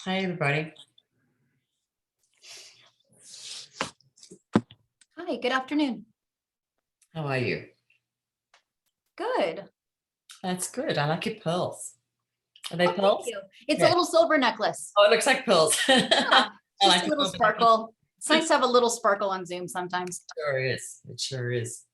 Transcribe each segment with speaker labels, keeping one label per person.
Speaker 1: Hi, everybody.
Speaker 2: Hi, good afternoon.
Speaker 1: How are you?
Speaker 2: Good.
Speaker 1: That's good. I like your pearls. Are they
Speaker 2: Oh, thank
Speaker 1: pearls?
Speaker 2: you. It's
Speaker 1: Yeah.
Speaker 2: a little silver necklace.
Speaker 1: Oh, it looks like pearls.
Speaker 2: Yeah,
Speaker 1: I
Speaker 2: just
Speaker 1: like
Speaker 2: a
Speaker 1: the
Speaker 2: little
Speaker 1: silver necklace.
Speaker 2: sparkle. It's nice to have a little sparkle on Zoom sometimes.
Speaker 1: It sure is. It sure is.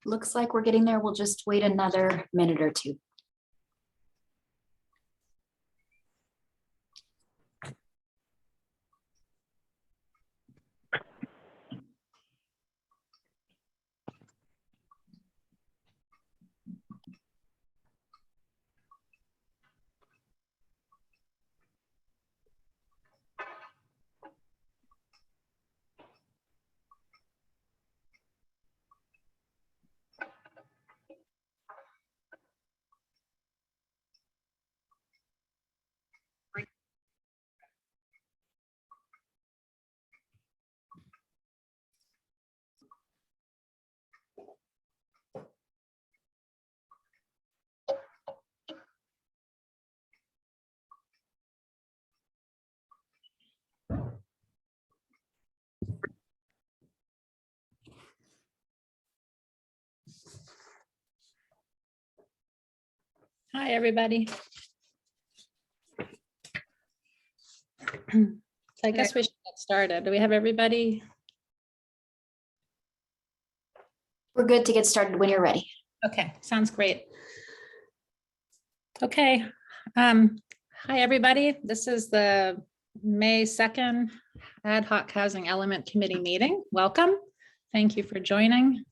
Speaker 2: Looks like we're getting there. We'll just wait another minute or two.
Speaker 3: Hi, everybody. So I guess we should get started. Do we have everybody?
Speaker 2: We're good to get started when you're ready.
Speaker 3: Okay, sounds great. Okay. Hi, everybody. This is the May 2nd Ad Hoc Housing Element Committee meeting. Welcome. Thank you for joining.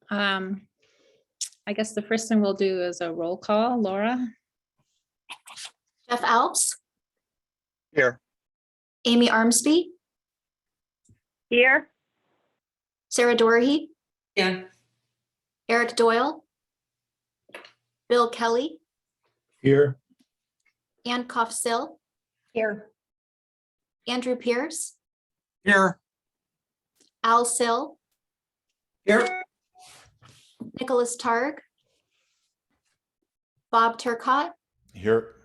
Speaker 3: I guess the first thing we'll do is a roll call. Laura?
Speaker 2: Jeff Alps,
Speaker 4: Here.
Speaker 2: Amy Armsby,
Speaker 5: Here.
Speaker 2: Sarah Doherty,
Speaker 1: Yeah.
Speaker 2: Eric Doyle, Bill Kelly,
Speaker 4: Here.
Speaker 2: Ann Koff-Sill,
Speaker 5: Here.
Speaker 2: Andrew Pierce,
Speaker 4: Here.
Speaker 2: Al Sill,
Speaker 1: Here.
Speaker 2: Nicholas Targ, Bob Turcott,
Speaker 4: Here.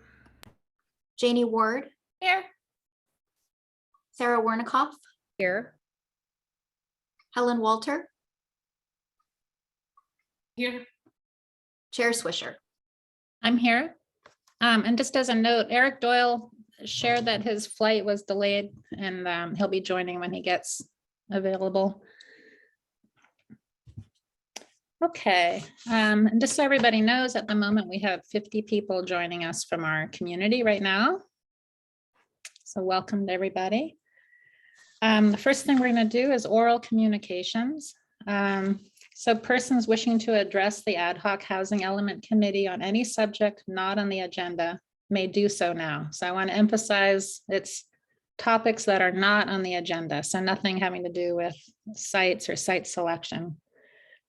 Speaker 2: Janie Ward,
Speaker 5: Here.
Speaker 2: Sarah Warnikoff,
Speaker 5: Here.
Speaker 2: Helen Walter,
Speaker 1: Here.
Speaker 2: Chair Swisher.
Speaker 3: I'm here. And just as a note, Eric Doyle shared that his flight was delayed and he'll be joining when he gets available. Okay, and just so everybody knows, at the moment, we have 50 people joining us from our community right now. So welcome to everybody. The first thing we're going to do is oral communications. So persons wishing to address the Ad Hoc Housing Element Committee on any subject not on the agenda may do so now. So I want to emphasize it's topics that are not on the agenda, so nothing having to do with sites or site selection.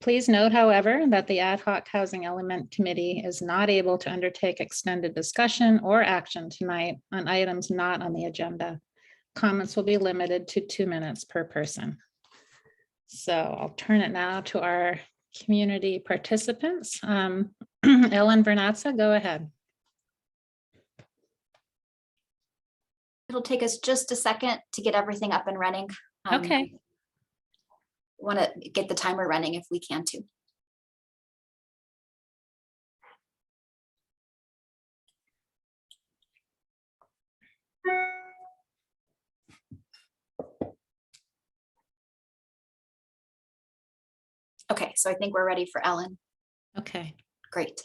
Speaker 3: Please note, however, that the Ad Hoc Housing Element Committee is not able to undertake extended discussion or action tonight on items not on the agenda. Comments will be limited to 2 minutes per person. So I'll turn it now to our community participants. Ellen Vernazza, go ahead.
Speaker 2: It'll take us just a second to get everything up and running.
Speaker 3: Okay.
Speaker 2: Want to get the timer running if we can too. Okay, so I think we're ready for Ellen.
Speaker 3: Okay.
Speaker 2: Great.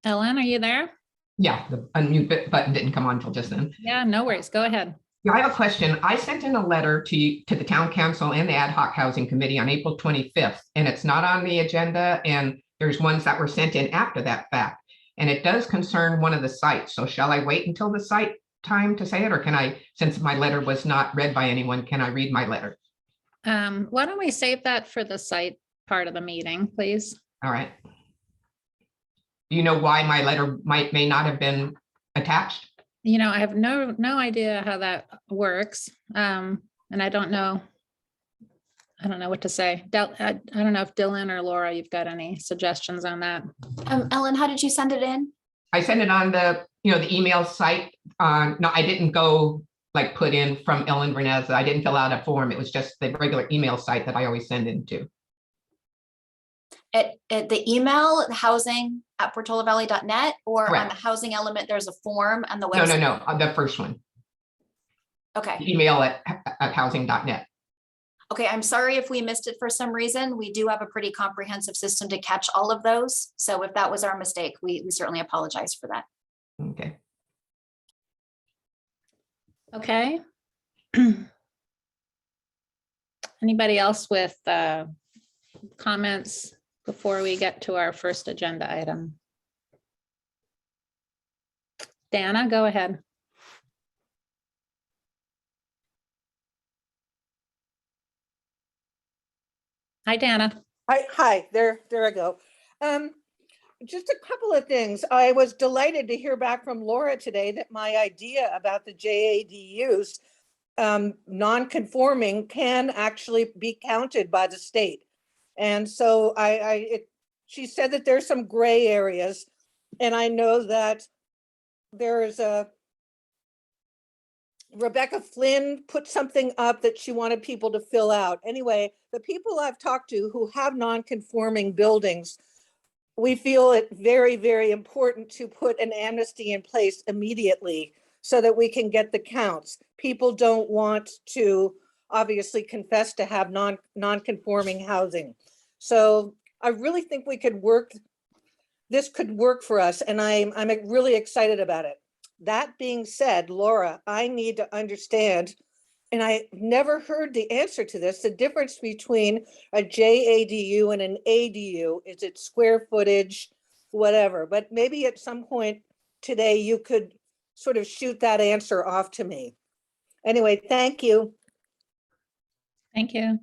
Speaker 3: Ellen, are you there?
Speaker 1: Yeah, the unmute button didn't come on until just then.
Speaker 3: Yeah, no worries. Go ahead.
Speaker 1: Yeah, I have a question. I sent in a letter to the town council and the Ad Hoc Housing Committee on April 25th, and it's not on the agenda, and there's ones that were sent in after that fact. And it does concern one of the sites. So shall I wait until the site time to say it, or can I, since my letter was not read by anyone, can I read my letter?
Speaker 3: Why don't we save that for the site part of the meeting, please?
Speaker 1: All right. Do you know why my letter may not have been attached?
Speaker 3: You know, I have no idea how that works. And I don't know what to say. I don't know if Dylan or Laura, you've got any suggestions on that.
Speaker 2: Ellen, how did you send it in?
Speaker 1: I sent it on the, the email site. No, I didn't go like put in from Ellen Vernazza. I didn't fill out a form. It was just the regular email site that I always send into.
Speaker 2: At the email, housing@portolavalley.net, or on
Speaker 1: Correct.
Speaker 2: the housing element, there's a form on the website.
Speaker 1: No, the first one.
Speaker 2: Okay.
Speaker 1: Email at housing.net.
Speaker 2: Okay, I'm sorry if we missed it for some reason. We do have a pretty comprehensive system to catch all of those. So if that was our mistake, we certainly apologize for that.
Speaker 1: Okay.
Speaker 3: Okay. Anybody else with comments before we get to our first agenda item? Dana, go ahead. Hi, Dana.
Speaker 6: Hi, there I go. Just a couple of things. I was delighted to hear back from Laura today that my idea about the JADUs non-conforming can actually be counted by the state. And so she said that there's some gray areas, and I know that there's Rebecca Flynn put something up that she wanted people to fill out. Anyway, the people I've talked to who have non-conforming buildings, we feel it very, very important to put an amnesty in place immediately so that we can get the counts. People don't want to obviously confess to have non-conforming housing. So I really think we could work this could work for us, and I'm really excited about it. That being said, Laura, I need to understand, and I never heard the answer to this, the difference between a JADU and an ADU. Is it square footage, whatever? But maybe at some point today you could sort of shoot that answer off to me. Anyway, thank you.
Speaker 3: Thank you.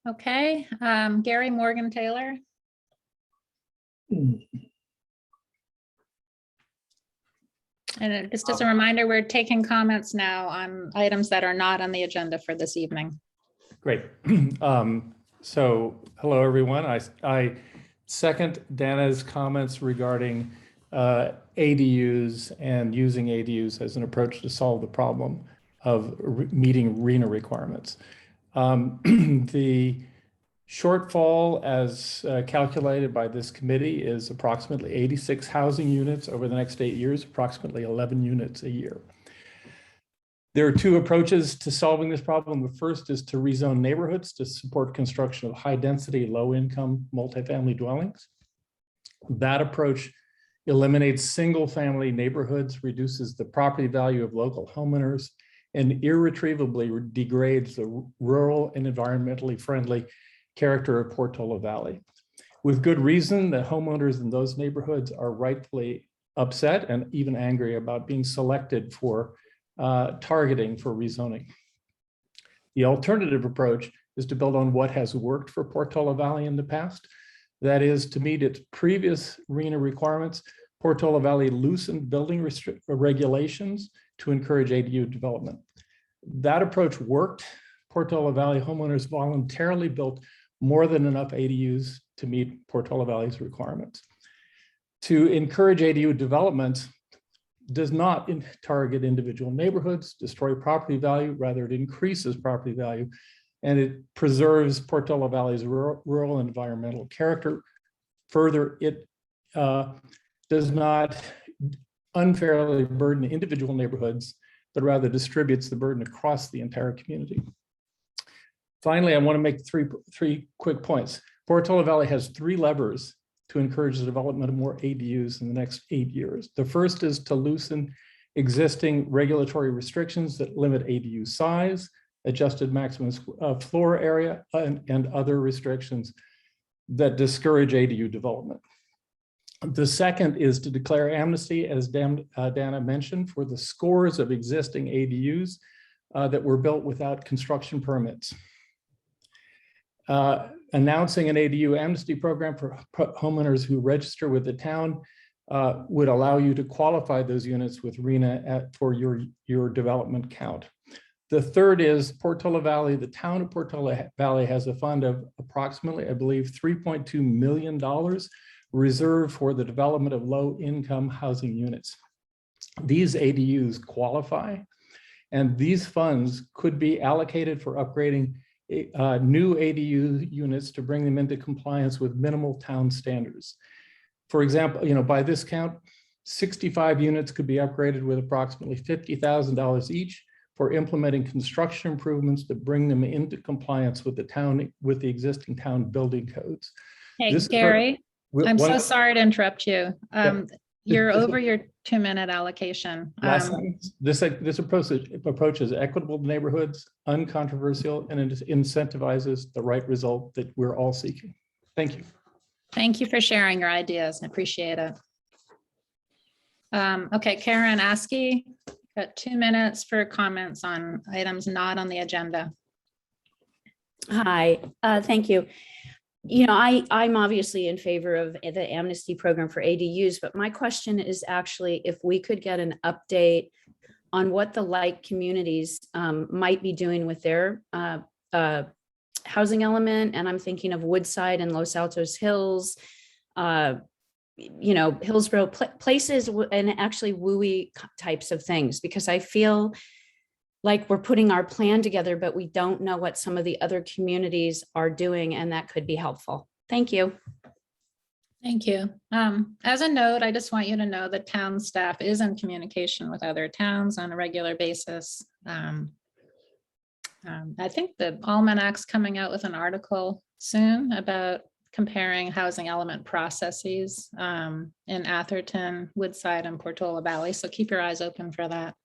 Speaker 3: Okay, Gary Morgan Taylor. And just as a reminder, we're taking comments now on items that are not on the agenda for this evening.
Speaker 7: Great. So hello, everyone. I second Dana's comments regarding ADUs and using ADUs as an approach to solve the problem of meeting RENA requirements. The shortfall as calculated by this committee is approximately 86 housing units over the next 8 years, approximately 11 units a year. There are two approaches to solving this problem. The first is to rezone neighborhoods to support construction of high density, low income multifamily dwellings. That approach eliminates single family neighborhoods, reduces the property value of local homeowners, and irretrievably degrades the rural and environmentally friendly character of Portola Valley. With good reason, the homeowners in those neighborhoods are rightfully upset and even angry about being selected for targeting for rezoning. The alternative approach is to build on what has worked for Portola Valley in the past. That is, to meet its previous RENA requirements, Portola Valley loosened building regulations to encourage ADU development. That approach worked. Portola Valley homeowners voluntarily built more than enough ADUs to meet Portola Valley's requirements. To encourage ADU development does not target individual neighborhoods, destroy property value, rather it increases property value, and it preserves Portola Valley's rural and environmental character. Further, it does not unfairly burden individual neighborhoods, but rather distributes the burden across the entire community. Finally, I want to make three quick points. Portola Valley has 3 levers to encourage the development of more ADUs in the next 8 years. The first is to loosen existing regulatory restrictions that limit ADU size, adjusted maximum floor area, and other restrictions that discourage ADU development. The second is to declare amnesty, as Dana mentioned, for the scores of existing ADUs that were built without construction permits. Announcing an ADU amnesty program for homeowners who register with the town would allow you to qualify those units with RENA for your development count. The third is Portola Valley. The town of Portola Valley has a fund of approximately, I believe, $3.2 million reserved for the development of low-income housing units. These ADUs qualify, and these funds could be allocated for upgrading new ADU units to bring them into compliance with minimal town standards. For example, by this count, 65 units could be upgraded with approximately $50,000 each for implementing construction improvements to bring them into compliance with the existing town building codes.
Speaker 3: Hey, Gary, I'm so sorry to interrupt you.
Speaker 7: Yeah.
Speaker 3: You're over your 2-minute allocation.
Speaker 7: Last sentence. This approach is equitable to neighborhoods, uncontroversial, and it incentivizes the right result that we're all seeking. Thank you.
Speaker 3: Thank you for sharing your ideas. I appreciate it. Okay, Karen Askey, got 2 minutes for comments on items not on the agenda.
Speaker 5: Hi, thank you. I'm obviously in favor of the amnesty program for ADUs, but my question is actually if we could get an update on what the like communities might be doing with their housing element. And I'm thinking of Woodside and Los Altos Hills, Hillsborough, places and actually WUI types of things, because I feel like we're putting our plan together, but we don't know what some of the other communities are doing, and that could be helpful. Thank you.
Speaker 3: Thank you. As a note, I just want you to know that town staff is in communication with other towns on a regular basis. I think the Almanac's coming out with an article soon about comparing housing element processes in Atherton, Woodside, and Portola Valley. So keep your eyes open for that.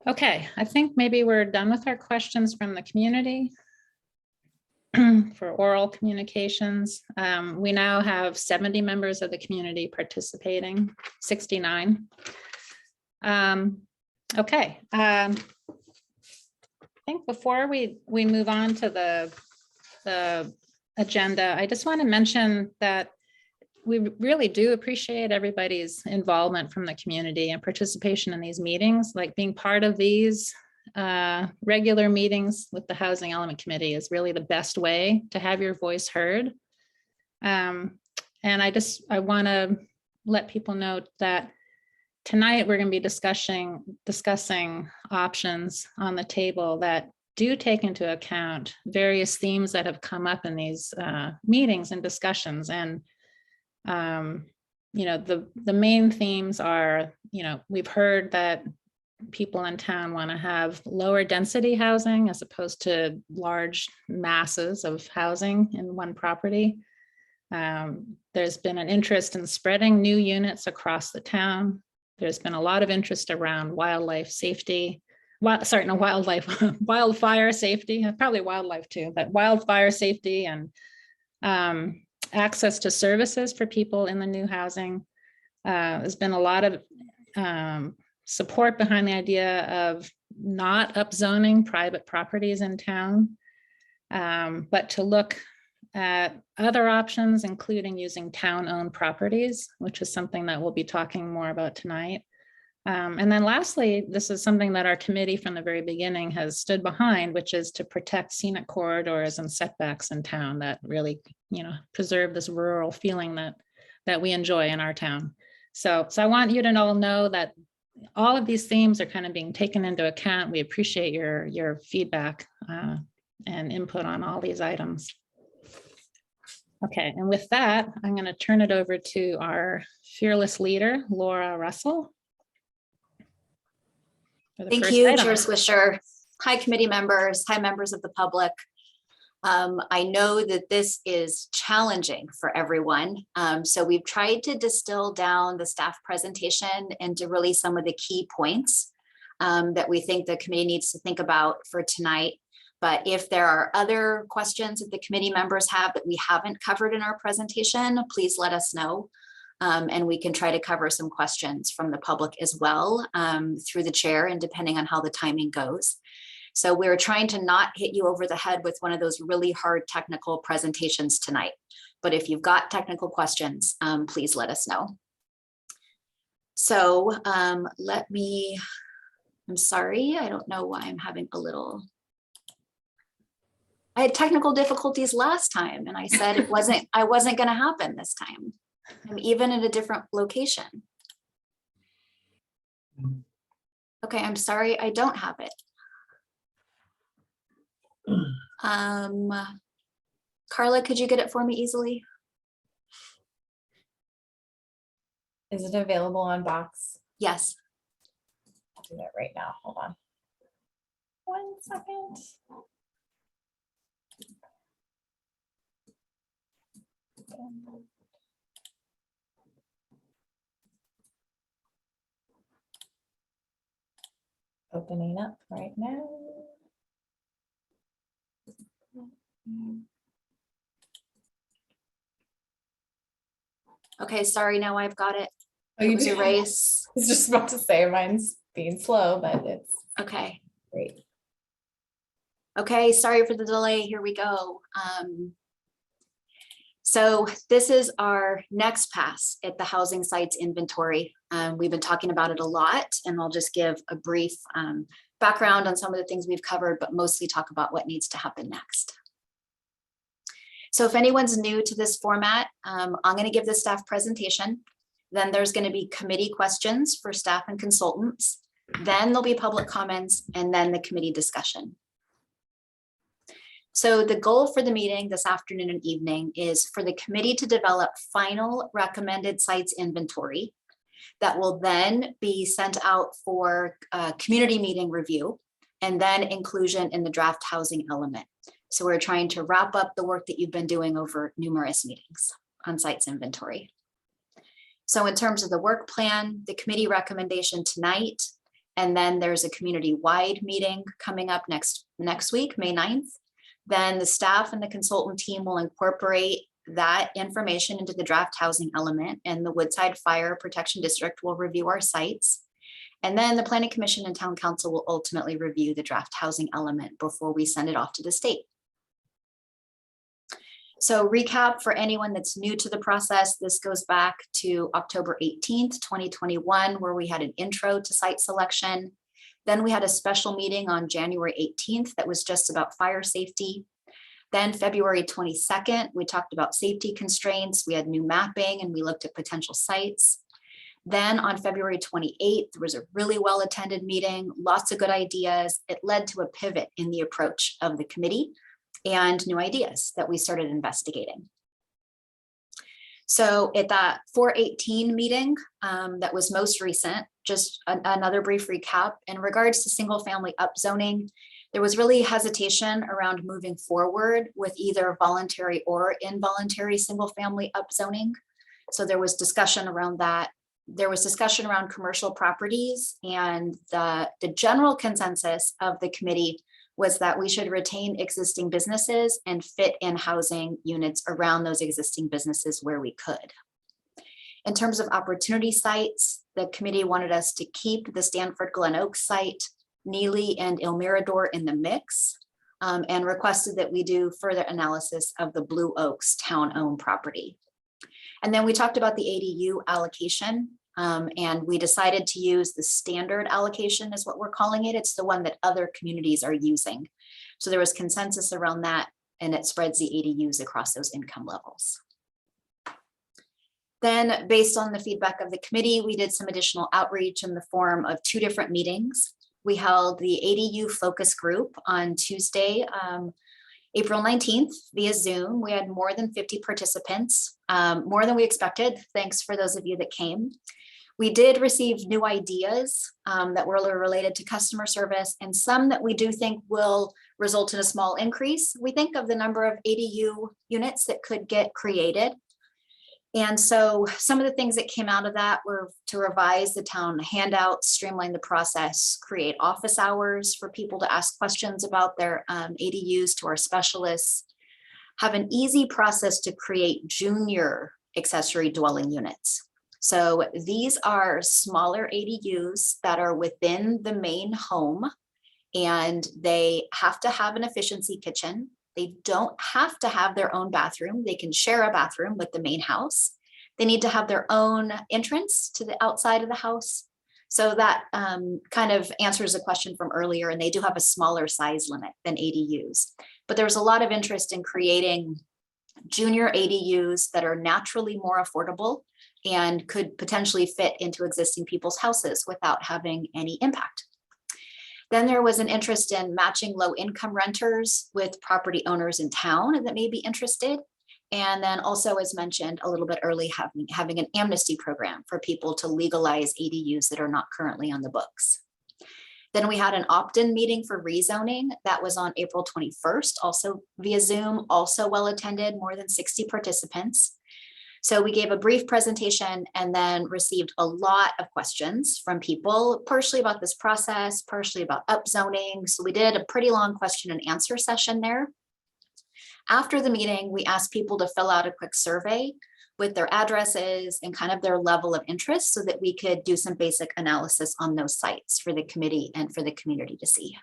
Speaker 3: Okay, I think maybe we're done with our questions from the community for oral communications. We now have 70 members of the community participating, 69. Okay. I think before we move on to the agenda, I just want to mention that we really do appreciate everybody's involvement from the community and participation in these meetings. Like being part of these regular meetings with the Housing Element Committee is really the best way to have your voice heard. And I want to let people know that tonight we're going to be discussing options on the table that do take into account various themes that have come up in these meetings and discussions. And you know, the main themes are, you know, we've heard that people in town want to have lower density housing as opposed to large masses of housing in one property. There's been an interest in spreading new units across the town. There's been a lot of interest around wildlife safety. Wildfire safety, probably wildlife too, but wildfire safety and access to services for people in the new housing. There's been a lot of support behind the idea of not upzoning private properties in town, but to look at other options, including using town-owned properties, which is something that we'll be talking more about tonight. And then lastly, this is something that our committee from the very beginning has stood behind, which is to protect scenic corridors and setbacks in town that really, you know, preserve this rural feeling that we enjoy in our town. So I want you to all know that all of these themes are kind of being taken into account. We appreciate your feedback and input on all these items. Okay, and with that, I'm going to turn it over to our fearless leader, Laura Russell.
Speaker 2: Thank you, Chair Swisher. Hi, committee members. Hi, members of the public. I know that this is challenging for everyone. So we've tried to distill down the staff presentation into really some of the key points that we think the committee needs to think about for tonight. But if there are other questions that the committee members have that we haven't covered in our presentation, please let us know. And we can try to cover some questions from the public as well through the chair and depending on how the timing goes. So we're trying to not hit you over the head with one of those really hard technical presentations tonight. But if you've got technical questions, please let us know. So I'm sorry, I don't know why I'm having I had technical difficulties last time and I said I wasn't going to happen this time. I'm even in a different location. Okay, I'm sorry, I don't have it. Carla, could you get it for me easily?
Speaker 8: Is it available on Box?
Speaker 2: Yes.
Speaker 8: I'll do that right now. Hold on. 1 second. Opening up right now.
Speaker 2: Okay, sorry, now I've got it.
Speaker 8: Oh,
Speaker 2: It was erased.
Speaker 8: I was just about to say mine's being slow, but it's
Speaker 2: Okay.
Speaker 8: great.
Speaker 2: Okay, sorry for the delay. Here we go. So this is our next pass at the housing sites inventory. We've been talking about it a lot, and I'll just give a brief background on some of the things we've covered, but mostly talk about what needs to happen next. So if anyone's new to this format, I'm going to give the staff presentation. Then there's going to be committee questions for staff and consultants. Then there'll be public comments and then the committee discussion. So the goal for the meeting this afternoon and evening is for the committee to develop final recommended sites inventory that will then be sent out for community meeting review and then inclusion in the draft housing element. So we're trying to wrap up the work that you've been doing over numerous meetings on sites inventory. So in terms of the work plan, the committee recommendation tonight, and then there's a community-wide meeting coming up next week, May 9th. Then the staff and the consultant team will incorporate that information into the draft housing element, and the Woodside Fire Protection District will review our sites. And then the Planning Commission and Town Council will ultimately review the draft housing element before we send it off to the state. So recap for anyone that's new to the process, this goes back to October 18th, 2021, where we had an intro to site selection. Then we had a special meeting on January 18th that was just about fire safety. Then February 22nd, we talked about safety constraints. We had new mapping and we looked at potential sites. Then on February 28th, there was a really well-attended meeting, lots of good ideas. It led to a pivot in the approach of the committee and new ideas that we started investigating. So at that 4/18 meeting that was most recent, just another brief recap in regards to single family upzoning, there was really hesitation around moving forward with either voluntary or involuntary single family upzoning. So there was discussion around that. There was discussion around commercial properties, and the general consensus of the committee was that we should retain existing businesses and fit in housing units around those existing businesses where we could. In terms of opportunity sites, the committee wanted us to keep the Stanford Glen Oaks site, Neely and Il Mirador in the mix, and requested that we do further analysis of the Blue Oaks town-owned property. And then we talked about the ADU allocation, and we decided to use the standard allocation is what we're calling it. It's the one that other communities are using. So there was consensus around that, and it spreads the ADUs across those income levels. Then based on the feedback of the committee, we did some additional outreach in the form of 2 different meetings. We held the ADU focus group on Tuesday, April 19th via Zoom. We had more than 50 participants, more than we expected. Thanks for those of you that came. We did receive new ideas that were related to customer service, and some that we do think will result in a small increase. We think of the number of ADU units that could get created. And so some of the things that came out of that were to revise the town handouts, streamline the process, create office hours for people to ask questions about their ADUs to our specialists, have an easy process to create junior accessory dwelling units. So these are smaller ADUs that are within the main home, and they have to have an efficiency kitchen. They don't have to have their own bathroom. They can share a bathroom with the main house. They need to have their own entrance to the outside of the house. So that kind of answers a question from earlier, and they do have a smaller size limit than ADUs. But there's a lot of interest in creating junior ADUs that are naturally more affordable and could potentially fit into existing people's houses without having any impact. Then there was an interest in matching low-income renters with property owners in town that may be interested. And then also, as mentioned a little bit early, having an amnesty program for people to legalize ADUs that are not currently on the books. Then we had an opt-in meeting for rezoning that was on April 21st, also via Zoom, also well attended, more than 60 participants. So we gave a brief presentation and then received a lot of questions from people, partially about this process, partially about upzoning. So we did a pretty long question and answer session there. After the meeting, we asked people to fill out a quick survey with their addresses and kind of their level of interest so that we could do some basic analysis on those sites for the committee and for the community to see.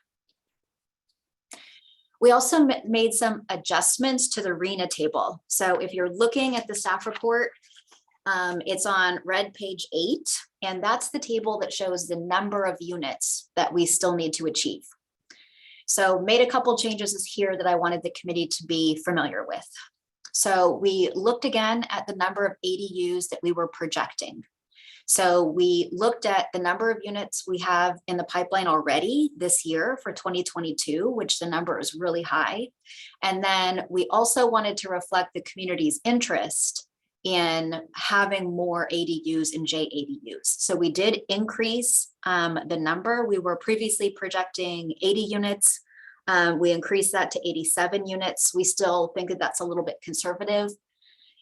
Speaker 2: We also made some adjustments to the RENA table. So if you're looking at the staff report, it's on red page 8, and that's the table that shows the number of units that we still need to achieve. So made a couple changes here that I wanted the committee to be familiar with. So we looked again at the number of ADUs that we were projecting. So we looked at the number of units we have in the pipeline already this year for 2022, which the number is really high. And then we also wanted to reflect the community's interest in having more ADUs and JADUs. So we did increase the number. We were previously projecting 80 units. We increased that to 87 units. We still think that that's a little bit conservative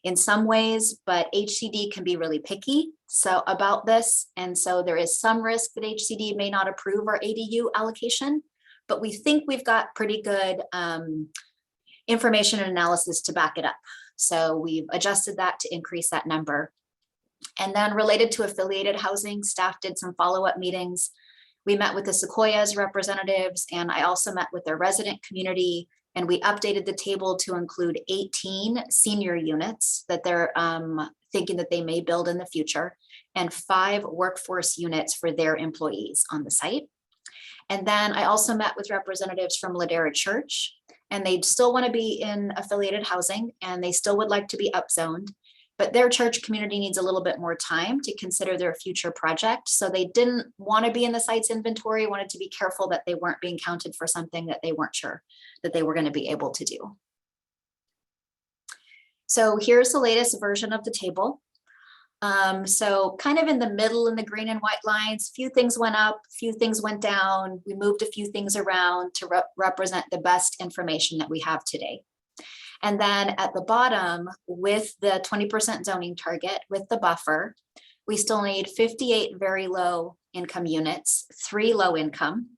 Speaker 2: in some ways, but HCD can be really picky about this. And so there is some risk that HCD may not approve our ADU allocation, but we think we've got pretty good information and analysis to back it up. So we've adjusted that to increase that number. And then related to affiliated housing, staff did some follow-up meetings. We met with the Sequoia's representatives, and I also met with their resident community, and we updated the table to include 18 senior units that they're thinking that they may build in the future, and 5 workforce units for their employees on the site. And then I also met with representatives from Ladera Church, and they still want to be in affiliated housing, and they still would like to be upzoned. But their church community needs a little bit more time to consider their future project. So they didn't want to be in the site's inventory, wanted to be careful that they weren't being counted for something that they weren't sure that they were going to be able to do. So here's the latest version of the table. So kind of in the middle in the green and white lines, few things went up, few things went down. We moved a few things around to represent the best information that we have today. And then at the bottom, with the 20% zoning target, with the buffer, we still need 58 very low income units, 3 low income.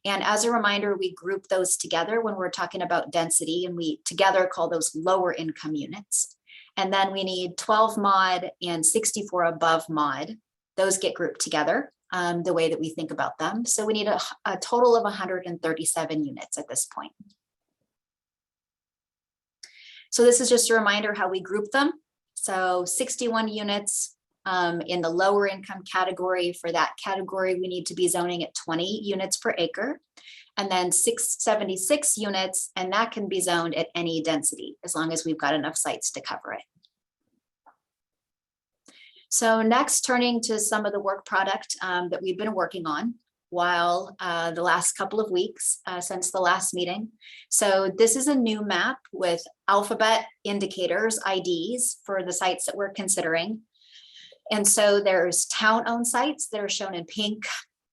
Speaker 2: And as a reminder, we group those together when we're talking about density, and we together call those lower income units. And then we need 12 mod and 64 above mod. Those get grouped together the way that we think about them. So we need a total of 137 units at this point. So this is just a reminder how we group them. So 61 units in the lower income category. For that category, we need to be zoning at 20 units per acre. And then 676 units, and that can be zoned at any density as long as we've got enough sites to cover it. So next, turning to some of the work product that we've been working on while the last couple of weeks since the last meeting. So this is a new map with alphabet indicators, IDs for the sites that we're considering. And so there's town-owned sites that are shown in pink.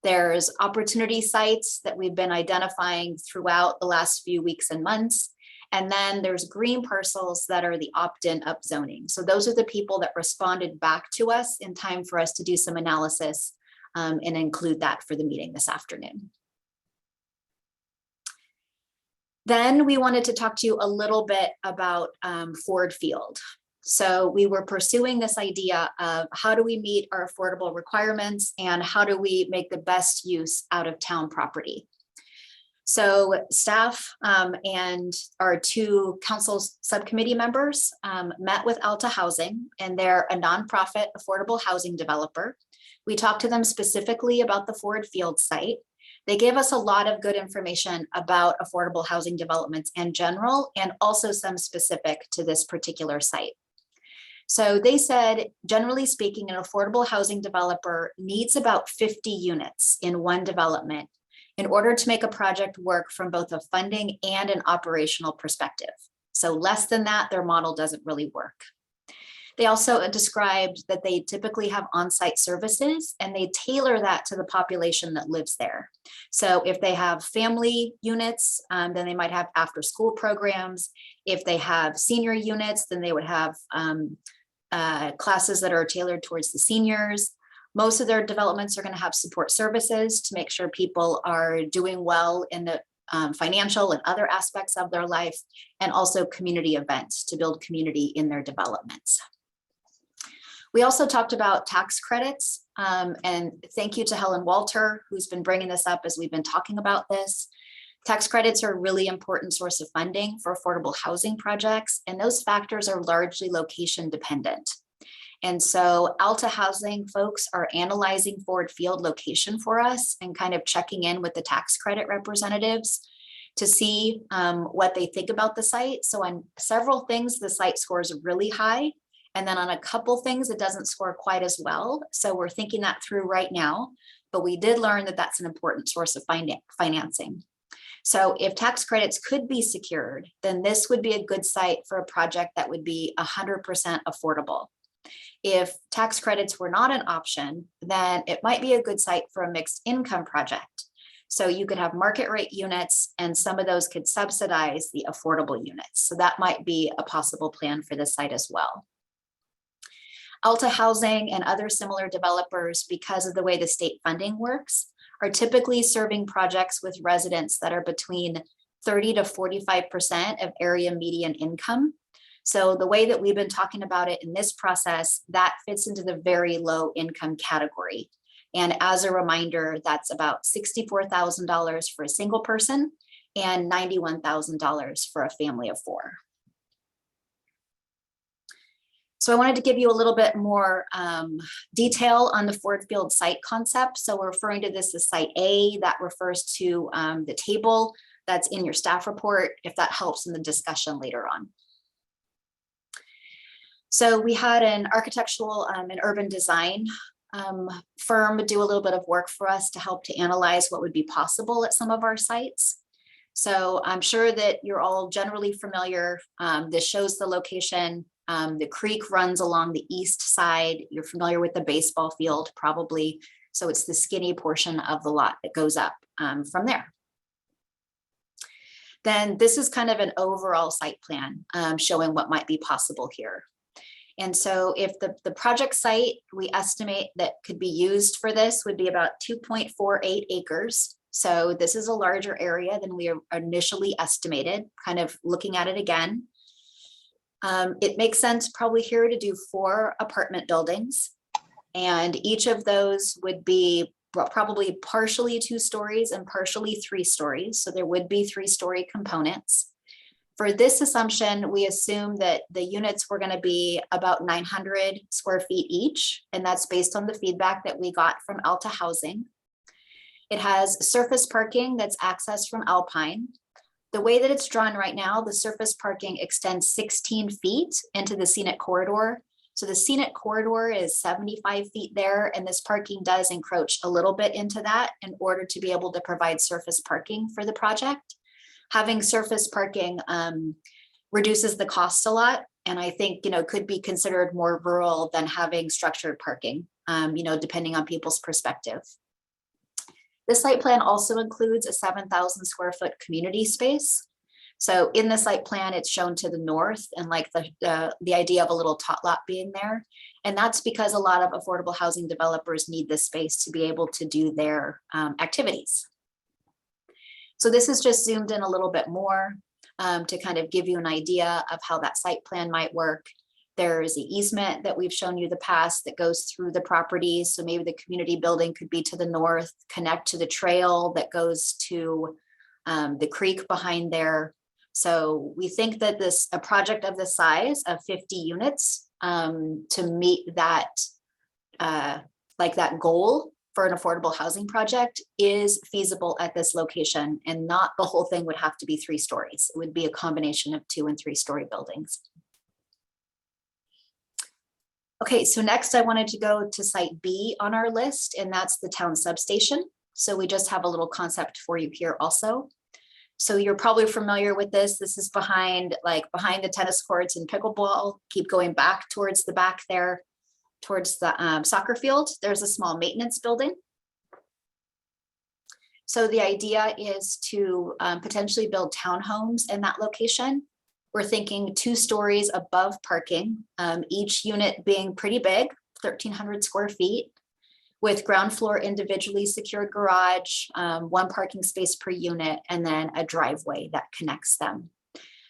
Speaker 2: There's opportunity sites that we've been identifying throughout the last few weeks and months. And then there's green parcels that are the opt-in upzoning. So those are the people that responded back to us in time for us to do some analysis and include that for the meeting this afternoon. Then we wanted to talk to you a little bit about Ford Field. So we were pursuing this idea of how do we meet our affordable requirements and how do we make the best use out of town property. So staff and our 2 council subcommittee members met with Alta Housing, and they're a nonprofit affordable housing developer. We talked to them specifically about the Ford Field site. They gave us a lot of good information about affordable housing developments in general, and also some specific to this particular site. So they said, generally speaking, an affordable housing developer needs about 50 units in one development in order to make a project work from both a funding and an operational perspective. So less than that, their model doesn't really work. They also described that they typically have on-site services, and they tailor that to the population that lives there. So if they have family units, then they might have after-school programs. If they have senior units, then they would have classes that are tailored towards the seniors. Most of their developments are going to have support services to make sure people are doing well in the financial and other aspects of their life, and also community events to build community in their developments. We also talked about tax credits, and thank you to Helen Walter, who's been bringing this up as we've been talking about this. Tax credits are a really important source of funding for affordable housing projects, and those factors are largely location dependent. And so Alta Housing folks are analyzing Ford Field location for us and kind of checking in with the tax credit representatives to see what they think about the site. So on several things, the site scores really high. And then on a couple things, it doesn't score quite as well. So we're thinking that through right now, but we did learn that that's an important source of financing. So if tax credits could be secured, then this would be a good site for a project that would be 100% affordable. If tax credits were not an option, then it might be a good site for a mixed income project. So you could have market rate units and some of those could subsidize the affordable units. So that might be a possible plan for this site as well. Alta Housing and other similar developers, because of the way the state funding works, are typically serving projects with residents that are between 30 to 45% of area median income. So the way that we've been talking about it in this process, that fits into the very low income category. And as a reminder, that's about $64,000 for a single person and $91,000 for a family of 4. So I wanted to give you a little bit more detail on the Ford Field site concept. So we're referring to this as Site A. That refers to the table that's in your staff report, if that helps in the discussion later on. So we had an architectural and urban design firm do a little bit of work for us to help to analyze what would be possible at some of our sites. So I'm sure that you're all generally familiar. This shows the location. The creek runs along the east side. You're familiar with the baseball field, probably. So it's the skinny portion of the lot that goes up from there. Then this is kind of an overall site plan showing what might be possible here. And so if the project site we estimate that could be used for this would be about 2.48 acres. So this is a larger area than we initially estimated, kind of looking at it again. It makes sense probably here to do 4 apartment buildings. And each of those would be probably partially 2 stories and partially 3 stories. So there would be 3-story components. For this assumption, we assume that the units were going to be about 900 square feet each, and that's based on the feedback that we got from Alta Housing. It has surface parking that's accessed from Alpine. The way that it's drawn right now, the surface parking extends 16 feet into the scenic corridor. So the scenic corridor is 75 feet there, and this parking does encroach a little bit into that in order to be able to provide surface parking for the project. Having surface parking reduces the cost a lot, and I think, could be considered more rural than having structured parking, depending on people's perspective. The site plan also includes a 7,000 square foot community space. So in the site plan, it's shown to the north and like the idea of a little tot lot being there. And that's because a lot of affordable housing developers need this space to be able to do their activities. So this is just zoomed in a little bit more to kind of give you an idea of how that site plan might work. There's the easement that we've shown you in the past that goes through the property. So maybe the community building could be to the north, connect to the trail that goes to the creek behind there. So we think that a project of the size of 50 units to meet that, that goal for an affordable housing project is feasible at this location, and not the whole thing would have to be 3 stories. It would be a combination of 2- and 3-story buildings. Okay, so next I wanted to go to site B on our list, and that's the town substation. So we just have a little concept for you here also. So you're probably familiar with this. This is behind the tennis courts and pickleball. Keep going back towards the back there, towards the soccer field. There's a small maintenance building. So the idea is to potentially build townhomes in that location. We're thinking 2 stories above parking, each unit being pretty big, 1,300 square feet, with ground floor individually secured garage, 1 parking space per unit, and then a driveway that connects them.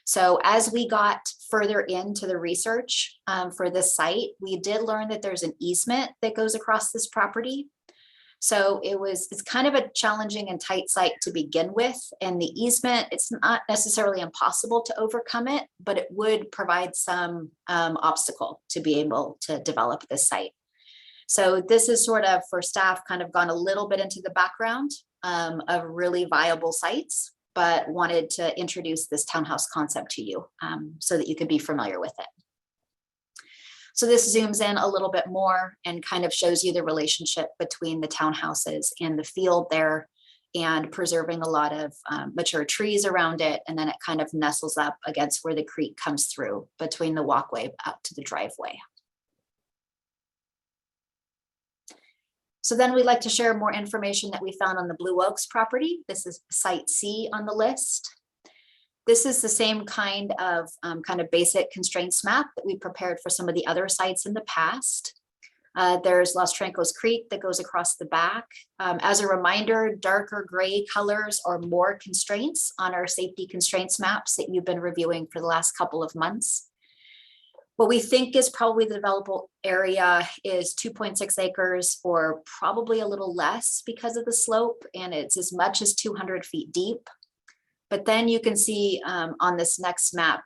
Speaker 2: So as we got further into the research for this site, we did learn that there's an easement that goes across this property. So it's kind of a challenging and tight site to begin with. And the easement, it's not necessarily impossible to overcome it, but it would provide some obstacle to be able to develop this site. So this is sort of, for staff, kind of gone a little bit into the background of really viable sites, but wanted to introduce this townhouse concept to you so that you could be familiar with it. So this zooms in a little bit more and kind of shows you the relationship between the townhouses and the field there, and preserving a lot of mature trees around it. And then it kind of nestles up against where the creek comes through between the walkway out to the driveway. So then we'd like to share more information that we found on the Blue Oaks property. This is site C on the list. This is the same kind of basic constraints map that we prepared for some of the other sites in the past. There's Los Trancos Creek that goes across the back. As a reminder, darker gray colors are more constraints on our safety constraints maps that you've been reviewing for the last couple of months. What we think is probably the developable area is 2.6 acres or probably a little less because of the slope, and it's as much as 200 feet deep. But then you can see on this next map,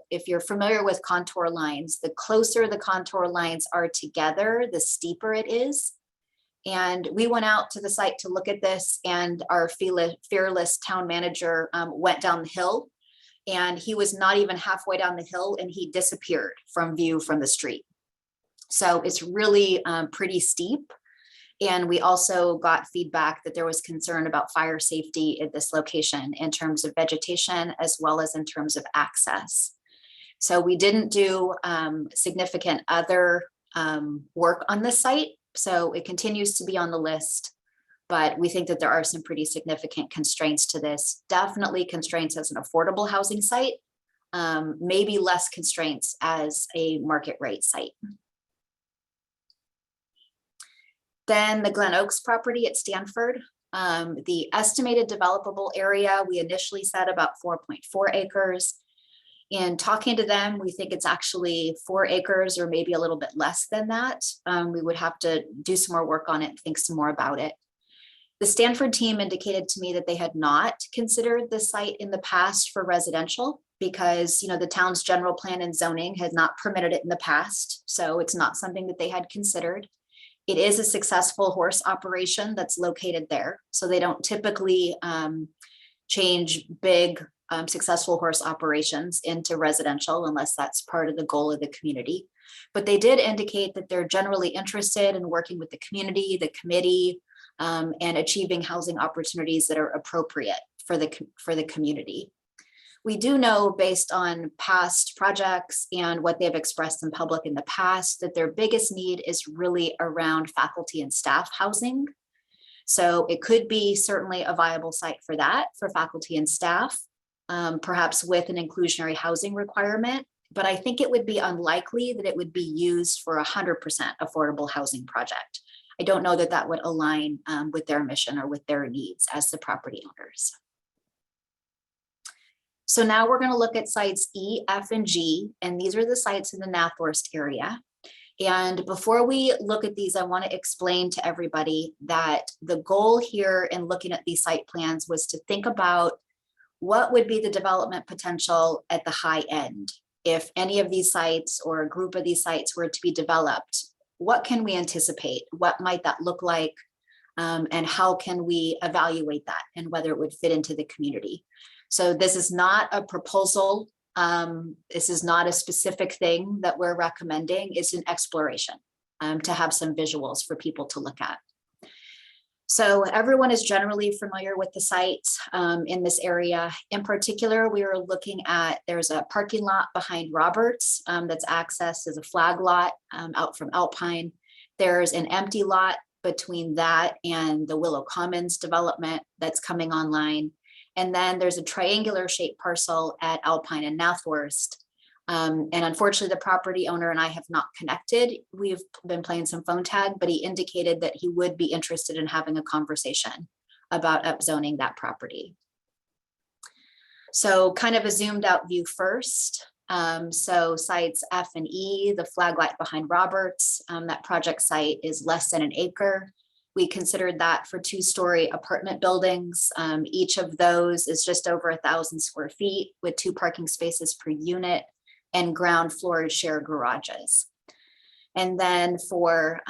Speaker 2: if you're familiar with contour lines, the closer the contour lines are together, the steeper it is. And we went out to the site to look at this, and our fearless town manager went down the hill, and he was not even halfway down the hill and he disappeared from view from the street. So it's really pretty steep. And we also got feedback that there was concern about fire safety at this location in terms of vegetation as well as in terms of access. So we didn't do significant other work on this site. So it continues to be on the list, but we think that there are some pretty significant constraints to this. Definitely constraints as an affordable housing site, maybe less constraints as a market rate site. Then the Glen Oaks property at Stanford. The estimated developable area, we initially said about 4.4 acres. In talking to them, we think it's actually 4 acres or maybe a little bit less than that. We would have to do some more work on it and think some more about it. The Stanford team indicated to me that they had not considered the site in the past for residential because, you know, the town's general plan and zoning had not permitted it in the past. So it's not something that they had considered. It is a successful horse operation that's located there. So they don't typically change big successful horse operations into residential unless that's part of the goal of the community. But they did indicate that they're generally interested in working with the community, the committee, and achieving housing opportunities that are appropriate for the community. We do know based on past projects and what they've expressed in public in the past that their biggest need is really around faculty and staff housing. So it could be certainly a viable site for that, for faculty and staff, perhaps with an inclusionary housing requirement. But I think it would be unlikely that it would be used for 100% affordable housing project. I don't know that that would align with their mission or with their needs as the property owners. So now we're going to look at sites E, F, and G, and these are the sites in the Nathorst area. And before we look at these, I want to explain to everybody that the goal here in looking at these site plans was to think about what would be the development potential at the high end. If any of these sites or a group of these sites were to be developed, what can we anticipate? What might that look like? And how can we evaluate that and whether it would fit into the community? So this is not a proposal. This is not a specific thing that we're recommending. It's an exploration to have some visuals for people to look at. So everyone is generally familiar with the sites in this area. In particular, we were looking at, there's a parking lot behind Roberts that's accessed as a flag lot out from Alpine. There's an empty lot between that and the Willow Commons development that's coming online. And then there's a triangular shaped parcel at Alpine and Nathorst. And unfortunately, the property owner and I have not connected. We've been playing some phone tag, but he indicated that he would be interested in having a conversation about upzoning that property. So kind of a zoomed out view first. So sites F and E, the flag lot behind Roberts, that project site is less than an acre. We considered that for 2-story apartment buildings. Each of those is just over 1,000 square feet with 2 parking spaces per unit and ground floor shared garages. And then for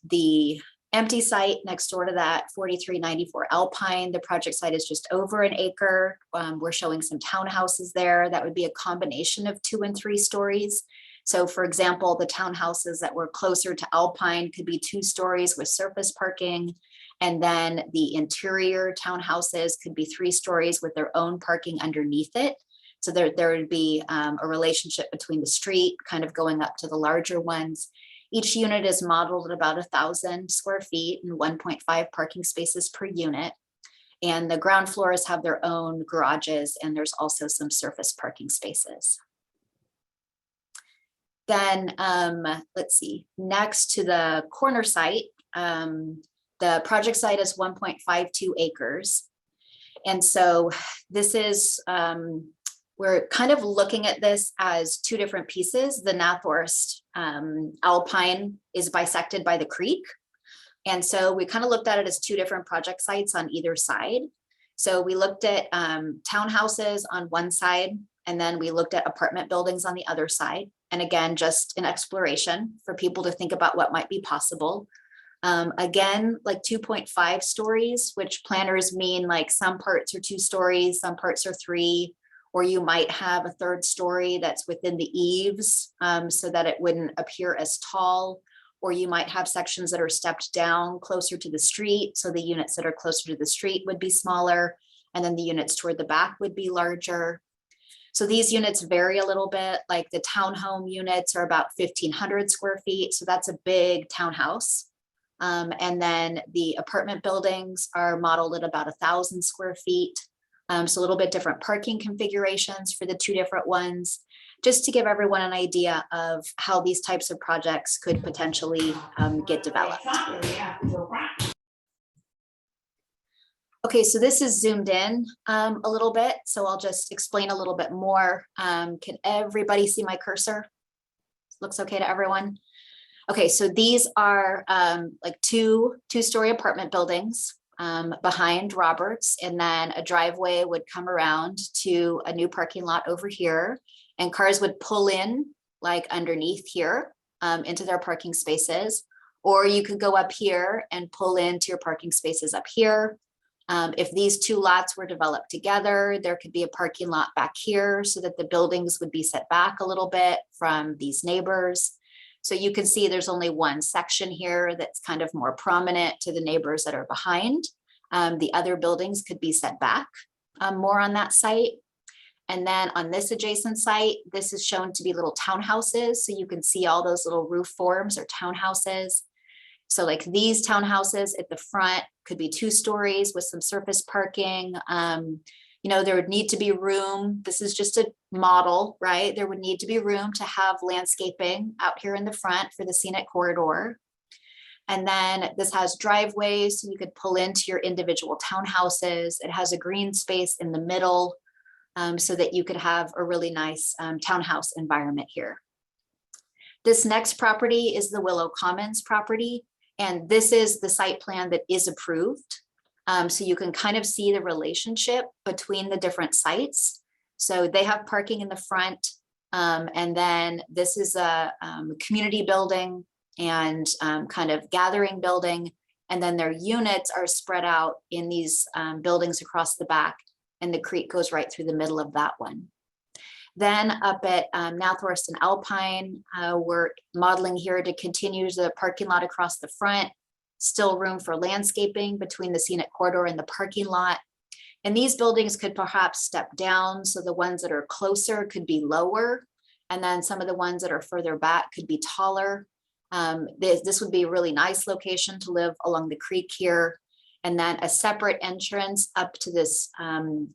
Speaker 2: the empty site next door to that, 4394 Alpine, the project site is just over an acre. We're showing some townhouses there. That would be a combination of 2 and 3 stories. So for example, the townhouses that were closer to Alpine could be 2 stories with surface parking. And then the interior townhouses could be 3 stories with their own parking underneath it. So there would be a relationship between the street kind of going up to the larger ones. Each unit is modeled at about 1,000 square feet and 1.5 parking spaces per unit. And the ground floors have their own garages, and there's also some surface parking spaces. Then let's see, next to the corner site, the project site is 1.52 acres. And so this is, we're kind of looking at this as two different pieces. The Nathorst Alpine is bisected by the creek. And so we kind of looked at it as two different project sites on either side. So we looked at townhouses on one side, and then we looked at apartment buildings on the other side. And again, just an exploration for people to think about what might be possible. Again, like 2.5 stories, which planners mean like some parts are 2 stories, some parts are 3, or you might have a 3rd story that's within the eaves so that it wouldn't appear as tall, or you might have sections that are stepped down closer to the street. So the units that are closer to the street would be smaller, and then the units toward the back would be larger. So these units vary a little bit, like the townhome units are about 1,500 square feet. So that's a big townhouse. And then the apartment buildings are modeled at about 1,000 square feet. So a little bit different parking configurations for the 2 different ones, just to give everyone an idea of how these types of projects could potentially get developed. Okay, so this is zoomed in a little bit, so I'll just explain a little bit more. Can everybody see my cursor? Looks okay to everyone? Okay, so these are like two-story apartment buildings behind Roberts, and then a driveway would come around to a new parking lot over here, and cars would pull in like underneath here into their parking spaces, or you could go up here and pull into your parking spaces up here. If these 2 lots were developed together, there could be a parking lot back here so that the buildings would be set back a little bit from these neighbors. So you can see there's only one section here that's kind of more prominent to the neighbors that are behind. The other buildings could be set back more on that site. And then on this adjacent site, this is shown to be little townhouses. So you can see all those little roof forms or townhouses. So like these townhouses at the front could be 2 stories with some surface parking. You know, there would need to be room. This is just a model, right? There would need to be room to have landscaping out here in the front for the scenic corridor. And then this has driveways, so you could pull into your individual townhouses. It has a green space in the middle so that you could have a really nice townhouse environment here. This next property is the Willow Commons property, and this is the site plan that is approved. So you can kind of see the relationship between the different sites. So they have parking in the front, and then this is a community building and kind of gathering building. And then their units are spread out in these buildings across the back, and the creek goes right through the middle of that one. Then up at Nathorst and Alpine, we're modeling here to continue the parking lot across the front. Still room for landscaping between the scenic corridor and the parking lot. And these buildings could perhaps step down, so the ones that are closer could be lower, and then some of the ones that are further back could be taller. This would be a really nice location to live along the creek here. And then a separate entrance up to this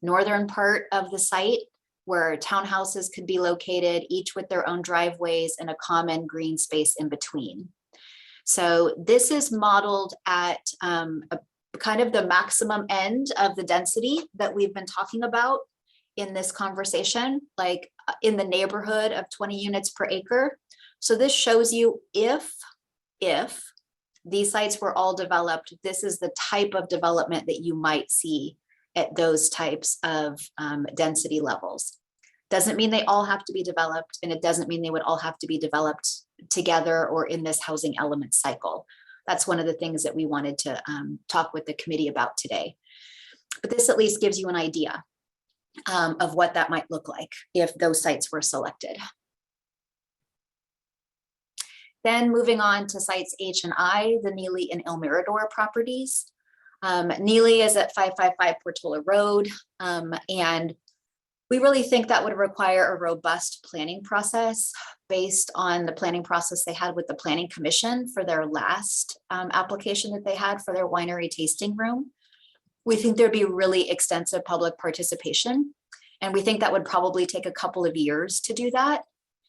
Speaker 2: northern part of the site where townhouses could be located, each with their own driveways and a common green space in between. So this is modeled at kind of the maximum end of the density that we've been talking about in this conversation, like in the neighborhood of 20 units per acre. So this shows you if these sites were all developed, this is the type of development that you might see at those types of density levels. Doesn't mean they all have to be developed, and it doesn't mean they would all have to be developed together or in this housing element cycle. That's one of the things that we wanted to talk with the committee about today. But this at least gives you an idea of what that might look like if those sites were selected. Then moving on to sites H and I, the Neely and El Mirador properties. Neely is at 555 Portola Road, and We really think that would require a robust planning process based on the planning process they had with the Planning Commission for their last application that they had for their winery tasting room. We think there'd be really extensive public participation, and we think that would probably take a couple of years to do that.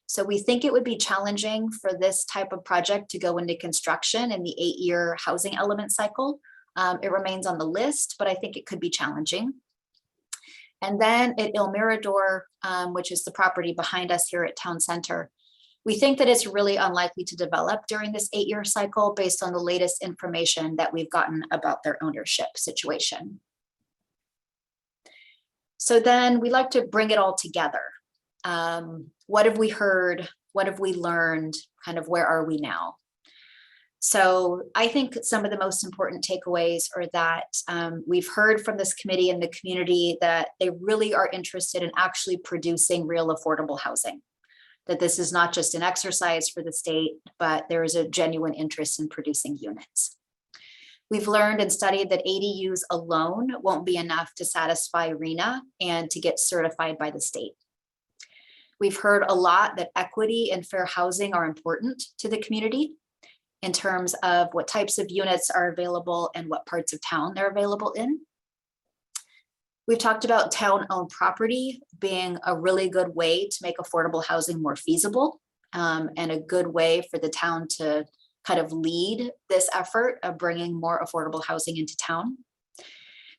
Speaker 2: So we think it would be challenging for this type of project to go into construction in the 8-year housing element cycle. It remains on the list, but I think it could be challenging. And then at Il Mirador, which is the property behind us here at Town Center, we think that it's really unlikely to develop during this 8-year cycle based on the latest information that we've gotten about their ownership situation. So then we like to bring it all together. What have we heard? What have we learned? Kind of where are we now? So I think some of the most important takeaways are that we've heard from this committee and the community that they really are interested in actually producing real affordable housing. That this is not just an exercise for the state, but there is a genuine interest in producing units. We've learned and studied that ADUs alone won't be enough to satisfy RHNA and to get certified by the state. We've heard a lot that equity and fair housing are important to the community in terms of what types of units are available and what parts of town they're available in. We've talked about town-owned property being a really good way to make affordable housing more feasible, and a good way for the town to kind of lead this effort of bringing more affordable housing into town.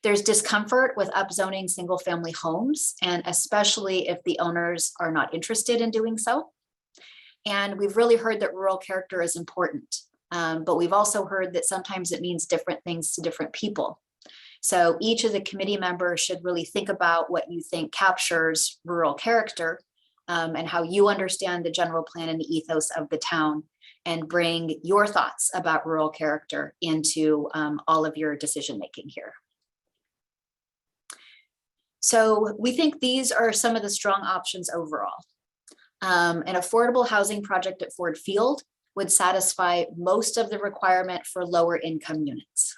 Speaker 2: There's discomfort with upzoning single-family homes, and especially if the owners are not interested in doing so. And we've really heard that rural character is important, but we've also heard that sometimes it means different things to different people. So each of the committee members should really think about what you think captures rural character, and how you understand the general plan and the ethos of the town, and bring your thoughts about rural character into all of your decision-making here. So we think these are some of the strong options overall. An affordable housing project at Ford Field would satisfy most of the requirement for lower income units.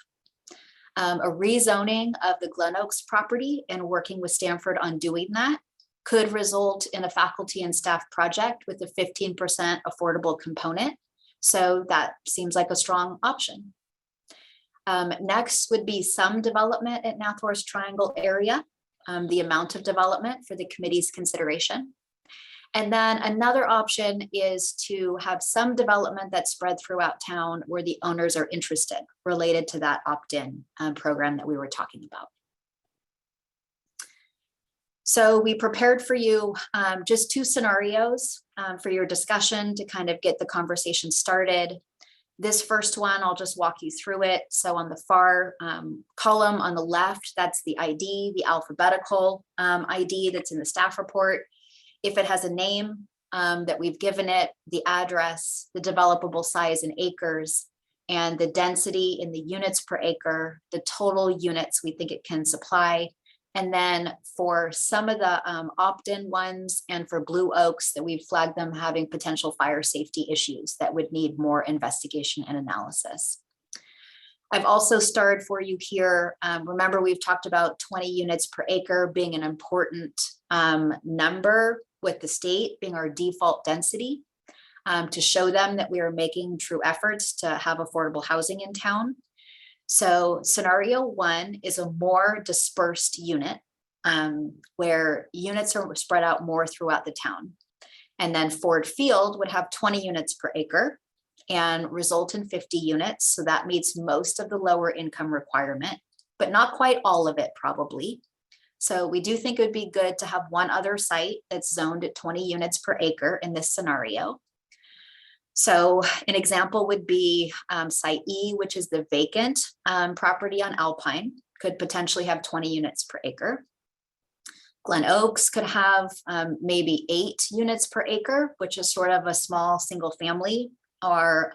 Speaker 2: A rezoning of the Glen Oaks property and working with Stanford on doing that could result in a faculty and staff project with a 15% affordable component. So that seems like a strong option. Next would be some development at Nathorst Triangle area, the amount of development for the committee's consideration. And then another option is to have some development that's spread throughout town where the owners are interested, related to that opt-in program that we were talking about. So we prepared for you just 2 scenarios for your discussion to kind of get the conversation started. This first one, I'll just walk you through it. So on the far column on the left, that's the ID, the alphabetical ID that's in the staff report. If it has a name that we've given it, the address, the developable size in acres, and the density in the units per acre, the total units we think it can supply. And then for some of the opt-in ones and for Blue Oaks that we've flagged them having potential fire safety issues that would need more investigation and analysis. I've also starred for you here. Remember, we've talked about 20 units per acre being an important number with the state being our default density, to show them that we are making true efforts to have affordable housing in town. So scenario 1 is a more dispersed unit where units are spread out more throughout the town. And then Ford Field would have 20 units per acre and result in 50 units. So that meets most of the lower income requirement, but not quite all of it probably. So we do think it would be good to have one other site that's zoned at 20 units per acre in this scenario. So an example would be site E, which is the vacant property on Alpine, could potentially have 20 units per acre. Glen Oaks could have maybe 8 units per acre, which is sort of a small single family or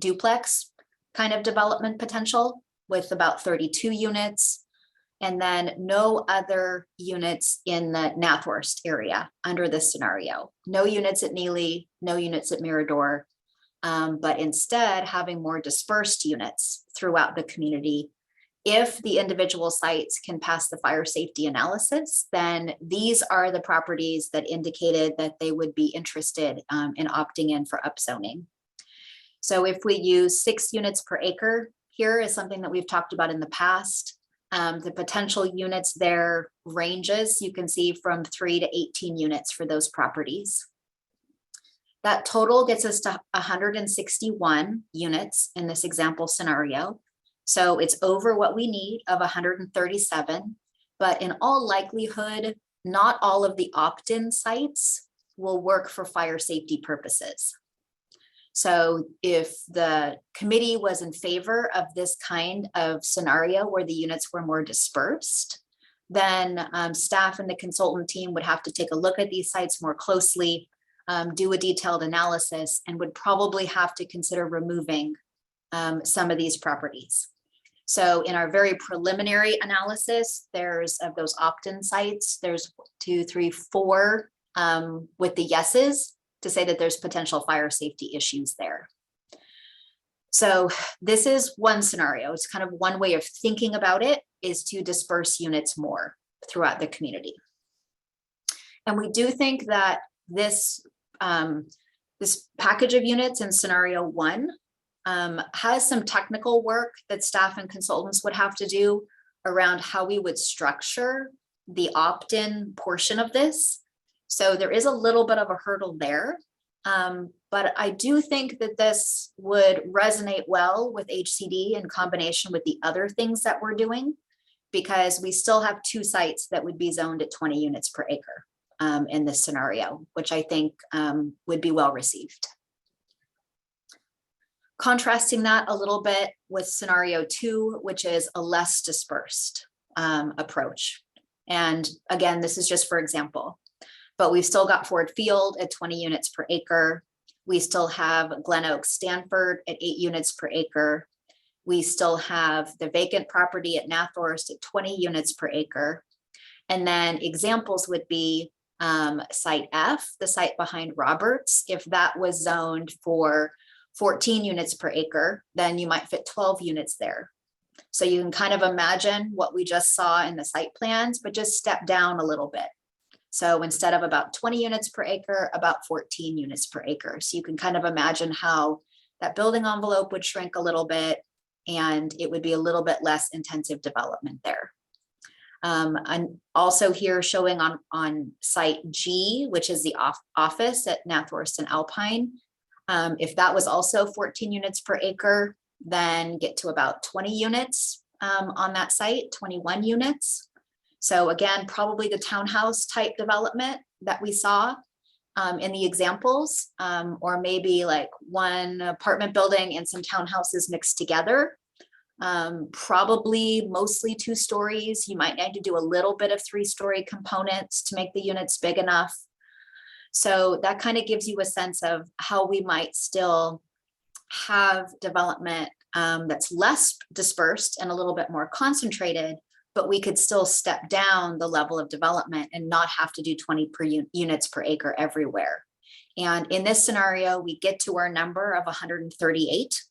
Speaker 2: duplex kind of development potential with about 32 units. And then no other units in the Nathorst area under this scenario. No units at Neely, no units at Mirador, but instead having more dispersed units throughout the community If the individual sites can pass the fire safety analysis, then these are the properties that indicated that they would be interested in opting in for upzoning. So if we use 6 units per acre, here is something that we've talked about in the past. The potential units there ranges, you can see from 3 to 18 units for those properties. That total gets us to 161 units in this example scenario. So it's over what we need of 137, but in all likelihood, not all of the opt-in sites will work for fire safety purposes. So if the committee was in favor of this kind of scenario where the units were more dispersed, then staff and the consultant team would have to take a look at these sites more closely, do a detailed analysis, and would probably have to consider removing some of these properties. So in our very preliminary analysis, there's of those opt-in sites, there's 2, 3, 4 with the yeses to say that there's potential fire safety issues there. So this is one scenario. It's kind of one way of thinking about it, is to disperse units more throughout the community. And we do think that this package of units in scenario 1 has some technical work that staff and consultants would have to do around how we would structure the opt-in portion of this. So there is a little bit of a hurdle there, but I do think that this would resonate well with HCD in combination with the other things that we're doing, because we still have 2 sites that would be zoned at 20 units per acre in this scenario, which I think would be well received. Contrasting that a little bit with scenario 2, which is a less dispersed approach. And again, this is just for example, but we've still got Ford Field at 20 units per acre. We still have Glen Oaks Stanford at 8 units per acre. We still have the vacant property at Nathorst at 20 units per acre. And then examples would be site F, the site behind Roberts. If that was zoned for 14 units per acre, then you might fit 12 units there. So you can kind of imagine what we just saw in the site plans, but just step down a little bit. So instead of about 20 units per acre, about 14 units per acre. So you can kind of imagine how that building envelope would shrink a little bit, and it would be a little bit less intensive development there. And also here showing on site G, which is the office at Nathorst and Alpine. If that was also 14 units per acre, then get to about 20 units on that site, 21 units. So again, probably the townhouse type development that we saw in the examples, or maybe like one apartment building and some townhouses mixed together. Probably mostly 2 stories. You might need to do a little bit of 3-story components to make the units big enough. So that kind of gives you a sense of how we might still have development that's less dispersed and a little bit more concentrated, but we could still step down the level of development and not have to do 20 units per acre everywhere. And in this scenario, we get to our number of 138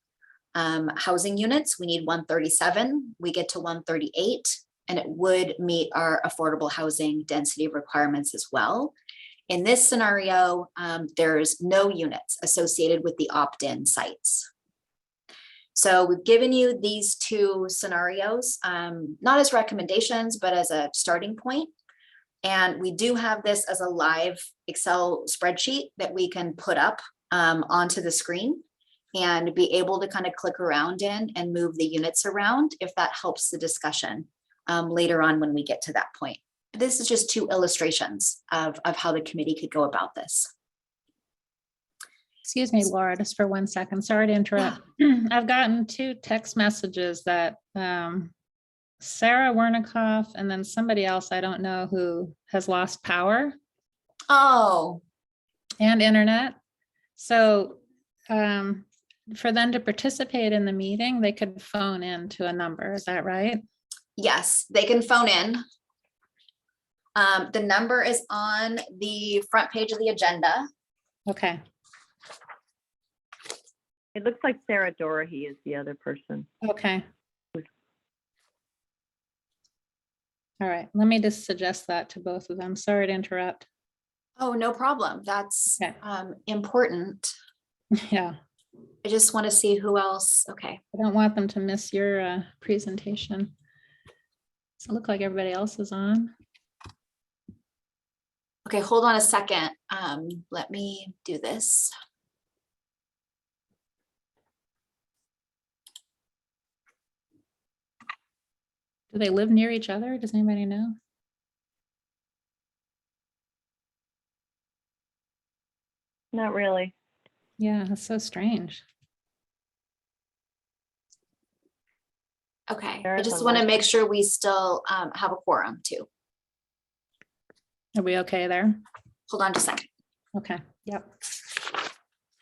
Speaker 2: housing units. We need 137. We get to 138, and it would meet our affordable housing density requirements as well. In this scenario, there's no units associated with the opt-in sites. So we've given you these 2 scenarios, not as recommendations, but as a starting point. And we do have this as a live Excel spreadsheet that we can put up onto the screen and be able to kind of click around in and move the units around if that helps the discussion later on when we get to that point. This is just 2 illustrations of how the committee could go about this.
Speaker 3: Excuse me, Laura, just for 1 second. Sorry to interrupt. I've gotten 2 text messages that Sarah Wernikoff and then somebody else, I don't know who, has lost power.
Speaker 2: Oh.
Speaker 3: And internet. So for them to participate in the meeting, they could phone in to a number. Is that right?
Speaker 2: Yes, they can phone in. The number is on the front page of the agenda.
Speaker 3: Okay.
Speaker 9: It looks like Sarah Dorahy is the other person.
Speaker 3: Okay. All right, let me just suggest that to both of them. Sorry to interrupt.
Speaker 2: Oh, no problem. That's
Speaker 3: Okay.
Speaker 2: important.
Speaker 3: Yeah,
Speaker 2: I just want to see who else. Okay.
Speaker 3: I don't want them to miss your presentation. So it look like everybody else is on.
Speaker 2: Okay, hold on a second. Let me do this.
Speaker 3: Do they live near each other? Does anybody know?
Speaker 9: Not really.
Speaker 3: Yeah, that's so strange.
Speaker 2: Okay, I
Speaker 9: There's
Speaker 2: just
Speaker 9: a
Speaker 2: want to
Speaker 9: lot.
Speaker 2: make sure we still have a quorum too.
Speaker 3: Are we okay there?
Speaker 2: Hold on just a second.
Speaker 3: Okay, yep.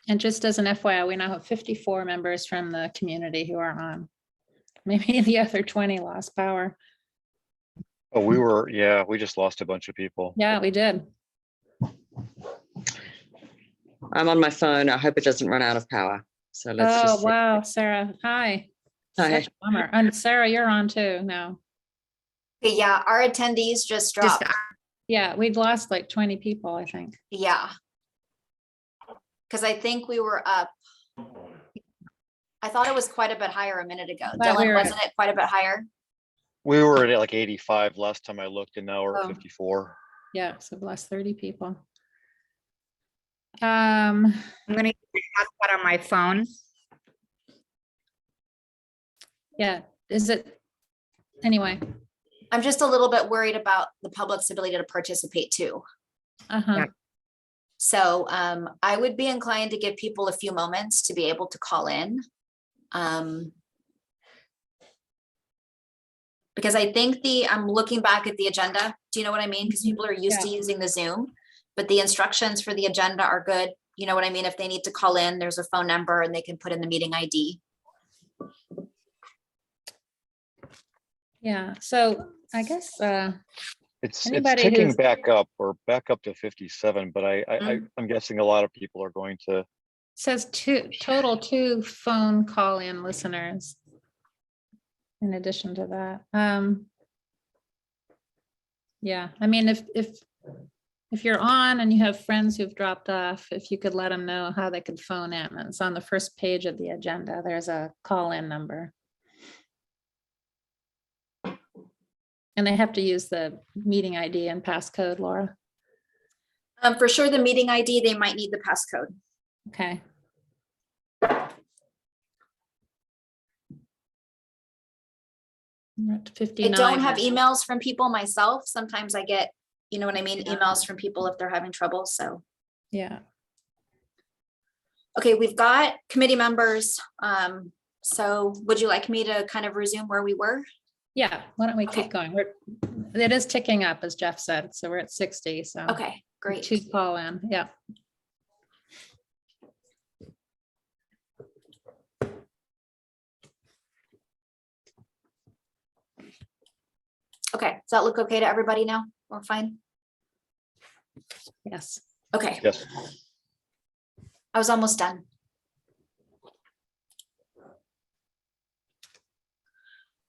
Speaker 3: And just as an FYI, we now have 54 members from the community who are on. Maybe the other 20 lost power.
Speaker 4: Oh, we just lost a bunch of people.
Speaker 3: Yeah, we did.
Speaker 10: I'm on my phone. I hope it doesn't run out of power. So let's
Speaker 3: Oh,
Speaker 10: just see.
Speaker 3: wow, Sarah, hi.
Speaker 10: Hi.
Speaker 3: Such a bummer. And Sarah, you're on too now.
Speaker 2: Okay, yeah, our attendees just dropped.
Speaker 3: Yeah, we'd lost like 20 people, I think.
Speaker 2: Yeah. Because I think we were up. I thought it was quite a bit higher a minute ago.
Speaker 3: Thought we
Speaker 2: Dylan,
Speaker 3: were
Speaker 2: wasn't it quite a bit higher?
Speaker 4: We were at like 85 last time I looked, and now we're
Speaker 3: Oh.
Speaker 4: at 54.
Speaker 3: Yeah, so we lost 30 people.
Speaker 11: I'm gonna use the hotspot on my phone.
Speaker 3: Yeah, is it, anyway,
Speaker 2: I'm just a little bit worried about the public's ability to participate too.
Speaker 3: uh-huh,
Speaker 11: Yeah.
Speaker 2: So I would be inclined to give people a few moments to be able to call in. Because I think I'm looking back at the agenda. Do you know what I mean? Because people are used to using the Zoom, but the instructions for the agenda are good. You know what I mean? If they need to call in, there's a phone number and they can put in the meeting ID.
Speaker 3: yeah, so I guess,
Speaker 4: It's
Speaker 3: Anybody
Speaker 4: ticking
Speaker 3: who's-
Speaker 4: back up. We're back up to 57, but
Speaker 2: Mm.
Speaker 4: I'm guessing a lot of people are going to.
Speaker 3: says total 2 phone call-in listeners. In addition to that, yeah, I mean, if you're on and you have friends who've dropped off, if you could let them know how they could phone in, it's on the first page of the agenda. There's a call-in number. And they have to use the meeting ID and passcode, Laura.
Speaker 2: For sure, the meeting ID, they might need the passcode.
Speaker 3: Okay. We're at
Speaker 2: I
Speaker 3: 59.
Speaker 2: don't have
Speaker 3: now.
Speaker 2: emails from people myself. Sometimes I get, you know what I mean, emails from people if they're having trouble. So,
Speaker 3: Yeah,
Speaker 2: okay, we've got committee members. So would you like me to kind of resume where we were?
Speaker 3: yeah, why don't we
Speaker 2: Okay.
Speaker 3: keep going? It is ticking up, as Jeff said, so we're at 60, so.
Speaker 2: Okay, great.
Speaker 3: 2 call in, yeah.
Speaker 2: Okay, does that look okay to everybody now? We're fine?
Speaker 3: Yes.
Speaker 2: Okay,
Speaker 4: Yes.
Speaker 2: I was almost done.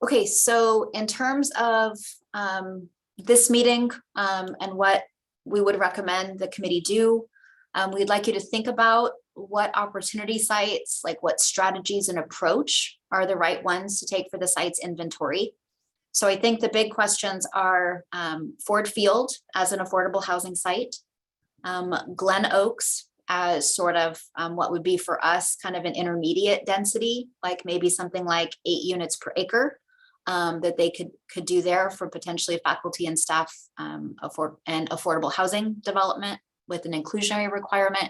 Speaker 2: Okay, so in terms of this meeting and what we would recommend the committee do, we'd like you to think about what opportunity sites, like what strategies and approach are the right ones to take for the site's inventory. So I think the big questions are Ford Field as an affordable housing site, Glen Oaks as sort of what would be for us kind of an intermediate density, like maybe something like 8 units per acre that they could do there for potentially faculty and staff affordable housing development with an inclusionary requirement.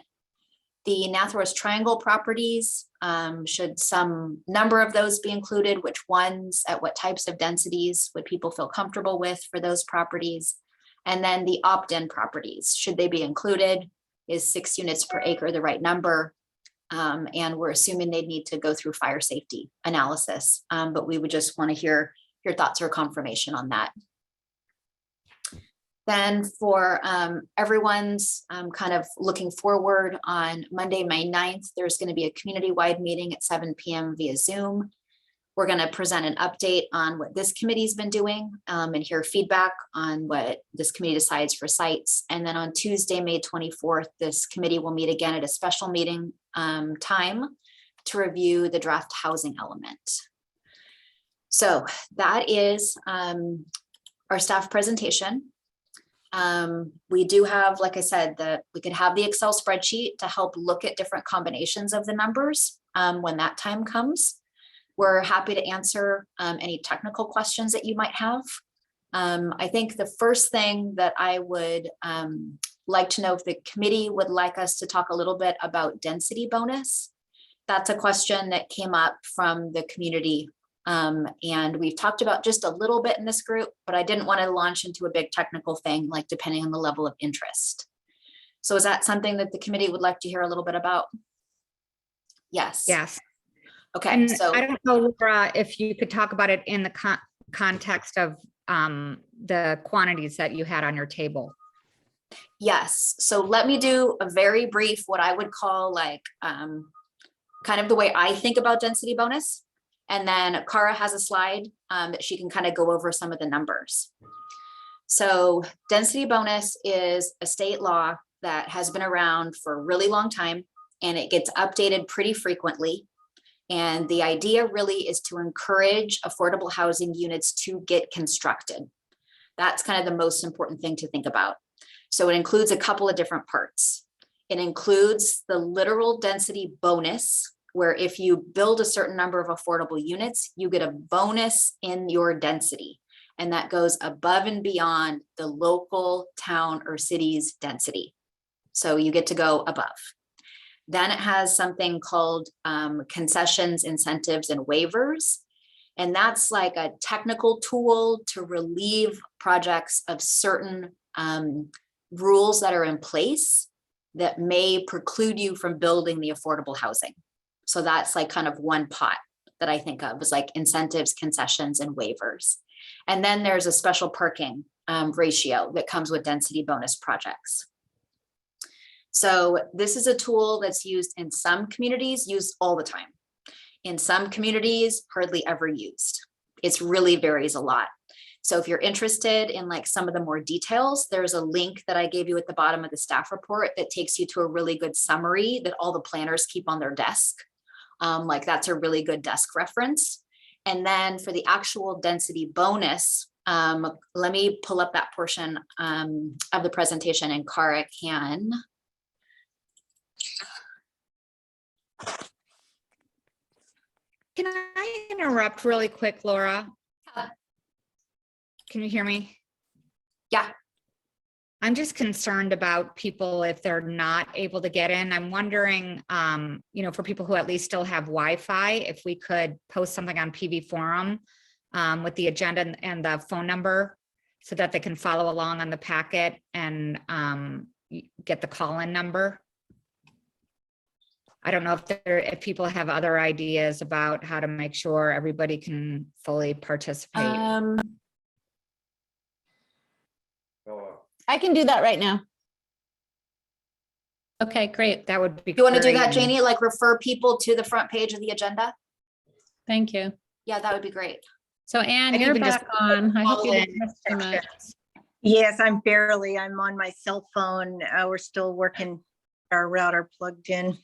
Speaker 2: The Nathorst Triangle properties, should some number of those be included, which ones, at what types of densities would people feel comfortable with for those properties? And then the opt-in properties, should they be included? Is 6 units per acre the right number? And we're assuming they'd need to go through fire safety analysis, but we would just want to hear your thoughts or confirmation on that. Then for everyone's kind of looking forward, on Monday, May 9th, there's going to be a community-wide meeting at 7 p.m. via Zoom. We're going to present an update on what this committee's been doing and hear feedback on what this committee decides for sites. And then on Tuesday, May 24th, this committee will meet again at a special meeting time to review the draft housing element. So that is our staff presentation. We do have, like I said, we could have the Excel spreadsheet to help look at different combinations of the numbers when that time comes. We're happy to answer any technical questions that you might have. I think the first thing that I would like to know if the committee would like us to talk a little bit about density bonus. That's a question that came up from the community. And we've talked about just a little bit in this group, but I didn't want to launch into a big technical thing, like depending on the level of interest. So is that something that the committee would like to hear a little bit about? Yes.
Speaker 11: Yes.
Speaker 2: Okay,
Speaker 11: And
Speaker 2: so
Speaker 11: I don't know, Laura, if you could talk about it in the context of the quantities that you had on your table.
Speaker 2: yes. So let me do a very brief, what I would call like kind of the way I think about density bonus. And then Cara has a slide that she can kind of go over some of the numbers. So density bonus is a state law that has been around for a really long time, and it gets updated pretty frequently. And the idea really is to encourage affordable housing units to get constructed. That's kind of the most important thing to think about. So it includes a couple of different parts. It includes the literal density bonus, where if you build a certain number of affordable units, you get a bonus in your density. And that goes above and beyond the local town or city's density. So you get to go above. Then it has something called concessions, incentives, and waivers. And that's like a technical tool to relieve projects of certain rules that are in place that may preclude you from building the affordable housing. So that's like kind of one pot that I think of as like incentives, concessions, and waivers. And then there's a special parking ratio that comes with density bonus projects. So this is a tool that's used in some communities, used all the time. In some communities, hardly ever used. It really varies a lot. So if you're interested in like some of the more details, there's a link that I gave you at the bottom of the staff report that takes you to a really good summary that all the planners keep on their desk. Like that's a really good desk reference. And then for the actual density bonus, let me pull up that portion of the presentation, and Cara can.
Speaker 11: Can I interrupt really quick, Laura? Can you hear me?
Speaker 2: Yeah.
Speaker 11: I'm just concerned about people if they're not able to get in. I'm wondering, for people who at least still have Wi-Fi, if we could post something on PV Forum with the agenda and the phone number so that they can follow along on the packet and get the call-in number. I don't know if people have other ideas about how to make sure everybody can fully participate.
Speaker 5: I can do that right now.
Speaker 3: Okay, great.
Speaker 11: That would be
Speaker 2: You want to do that,
Speaker 11: great.
Speaker 2: Janie? Like refer people to the front page of the agenda?
Speaker 3: Thank you.
Speaker 2: Yeah, that would be great.
Speaker 3: So Anne,
Speaker 11: I'd
Speaker 3: you're
Speaker 11: even just
Speaker 3: back on. I hope you
Speaker 11: call
Speaker 3: didn't miss too much.
Speaker 11: sections.
Speaker 8: Yes, I'm on my cell phone. We're still working our router plugged in.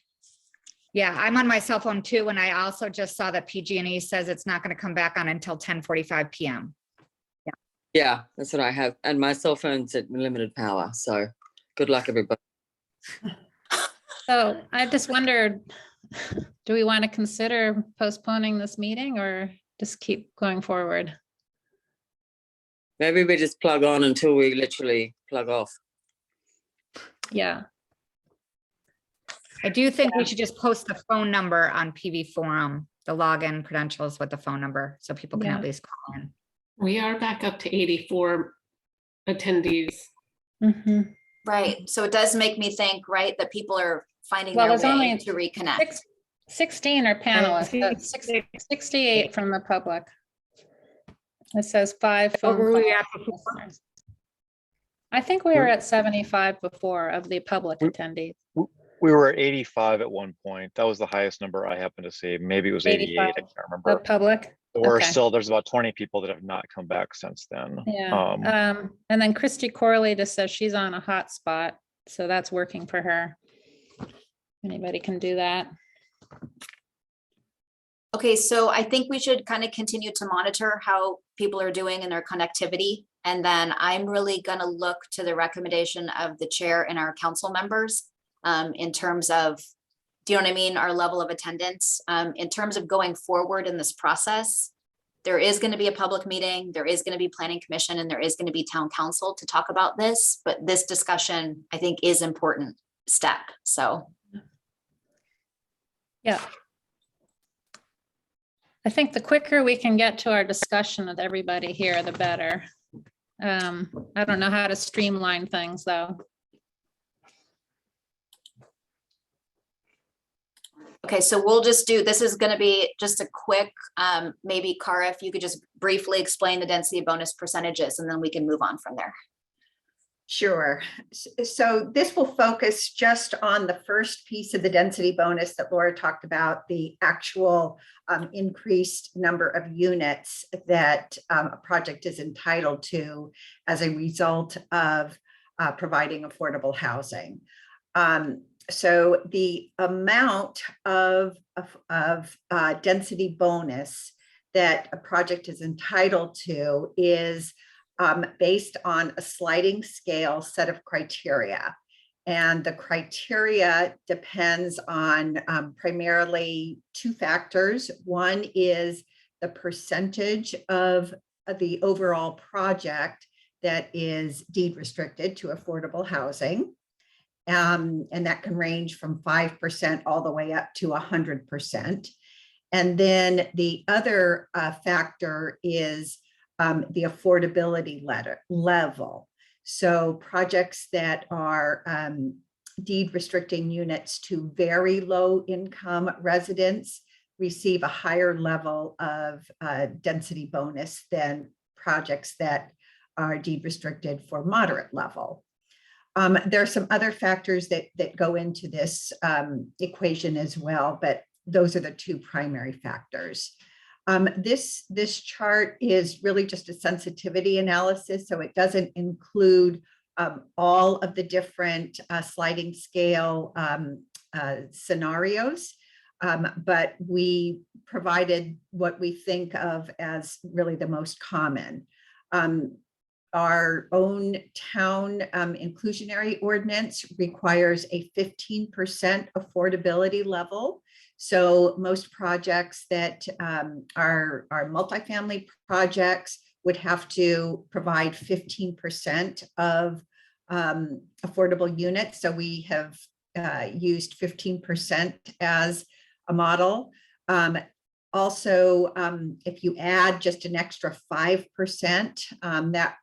Speaker 11: Yeah, I'm on my cell phone too, and I also just saw that PG&E says it's not going to come back on until 10:45 p.m.
Speaker 10: Yeah, that's what I have. And my cell phone's at limited power. So good luck, everybody.
Speaker 3: So I just wondered, do we want to consider postponing this meeting or just keep going forward?
Speaker 10: Maybe we just plug on until we literally plug off.
Speaker 3: Yeah.
Speaker 11: I do think we should just post the phone number on PV Forum, the login credentials with the phone number, so people can
Speaker 3: Yeah.
Speaker 11: at least call in.
Speaker 12: We are back up to 84 attendees.
Speaker 3: Mhm.
Speaker 2: Right. So it does make me think, right, that people are finding
Speaker 3: Well,
Speaker 2: their
Speaker 3: there's only
Speaker 2: way to reconnect.
Speaker 3: 16 are panelists, but 68 from the public. It says 5
Speaker 11: What
Speaker 3: phone
Speaker 11: were we
Speaker 3: calls
Speaker 11: at
Speaker 3: from
Speaker 11: before?
Speaker 3: listeners. I think we were at 75 before of the public attendees.
Speaker 4: We were at 85 at one point. That was the highest number I happened to see. Maybe it was 88. I
Speaker 3: 85
Speaker 4: can't
Speaker 3: The
Speaker 4: remember.
Speaker 3: public?
Speaker 4: Or
Speaker 3: Okay.
Speaker 4: still, there's about 20 people that have not come back since then.
Speaker 3: Yeah. And then Christy Corley just says she's on a hotspot, so that's working for her. Anybody can do that.
Speaker 2: Okay, so I think we should kind of continue to monitor how people are doing in their connectivity. And then I'm really going to look to the recommendation of the chair and our council members in terms of, do you know what I mean, our level of attendance. In terms of going forward in this process, there is going to be a public meeting, there is going to be planning commission, and there is going to be town council to talk about this. But this discussion, I think, is important step. So.
Speaker 3: Yeah. I think the quicker we can get to our discussion with everybody here, the better. I don't know how to streamline things, though.
Speaker 2: Okay, so we'll just do, this is going to be just a quick, maybe Cara, if you could just briefly explain the density bonus percentages, and then we can move on from there.
Speaker 13: Sure. So this will focus just on the first piece of the density bonus that Laura talked about, the actual increased number of units that a project is entitled to as a result of providing affordable housing. So the amount of density bonus that a project is entitled to is based on a sliding scale set of criteria. And the criteria depends on primarily two factors. One is the percentage of the overall project that is deed restricted to affordable housing. And that can range from 5% all the way up to 100%. And then the other factor is the affordability level. So projects that are deed restricting units to very low income residents receive a higher level of density bonus than projects that are deed restricted for moderate level. There are some other factors that go into this equation as well, but those are the two primary factors. This chart is really just a sensitivity analysis, so it doesn't include all of the different sliding scale scenarios, but we provided what we think of as really the most common. Our own town inclusionary ordinance requires a 15% affordability level. So most projects that are multifamily projects would have to provide 15% of affordable units. So we have used 15% as a model. Also, if you add just an extra 5%, that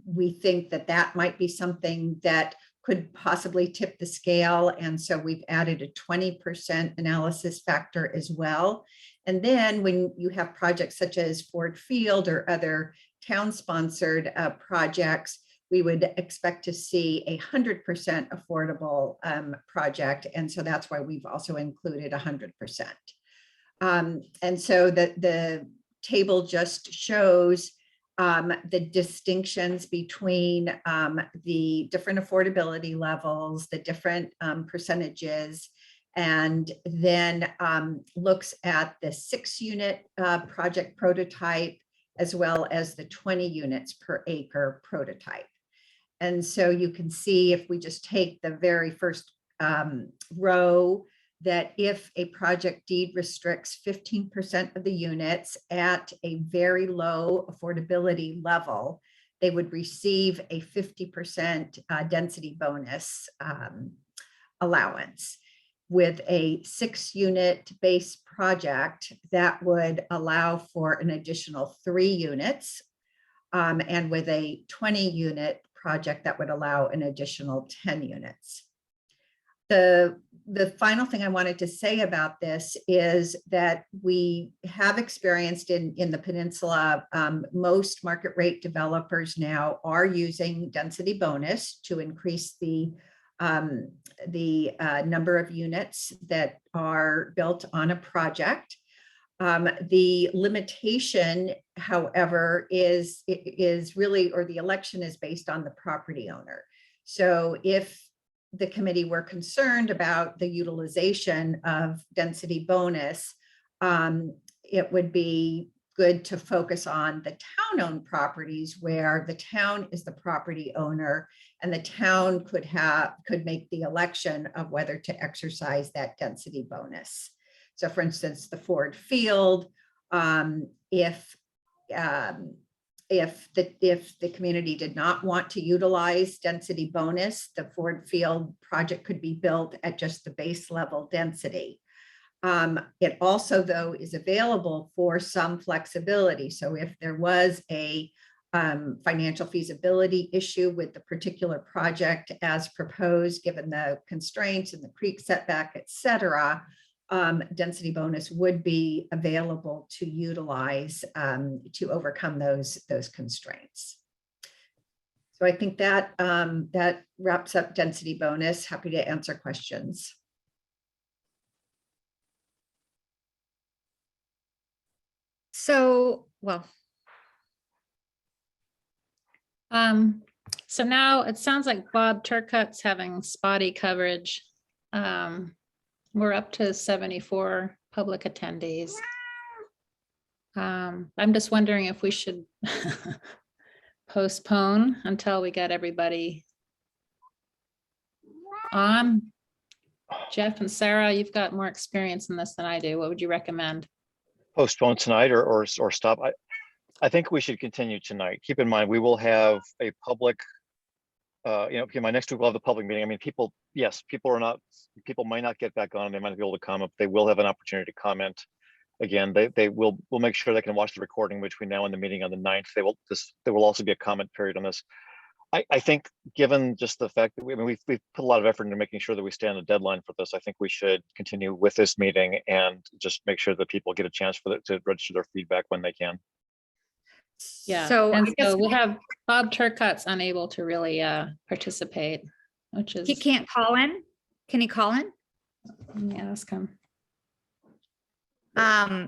Speaker 13: we think that might be something that could possibly tip the scale. And so we've added a 20% analysis factor as well. And then when you have projects such as Ford Field or other town-sponsored projects, we would expect to see 100% affordable project. And so that's why we've also included 100%. And so the table just shows the distinctions between the different affordability levels, the different percentages, and then looks at the 6-unit project prototype, as well as the 20 units per acre prototype. And so you can see, if we just take the very first row, that if a project deed restricts 15% of the units at a very low affordability level, they would receive a 50% density bonus allowance. With a 6-unit base project, that would allow for an additional 3 units. And with a 20-unit project, that would allow an additional 10 units. The final thing I wanted to say about this is that we have experienced in the peninsula, most market rate developers now are using density bonus to increase the the number of units that are built on a project. The limitation, however, is really, or the election is based on the property owner. So if the committee were concerned about the utilization of density bonus, it would be good to focus on the town-owned properties where the town is the property owner and the town could make the election of whether to exercise that density bonus. So for instance, the Ford Field, if the community did not want to utilize density bonus, the Ford Field project could be built at just the base level density. It also, though, is available for some flexibility. So if there was a financial feasibility issue with the particular project as proposed, given the constraints and the creek setback, et cetera, density bonus would be available to utilize to overcome those constraints. So I think that that wraps up density bonus. Happy to answer questions.
Speaker 11: So, well,
Speaker 3: so now it sounds like Bob Turcotte's having spotty coverage. We're up to 74 public attendees. I'm just wondering if we should postpone until we get everybody on. Jeff and Sarah, you've got more experience in this than I do. What would you recommend?
Speaker 4: Postpone tonight or stop. I think we should continue tonight. Keep in mind, we will have a public, my next week we'll have the public meeting. I mean, people might not get back on. They might not be able to comment. They will have an opportunity to comment. Again, we'll make sure they can watch the recording between now and the meeting on the 9th. There will also be a comment period on this. I think given just the fact that we've put a lot of effort into making sure that we stay on the deadline for this, I think we should continue with this meeting and just make sure that people get a chance to register their feedback when they can.
Speaker 3: Yeah,
Speaker 11: so
Speaker 3: and
Speaker 11: I guess
Speaker 3: so we have Bob Turcotte's unable to really participate, which is.
Speaker 11: he can't call in. Can he call in?
Speaker 3: Let me ask him.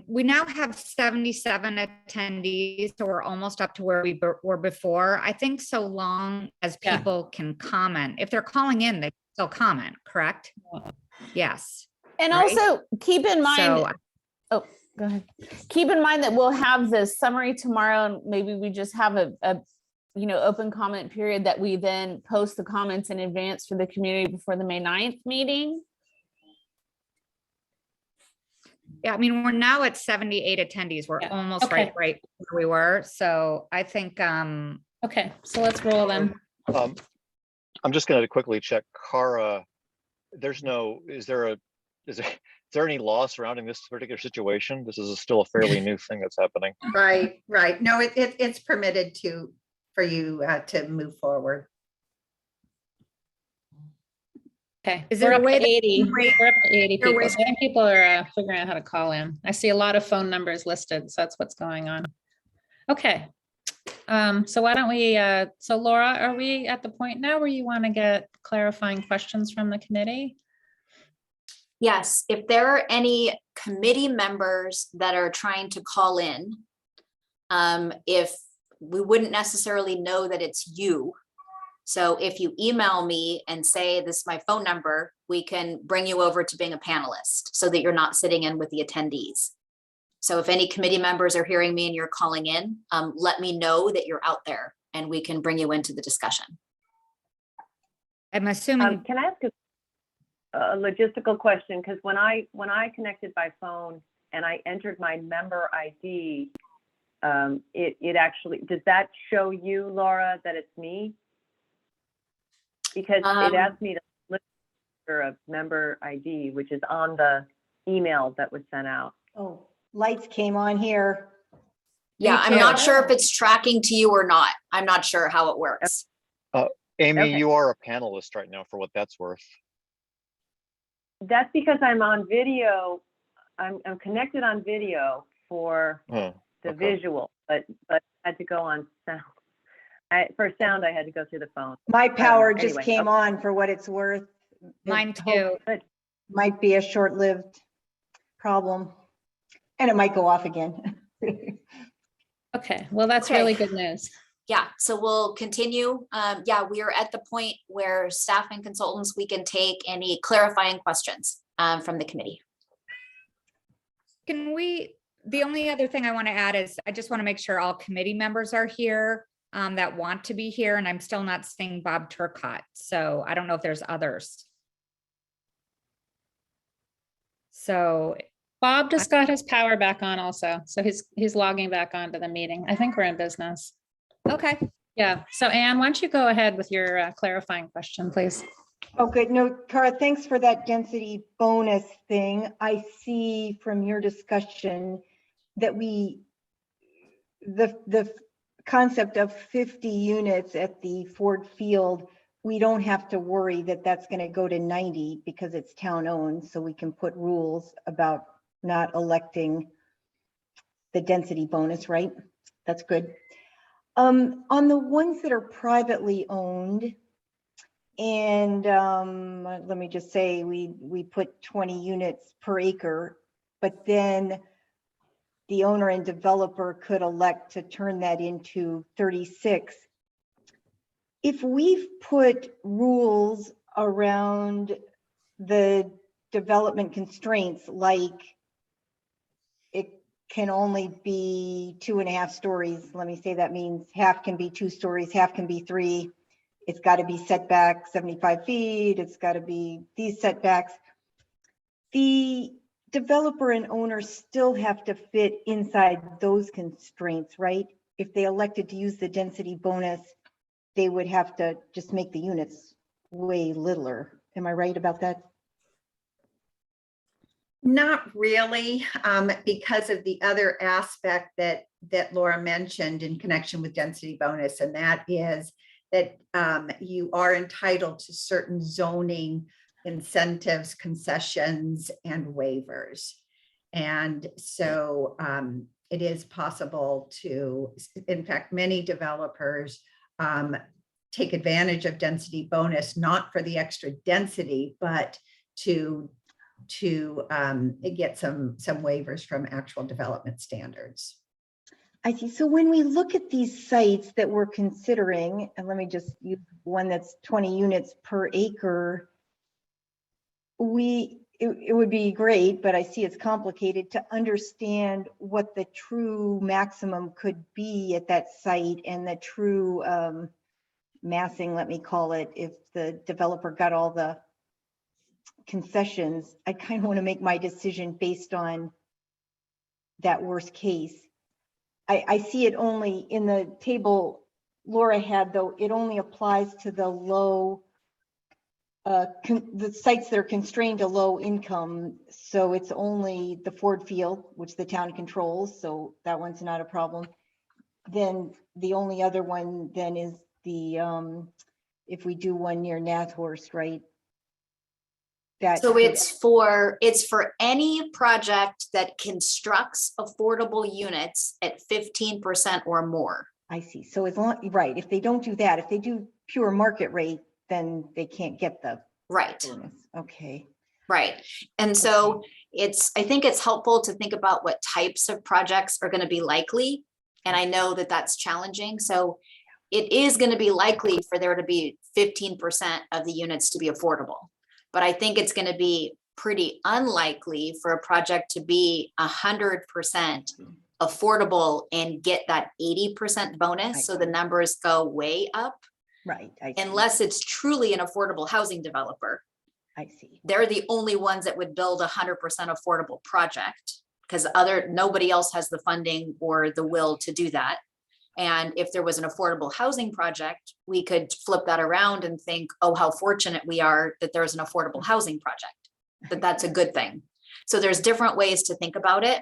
Speaker 11: We now have 77 attendees, so we're almost up to where we were before. I think so long as
Speaker 3: Yeah.
Speaker 11: people can comment. If they're calling in, they can still comment, correct? Yes.
Speaker 14: And
Speaker 11: Right.
Speaker 14: also keep in mind,
Speaker 11: So
Speaker 14: go ahead. Keep in mind that we'll have the summary tomorrow, and maybe we just have a open comment period that we then post the comments in advance for the community before the May 9th meeting.
Speaker 11: yeah, I mean, we're now at 78 attendees. We're
Speaker 3: Yeah.
Speaker 11: almost
Speaker 3: Okay.
Speaker 11: right where we were. So I think,
Speaker 3: Okay, so let's roll then.
Speaker 4: I'm just going to quickly check. Cara, is there any law surrounding this particular situation? This is still a fairly new thing that's happening.
Speaker 13: Right. No, it's permitted for you to move forward.
Speaker 3: Okay,
Speaker 11: Is
Speaker 3: we're
Speaker 11: there a
Speaker 3: up
Speaker 11: way
Speaker 3: to
Speaker 11: that-
Speaker 3: 80.
Speaker 11: wait,
Speaker 3: We're up to 80
Speaker 11: is there a
Speaker 3: people.
Speaker 11: way-
Speaker 3: So I think people are figuring out how to call in. I see a lot of phone numbers listed, so that's what's going on. Okay. So why don't we, so Laura, are we at the point now where you want to get clarifying questions from the committee?
Speaker 2: Yes, if there are any committee members that are trying to call in, if we wouldn't necessarily know that it's you. So if you email me and say, this is my phone number, we can bring you over to being a panelist so that you're not sitting in with the attendees. So if any committee members are hearing me and you're calling in, let me know that you're out there and we can bring you into the discussion.
Speaker 11: I'm assuming,
Speaker 9: Can I ask a logistical question? Because when I connected by phone and I entered my member ID, it actually, does that show you, Laura, that it's me? Because it asked me to look for a member ID, which is on the email that was sent out.
Speaker 8: Oh, lights came on here.
Speaker 2: Yeah, I'm
Speaker 8: too.
Speaker 2: not sure if it's tracking to you or not. I'm not sure how it works.
Speaker 4: Amy,
Speaker 9: Okay.
Speaker 4: you are a panelist right now for what that's worth.
Speaker 9: That's because I'm on video. I'm connected on video for
Speaker 4: Huh,
Speaker 9: the
Speaker 4: okay.
Speaker 9: visual, but I had to go on sound. For sound, I had to go through the phone.
Speaker 15: My power just
Speaker 9: Anyway,
Speaker 15: came
Speaker 9: okay.
Speaker 15: on for what it's worth. It
Speaker 11: Mine too.
Speaker 15: Might be a short-lived problem. And it might go off again.
Speaker 3: Okay, well, that's
Speaker 2: Okay.
Speaker 3: really good news.
Speaker 2: Yeah, so we'll continue. Yeah, we are at the point where staff and consultants, we can take any clarifying questions from the committee.
Speaker 11: The only other thing I want to add is I just want to make sure all committee members are here that want to be here, and I'm still not seeing Bob Turcott. So I don't know if there's others. So
Speaker 3: Bob just got his power back on also, so he's logging back onto the meeting. I think we're in business.
Speaker 11: okay.
Speaker 3: Yeah, so Anne, why don't you go ahead with your clarifying question, please?
Speaker 15: Oh, good. No, Cara, thanks for that density bonus thing. I see from your discussion that the concept of 50 units at the Ford Field, we don't have to worry that that's going to go to 90 because it's town owned. So we can put rules about not electing the density bonus, right? That's good. On the ones that are privately owned, and let me just say, we put 20 units per acre, but then the owner and developer could elect to turn that into 36. If we've put rules around the development constraints, like it can only be 2.5 stories, let me say that means half can be 2 stories, half can be 3. It's got to be setback 75 feet. It's got to be these setbacks. The developer and owner still have to fit inside those constraints, right? If they elected to use the density bonus, they would have to just make the units way littler. Am I right about that?
Speaker 13: Not really, because of the other aspect that Laura mentioned in connection with density bonus, and that is that you are entitled to certain zoning incentives, concessions, and waivers. And so it is possible to, in fact, many developers take advantage of density bonus, not for the extra density, but to get some waivers from actual development standards.
Speaker 15: I see. So when we look at these sites that we're considering, and let me just use one that's 20 units per acre, it would be great, but I see it's complicated to understand what the true maximum could be at that site and the true massing, let me call it, if the developer got all the concessions. I kind of want to make my decision based on that worst case. I see it only in the table Laura had, though, it only applies to the low, the sites that are constrained to low income. So it's only the Ford Field, which the town controls. So that one's not a problem. Then the only other one then is the, if we do one near Nathorst, right?
Speaker 2: So it's for any project that constructs affordable units at 15% or more.
Speaker 15: I see. So as long, right, if they don't do that, if they do pure market rate, then they can't get the
Speaker 2: right
Speaker 15: bonus. Okay.
Speaker 2: Right. And so I think it's helpful to think about what types of projects are going to be likely. And I know that that's challenging. So it is going to be likely for there to be 15% of the units to be affordable. But I think it's going to be pretty unlikely for a project to be 100% affordable and get that 80% bonus. So the numbers go way up.
Speaker 15: Right.
Speaker 2: Unless it's truly an affordable housing developer.
Speaker 15: I see.
Speaker 2: They're the only ones that would build 100% affordable project because nobody else has the funding or the will to do that. And if there was an affordable housing project, we could flip that around and think, oh, how fortunate we are that there's an affordable housing project, that's a good thing. So there's different ways to think about it.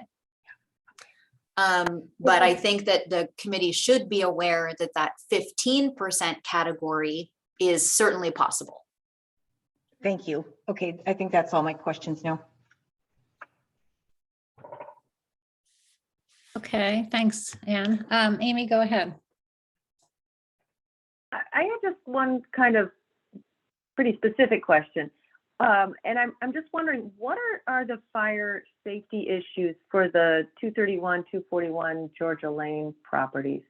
Speaker 2: But I think that the committee should be aware that that 15% category is certainly possible.
Speaker 15: Thank you. Okay, I think that's all my questions now.
Speaker 3: Okay, thanks, Anne. Amy, go ahead.
Speaker 9: I had just one kind of pretty specific question. And I'm just wondering, what are the fire safety issues for the 231, 241 Georgia Lane properties?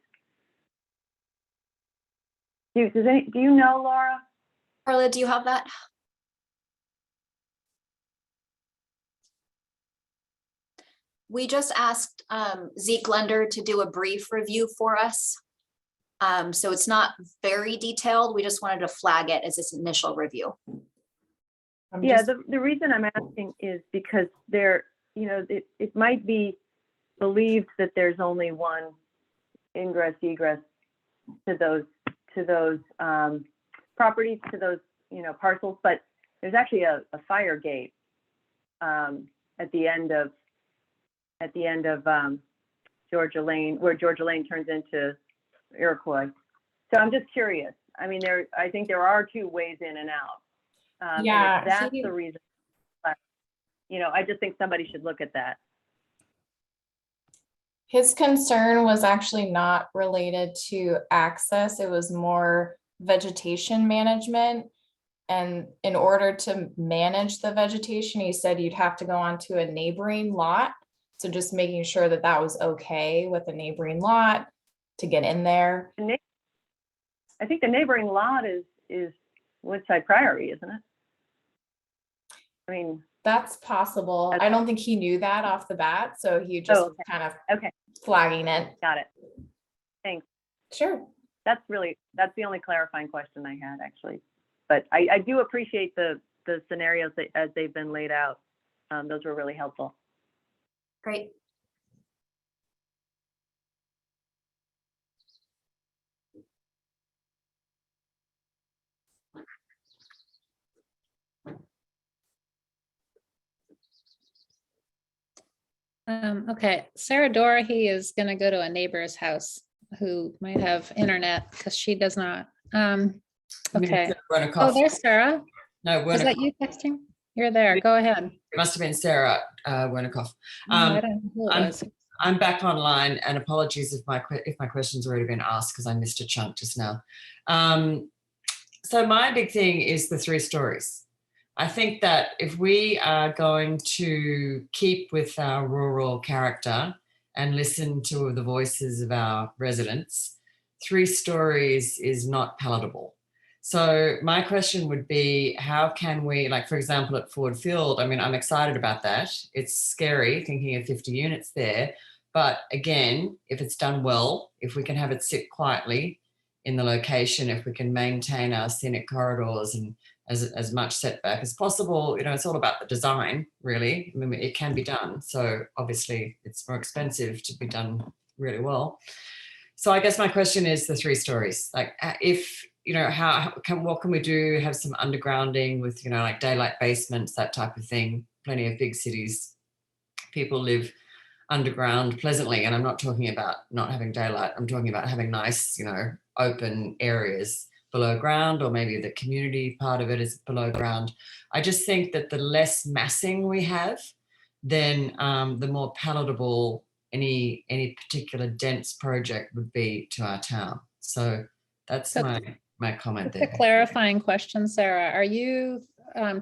Speaker 9: Do you know, Laura?
Speaker 2: Carla, do you have that? We just asked Zeke Lender to do a brief review for us. So it's not very detailed. We just wanted to flag it as this initial review.
Speaker 9: Yeah, the reason I'm asking is because there, it might be believed that there's only one ingress egress to those properties, to those parcels, but there's actually a fire gate at the end of Georgia Lane, where Georgia Lane turns into Iroquois. So I'm just curious. I mean, I think there are two ways in and out.
Speaker 16: Yeah,
Speaker 9: and if that's the reason. I just think somebody should look at that.
Speaker 16: his concern was actually not related to access. It was more vegetation management. And in order to manage the vegetation, he said you'd have to go onto a neighboring lot. So just making sure that that was okay with a neighboring lot to get in there.
Speaker 9: I think the neighboring lot is Woodside Priory, isn't it? I mean,
Speaker 16: that's possible. I don't think he knew that off the bat, so he just was kind of flagging it.
Speaker 9: Got it. Thanks.
Speaker 16: Sure.
Speaker 9: That's the only clarifying question I had, actually. But I do appreciate the scenarios as they've been laid out. Those were really helpful.
Speaker 2: Great.
Speaker 3: Okay, Sarah Dorahy is going to go to a neighbor's house who might have internet because she does not. Okay. Oh, there's Sarah.
Speaker 17: No,
Speaker 3: is that you texting? You're there. Go ahead.
Speaker 17: It must have been Sarah Wernikoff.
Speaker 3: I don't know who it was.
Speaker 17: I'm back online, and apologies if my question's already been asked because I missed a chunk just now. So my big thing is the 3 stories. I think that if we are going to keep with our rural character and listen to the voices of our residents, 3 stories is not palatable. So my question would be, how can we, like, for example, at Ford Field, I mean, I'm excited about that. It's scary thinking of 50 units there. But again, if it's done well, if we can have it sit quietly in the location, if we can maintain our scenic corridors and as much setback as possible, it's all about the design, really. I mean, it can be done. So obviously it's more expensive to be done really well. So I guess my question is the 3 stories. Like, if, what can we do? Have some undergrounding with, like daylight basements, that type of thing. Plenty of big cities, people live underground pleasantly. And I'm not talking about not having daylight. I'm talking about having nice, open areas below ground, or maybe the community part of it is below ground. I just think that the less massing we have, then the more palatable any particular dense project would be to our town. So that's my comment there.
Speaker 3: A clarifying question, Sarah. Are you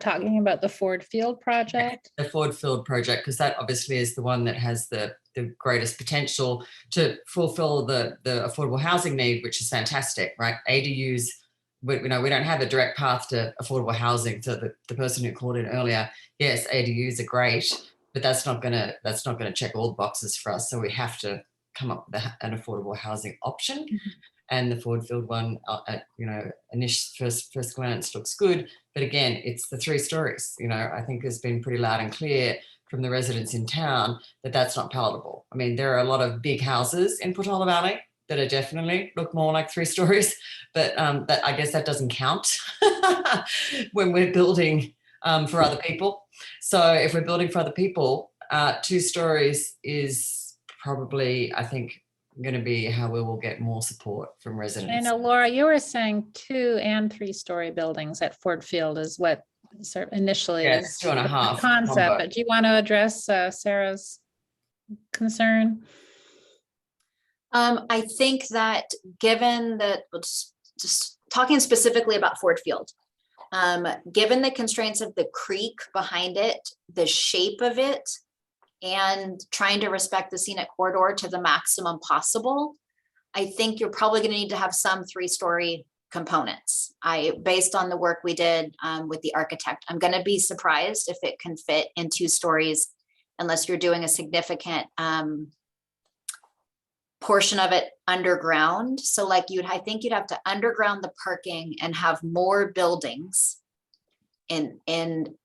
Speaker 3: talking about the Ford Field project?
Speaker 17: The Ford Field project, because that obviously is the one that has the greatest potential to fulfill the affordable housing need, which is fantastic, right? ADUs, we don't have a direct path to affordable housing. So the person who called in earlier, yes, ADUs are great, but that's not gonna check all the boxes for us. So we have to come up with an affordable housing option. Mm-hmm. And the Ford Field one, at initial first glance looks good, but again, it's the 3 stories. I think it's been pretty loud and clear from the residents in town that that's not palatable. I mean, there are a lot of big houses in Portola Valley that are definitely look more like 3 stories, but that, I guess that doesn't count when we're building for other people. So if we're building for other people, 2 stories is probably, I think, going to be how we will get more support from residents.
Speaker 3: I know, Laura, you were saying 2 and 3 story buildings at Ford Field is what sort of initially is
Speaker 17: 2.5
Speaker 3: concept,
Speaker 17: combo.
Speaker 3: but do you want to address Sarah's concern?
Speaker 2: I think that given that, just talking specifically about Ford Field. Given the constraints of the creek behind it, the shape of it, and trying to respect the scenic corridor to the maximum possible, I think you're probably going to need to have some 3-story components. Based on the work we did with the architect, I'm going to be surprised if it can fit in 2 stories, unless you're doing a significant portion of it underground. So like I think you'd have to underground the parking and have more buildings, and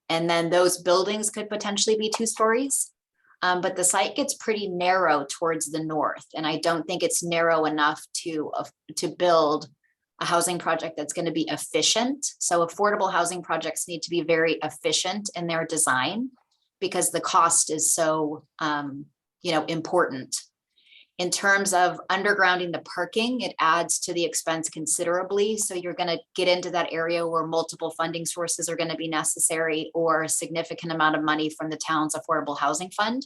Speaker 2: then those buildings could potentially be 2 stories. But the site gets pretty narrow towards the north, and I don't think it's narrow enough to build a housing project that's going to be efficient. So affordable housing projects need to be very efficient in their design, because the cost is so important. In terms of undergrounding the parking, it adds to the expense considerably. So you're going to get into that area where multiple funding sources are going to be necessary, or a significant amount of money from the town's affordable housing fund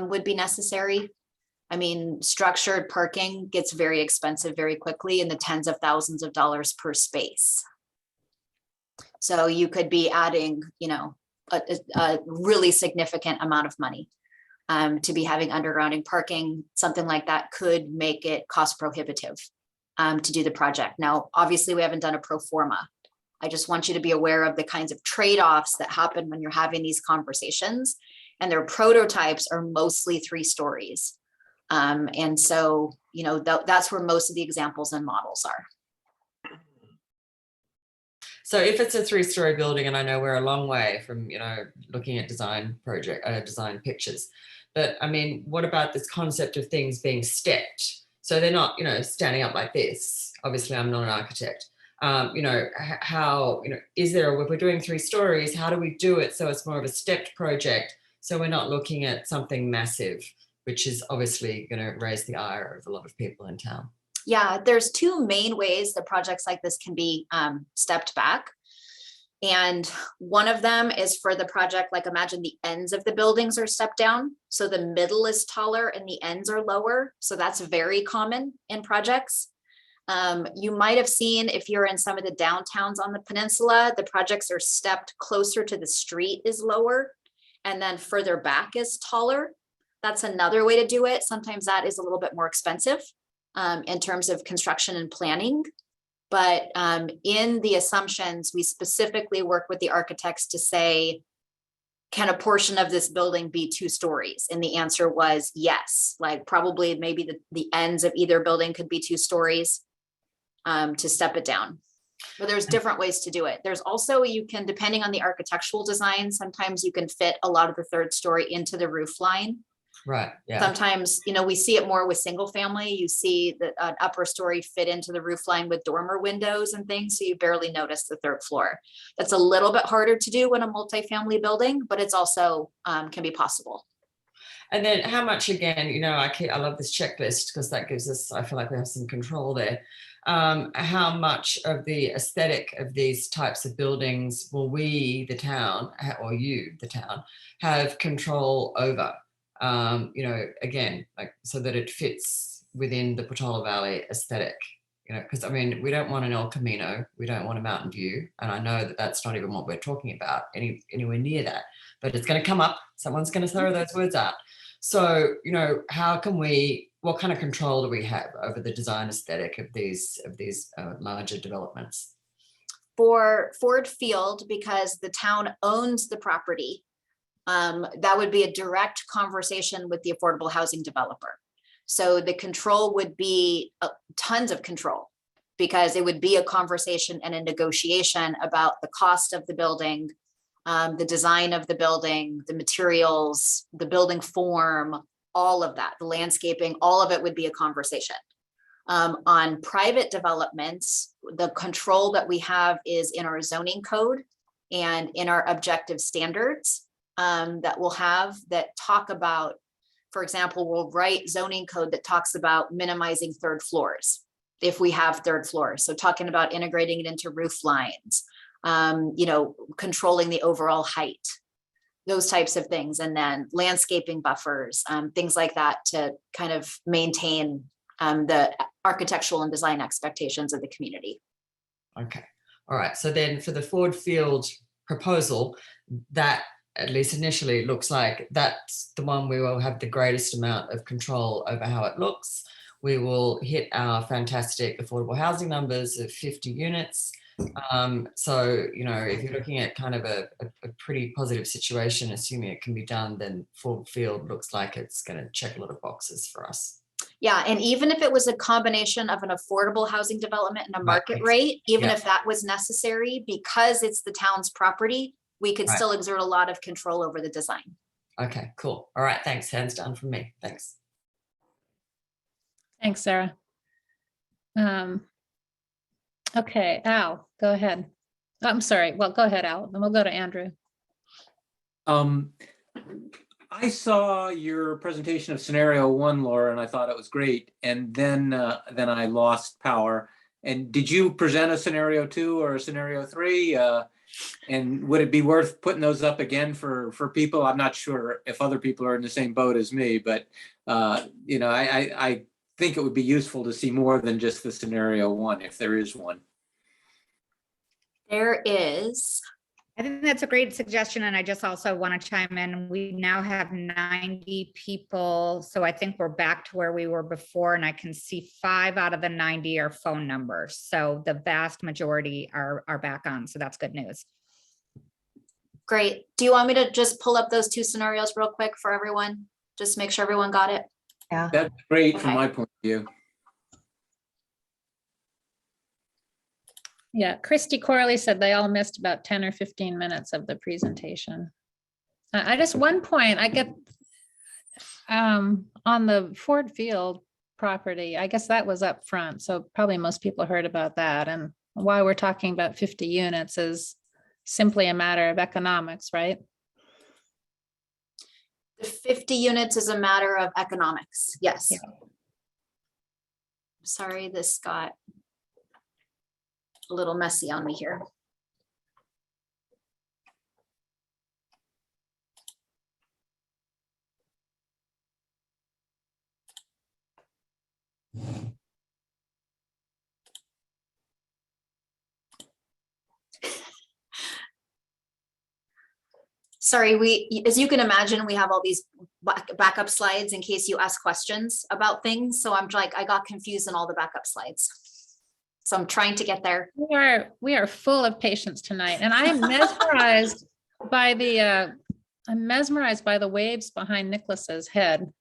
Speaker 2: would be necessary. I mean, structured parking gets very expensive very quickly, in the tens of thousands of dollars per space. So you could be adding, a really significant amount of money. To be having undergrounding parking, something like that could make it cost prohibitive to do the project. Now, obviously, we haven't done a pro forma. I just want you to be aware of the kinds of trade-offs that happen when you're having these conversations, and their prototypes are mostly 3 stories. And so, that's where most of the examples and models are.
Speaker 17: So if it's a 3-story building, and I know we're a long way from, looking at design pictures, but I mean, what about this concept of things being stepped? So they're not, standing up like this. Obviously, I'm not an architect. How, is there, if we're doing 3 stories, how do we do it so it's more of a stepped project? So we're not looking at something massive, which is obviously going to raise the ire of a lot of people in town.
Speaker 2: Yeah, there's 2 main ways that projects like this can be stepped back. And one of them is for the project, like imagine the ends of the buildings are stepped down. So the middle is taller and the ends are lower. So that's very common in projects. You might have seen, if you're in some of the downtowns on the peninsula, the projects are stepped closer to the street is lower, and then further back is taller. That's another way to do it. Sometimes that is a little bit more expensive in terms of construction and planning. But in the assumptions, we specifically work with the architects to say, can a portion of this building be 2 stories? And the answer was yes, like probably maybe the ends of either building could be 2 stories to step it down. But there's different ways to do it. There's also, you can, depending on the architectural design, sometimes you can fit a lot of the 3rd story into the roof line.
Speaker 17: Right. Yeah.
Speaker 2: Sometimes, we see it more with single family. You see that an upper story fit into the roof line with dormer windows and things. So you barely notice the 3rd floor. That's a little bit harder to do in a multifamily building, but it's also can be possible.
Speaker 17: And then how much, again, I love this checklist, because that gives us, I feel like we have some control there. How much of the aesthetic of these types of buildings will we, the town, or you, the town, have control over? Again, like, so that it fits within the Portola Valley aesthetic, because I mean, we don't want an El Camino, we don't want a mountain view. And I know that that's not even what we're talking about anywhere near that, but it's going to come up. Someone's going to throw those words out. So, how can what kind of control do we have over the design aesthetic of these larger developments?
Speaker 2: For Ford Field, because the town owns the property, that would be a direct conversation with the affordable housing developer. So the control would be tons of control, because it would be a conversation and a negotiation about the cost of the building, the design of the building, the materials, the building form, all of that, the landscaping, all of it would be a conversation. On private developments, the control that we have is in our zoning code and in our objective standards that we'll have that talk about, for example, we'll write zoning code that talks about minimizing 3rd floors if we have 3rd floors. So talking about integrating it into roof lines, controlling the overall height, those types of things. And then landscaping buffers, things like that, to kind of maintain the architectural and design expectations of the community.
Speaker 17: Okay. All right. So then for the Ford Field proposal, that at least initially looks like that's the one we will have the greatest amount of control over how it looks. We will hit our fantastic affordable housing numbers of 50 units. So, you know, if you're looking at kind of a pretty positive situation, assuming it can be done, then Ford Field looks like it's going to check a lot of boxes for us.
Speaker 2: Yeah, and even if it was a combination of an affordable housing development and a market rate, even if that was necessary, because it's the town's property, we could still exert a lot of control over the design.
Speaker 17: Okay, cool. All right, thanks. Hands down from me. Thanks.
Speaker 3: Thanks, Sarah. Okay, Al, go ahead. I'm sorry. Well, go ahead, Al, and we'll go to Andrew.
Speaker 18: I saw your presentation of scenario 1, Laura, and I thought it was great. And then I lost power. And did you present a scenario 2 or a scenario 3? And would it be worth putting those up again for people? I'm not sure if other people are in the same boat as me, but you know, I think it would be useful to see more than just the scenario 1, if there is one.
Speaker 2: There is.
Speaker 11: I think that's a great suggestion. And I just also want to chime in. We now have 90 people. So I think we're back to where we were before. And I can see 5 out of the 90 are phone numbers. So the vast majority are back on. So that's good news.
Speaker 2: Great. Do you want me to just pull up those 2 scenarios real quick for everyone? Just make sure everyone got it.
Speaker 15: Yeah.
Speaker 18: That's great from my point of view.
Speaker 3: Yeah, Christy Corley said they all missed about 10 or 15 minutes of the presentation. I just, one point, I get on the Ford Field property, I guess that was up front. So probably most people heard about that. And why we're talking about 50 units is simply a matter of economics, right?
Speaker 2: The 50 units is a matter of economics. Yes. Yeah. Sorry, this got a little messy on me here. Sorry, as you can imagine, we have all these backup slides in case you ask questions about things. So I'm like, I got confused in all the backup slides. So I'm trying to get there.
Speaker 3: We are full of patience tonight, and I'm mesmerized by the waves behind Nicholas's head.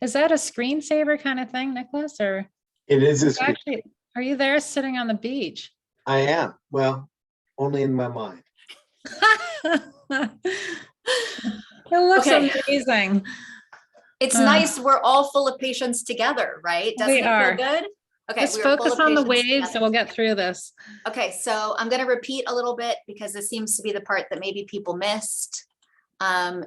Speaker 3: Is that a screensaver kind of thing, Nicholas, or
Speaker 19: it is a
Speaker 3: actually? Are you there sitting on the beach?
Speaker 19: I am. Well, only in my mind.
Speaker 3: It looks amazing.
Speaker 2: It's nice. We're all full of patience together, right? Doesn't it feel good? Okay.
Speaker 3: Let's focus on the waves and we'll get through this.
Speaker 2: Okay. So I'm going to repeat a little bit because this seems to be the part that maybe people missed.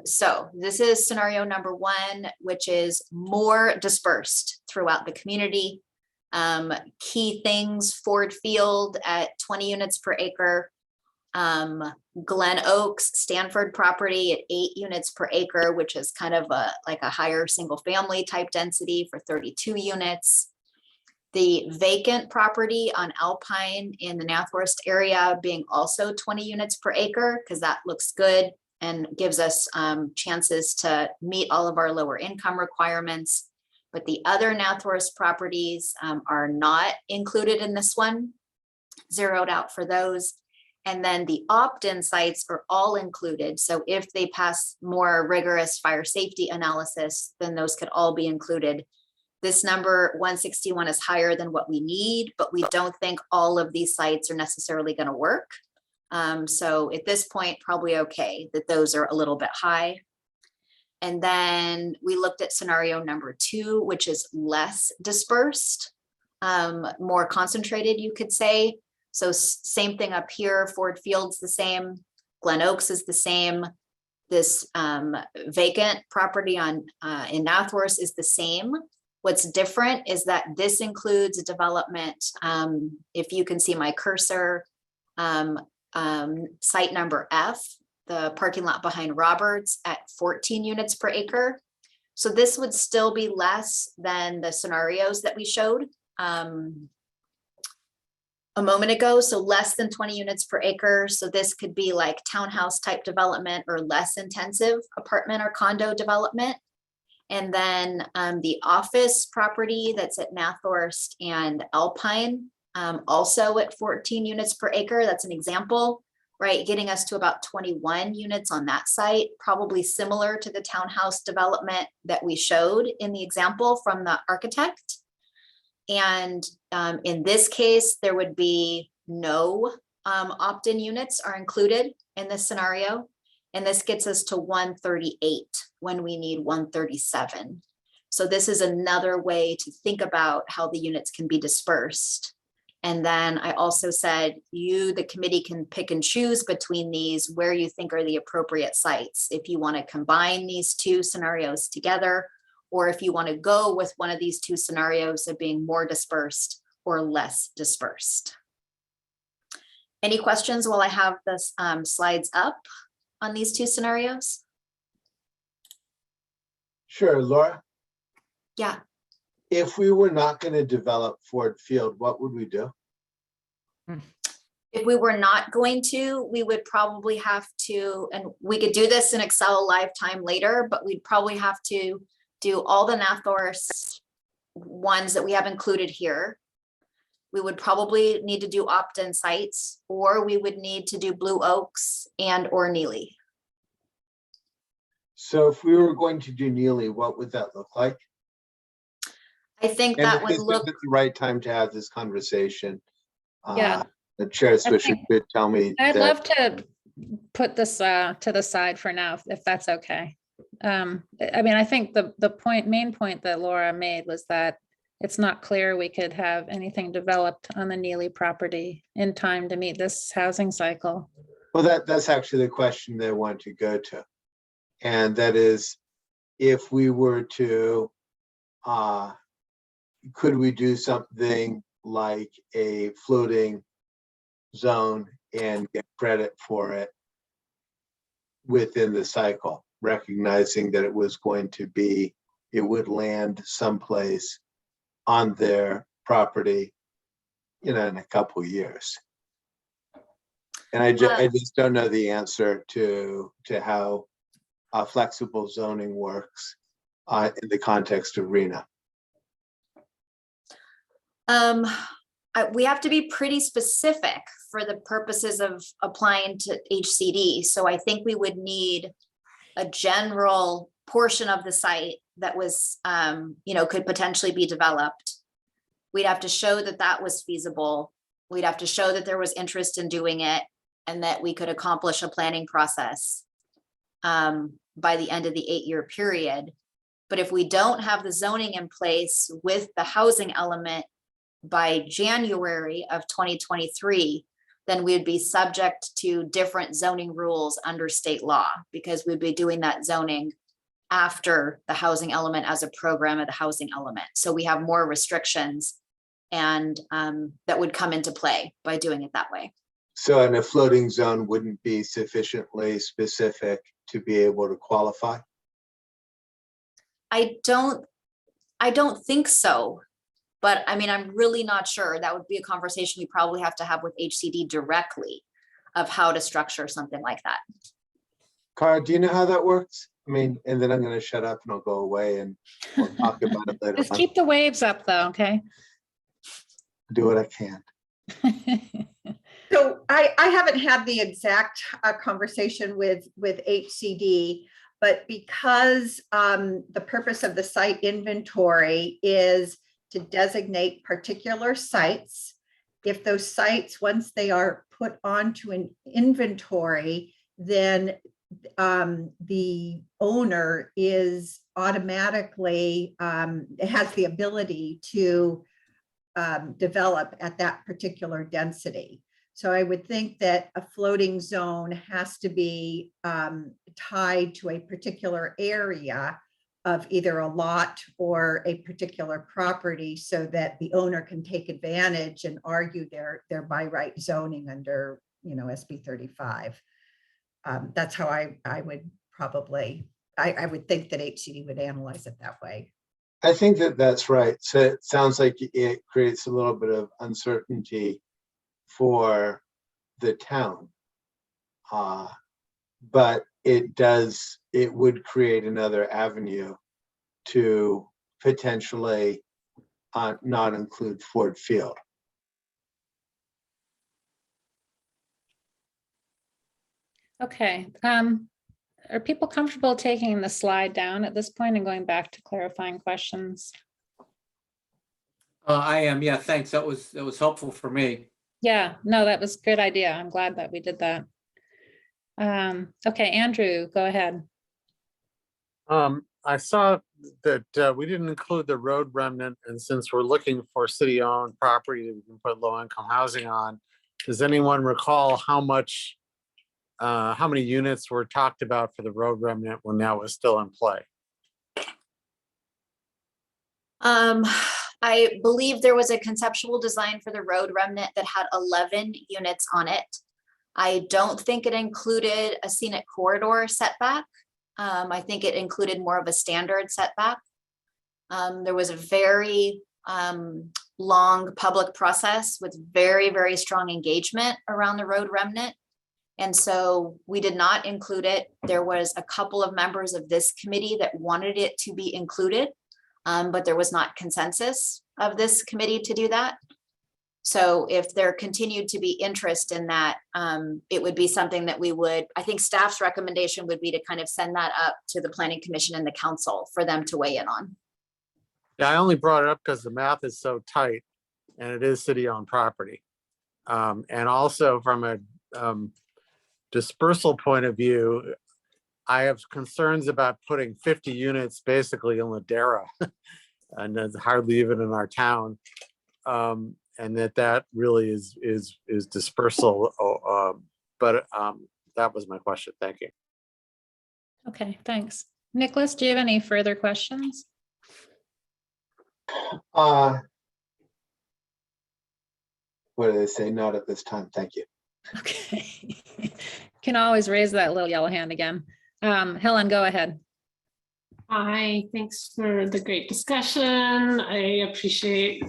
Speaker 2: So this is scenario number 1, which is more dispersed throughout the community. Key things: Ford Field at 20 units per acre. Glen Oaks, Stanford property at 8 units per acre, which is kind of like a higher single family type density for 32 units. The vacant property on Alpine in the Northwest area being also 20 units per acre, because that looks good and gives us chances to meet all of our lower income requirements. But the other Northwest properties are not included in this one, zeroed out for those. And then the opt-in sites are all included. So if they pass more rigorous fire safety analysis, then those could all be included. This number 161 is higher than what we need, but we don't think all of these sites are necessarily going to work. So at this point, probably okay that those are a little bit high. And then we looked at scenario number 2, which is less dispersed, more concentrated, you could say. So same thing up here. Ford Field's the same. Glen Oaks is the same. This vacant property in Northwest is the same. What's different is that this includes a development. If you can see my cursor, site number F, the parking lot behind Roberts at 14 units per acre. So this would still be less than the scenarios that we showed. a moment ago, so less than 20 units per acre. So this could be like townhouse type development or less intensive apartment or condo development. And then the office property that's at Nathorst and Alpine, also at 14 units per acre. That's an example, right? Getting us to about 21 units on that site, probably similar to the townhouse development that we showed in the example from the architect. And in this case, there would be no opt-in units are included in this scenario. And this gets us to 138 when we need 137. So this is another way to think about how the units can be dispersed. And then I also said, you, the committee, can pick and choose between these where you think are the appropriate sites. If you want to combine these two scenarios together, or if you want to go with one of these two scenarios of being more dispersed or less dispersed. Any questions while I have the slides up on these two scenarios?
Speaker 19: Sure, Laura.
Speaker 2: Yeah.
Speaker 19: If we were not going to develop Ford Field, what would we do?
Speaker 2: If we were not going to, we would probably have to, and we could do this in Excel lifetime later, but we'd probably have to do all the Nathorst ones that we have included here. We would probably need to do opt-in sites, or we would need to do Blue Oaks and or Neely.
Speaker 19: So if we were going to do Neely, what would that look like?
Speaker 2: I think
Speaker 19: And
Speaker 2: that
Speaker 19: if
Speaker 2: would
Speaker 19: this
Speaker 2: look,
Speaker 19: isn't the right time to have this conversation,
Speaker 3: Yeah.
Speaker 19: the chair Swisher
Speaker 3: think-
Speaker 19: could tell me
Speaker 3: I'd
Speaker 19: that-
Speaker 3: love to put this to the side for now, if that's okay. I mean, I think the main point that Laura made was that it's not clear we could have anything developed on the Neely property in time to meet this housing cycle.
Speaker 19: Well, that's actually the question they want to go to. And that is, if we were to, could we do something like a floating zone and get credit for it within the cycle, recognizing that it was going to be, it would land someplace on their property, in a couple years. And I just don't know the answer to how flexible zoning works in the context of RENA.
Speaker 2: we have to be pretty specific for the purposes of applying to HCD. So I think we would need a general portion of the site that was, could potentially be developed. We'd have to show that that was feasible. We'd have to show that there was interest in doing it and that we could accomplish a planning process by the end of the 8-year period. But if we don't have the zoning in place with the housing element by January of 2023, then we'd be subject to different zoning rules under state law, because we'd be doing that zoning after the housing element as a program of the housing element. So we have more restrictions and that would come into play by doing it that way.
Speaker 19: So in a floating zone wouldn't be sufficiently specific to be able to qualify?
Speaker 2: I don't think so, but I mean, I'm really not sure. That would be a conversation we probably have to have with HCD directly of how to structure something like that.
Speaker 19: Cara, do you know how that works? I mean, and then I'm going to shut up and I'll go away and we'll talk about it later.
Speaker 3: Just keep the waves up though, okay?
Speaker 19: Do what I can.
Speaker 13: So I haven't had the exact conversation with HCD, but because the purpose of the site inventory is to designate particular sites, if those sites, once they are put onto an inventory, then the owner is automatically, has the ability to develop at that particular density. So I would think that a floating zone has to be tied to a particular area of either a lot or a particular property, so that the owner can take advantage and argue their by right zoning under, SB 35. That's how I would probably, I would think that HCD would analyze it that way.
Speaker 19: I think that that's right. So it sounds like it creates a little bit of uncertainty for the town. But it would create another avenue to potentially not include Ford Field.
Speaker 3: Okay, are people comfortable taking the slide down at this point and going back to clarifying questions?
Speaker 18: I am, yeah, thanks. That was helpful for me.
Speaker 3: Yeah, no, that was a good idea. I'm glad that we did that. Okay, Andrew, go ahead.
Speaker 20: I saw that we didn't include the road remnant, and since we're looking for city-owned property that we can put low-income housing on, does anyone recall how many units were talked about for the road remnant when that was still in play?
Speaker 2: I believe there was a conceptual design for the road remnant that had 11 units on it. I don't think it included a scenic corridor setback. I think it included more of a standard setback. There was a very long public process with very, very strong engagement around the road remnant. And so we did not include it. There was a couple of members of this committee that wanted it to be included, but there was not consensus of this committee to do that. So if there continued to be interest in that, it would be something that we would, I think staff's recommendation would be to kind of send that up to the Planning Commission and the council for them to weigh in on.
Speaker 20: Yeah, I only brought it up because the math is so tight and it is city-owned property. And also from a dispersal point of view, I have concerns about putting 50 units basically in Ladera, and that's hardly even in our town. And that really is dispersal. But that was my question. Thank you.
Speaker 3: Okay, thanks. Nicholas, do you have any further questions?
Speaker 19: What do they say? Not at this time. Thank you.
Speaker 3: Okay. Can always raise that little yellow hand again. Helen, go ahead.
Speaker 12: Hi, thanks for the great discussion. I appreciate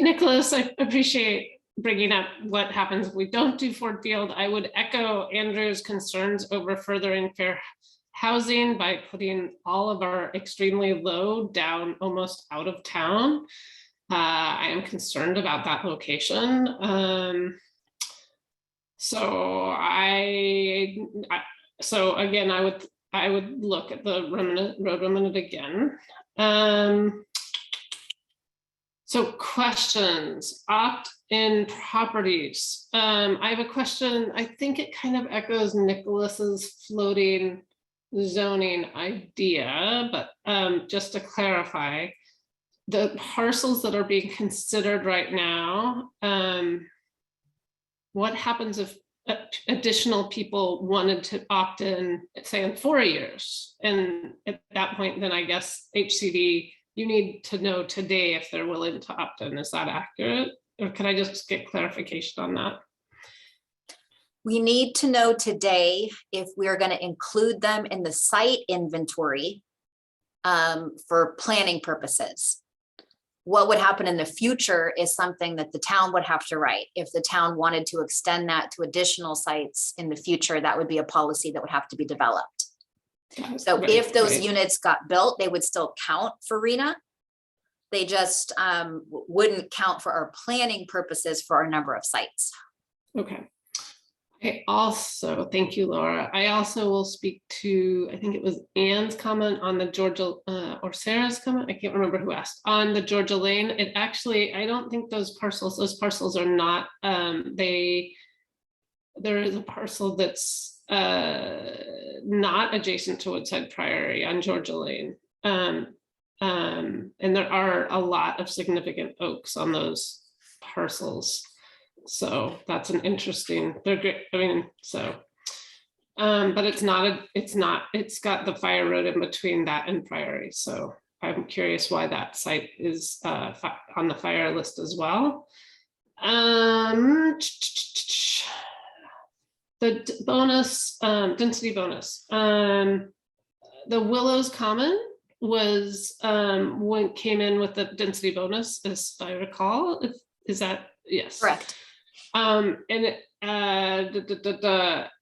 Speaker 12: Nicholas. I appreciate bringing up what happens if we don't do Ford Field. I would echo Andrew's concerns over furthering fair housing by putting all of our extremely low down almost out of town. I am concerned about that location. So again, I would look at the road remnant again. So questions, opt-in properties. I have a question. I think it kind of echoes Nicholas's floating zoning idea, but just to clarify, the parcels that are being considered right now, what happens if additional people wanted to opt in, say in 4 years? And at that point, then I guess HCD, you need to know today if they're willing to opt in. Is that accurate? Or can I just get clarification on that?
Speaker 2: We need to know today if we're going to include them in the site inventory for planning purposes. What would happen in the future is something that the town would have to write. If the town wanted to extend that to additional sites in the future, that would be a policy that would have to be developed. So if those units got built, they would still count for RENA. They just wouldn't count for our planning purposes for our number of sites.
Speaker 12: Okay. I also, thank you, Laura. I also will speak to, I think it was Anne's comment on the Georgia, or Sarah's comment, I can't remember who asked, on the Georgia Lane. It actually, I don't think those parcels are not, there is a parcel that's not adjacent to Woodside Priory on Georgia Lane. And there are a lot of significant oaks on those parcels. So that's an interesting, they're great. I mean, so, but it's got the fire road in between that and Priory. So I'm curious why that site is on the fire list as well. The bonus, density bonus, the Willows Common was came in with the density bonus, as I recall. Is that, yes?
Speaker 2: Correct.
Speaker 12: And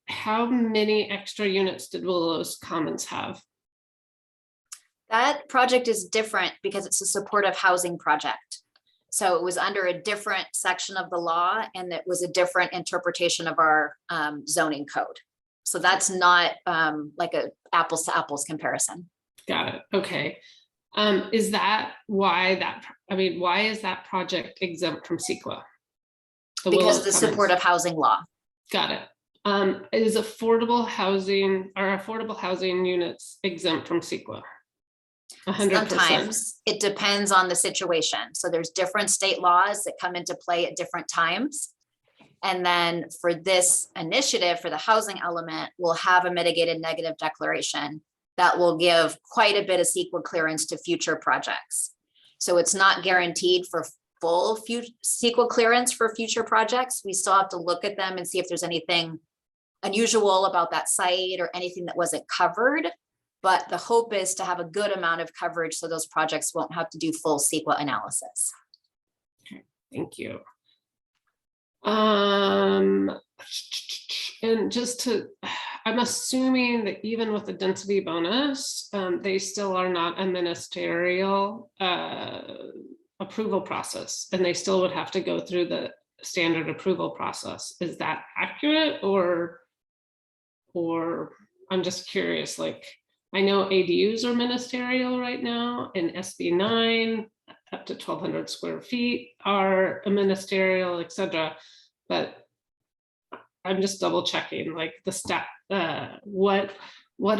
Speaker 12: how many extra units did Willow's Commons have?
Speaker 2: That project is different because it's a supportive housing project. So it was under a different section of the law, and it was a different interpretation of our zoning code. So that's not like a apples to apples comparison.
Speaker 12: Got it. Okay. Is that why why is that project exempt from CEQA?
Speaker 2: Because the supportive housing law.
Speaker 12: Got it. Is affordable housing units exempt from CEQA? 100%.
Speaker 2: Sometimes it depends on the situation. So there's different state laws that come into play at different times. And then for this initiative, for the housing element, we'll have a mitigated negative declaration that will give quite a bit of CEQA clearance to future projects. So it's not guaranteed for full CEQA clearance for future projects. We still have to look at them and see if there's anything unusual about that site or anything that wasn't covered. But the hope is to have a good amount of coverage so those projects won't have to do full CEQA analysis.
Speaker 12: Okay, thank you. And just to, I'm assuming that even with the density bonus, they still are not a ministerial approval process, and they still would have to go through the standard approval process. Is that accurate, or I'm just curious, like, I know ADUs are ministerial right now, and SB 9 up to 1,200 square feet are a ministerial, etc. But I'm just double checking, like the stat, what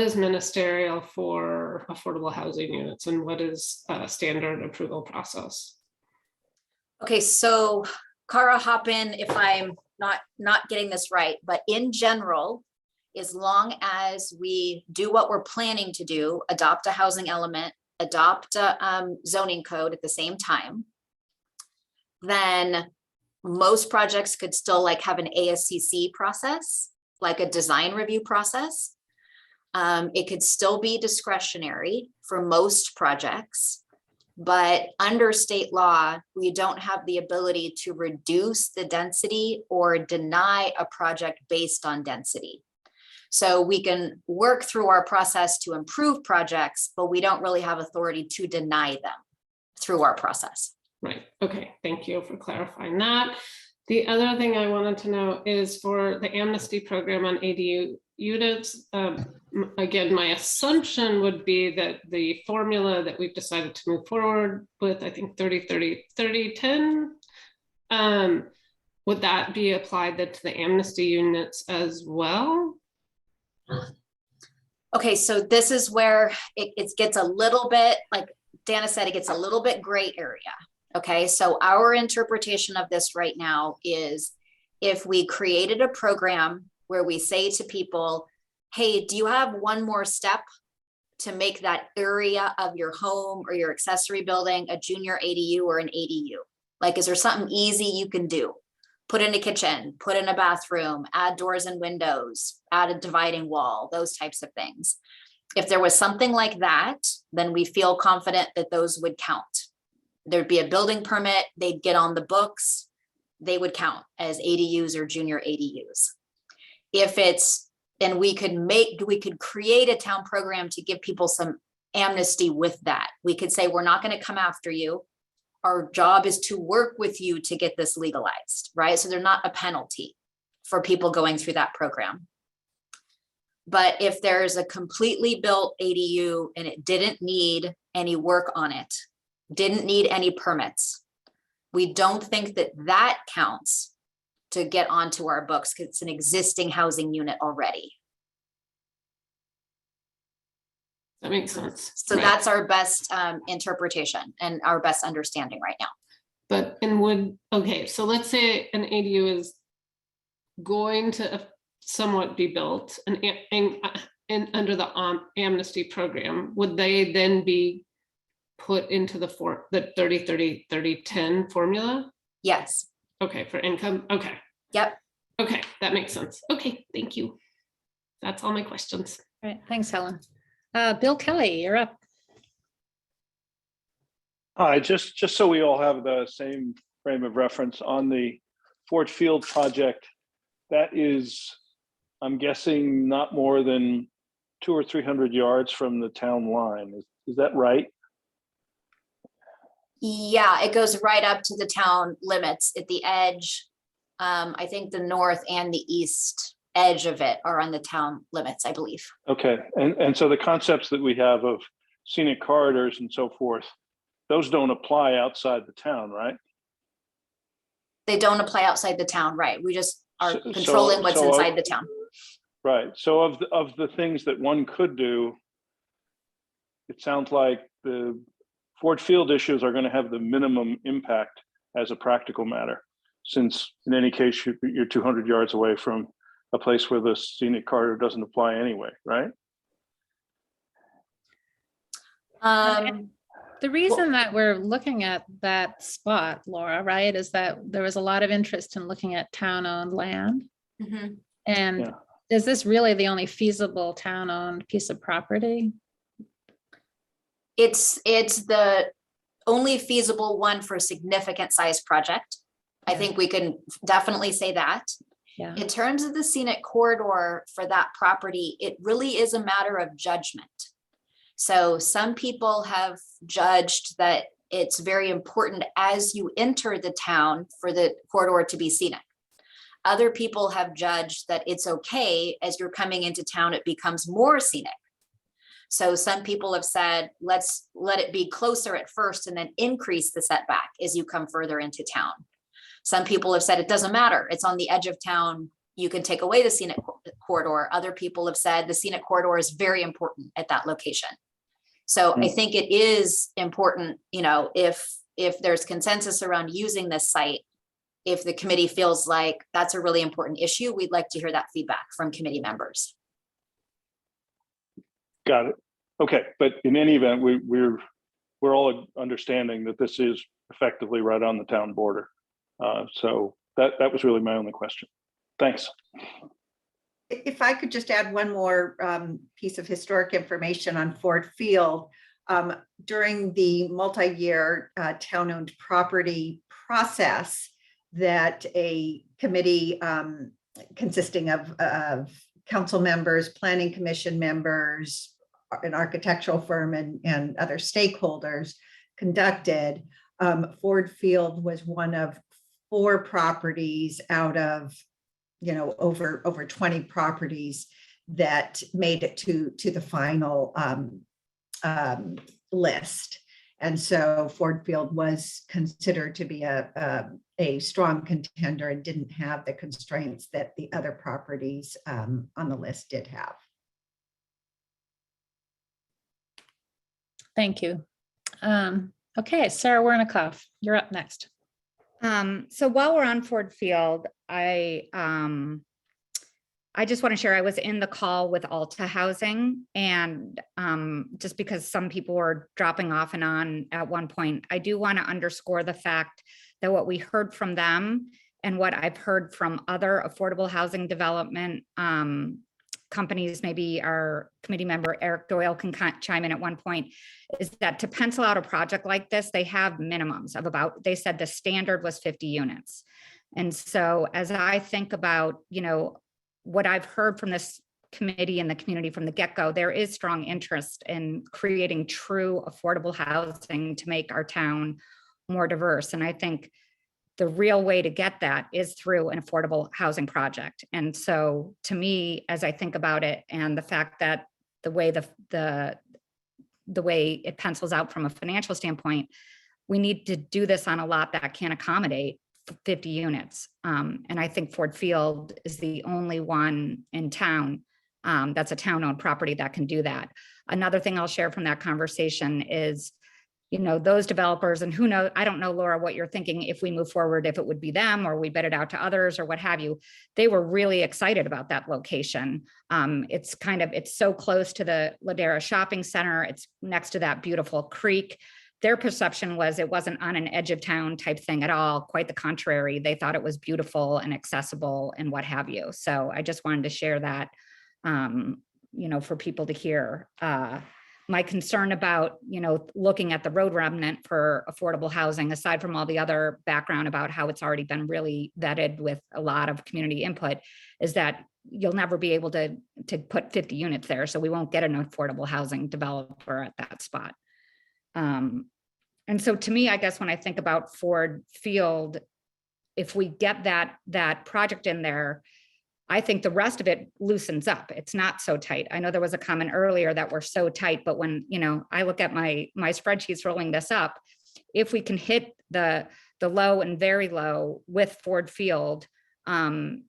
Speaker 12: is ministerial for affordable housing units, and what is a standard approval process?
Speaker 2: Okay, so Cara, hop in if I'm not getting this right, but in general, as long as we do what we're planning to do, adopt a housing element, adopt a zoning code at the same time, then most projects could still like have an ASCC process, like a design review process. It could still be discretionary for most projects, but under state law, we don't have the ability to reduce the density or deny a project based on density. So we can work through our process to improve projects, but we don't really have authority to deny them through our process.
Speaker 12: Right. Okay. Thank you for clarifying that. The other thing I wanted to know is for the amnesty program on ADU units. Again, my assumption would be that the formula that we've decided to move forward with, I think 30-30-30-10, would that be applied to the amnesty units as well?
Speaker 2: Okay, so this is where it gets a little bit, like Dana said, it gets a little bit gray area. Okay, so our interpretation of this right now is if we created a program where we say to people, hey, do you have one more step to make that area of your home or your accessory building a junior ADU or an ADU? Like, is there something easy you can do? Put in a kitchen, put in a bathroom, add doors and windows, add a dividing wall, those types of things. If there was something like that, then we feel confident that those would count. There'd be a building permit, they'd get on the books, they would count as ADUs or junior ADUs. If it's, and we could create a town program to give people some amnesty with that. We could say, we're not going to come after you. Our job is to work with you to get this legalized, right? So they're not a penalty for people going through that program. But if there's a completely built ADU and it didn't need any work on it, didn't need any permits, we don't think that that counts to get onto our books because it's an existing housing unit already.
Speaker 12: That makes sense.
Speaker 2: So that's our best interpretation and our best understanding right now.
Speaker 12: But, okay, so let's say an ADU is going to somewhat be built and under the amnesty program, would they then be put into the 30-30-30-10 formula?
Speaker 2: Yes.
Speaker 12: Okay, for income. Okay.
Speaker 2: Yep.
Speaker 12: Okay, that makes sense. Okay, thank you. That's all my questions.
Speaker 3: All right, thanks, Helen. Bill Kelly, you're up.
Speaker 21: Hi, just so we all have the same frame of reference on the Ford Field project, that is, I'm guessing, not more than 200 or 300 yards from the town line. Is that right?
Speaker 2: Yeah, it goes right up to the town limits at the edge. I think the north and the east edge of it are on the town limits, I believe.
Speaker 21: Okay, and so the concepts that we have of scenic corridors and so forth, those don't apply outside the town, right?
Speaker 2: They don't apply outside the town, right? We just are
Speaker 21: So-
Speaker 2: controlling what's
Speaker 21: so-
Speaker 2: inside the town.
Speaker 21: Right, so of the things that one could do, it sounds like the Ford Field issues are going to have the minimum impact as a practical matter, since in any case, you're 200 yards away from a place where the scenic corridor doesn't apply anyway, right?
Speaker 3: The reason that we're looking at that spot, Laura, right, is that there was a lot of interest in looking at town-owned land.
Speaker 2: Mhm.
Speaker 3: And
Speaker 21: Yeah.
Speaker 3: is this really the only feasible town-owned piece of property?
Speaker 2: It's the only feasible one for a significant size project. I think we can definitely say that.
Speaker 3: Yeah.
Speaker 2: In terms of the scenic corridor for that property, it really is a matter of judgment. So some people have judged that it's very important as you enter the town for the corridor to be scenic. Other people have judged that it's okay as you're coming into town, it becomes more scenic. So some people have said, let's let it be closer at first and then increase the setback as you come further into town. Some people have said it doesn't matter. It's on the edge of town. You can take away the scenic corridor. Other people have said the scenic corridor is very important at that location. So I think it is important, you know, if there's consensus around using this site, if the committee feels like that's a really important issue, we'd like to hear that feedback from committee members.
Speaker 21: Got it. Okay, but in any event, we're all understanding that this is effectively right on the town border. So that was really my only question. Thanks.
Speaker 13: If I could just add one more piece of historic information on Ford Field. During the multi-year town-owned property process that a committee consisting of council members, planning commission members, an architectural firm and other stakeholders conducted, Ford Field was one of 4 properties out of, you know, over 20 properties that made it to the final list. And so Ford Field was considered to be a strong contender and didn't have the constraints that the other properties on the list did have.
Speaker 3: Thank you. Okay, Sarah Wernikoff, you're up next.
Speaker 11: So while we're on Ford Field, I just want to share, I was in the call with Alta Housing, and just because some people were dropping off and on at one point, I do want to underscore the fact that what we heard from them and what I've heard from other affordable housing development companies, maybe our committee member Eric Doyle can chime in at one point, is that to pencil out a project like this, they have minimums of about, they said the standard was 50 units. And so as I think about, you know, what I've heard from this committee and the community from the get-go, there is strong interest in creating true affordable housing to make our town more diverse. And I think the real way to get that is through an affordable housing project. And so to me, as I think about it, and the fact that the way the way it pencils out from a financial standpoint, we need to do this on a lot that can accommodate 50 units. And I think Ford Field is the only one in town that's a town-owned property that can do that. Another thing I'll share from that conversation is, you know, those developers, and who knows, I don't know, Laura, what you're thinking if we move forward, if it would be them or we bet it out to others or what have you. They were really excited about that location. It's so close to the Ladera Shopping Center. It's next to that beautiful creek. Their perception was it wasn't on an edge of town type thing at all. Quite the contrary. They thought it was beautiful and accessible and what have you. So I just wanted to share that, you know, for people to hear. my concern about, looking at the road remnant for affordable housing, aside from all the other background about how it's already been really vetted with a lot of community input, is that you'll never be able to put 50 units there. So we won't get an affordable housing developer at that spot. And so to me, I guess when I think about Ford Field, if we get that project in there, I think the rest of it loosens up. It's not so tight. I know there was a comment earlier that we're so tight, but when, I look at my spreadsheets rolling this up, if we can hit the low and very low with Ford Field and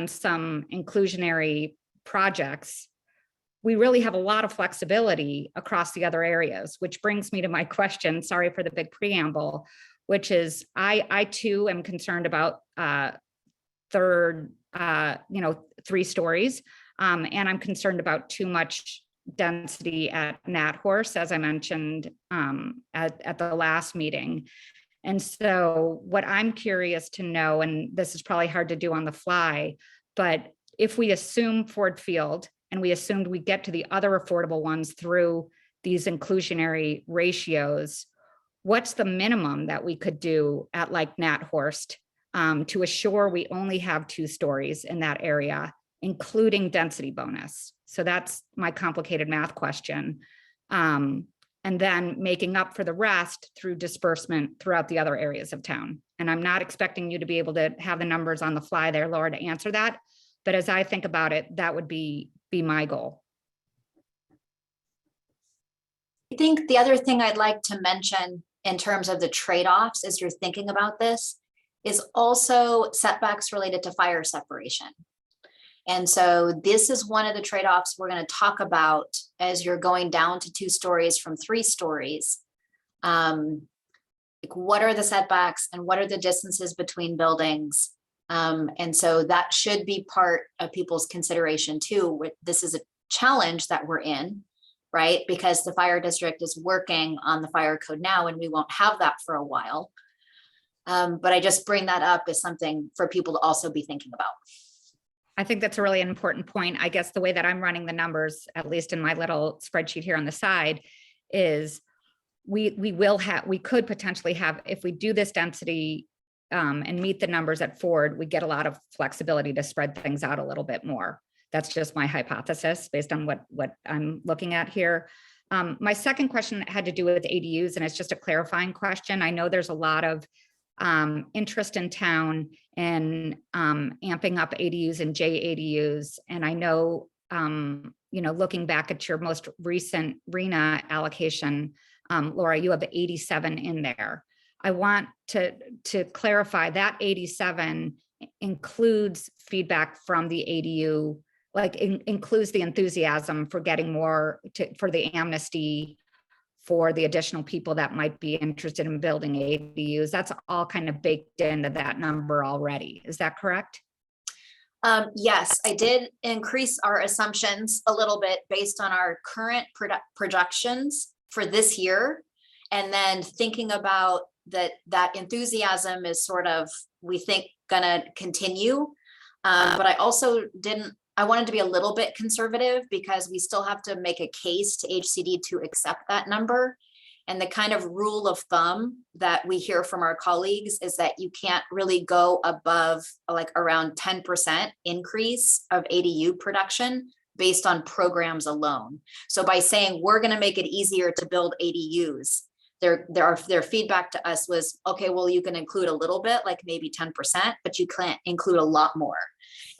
Speaker 11: some inclusionary projects, we really have a lot of flexibility across the other areas, which brings me to my question. Sorry for the big preamble, which is I too am concerned about third, 3 stories. And I'm concerned about too much density at Nat Horse, as I mentioned at the last meeting. And so what I'm curious to know, and this is probably hard to do on the fly, but if we assume Ford Field and we assumed we get to the other affordable ones through these inclusionary ratios, what's the minimum that we could do at like Nat Horst to assure we only have 2 stories in that area, including density bonus? So that's my complicated math question. And then making up for the rest through disbursement throughout the other areas of town. And I'm not expecting you to be able to have the numbers on the fly there, Laura, to answer that. But as I think about it, that would be my goal.
Speaker 2: I think the other thing I'd like to mention in terms of the trade-offs as you're thinking about this is also setbacks related to fire separation. And so this is one of the trade-offs we're going to talk about as you're going down to 2 stories from 3 stories. Like what are the setbacks and what are the distances between buildings? And so that should be part of people's consideration too. This is a challenge that we're in, right? Because the fire district is working on the fire code now and we won't have that for a while. But I just bring that up as something for people to also be thinking about.
Speaker 11: I think that's a really important point. I guess the way that I'm running the numbers, at least in my little spreadsheet here on the side, is we could potentially have, if we do this density and meet the numbers at Ford, we get a lot of flexibility to spread things out a little bit more. That's just my hypothesis based on what I'm looking at here. My second question had to do with ADUs, and it's just a clarifying question. I know there's a lot of interest in town in amping up ADUs and JADUs. And I know, looking back at your most recent RENA allocation, Laura, you have 87 in there. I want to clarify that 87 includes feedback from the ADU, like includes the enthusiasm for getting more for the amnesty for the additional people that might be interested in building ADUs. That's all kind of baked into that number already. Is that correct?
Speaker 2: Yes, I did increase our assumptions a little bit based on our current projections for this year. And then thinking about that enthusiasm is sort of, we think, gonna continue. But I also I wanted to be a little bit conservative because we still have to make a case to HCD to accept that number. And the kind of rule of thumb that we hear from our colleagues is that you can't really go above like around 10% increase of ADU production based on programs alone. So by saying we're going to make it easier to build ADUs, their feedback to us was, okay, well, you can include a little bit, like maybe 10%, but you can't include a lot more.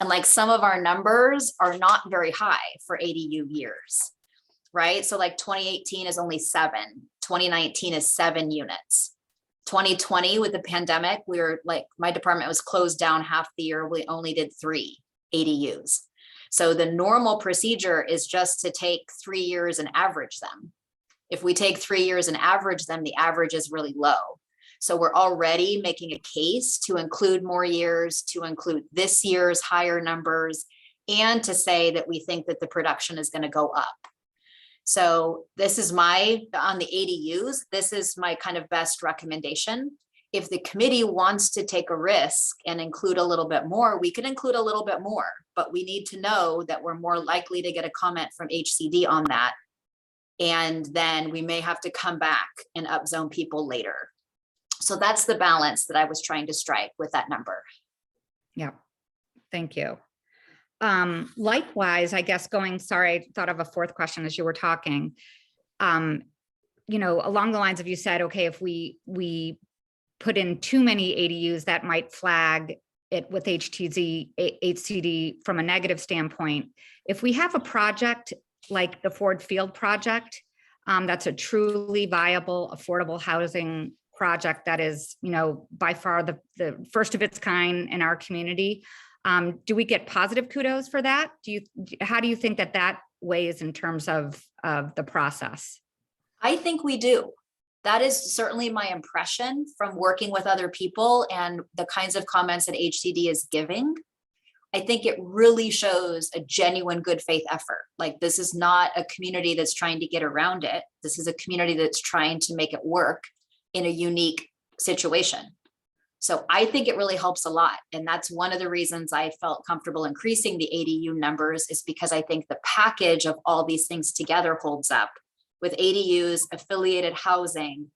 Speaker 2: And like some of our numbers are not very high for ADU years, right? So like 2018 is only 7, 2019 is 7 units. 2020 with the pandemic, we were like, my department was closed down half the year. We only did 3 ADUs. So the normal procedure is just to take 3 years and average them. If we take 3 years and average them, the average is really low. So we're already making a case to include more years, to include this year's higher numbers, and to say that we think that the production is going to go up. So this is on the ADUs, this is my kind of best recommendation. If the committee wants to take a risk and include a little bit more, we can include a little bit more, but we need to know that we're more likely to get a comment from HCD on that And then we may have to come back and upzone people later. So that's the balance that I was trying to strike with that number.
Speaker 11: Yeah, thank you. Likewise, I guess sorry, I thought of a fourth question as you were talking. You know, along the lines of you said, okay, if we put in too many ADUs, that might flag it with HCD from a negative standpoint. If we have a project like the Ford Field project, that's a truly viable, affordable housing project that is, you know, by far the first of its kind in our community. Do we get positive kudos for that? How do you think that weighs in terms of the process?
Speaker 2: I think we do. That is certainly my impression from working with other people and the kinds of comments that HCD is giving. I think it really shows a genuine good faith effort. Like, this is not a community that's trying to get around it. This is a community that's trying to make it work in a unique situation. So I think it really helps a lot. And that's one of the reasons I felt comfortable increasing the ADU numbers, is because I think the package of all these things together holds up, with ADUs, affiliated housing,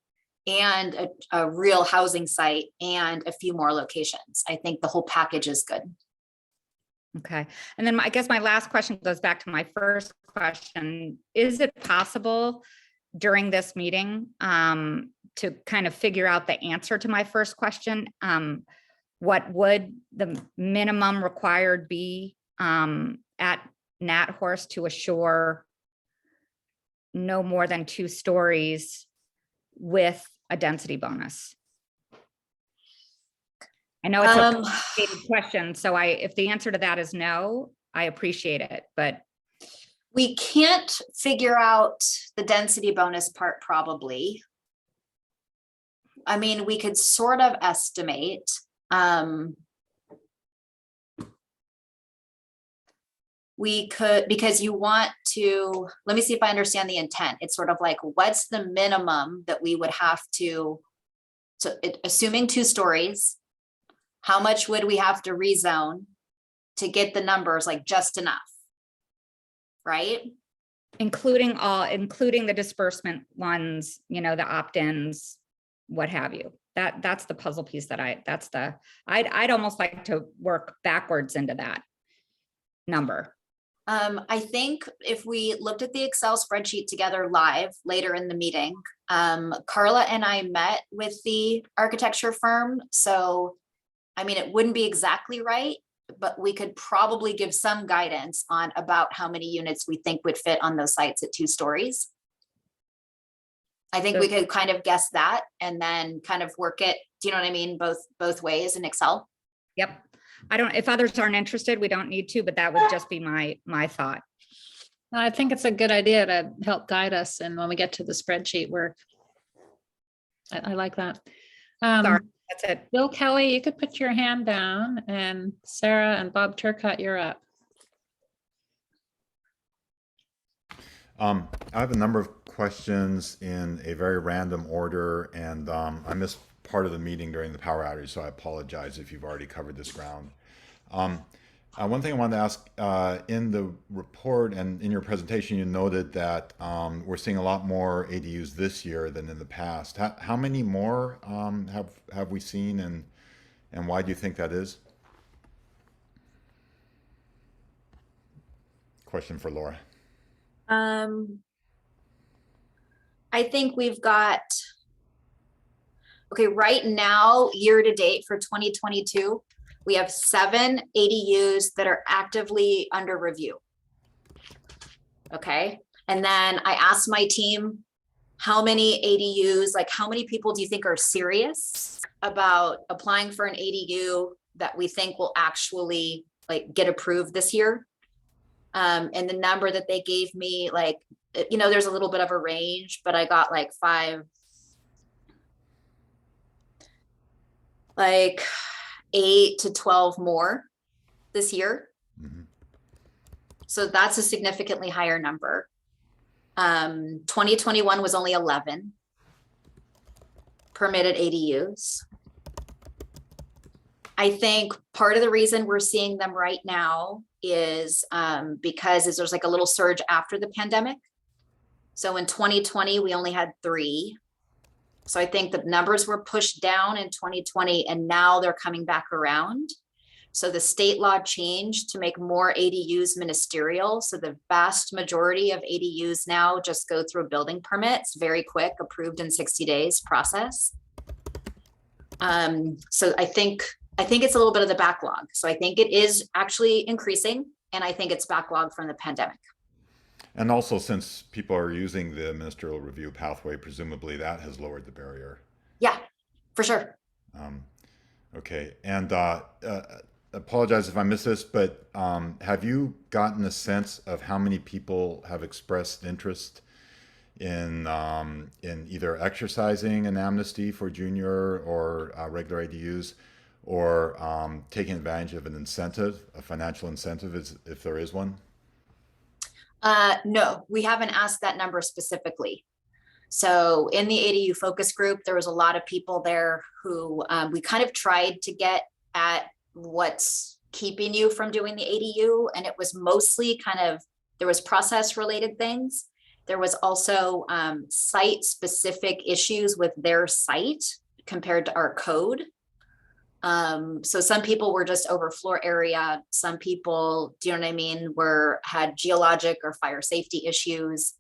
Speaker 2: and a real housing site, and a few more locations. I think the whole package is good.
Speaker 11: Okay. And then I guess my last question goes back to my first question. Is it possible during this meeting to kind of figure out the answer to my first question? What would the minimum required be at Nat Horse to assure no more than 2 stories with a density bonus? I know it's a complicated question, so if the answer to that is no, I appreciate it, but.
Speaker 2: We can't figure out the density bonus part, probably. I mean, we could sort of estimate. We could, because you want to, let me see if I understand the intent. It's sort of like, what's the minimum that we would have to, so assuming 2 stories, how much would we have to rezone to get the numbers like just enough? Right?
Speaker 11: Including the disbursement ones, you know, the opt-ins, what have you. That's the puzzle piece that I'd almost like to work backwards into that number.
Speaker 2: I think if we looked at the Excel spreadsheet together live later in the meeting, Carla and I met with the architecture firm. So, I mean, it wouldn't be exactly right, but we could probably give some guidance on about how many units we think would fit on those sites at 2 stories. I think we could kind of guess that and then kind of work it, do you know what I mean? Both ways in Excel.
Speaker 11: Yep. If others aren't interested, we don't need to, but that would just be my thought.
Speaker 3: I think it's a good idea to help guide us. And when we get to the spreadsheet work, I like that.
Speaker 11: Sorry, that's it.
Speaker 3: Bill Kelly, you could put your hand down, and Sarah and Bob Turcott, you're up.
Speaker 1: I have a number of questions in a very random order, and I missed part of the meeting during the power outage, so I apologize if you've already covered this ground. One thing I wanted to ask, in the report and in your presentation, you noted that we're seeing a lot more ADUs this year than in the past. How many more have we seen, and why do you think that is? Question for Laura.
Speaker 2: I think we've got, okay, right now, year to date for 2022, we have 7 ADUs that are actively under review. Okay. And then I asked my team, how many ADUs, like how many people do you think are serious about applying for an ADU that we think will actually like get approved this year? And the number that they gave me, like, you know, there's a little bit of a range, but I got like 8 to 12 more this year.
Speaker 1: Mm-hmm.
Speaker 2: So that's a significantly higher number. 2021 was only 11 permitted ADUs. I think part of the reason we're seeing them right now is because there's like a little surge after the pandemic. So in 2020, we only had 3. So I think the numbers were pushed down in 2020 and now they're coming back around. So the state law changed to make more ADUs ministerial. So the vast majority of ADUs now just go through building permits, very quick, approved in 60 days process. So I think it's a little bit of the backlog. So I think it is actually increasing, and I think it's backlog from the pandemic.
Speaker 1: And also, since people are using the ministerial review pathway, presumably that has lowered the barrier.
Speaker 2: Yeah, for sure.
Speaker 1: Okay, and apologize if I missed this, but have you gotten a sense of how many people have expressed interest in either exercising an amnesty for junior or regular ADUs, or taking advantage of an incentive, a financial incentive, if there is one?
Speaker 2: No, we haven't asked that number specifically. So in the ADU focus group, there was a lot of people there who we kind of tried to get at what's keeping you from doing the ADU. And it was mostly there was process related things. There was also site specific issues with their site compared to our code. So some people were just over floor area. Some people, do you know what I mean, had geologic or fire safety issues.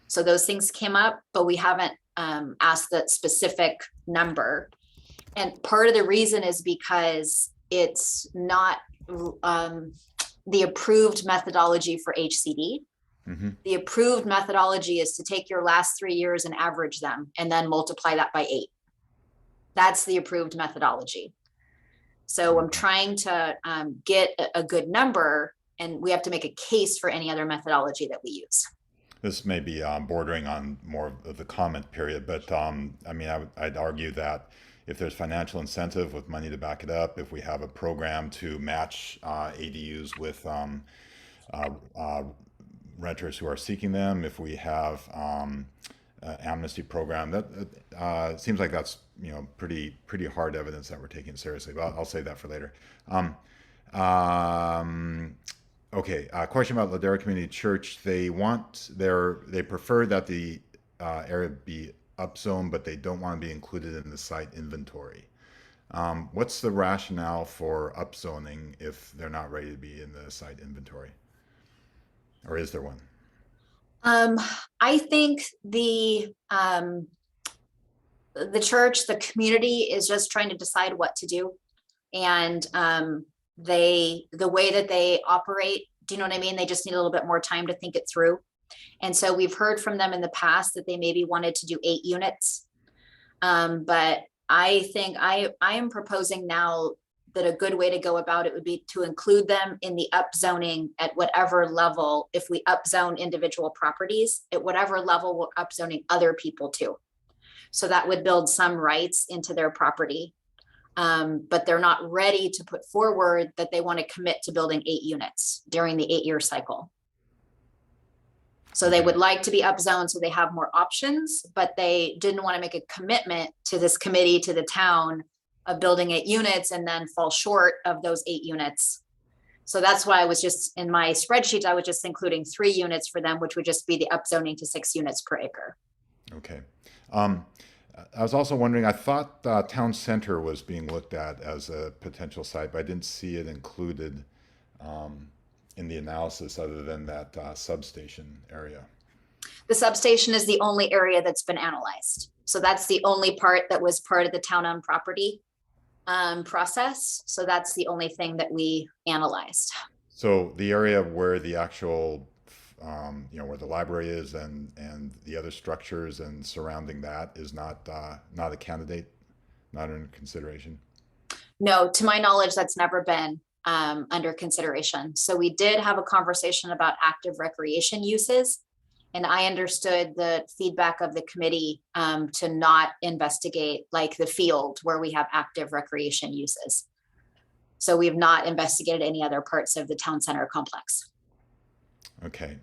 Speaker 2: So those things came up, but we haven't asked that specific number. And part of the reason is because it's not the approved methodology for HCD.
Speaker 1: Mm-hmm.
Speaker 2: The approved methodology is to take your last 3 years and average them and then multiply that by 8. That's the approved methodology. So I'm trying to get a good number, and we have to make a case for any other methodology that we use.
Speaker 1: This may be bordering on more of the comment period, but I mean, I'd argue that if there's financial incentive with money to back it up, if we have a program to match ADUs with renters who are seeking them, if we have amnesty program, that seems like that's pretty hard evidence that we're taking it seriously. But I'll save that for later. Okay, question about Ladera Community Church. They prefer that the area be upzoned, but they don't want to be included in the site inventory. What's the rationale for upzoning if they're not ready to be in the site inventory? Or is there one?
Speaker 2: I think the church, the community is just trying to decide what to do. And the way that they operate, do you know what I mean? They just need a little bit more time to think it through. And so we've heard from them in the past that they maybe wanted to do 8 units. But I think I am proposing now that a good way to go about it would be to include them in the upzoning at whatever level. If we upzone individual properties, at whatever level we're upzoning other people to. So that would build some rights into their property. But they're not ready to put forward that they want to commit to building 8 units during the 8-year cycle. So they would like to be upzoned so they have more options, but they didn't want to make a commitment to this committee, to the town, of building 8 units and then fall short of those 8 units. So that's why I was just, in my spreadsheet, I was just including 3 units for them, which would just be the upzoning to 6 units per acre.
Speaker 1: Okay. I was also wondering, I thought Town Center was being looked at as a potential site, but I didn't see it included in the analysis other than that substation area.
Speaker 2: The substation is the only area that's been analyzed. So that's the only part that was part of the town-owned property process. So that's the only thing that we analyzed.
Speaker 1: So the area where the actual, where the library is and the other structures and surrounding that is not a candidate, not in consideration?
Speaker 2: No, to my knowledge, that's never been under consideration. So we did have a conversation about active recreation uses. And I understood the feedback of the committee to not investigate like the field where we have active recreation uses. So we've not investigated any other parts of the town center complex.
Speaker 1: Okay.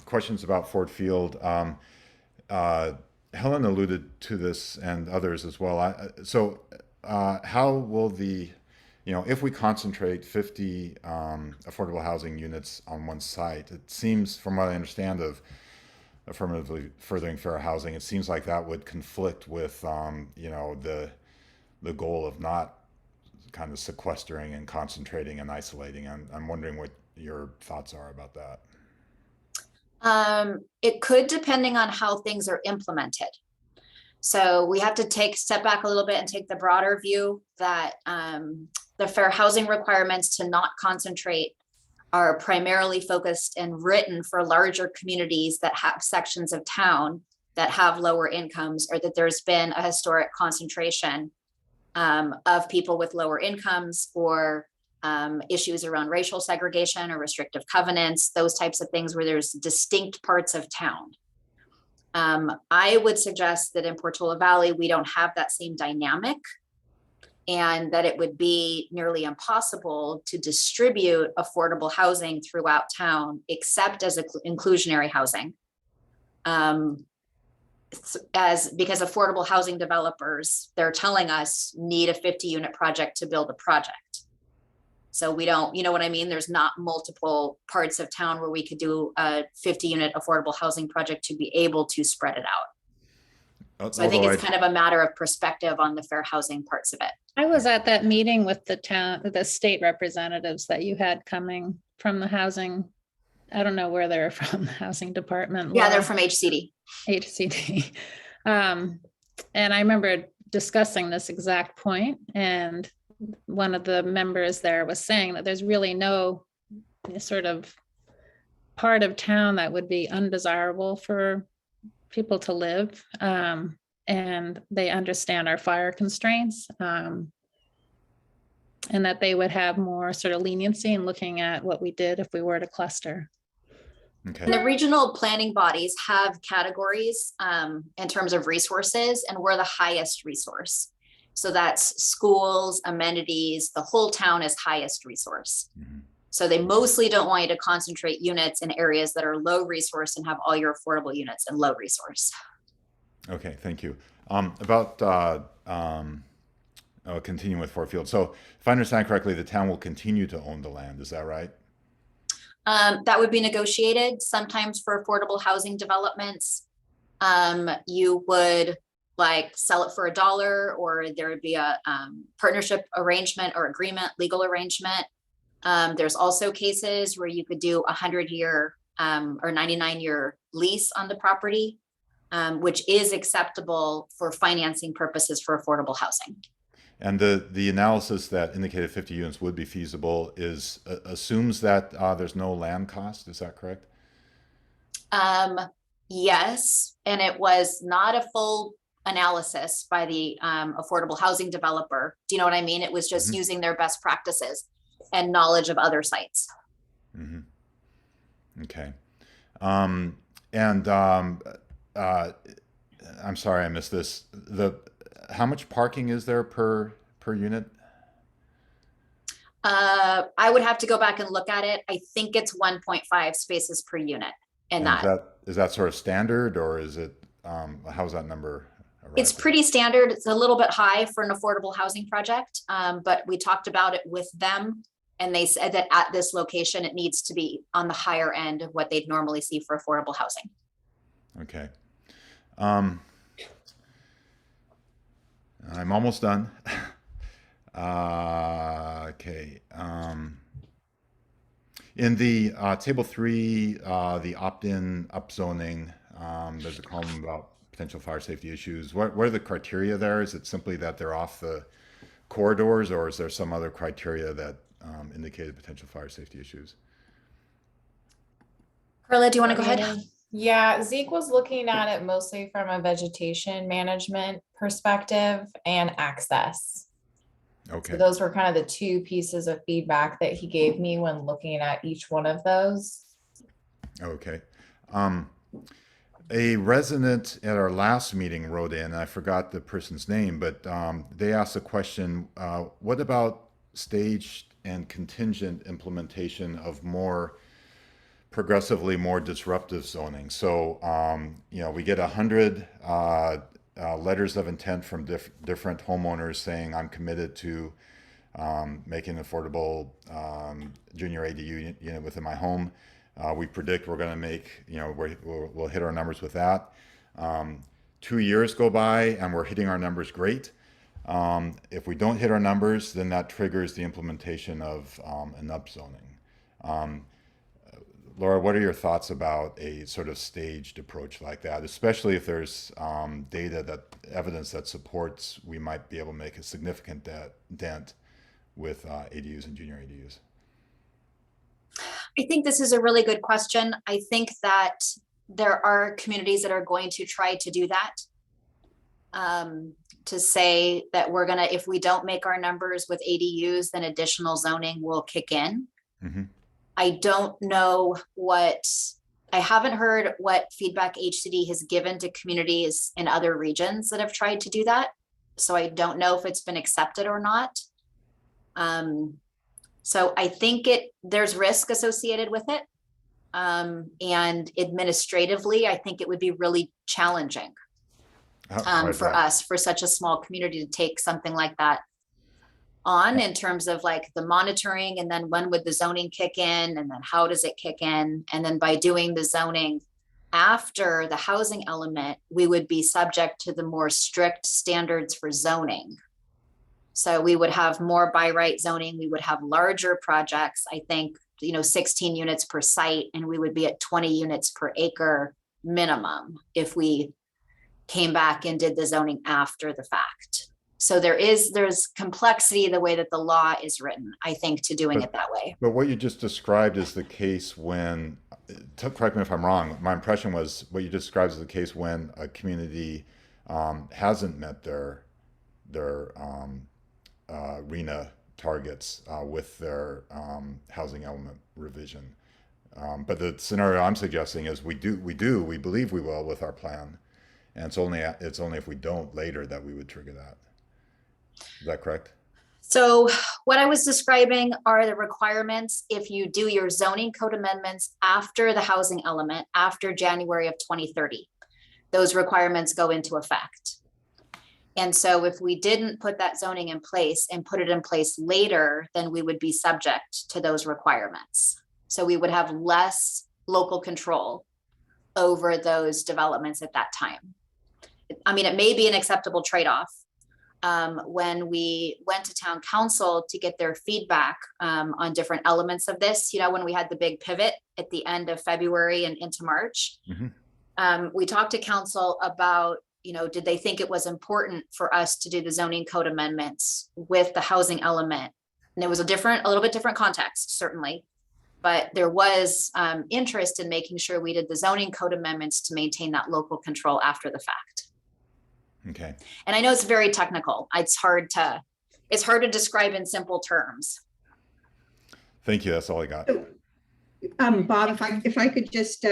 Speaker 1: Questions about Ford Field. Helen alluded to this and others as well. How will if we concentrate 50 affordable housing units on one site, it seems, from what I understand of affirmatively furthering fair housing, it seems like that would conflict with, you know, the goal of not kind of sequestering and concentrating and isolating. I'm wondering what your thoughts are about that.
Speaker 2: It could, depending on how things are implemented. So we have to step back a little bit and take the broader view that the fair housing requirements to not concentrate are primarily focused and written for larger communities that have sections of town that have lower incomes, or that there's been a historic concentration of people with lower incomes, or issues around racial segregation or restrictive covenants, those types of things where there's distinct parts of town. I would suggest that in Portola Valley, we don't have that same dynamic, and that it would be nearly impossible to distribute affordable housing throughout town, except as inclusionary housing. Because affordable housing developers, they're telling us, need a 50-unit project to build a project. So we don't, you know what I mean? There's not multiple parts of town where we could do a 50-unit affordable housing project to be able to spread it out. So I think it's kind of a matter of perspective on the fair housing parts of it.
Speaker 3: I was at that meeting with the state representatives that you had coming from the housing. I don't know where they're from, the housing department.
Speaker 2: Yeah, they're from HCD.
Speaker 3: HCD. And I remember discussing this exact point, and one of the members there was saying that there's really no sort of part of town that would be undesirable for people to live. And they understand our fire constraints, and that they would have more sort of leniency in looking at what we did if we were to cluster.
Speaker 1: Okay.
Speaker 2: And the regional planning bodies have categories in terms of resources, and we're the highest resource. So that's schools, amenities, the whole town is highest resource.
Speaker 1: Mm-hmm.
Speaker 2: So they mostly don't want you to concentrate units in areas that are low resource and have all your affordable units in low resource.
Speaker 1: Okay, thank you. Continuing with Fort Field. So if I understand correctly, the town will continue to own the land. Is that right?
Speaker 2: That would be negotiated sometimes for affordable housing developments. You would like sell it for $1, or there would be a partnership arrangement or agreement, legal arrangement. There's also cases where you could do a 100-year or 99-year lease on the property, which is acceptable for financing purposes for affordable housing.
Speaker 1: And the analysis that indicated 50 units would be feasible assumes that there's no land cost. Is that correct?
Speaker 2: Yes, and it was not a full analysis by the affordable housing developer. Do you know what I mean? It was just using their best practices and knowledge of other sites.
Speaker 1: Mm-hmm. Okay. I'm sorry, I missed this. How much parking is there per unit?
Speaker 2: I would have to go back and look at it. I think it's 1.5 spaces per unit. And
Speaker 1: is that sort of standard, or is it, how's that number?
Speaker 2: It's pretty standard. It's a little bit high for an affordable housing project, but we talked about it with them, and they said that at this location, it needs to be on the higher end of what they'd normally see for affordable housing.
Speaker 1: Okay. I'm almost done. Okay. In the table 3, the opt-in upzoning, there's a column about potential fire safety issues. What are the criteria there? Is it simply that they're off the corridors, or is there some other criteria that indicated potential fire safety issues?
Speaker 2: Carla, do you want to go ahead?
Speaker 16: Yeah, Zeke was looking at it mostly from a vegetation management perspective and access.
Speaker 1: Okay.
Speaker 16: So those were kind of the two pieces of feedback that he gave me when looking at each one of those.
Speaker 1: Okay. A resident at our last meeting wrote in, I forgot the person's name, but they asked a question, what about staged and contingent implementation of progressively more disruptive zoning? So, we get 100 letters of intent from different homeowners saying, I'm committed to making an affordable junior ADU unit within my home. We predict we're going to make, we'll hit our numbers with that. 2 years go by and we're hitting our numbers great. If we don't hit our numbers, then that triggers the implementation of an upzoning. Laura, what are your thoughts about a sort of staged approach like that, especially if there's evidence that supports we might be able to make a significant dent with ADUs and junior ADUs?
Speaker 2: I think this is a really good question. I think that there are communities that are going to try to do that. To say that we're gonna, if we don't make our numbers with ADUs, then additional zoning will kick in.
Speaker 1: Mm-hmm.
Speaker 2: I don't know I haven't heard what feedback HCD has given to communities in other regions that have tried to do that. So I don't know if it's been accepted or not. So I think there's risk associated with it. And administratively, I think it would be really challenging for us, for such a small community to take something like that on, in terms of like the monitoring, and then when would the zoning kick in, and then how does it kick in? And then by doing the zoning after the housing element, we would be subject to the more strict standards for zoning. So we would have more by right zoning, we would have larger projects, I think, 16 units per site, and we would be at 20 units per acre minimum if we came back and did the zoning after the fact. So there's complexity in the way that the law is written, I think, to doing it that way.
Speaker 1: But what you just described is the case when, correct me if I'm wrong, my impression was what you described is the case when a community hasn't met their RENA targets with their housing element revision. But the scenario I'm suggesting is we believe we will with our plan. And it's only if we don't later that we would trigger that. Is that correct?
Speaker 2: So what I was describing are the requirements if you do your zoning code amendments after the housing element, after January of 2030. Those requirements go into effect. And so if we didn't put that zoning in place and put it in place later, then we would be subject to those requirements. So we would have less local control over those developments at that time. I mean, it may be an acceptable trade-off. When we went to town council to get their feedback on different elements of this, when we had the big pivot at the end of February and into March, we talked to council about, did they think it was important for us to do the zoning code amendments with the housing element? And it was a little bit different context, certainly, but there was interest in making sure we did the zoning code amendments to maintain that local control after the fact.
Speaker 1: Okay.
Speaker 2: And I know it's very technical. It's hard to describe in simple terms.
Speaker 1: Thank you. That's all I got.
Speaker 13: Bob, if I could just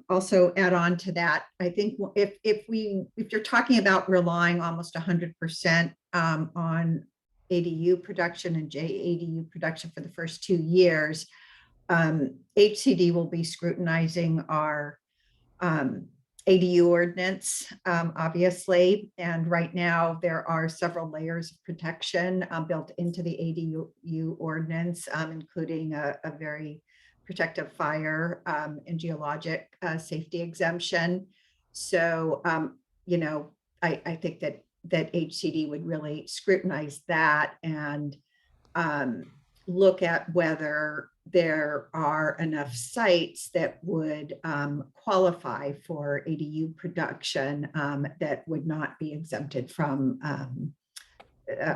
Speaker 13: also add on to that, I think if you're talking about relying almost 100% on ADU production and JADU production for the first 2 years, HCD will be scrutinizing our ADU ordinance, obviously, and right now there are several layers of protection built into the ADU ordinance, including a very protective fire and geologic safety exemption. So, I think that HCD would really scrutinize that and look at whether there are enough sites that would qualify for ADU production that would not be exempted from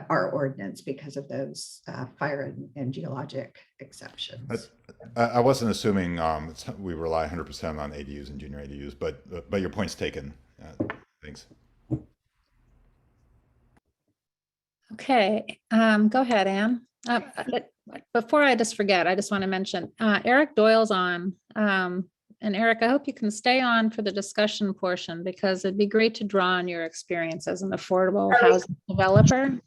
Speaker 13: our ordinance because of those fire and geologic exceptions.
Speaker 1: I wasn't assuming we rely 100% on ADUs and junior ADUs, but your point's taken. Thanks.
Speaker 3: Okay, go ahead, Anne. Before I just forget, I just want to mention Eric Doyle's on. And Eric, I hope you can stay on for the discussion portion because it'd be great to draw on your experience as an affordable housing developer.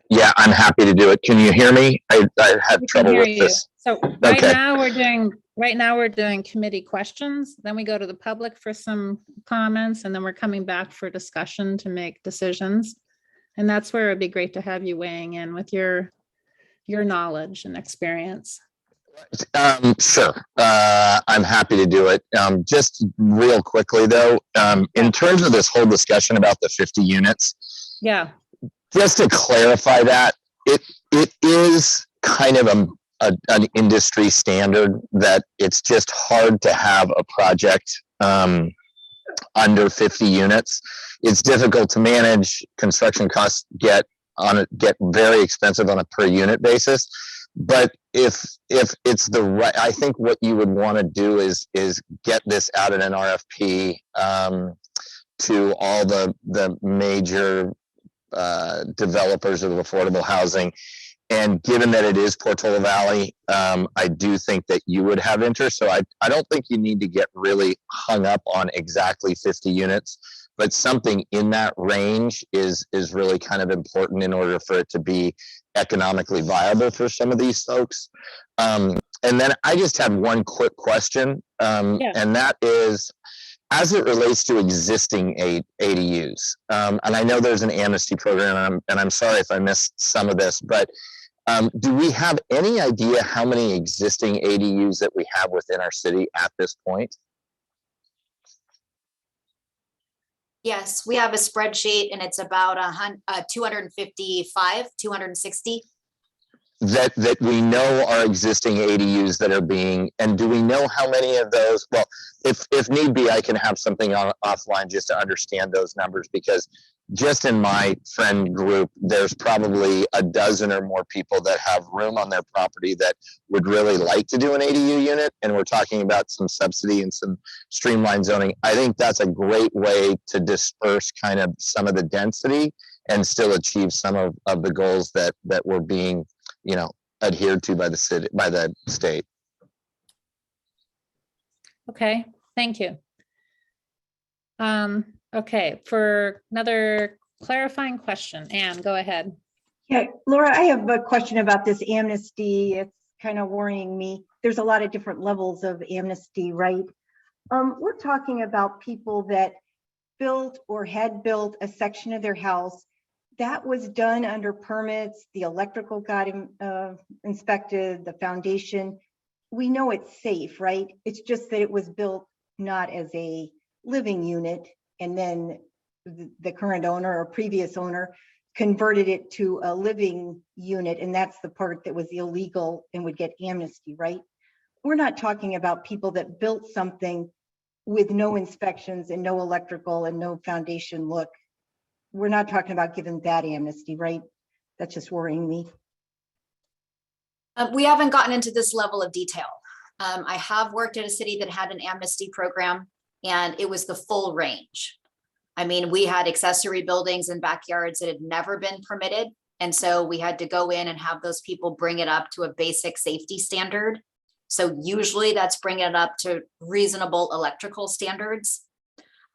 Speaker 6: Yeah, I'm happy to do it. Can you hear me? I had trouble with this.
Speaker 3: So right now we're doing committee questions. Then we go to the public for some comments, and then we're coming back for discussion to make decisions. And that's where it'd be great to have you weighing in with your knowledge and experience.
Speaker 6: Sure. I'm happy to do it. Just real quickly though, in terms of this whole discussion about the 50 units,
Speaker 3: Yeah.
Speaker 6: just to clarify that, it is kind of an industry standard that it's just hard to have a project under 50 units. It's difficult to manage. Construction costs get very expensive on a per unit basis. But if it's the right, I think what you would want to do is get this out in an RFP to all the major developers of affordable housing. And given that it is Portola Valley, I do think that you would have interest. So I don't think you need to get really hung up on exactly 50 units, but something in that range is really kind of important in order for it to be economically viable for some of these folks. And then I just have one quick question, and that is, as it relates to existing ADUs, and I know there's an amnesty program, and I'm sorry if I missed some of this, but do we have any idea how many existing ADUs that we have within our city at this point?
Speaker 2: Yes, we have a spreadsheet and it's about 255, 260.
Speaker 6: That we know are existing ADUs that are being, and do we know how many of those? Well, if need be, I can have something offline just to understand those numbers, because just in my friend group, there's probably a dozen or more people that have room on their property that would really like to do an ADU unit. And we're talking about some subsidy and some streamlined zoning. I think that's a great way to disperse kind of some of the density and still achieve some of the goals that were being, adhered to by the city, by the state.
Speaker 3: Okay, thank you. Okay, for another clarifying question, Anne, go ahead.
Speaker 15: Yeah, Laura, I have a question about this amnesty. It's kind of worrying me. There's a lot of different levels of amnesty, right? We're talking about people that built or had built a section of their house that was done under permits. The electrical got inspected, the foundation. We know it's safe, right? It's just that it was built not as a living unit, and then the current owner or previous owner converted it to a living unit, and that's the part that was illegal and would get amnesty, right? We're not talking about people that built something with no inspections and no electrical and no foundation look. We're not talking about giving that amnesty, right? That's just worrying me.
Speaker 2: We haven't gotten into this level of detail. I have worked at a city that had an amnesty program, and it was the full range. I mean, we had accessory buildings and backyards that had never been permitted. And so we had to go in and have those people bring it up to a basic safety standard. So usually that's bringing it up to reasonable electrical standards.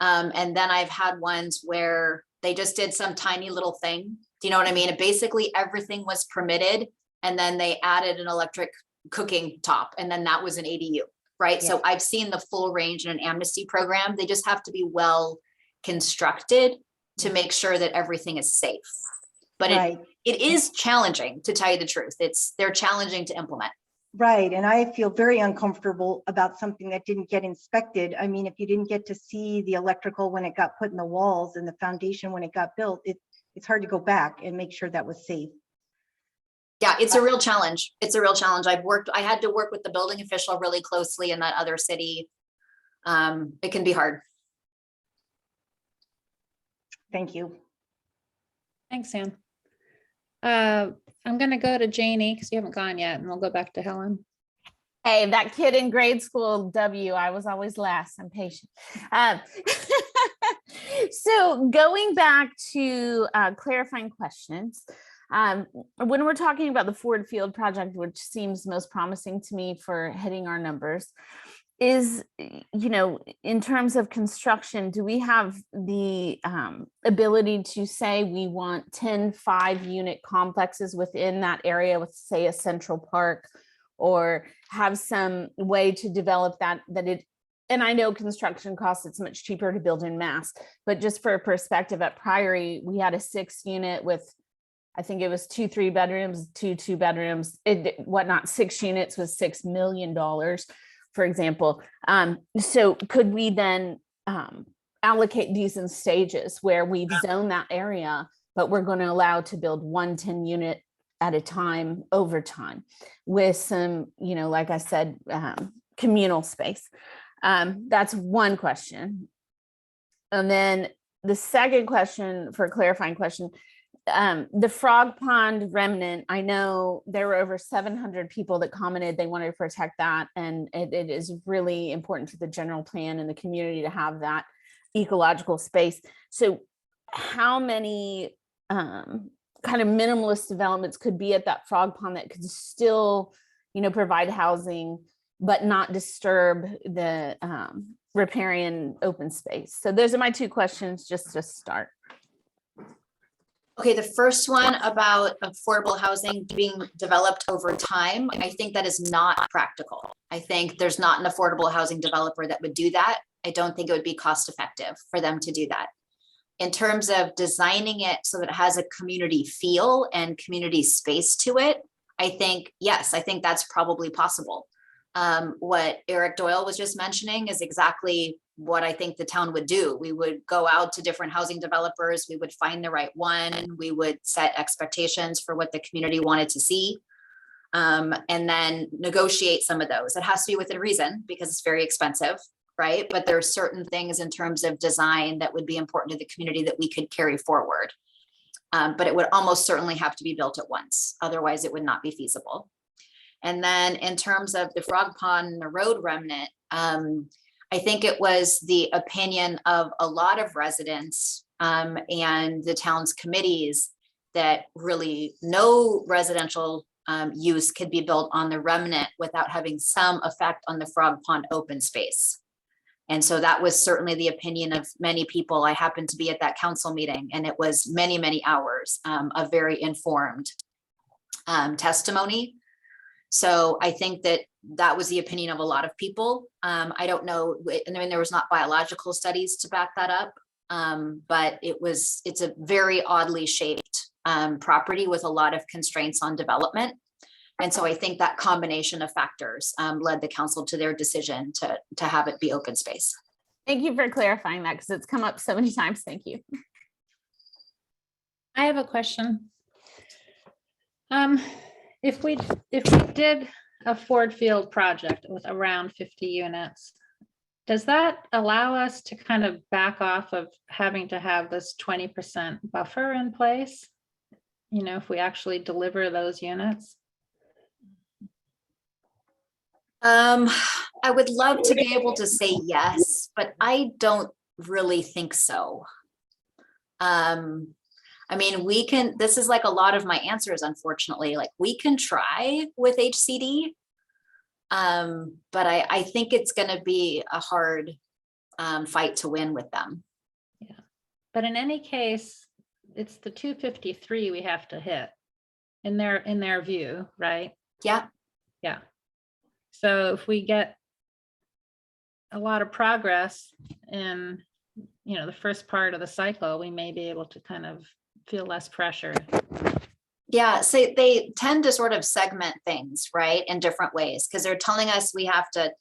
Speaker 2: And then I've had ones where they just did some tiny little thing. Do you know what I mean? And basically everything was permitted, and then they added an electric cooking top, and then that was an ADU, right?
Speaker 15: Yeah.
Speaker 2: So I've seen the full range in an amnesty program. They just have to be well constructed to make sure that everything is safe. But
Speaker 15: Right.
Speaker 2: it is challenging, to tell you the truth. They're challenging to implement.
Speaker 15: Right, and I feel very uncomfortable about something that didn't get inspected. I mean, if you didn't get to see the electrical when it got put in the walls and the foundation when it got built, it's hard to go back and make sure that was safe.
Speaker 2: Yeah, it's a real challenge. It's a real challenge. I had to work with the building official really closely in that other city. It can be hard.
Speaker 15: Thank you.
Speaker 3: Thanks, Anne. I'm gonna go to Janie because you haven't gone yet, and we'll go back to Helen.
Speaker 14: Hey, that kid in grade school, I was always last. I'm patient. So going back to clarifying questions, when we're talking about the Ford Field project, which seems most promising to me for hitting our numbers, is, in terms of construction, do we have the ability to say we want 10 5-unit complexes within that area with, say, a central park, or have some way to develop that and I know construction costs, it's much cheaper to build in mass, but just for perspective, at Priory, we had a 6-unit with I think it was 2 3-bedrooms, 2 2-bedrooms, whatnot, 6 units was $6 million, for example. So could we then allocate these in stages where we've zoned that area, but we're going to allow to build 1 10-unit at a time over time with some, like I said, communal space? That's one question. And then the second question, for a clarifying question, the Frog Pond remnant, I know there were over 700 people that commented they wanted to protect that. And it is really important to the general plan and the community to have that ecological space. So how many kind of minimalist developments could be at that Frog Pond that could still, provide housing, but not disturb the riparian open space? So those are my 2 questions just to start.
Speaker 2: Okay, the first one about affordable housing being developed over time, I think that is not practical. I think there's not an affordable housing developer that would do that. I don't think it would be cost effective for them to do that. In terms of designing it so that it has a community feel and community space to it, I think, yes, I think that's probably possible. What Eric Doyle was just mentioning is exactly what I think the town would do. We would go out to different housing developers, we would find the right one, we would set expectations for what the community wanted to see, and then negotiate some of those. It has to be within reason because it's very expensive, right? But there are certain things in terms of design that would be important to the community that we could carry forward. But it would almost certainly have to be built at once. Otherwise, it would not be feasible. And then in terms of the Frog Pond and the road remnant, I think it was the opinion of a lot of residents and the town's committees that really no residential use could be built on the remnant without having some effect on the Frog Pond open space. And so that was certainly the opinion of many people. I happened to be at that council meeting, and it was many, many hours of very informed testimony. So I think that that was the opinion of a lot of people. I don't know, I mean, there was not biological studies to back that up, but it's a very oddly shaped property with a lot of constraints on development. And so I think that combination of factors led the council to their decision to have it be open space.
Speaker 14: Thank you for clarifying that because it's come up so many times. Thank you.
Speaker 3: I have a question. If we did a Ford Field project with around 50 units, does that allow us to kind of back off of having to have this 20% buffer in place? If we actually deliver those units?
Speaker 2: I would love to be able to say yes, but I don't really think so. I mean, this is like a lot of my answers, unfortunately, like we can try with HCD, but I think it's going to be a hard fight to win with them.
Speaker 3: Yeah, but in any case, it's the 253 we have to hit in their view, right?
Speaker 2: Yeah.
Speaker 3: Yeah. So if we get a lot of progress in, the first part of the cycle, we may be able to kind of feel less pressure.
Speaker 2: Yeah, so they tend to sort of segment things, right, in different ways, because they're telling us we have to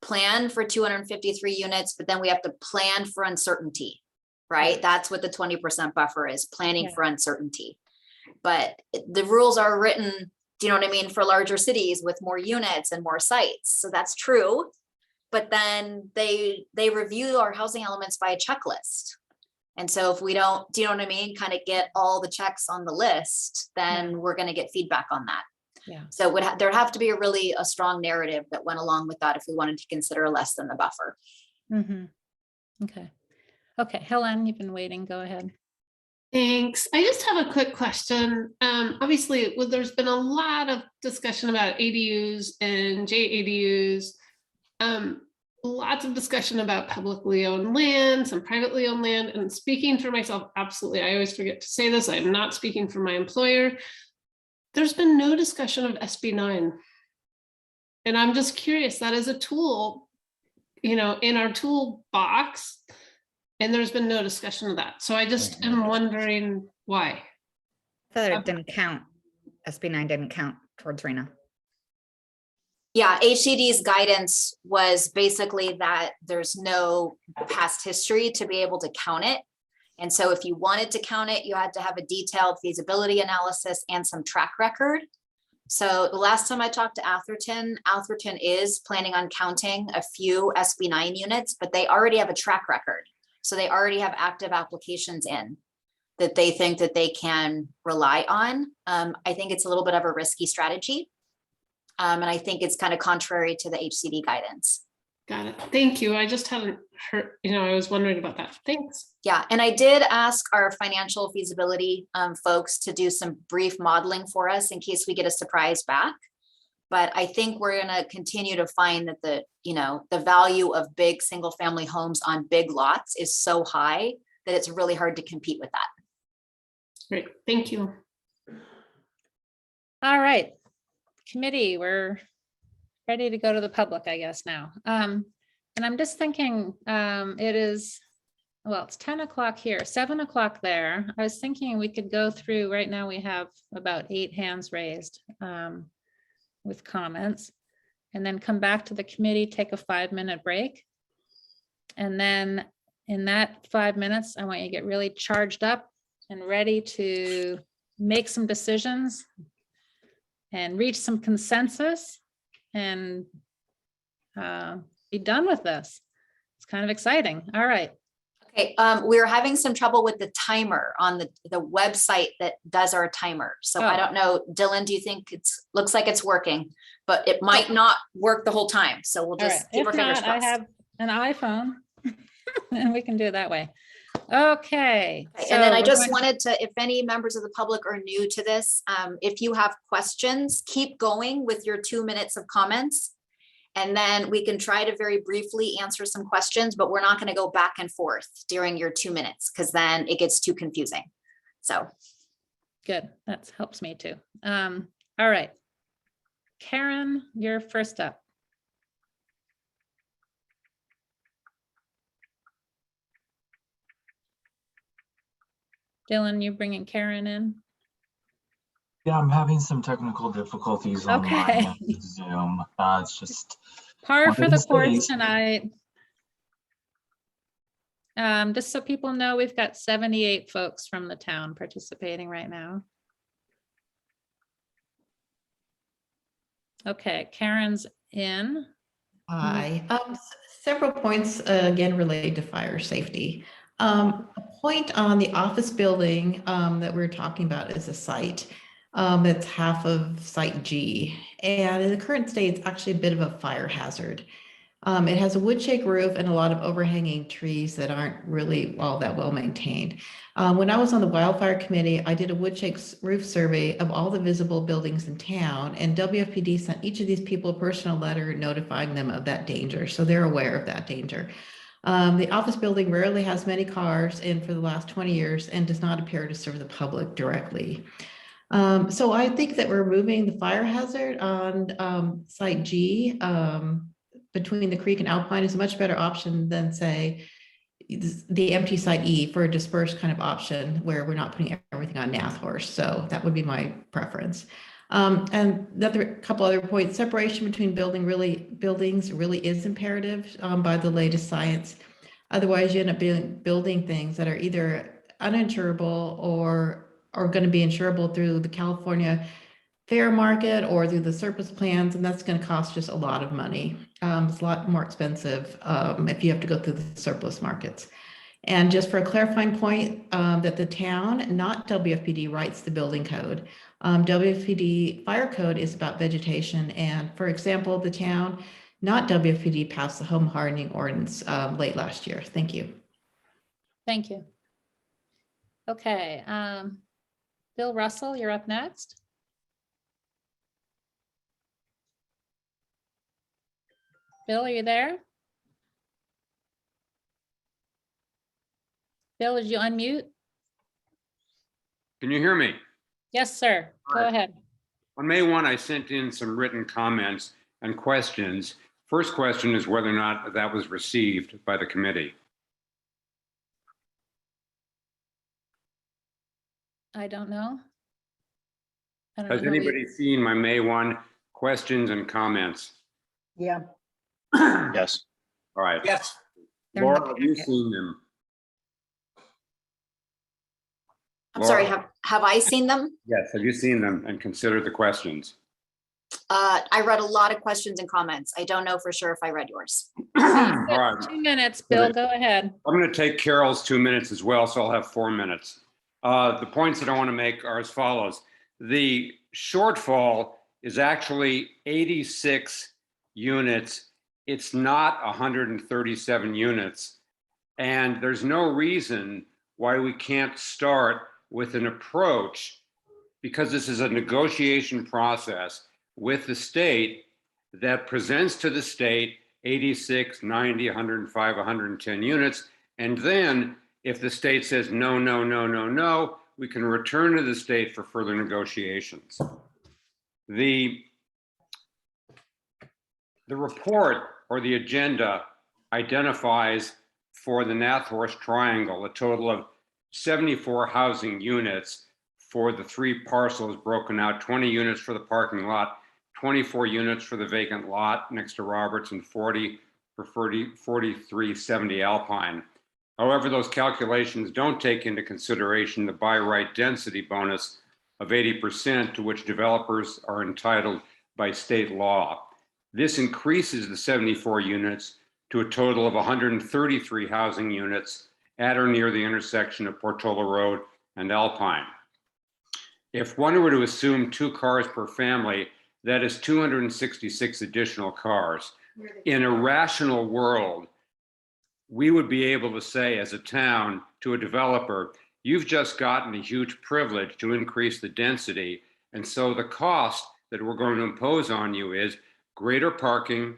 Speaker 2: plan for 253 units, but then we have to plan for uncertainty, right? That's what the 20% buffer is, planning for uncertainty. But the rules are written, do you know what I mean, for larger cities with more units and more sites. So that's true. But then they review our housing elements by a checklist. And so if we don't, do you know what I mean, kind of get all the checks on the list, then we're going to get feedback on that.
Speaker 3: Yeah.
Speaker 2: So there'd have to be a strong narrative that went along with that if we wanted to consider less than the buffer.
Speaker 3: Mm-hmm. Okay, Helen, you've been waiting. Go ahead.
Speaker 12: Thanks. I just have a quick question. Obviously, there's been a lot of discussion about ADUs and JADUs. Lots of discussion about publicly owned land, some privately owned land, and speaking for myself, absolutely. I always forget to say this. I'm not speaking for my employer. There's been no discussion of SB9. And I'm just curious, that is a tool, in our toolbox, and there's been no discussion of that. So I just am wondering why.
Speaker 11: thought it didn't count. SB9 didn't count towards RENA.
Speaker 2: Yeah, HCD's guidance was basically that there's no past history to be able to count it. And so if you wanted to count it, you had to have a detailed feasibility analysis and some track record. So the last time I talked to Atherton is planning on counting a few SB9 units, but they already have a track record. So they already have active applications in that they think that they can rely on. I think it's a little bit of a risky strategy. And I think it's kind of contrary to the HCD guidance.
Speaker 12: Got it. Thank you. I just hadn't heard, I was wondering about that. Thanks.
Speaker 2: Yeah, and I did ask our financial feasibility folks to do some brief modeling for us in case we get a surprise back. But I think we're going to continue to find that the value of big single family homes on big lots is so high that it's really hard to compete with that.
Speaker 12: Great. Thank you.
Speaker 3: All right. Committee, we're ready to go to the public, I guess now. And I'm just thinking it is, well, it's 10 o'clock here, 7 o'clock there. I was thinking we could go through, right now we have about 8 hands raised with comments, and then come back to the committee, take a 5-minute break. And then in that 5 minutes, I want you to get really charged up and ready to make some decisions and reach some consensus and be done with this. It's kind of exciting. All right.
Speaker 2: Okay, we're having some trouble with the timer on the website that does our timer. So I don't know, Dylan, do you think looks like it's working, but it might not work the whole time. So we'll just keep our fingers crossed.
Speaker 3: I have an iPhone and we can do it that way. Okay.
Speaker 2: And then I just wanted to, if any members of the public are new to this, if you have questions, keep going with your 2 minutes of comments. And then we can try to very briefly answer some questions, but we're not going to go back and forth during your 2 minutes because then it gets too confusing. So.
Speaker 3: Good. That helps me too. All right. Karen, you're first up. Dylan, you bringing Karen in?
Speaker 7: Yeah, I'm having some technical difficulties on my Zoom. It's just
Speaker 3: par
Speaker 7: one
Speaker 3: for
Speaker 7: of
Speaker 3: the
Speaker 7: these
Speaker 3: course
Speaker 7: days.
Speaker 3: tonight. Just so people know, we've got 78 folks from the town participating right now. Okay, Karen's in.
Speaker 22: Hi. Several points again related to fire safety. A point on the office building that we're talking about is a site that's half of Site G. And in the current state, it's actually a bit of a fire hazard. It has a wood shake roof and a lot of overhanging trees that aren't really all that well maintained. When I was on the wildfire committee, I did a wood shake roof survey of all the visible buildings in town, and WFPD sent each of these people a personal letter notifying them of that danger. So they're aware of that danger. The office building rarely has many cars in for the last 20 years and does not appear to serve the public directly. So I think that removing the fire hazard on Site G between the creek and Alpine is a much better option than, say, the empty Site E for a dispersed kind of option where we're not putting everything on Nathorst. So that would be my preference. And a couple other points, separation between buildings really is imperative by the latest science. Otherwise, you end up building things that are either uninsurable or are going to be insurable through the California fair market or through the surplus plans, and that's going to cost just a lot of money. It's a lot more expensive if you have to go through the surplus markets. And just for a clarifying point, that the town, not WFPD, writes the building code. WFPD fire code is about vegetation. And for example, the town, not WFPD, passed the home hardening ordinance late last year. Thank you.
Speaker 3: Thank you. Okay. Bill Russell, you're up next. Bill, are you there? Bill, did you unmute?
Speaker 23: Can you hear me?
Speaker 3: Yes, sir. Go ahead.
Speaker 23: On May 1, I sent in some written comments and questions. First question is whether or not that was received by the committee.
Speaker 3: I don't know. I don't
Speaker 23: Has
Speaker 3: know who we-
Speaker 23: anybody seen my May 1 questions and comments?
Speaker 15: Yeah.
Speaker 4: Yes.
Speaker 23: All right.
Speaker 18: Yes.
Speaker 11: They're in the
Speaker 23: Laura, have you
Speaker 11: packet.
Speaker 23: seen them?
Speaker 2: I'm sorry,
Speaker 23: Laura?
Speaker 2: have I seen them?
Speaker 23: Yes, have you seen them and considered the questions?
Speaker 2: I read a lot of questions and comments. I don't know for sure if I read yours.
Speaker 23: All right.
Speaker 3: 2 minutes, Bill, go ahead.
Speaker 23: I'm going to take Carol's 2 minutes as well, so I'll have 4 minutes. The points that I want to make are as follows. The shortfall is actually 86 units. It's not 137 units. And there's no reason why we can't start with an approach, because this is a negotiation process with the state that presents to the state 86, 90, 105, 110 units. And then if the state says no, no, no, no, no, we can return to the state for further negotiations. The report or the agenda identifies for the Nathorst Triangle a total of 74 housing units for the 3 parcels broken out, 20 units for the parking lot, 24 units for the vacant lot next to Roberts, and 40 for 4370 Alpine. However, those calculations don't take into consideration the by right density bonus of 80% to which developers are entitled by state law. This increases the 74 units to a total of 133 housing units at or near the intersection of Portola Road and Alpine. If one were to assume 2 cars per family, that is 266 additional cars. In a rational world, we would be able to say as a town to a developer, you've just gotten a huge privilege to increase the density. And so the cost that we're going to impose on you is greater parking,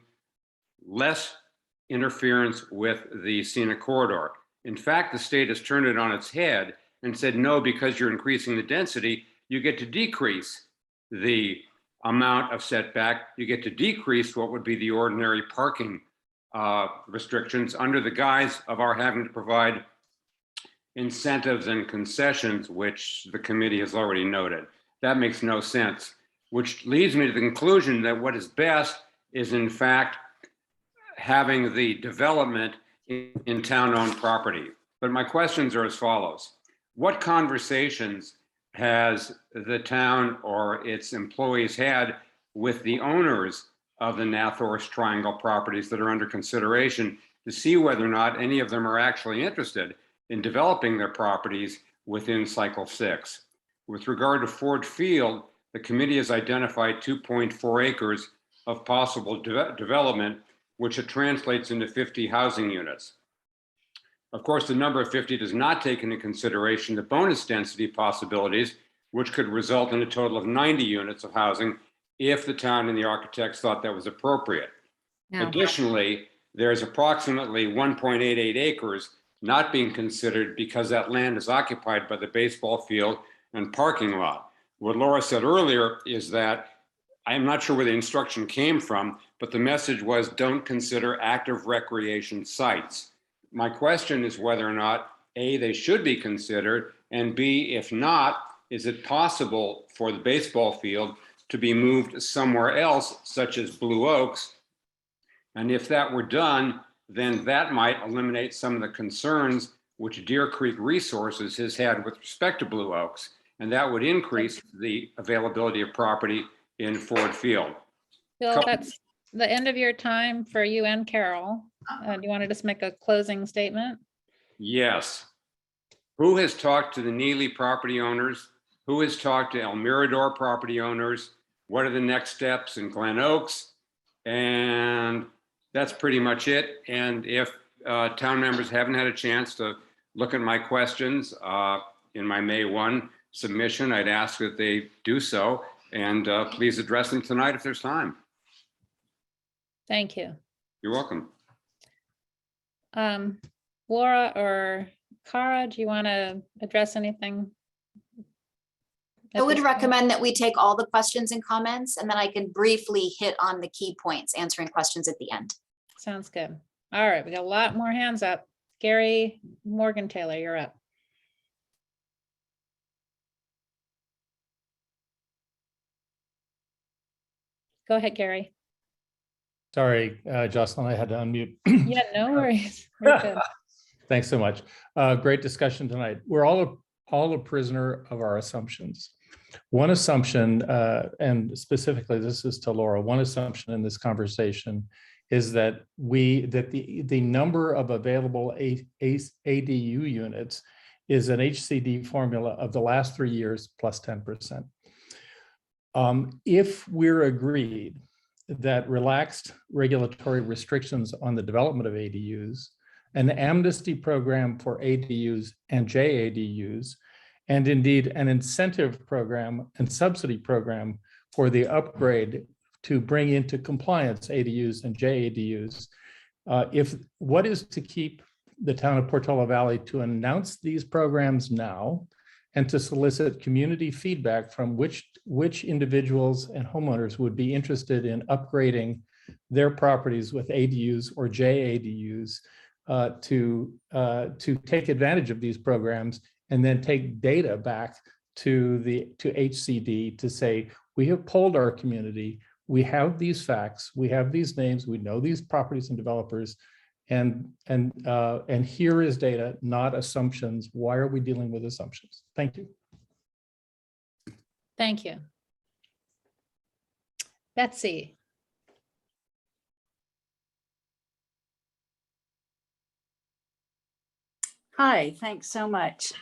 Speaker 23: less interference with the scenic corridor. In fact, the state has turned it on its head and said, no, because you're increasing the density, you get to decrease the amount of setback. You get to decrease what would be the ordinary parking restrictions under the guise of our having to provide incentives and concessions, which the committee has already noted. That makes no sense, which leads me to the conclusion that what is best is in fact having the development in town-owned property. But my questions are as follows. What conversations has the town or its employees had with the owners of the Nathorst Triangle properties that are under consideration to see whether or not any of them are actually interested in developing their properties within cycle 6? With regard to Ford Field, the committee has identified 2.4 acres of possible development, which it translates into 50 housing units. Of course, the number of 50 does not take into consideration the bonus density possibilities, which could result in a total of 90 units of housing if the town and the architects thought that was appropriate.
Speaker 11: No.
Speaker 23: Additionally, there's approximately 1.88 acres not being considered because that land is occupied by the baseball field and parking lot. What Laura said earlier is that I'm not sure where the instruction came from, but the message was don't consider active recreation sites. My question is whether or not A, they should be considered, and B, if not, is it possible for the baseball field to be moved somewhere else, such as Blue Oaks? And if that were done, then that might eliminate some of the concerns which Deer Creek Resources has had with respect to Blue Oaks, and that would increase the availability of property in Ford Field.
Speaker 3: Bill, that's the end of your time for you and Carol. Do you want to just make a closing statement?
Speaker 23: Yes. Who has talked to the Neely property owners? Who has talked to El Mirador property owners? What are the next steps in Glen Oaks? And that's pretty much it. And if town members haven't had a chance to look at my questions in my May 1 submission, I'd ask that they do so. And please address them tonight if there's time.
Speaker 3: Thank you.
Speaker 23: You're welcome.
Speaker 3: Laura or Cara, do you want to address anything?
Speaker 2: I would recommend that we take all the questions and comments, and then I can briefly hit on the key points, answering questions at the end.
Speaker 3: Sounds good. All right, we got a lot more hands up. Gary Morgan Taylor, you're up. Go ahead, Gary.
Speaker 5: Sorry, Jocelyn, I had to unmute.
Speaker 3: Yeah, no worries. You're good.
Speaker 5: Thanks so much. Great discussion tonight. We're all a prisoner of our assumptions. One assumption, and specifically this is to Laura, one assumption in this conversation is that the number of available ADU units is an HCD formula of the last 3 years plus 10%. If we're agreed that relaxed regulatory restrictions on the development of ADUs, an amnesty program for ADUs and JADUs, and indeed an incentive program and subsidy program for the upgrade to bring into compliance ADUs and JADUs, what is to keep the town of Portola Valley to announce these programs now and to solicit community feedback from which individuals and homeowners would be interested in upgrading their properties with ADUs or JADUs to take advantage of these programs, and then take data back to HCD to say, we have polled our community, we have these facts, we have these names, we know these properties and developers, and here is data, not assumptions. Why are we dealing with assumptions? Thank you.
Speaker 3: Thank you. Betsy.
Speaker 8: Hi, thanks so much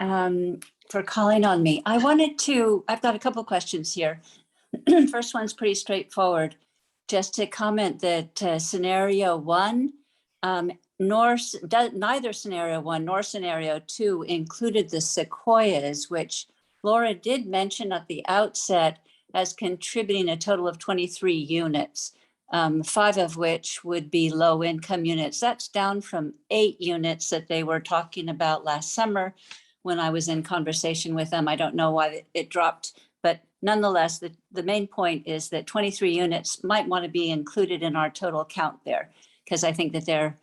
Speaker 8: for calling on me. I've got a couple of questions here. First one's pretty straightforward. Just to comment that scenario 1, neither scenario 1 nor scenario 2 included the sequoias, which Laura did mention at the outset as contributing a total of 23 units, 5 of which would be low income units. That's down from 8 units that they were talking about last summer when I was in conversation with them. I don't know why it dropped, but nonetheless, the main point is that 23 units might want to be included in our total count there, because I think that they're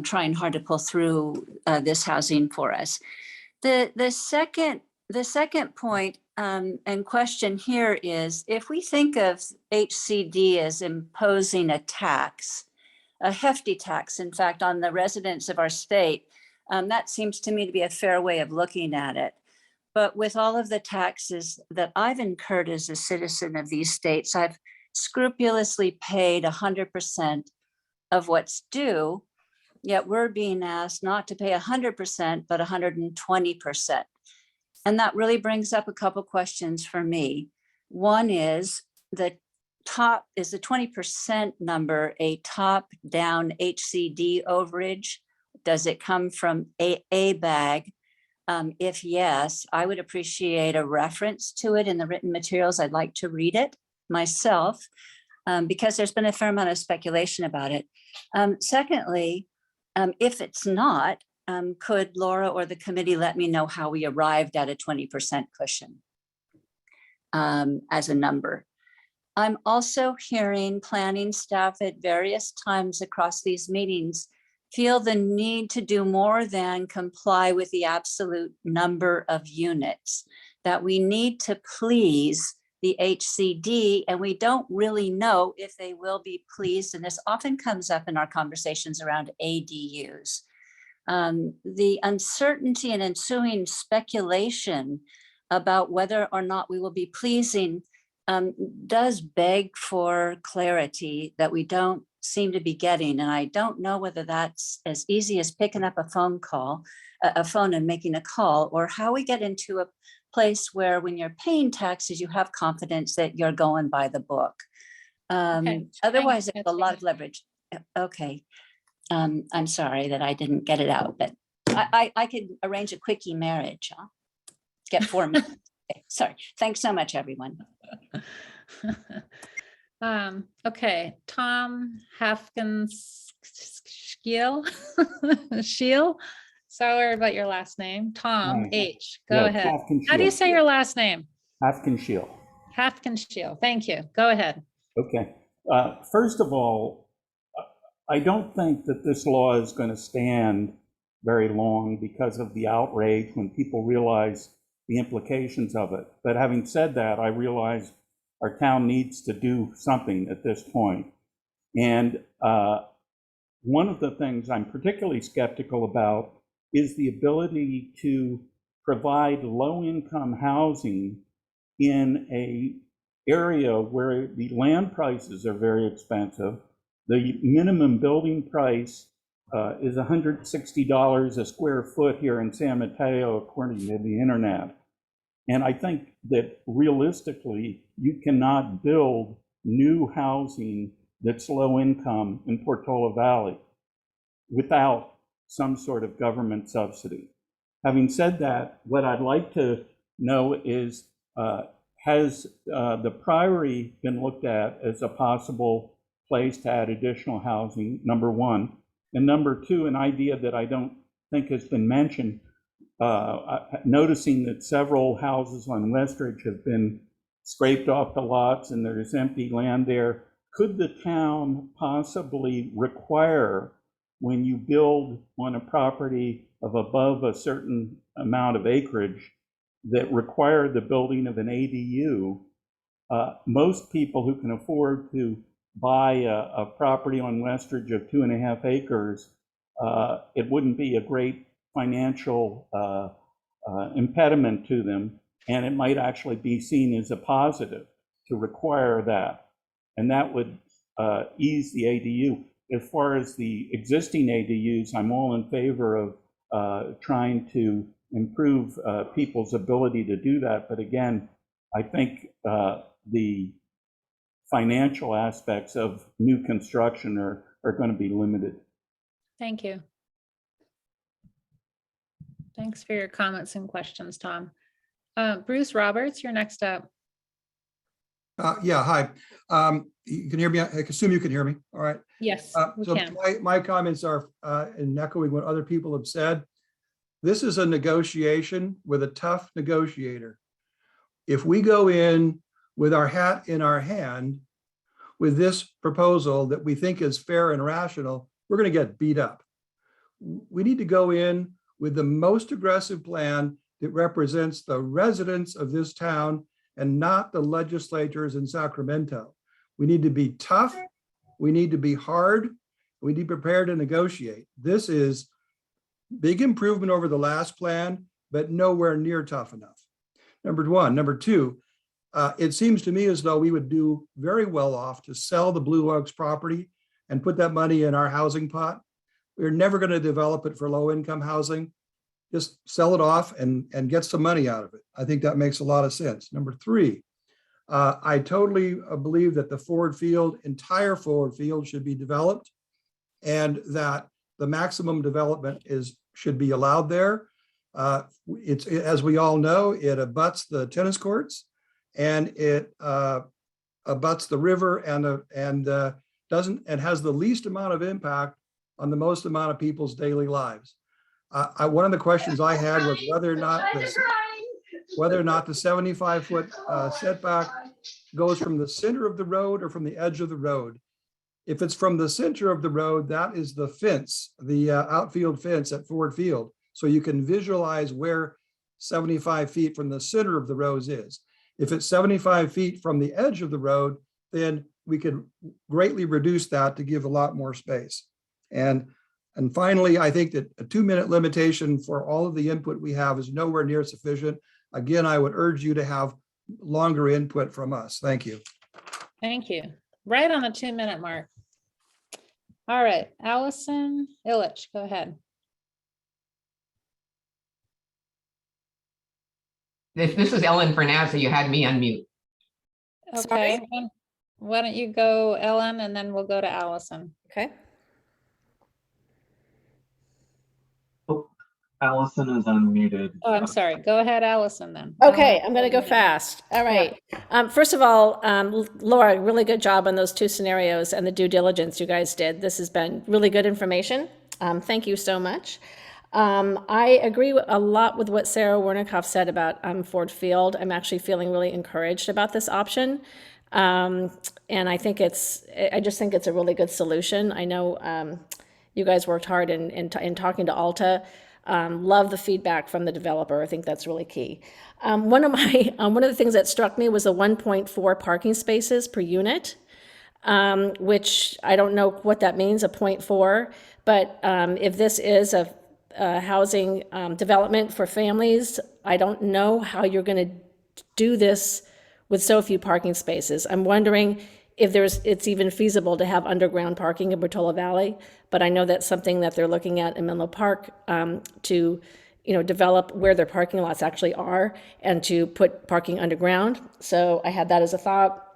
Speaker 8: trying hard to pull through this housing for us. The second point and question here is, if we think of HCD as imposing a tax, a hefty tax, in fact, on the residents of our state, that seems to me to be a fair way of looking at it. But with all of the taxes that I've incurred as a citizen of these states, I've scrupulously paid 100% of what's due, yet we're being asked not to pay 100%, but 120%. And that really brings up a couple questions for me. One is, the 20% number a top-down HCD overage? Does it come from a bag? If yes, I would appreciate a reference to it in the written materials. I'd like to read it myself, because there's been a fair amount of speculation about it. Secondly, if it's not, could Laura or the committee let me know how we arrived at a 20% cushion as a number? I'm also hearing planning staff at various times across these meetings feel the need to do more than comply with the absolute number of units, that we need to please the HCD, and we don't really know if they will be pleased. And this often comes up in our conversations around ADUs. The uncertainty and ensuing speculation about whether or not we will be pleasing does beg for clarity that we don't seem to be getting. And I don't know whether that's as easy as picking up a phone and making a call, or how we get into a place where when you're paying taxes, you have confidence that you're going by the book. Otherwise, it's a lot of leverage. Okay. I'm sorry that I didn't get it out, but I could arrange a quickie marriage. Huh? Get 4 minutes. Okay, sorry. Thanks so much, everyone.
Speaker 3: Okay, Tom Hafkenskiel. Shiel. Sorry about your last name. Tom H. Go ahead. How do you say your last name?
Speaker 10: Hafkenskiel.
Speaker 3: Hafkenskiel. Thank you. Go ahead.
Speaker 10: Okay. First of all, I don't think that this law is going to stand very long because of the outrage when people realize the implications of it. But having said that, I realize our town needs to do something at this point. And one of the things I'm particularly skeptical about is the ability to provide low-income housing in a area where the land prices are very expensive. The minimum building price is $160 a square foot here in San Mateo, according to the internet. And I think that realistically, you cannot build new housing that's low income in Portola Valley without some sort of government subsidy. Having said that, what I'd like to know is, has the Priory been looked at as a possible place to add additional housing, number one? And number two, an idea that I don't think has been mentioned, noticing that several houses on Westridge have been scraped off the lots and there's empty land there. Could the town possibly require, when you build on a property of above a certain amount of acreage, that require the building of an ADU? Most people who can afford to buy a property on Westridge of 2.5 acres, it wouldn't be a great financial impediment to them, and it might actually be seen as a positive to require that, and that would ease the ADU. As far as the existing ADUs, I'm all in favor of trying to improve people's ability to do that, but again, I think the financial aspects of new construction are going to be limited.
Speaker 3: Thank you. Thanks for your comments and questions, Tom. Bruce Roberts, you're next up.
Speaker 9: Yeah, hi. You can hear me? I assume you can hear me. All right.
Speaker 3: Yes, we
Speaker 9: So
Speaker 3: can.
Speaker 9: my comments are in echoing what other people have said. This is a negotiation with a tough negotiator. If we go in with our hat in our hand with this proposal that we think is fair and rational, we're going to get beat up. We need to go in with the most aggressive plan that represents the residents of this town and not the legislators in Sacramento. We need to be tough. We need to be hard. We need to be prepared to negotiate. This is big improvement over the last plan, but nowhere near tough enough. Number one. Number two, it seems to me as though we would do very well off to sell the Blue Oaks property and put that money in our housing pot. We're never going to develop it for low-income housing. Just sell it off and get some money out of it. I think that makes a lot of sense. Number three, I totally believe that the Ford Field, entire Ford Field should be developed and that the maximum development should be allowed there. It's, as we all know, it abuts the tennis courts and it abuts the river and has the least amount of impact on the most amount of people's daily lives. One of the questions I had was whether or not the 75-foot setback goes from the center of the road or from the edge of the road. If it's from the center of the road, that is the fence, the outfield fence at Ford Field. So you can visualize where 75 feet from the center of the road is. If it's 75 feet from the edge of the road, then we could greatly reduce that to give a lot more space. And finally, I think that a 2-minute limitation for all of the input we have is nowhere near sufficient. Again, I would urge you to have longer input from us. Thank you.
Speaker 3: Thank you. Right on the 2-minute mark. All right, Allison Illich, go ahead.
Speaker 17: This is Ellen Fernazza. You had me on mute.
Speaker 3: Okay, why don't you go, Ellen, and then we'll go to Allison.
Speaker 20: Okay.
Speaker 7: Allison is unmuted.
Speaker 3: Oh, I'm sorry. Go ahead, Allison, then.
Speaker 20: Okay, I'm going to go fast. All right. First of all, Laura, really good job on those 2 scenarios and the due diligence you guys did. This has been really good information. Thank you so much. I agree a lot with what Sarah Wernickoff said about Ford Field. I'm actually feeling really encouraged about this option. And I just think it's a really good solution. I know you guys worked hard in talking to Alta. Love the feedback from the developer. I think that's really key. One of the things that struck me was the 1.4 parking spaces per unit, which I don't know what that means, a 0.4, but if this is a housing development for families, I don't know how you're going to do this with so few parking spaces. I'm wondering if it's even feasible to have underground parking in Portola Valley, but I know that's something that they're looking at in Menlo Park to, develop where their parking lots actually are and to put parking underground. So I had that as a thought.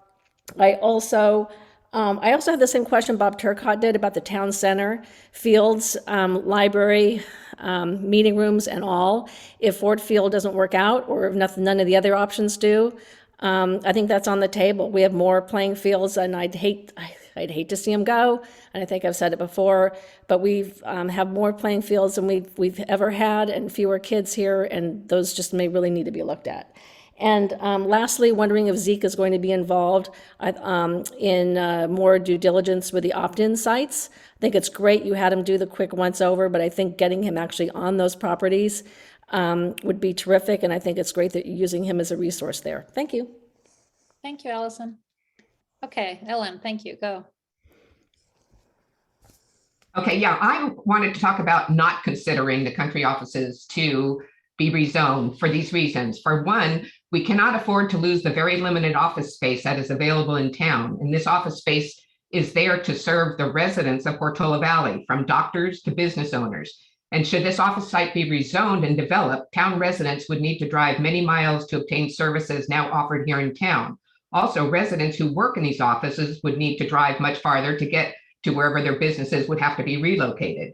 Speaker 20: I also had the same question Bob Turcott did about the town center, fields, library, meeting rooms and all. If Ford Field doesn't work out, or if none of the other options do, I think that's on the table. We have more playing fields, and I'd hate to see them go. And I think I've said it before, but we've have more playing fields than we've ever had, and fewer kids here, and those just may really need to be looked at. And lastly, wondering if Zeke is going to be involved in more due diligence with the opt-in sites. I think it's great you had him do the quick once over, but I think getting him actually on those properties would be terrific. And I think it's great that you're using him as a resource there. Thank you.
Speaker 3: Thank you, Allison. Okay, Ellen, thank you. Go.
Speaker 17: Okay, yeah, I wanted to talk about not considering the country offices to be rezoned for these reasons. For one, we cannot afford to lose the very limited office space that is available in town. And this office space is there to serve the residents of Portola Valley, from doctors to business owners. And should this office site be rezoned and developed, town residents would need to drive many miles to obtain services now offered here in town. Also, residents who work in these offices would need to drive much farther to get to wherever their businesses would have to be relocated.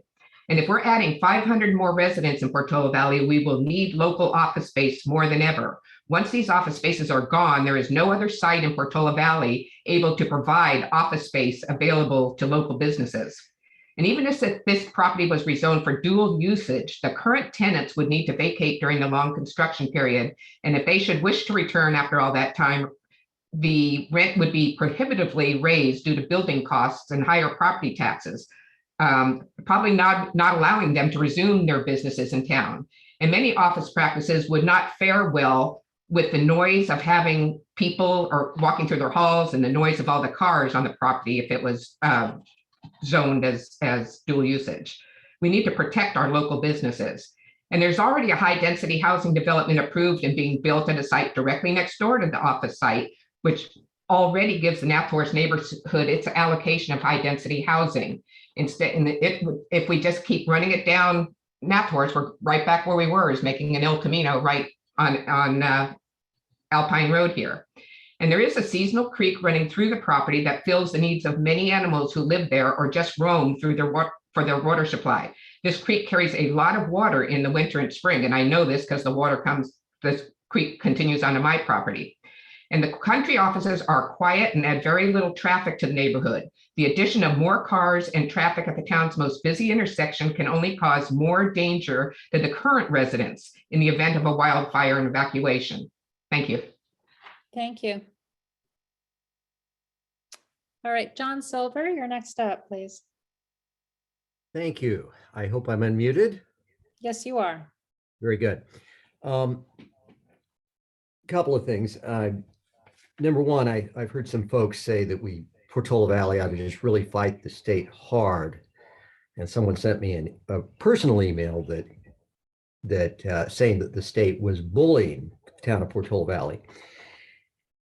Speaker 17: And if we're adding 500 more residents in Portola Valley, we will need local office space more than ever. Once these office spaces are gone, there is no other site in Portola Valley able to provide office space available to local businesses. And even if this property was rezoned for dual usage, the current tenants would need to vacate during the long construction period. And if they should wish to return after all that time, the rent would be prohibitively raised due to building costs and higher property taxes, probably not allowing them to resume their businesses in town. And many office practices would not fare well with the noise of having people or walking through their halls and the noise of all the cars on the property if it was zoned as dual usage. We need to protect our local businesses. And there's already a high density housing development approved and being built at a site directly next door to the office site, which already gives the Nathorst neighborhood its allocation of high density housing. Instead, if we just keep running it down Nathorst, we're right back where we were, is making an El Camino right on Alpine Road here. And there is a seasonal creek running through the property that fills the needs of many animals who live there or just roam through for their water supply. This creek carries a lot of water in the winter and spring, and I know this because this creek continues onto my property. And the country offices are quiet and add very little traffic to the neighborhood. The addition of more cars and traffic at the town's most busy intersection can only cause more danger to the current residents in the event of a wildfire and evacuation. Thank you.
Speaker 3: Thank you. All right, John Silver, you're next up, please.
Speaker 16: Thank you. I hope I'm unmuted.
Speaker 3: Yes, you are.
Speaker 16: Very good. Couple of things. Number one, I've heard some folks say that Portola Valley ought to just really fight the state hard. And someone sent me a personal email that saying that the state was bullying the town of Portola Valley.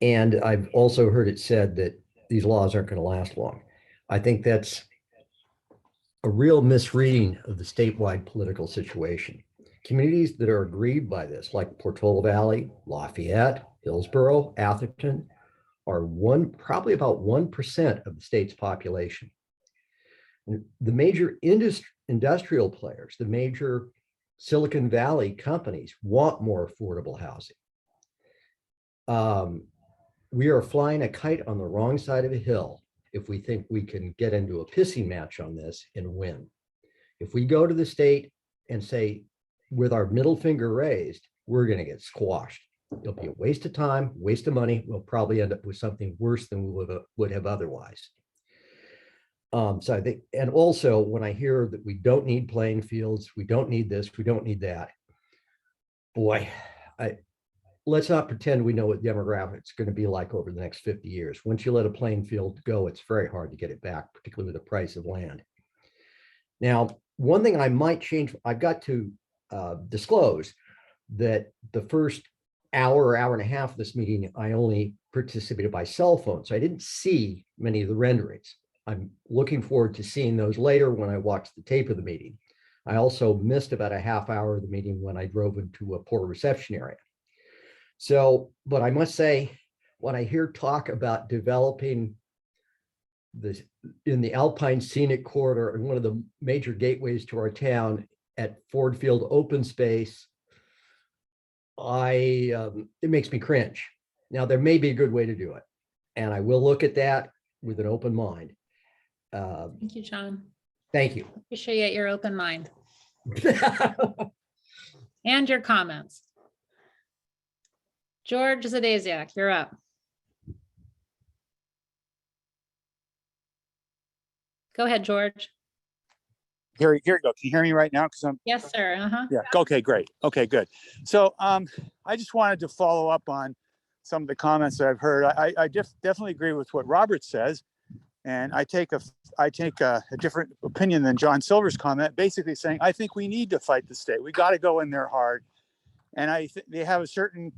Speaker 16: And I've also heard it said that these laws aren't going to last long. I think that's a real misreading of the statewide political situation. Communities that are aggrieved by this, like Portola Valley, Lafayette, Hillsborough, Atherton, are probably about 1% of the state's population. And the major industrial players, the major Silicon Valley companies want more affordable housing. We are flying a kite on the wrong side of a hill if we think we can get into a pissing match on this and win. If we go to the state and say, with our middle finger raised, we're going to get squashed. It'll be a waste of time, waste of money. We'll probably end up with something worse than we would have otherwise. So I think, and also when I hear that we don't need playing fields, we don't need this, we don't need that. Boy, let's not pretend we know what demographics are going to be like over the next 50 years. Once you let a playing field go, it's very hard to get it back, particularly with the price of land. Now, one thing I might change, I've got to disclose that the first hour and a half of this meeting, I only participated by cell phone. So I didn't see many of the renderings. I'm looking forward to seeing those later when I watch the tape of the meeting. I also missed about a half hour of the meeting when I drove into a poor reception area. So, but I must say, when I hear talk about developing this in the Alpine Scenic Corridor and one of the major gateways to our town at Ford Field open space, it makes me cringe. Now, there may be a good way to do it, and I will look at that with an open mind.
Speaker 3: Thank you, John.
Speaker 16: Thank you.
Speaker 3: Appreciate your open mind. And your comments. George Zadasiak, you're up. Go ahead, George.
Speaker 13: Here we go. Can you hear me right now?
Speaker 3: Yes, sir.
Speaker 13: Yeah. Okay, great. Okay, good. So I just wanted to follow up on some of the comments that I've heard. I definitely agree with what Robert says, and I take a different opinion than John Silver's comment, basically saying I think we need to fight the state. We got to go in there hard, and I think they have a certain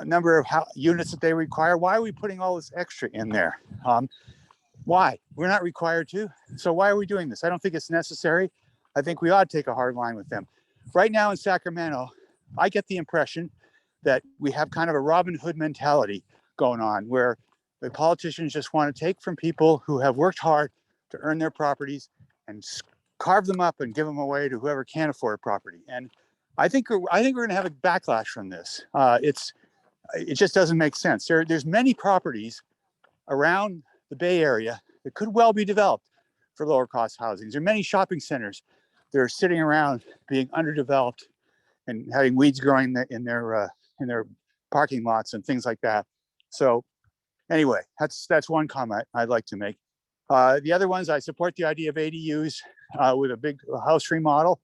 Speaker 13: number of units that they require. Why are we putting all this extra in there? Why? We're not required to. So why are we doing this? I don't think it's necessary. I think we ought to take a hard line with them. Right now in Sacramento, I get the impression that we have kind of a Robin Hood mentality going on where the politicians just want to take from people who have worked hard to earn their properties and carve them up and give them away to whoever can't afford a property. And I think we're going to have a backlash from this. It just doesn't make sense. There's many properties around the Bay Area that could well be developed for lower cost housing. There are many shopping centers that are sitting around being underdeveloped and having weeds growing in their parking lots and things like that. So anyway, that's one comment I'd like to make. The other ones, I support the idea of ADUs with a big house remodel.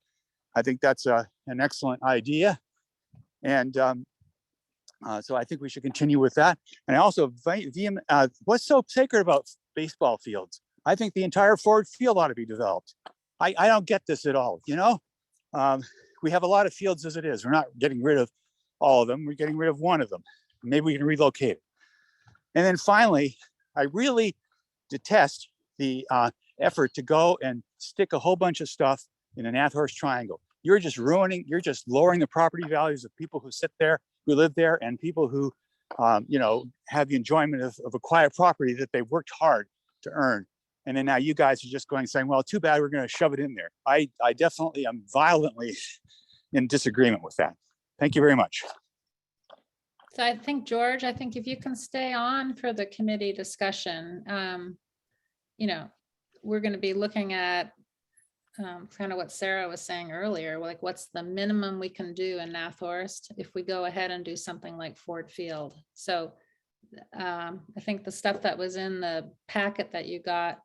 Speaker 13: I think that's an excellent idea. And so I think we should continue with that. And I also, what's so sacred about baseball fields? I think the entire Ford Field ought to be developed. I don't get this at all, you know? We have a lot of fields as it is. We're not getting rid of all of them. We're getting rid of one of them. Maybe we can relocate it. And then finally, I really detest the effort to go and stick a whole bunch of stuff in an Athorst triangle. You're just lowering the property values of people who sit there, who live there, and people who, have the enjoyment of a quiet property that they've worked hard to earn. And then now you guys are just saying, well, too bad, we're going to shove it in there. I definitely am violently in disagreement with that. Thank you very much.
Speaker 3: So I think, George, if you can stay on for the committee discussion, we're going to be looking at kind of what Sarah was saying earlier, like what's the minimum we can do in Athorst if we go ahead and do something like Ford Field. So I think the stuff that was in the packet that you got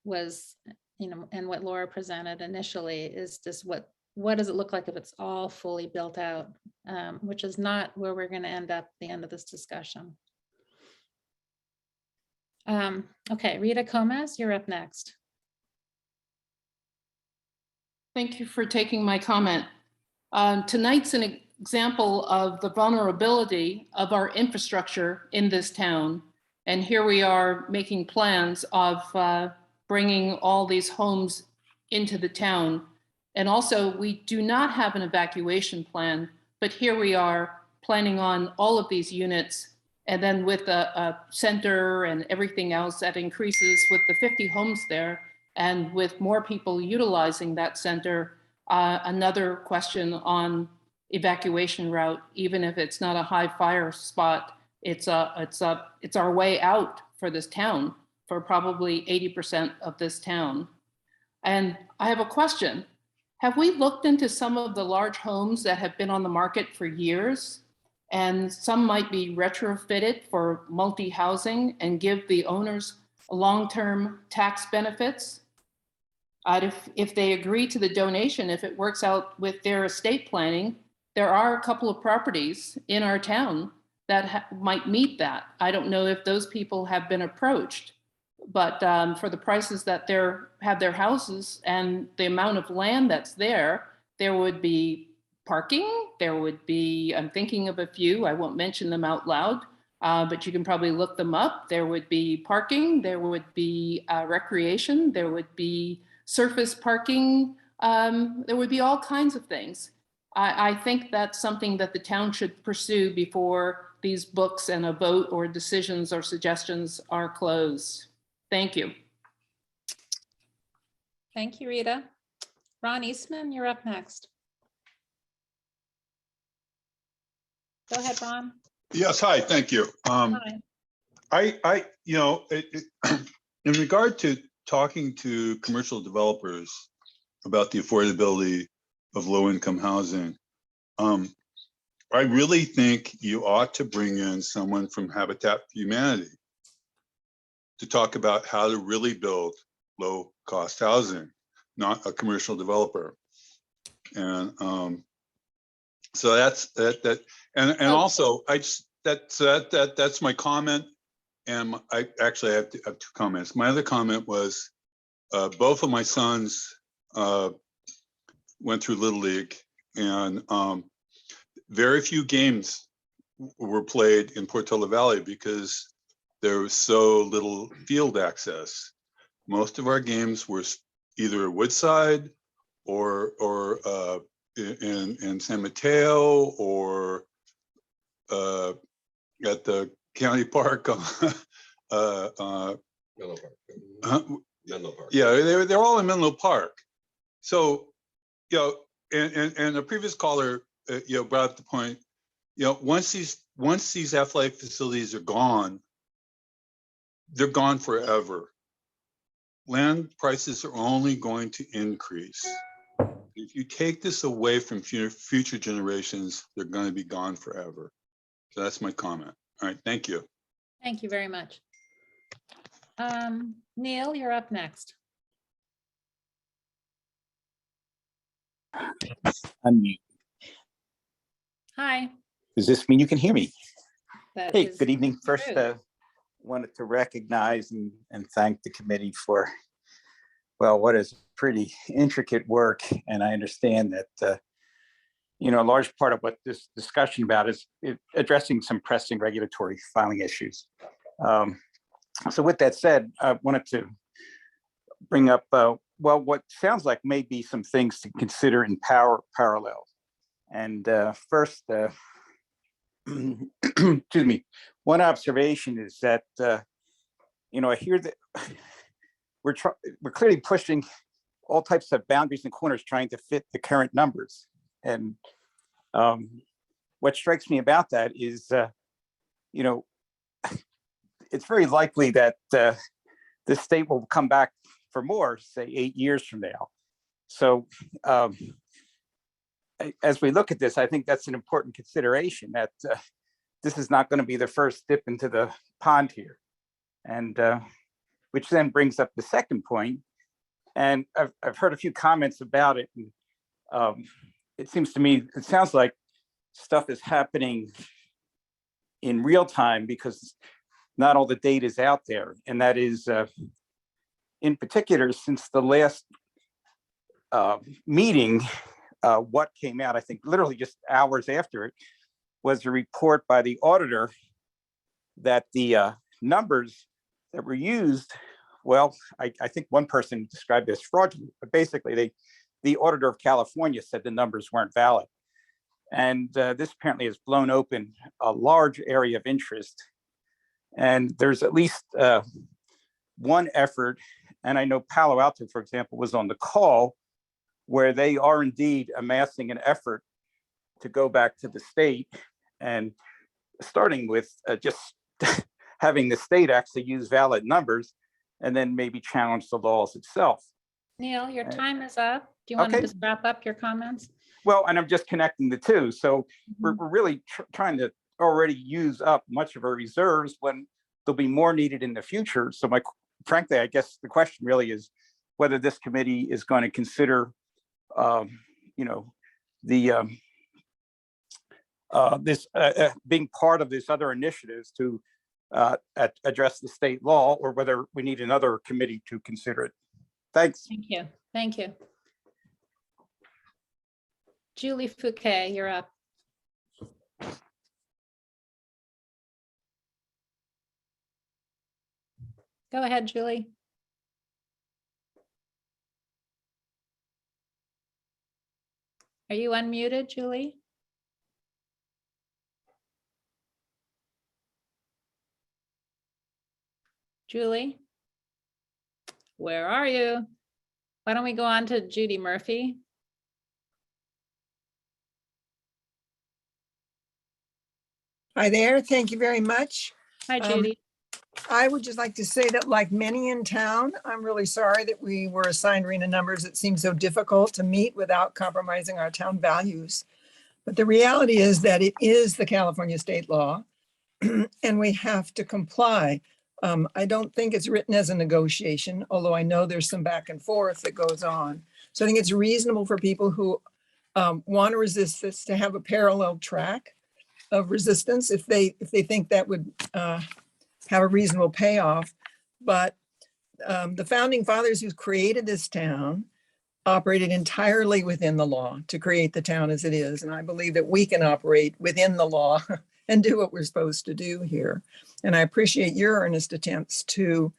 Speaker 3: was, and what Laura presented initially is just what does it look like if it's all fully built out, which is not where we're going to end up at the end of this discussion. Okay, Rita Gomez, you're up next.
Speaker 19: Thank you for taking my comment. Tonight's an example of the vulnerability of our infrastructure in this town. And here we are making plans of bringing all these homes into the town. And also, we do not have an evacuation plan, but here we are planning on all of these units. And then with a center and everything else that increases with the 50 homes there, and with more people utilizing that center, another question on evacuation route, even if it's not a high fire spot, it's our way out for this town, for probably 80% of this town. And I have a question. Have we looked into some of the large homes that have been on the market for years? And some might be retrofitted for multi-housing and give the owners long-term tax benefits. If they agree to the donation, if it works out with their estate planning, there are a couple of properties in our town that might meet that. I don't know if those people have been approached, but for the prices that have their houses and the amount of land that's there would be parking, there would be, I'm thinking of a few, I won't mention them out loud, but you can probably look them up. There would be parking, there would be recreation, there would be surface parking, there would be all kinds of things. I think that's something that the town should pursue before these books and a vote or decisions or suggestions are closed. Thank you.
Speaker 3: Thank you, Rita. Ron Eastman, you're up next. Go ahead, Ron.
Speaker 1: Yes, hi, thank you.
Speaker 3: Hi.
Speaker 1: In regard to talking to commercial developers about the affordability of low-income housing, I really think you ought to bring in someone from Habitat for Humanity to talk about how to really build low-cost housing, not a commercial developer. And so that's that. And also, that's my comment. And I actually have two comments. My other comment was both of my sons went through Little League, and very few games were played in Portola Valley because there was so little field access. Most of our games were either Woodside or in San Mateo or at the county park. Menlo Park. Menlo Park. Yeah, they're all in Menlo Park. So, and a previous caller, brought up the point, once these athletic facilities are gone, they're gone forever. Land prices are only going to increase. If you take this away from future generations, they're going to be gone forever. So that's my comment. All right, thank you.
Speaker 3: Thank you very much. Neil, you're up next.
Speaker 6: Unmute.
Speaker 3: Hi.
Speaker 6: Does this mean you can hear me? Hey,
Speaker 3: Is
Speaker 6: good evening. First,
Speaker 3: true.
Speaker 6: wanted to recognize and thank the committee for, well, what is pretty intricate work. And I understand that, a large part of what this discussion about is addressing some pressing regulatory filing issues. So with that said, I wanted to bring up, what sounds like maybe some things to consider in parallel. And first, excuse me, one observation is that, I hear that we're clearly pushing all types of boundaries and corners trying to fit the current numbers. And what strikes me about that is, it's very likely that the state will come back for more, say 8 years from now. So as we look at this, I think that's an important consideration, that this is not going to be the first dip into the pond here. And which then brings up the second point. And I've heard a few comments about it. And it seems to me, it sounds like stuff is happening in real time because not all the data is out there. And that is, in particular, since the last meeting, what came out, I think literally just hours after it, was a report by the auditor that the numbers that were used, well, I think one person described it as fraudulent, but basically the auditor of California said the numbers weren't valid. And this apparently has blown open a large area of interest. And there's at least one effort, and I know Palo Alto, for example, was on the call, where they are indeed amassing an effort to go back to the state and starting with just having the state actually use valid numbers and then maybe challenge the laws itself.
Speaker 3: Neil, your time is up. Do you want to just wrap up your comments?
Speaker 6: Well, and I'm just connecting the two. So we're really trying to already use up much of our reserves when there'll be more needed in the future. So frankly, I guess the question really is whether this committee is going to consider, you know, the being part of this other initiatives to address the state law, or whether we need another committee to consider it. Thanks.
Speaker 3: Thank you. Thank you. Julie Fouquet, you're up. Go ahead, Julie. Are you unmuted, Julie? Julie? Where are you? Why don't we go on to Judy Murphy?
Speaker 12: Hi there. Thank you very much.
Speaker 3: Hi, Judy.
Speaker 12: I would just like to say that, like many in town, I'm really sorry that we were assigned RENA numbers that seem so difficult to meet without compromising our town values. But the reality is that it is the California state law and we have to comply. I don't think it's written as a negotiation, although I know there's some back and forth that goes on. So I think it's reasonable for people who want to resist this to have a parallel track of resistance if they think that would have a reasonable payoff. But the founding fathers who created this town operated entirely within the law to create the town as it is. And I believe that we can operate within the law and do what we're supposed to do here. And I appreciate your earnest attempts to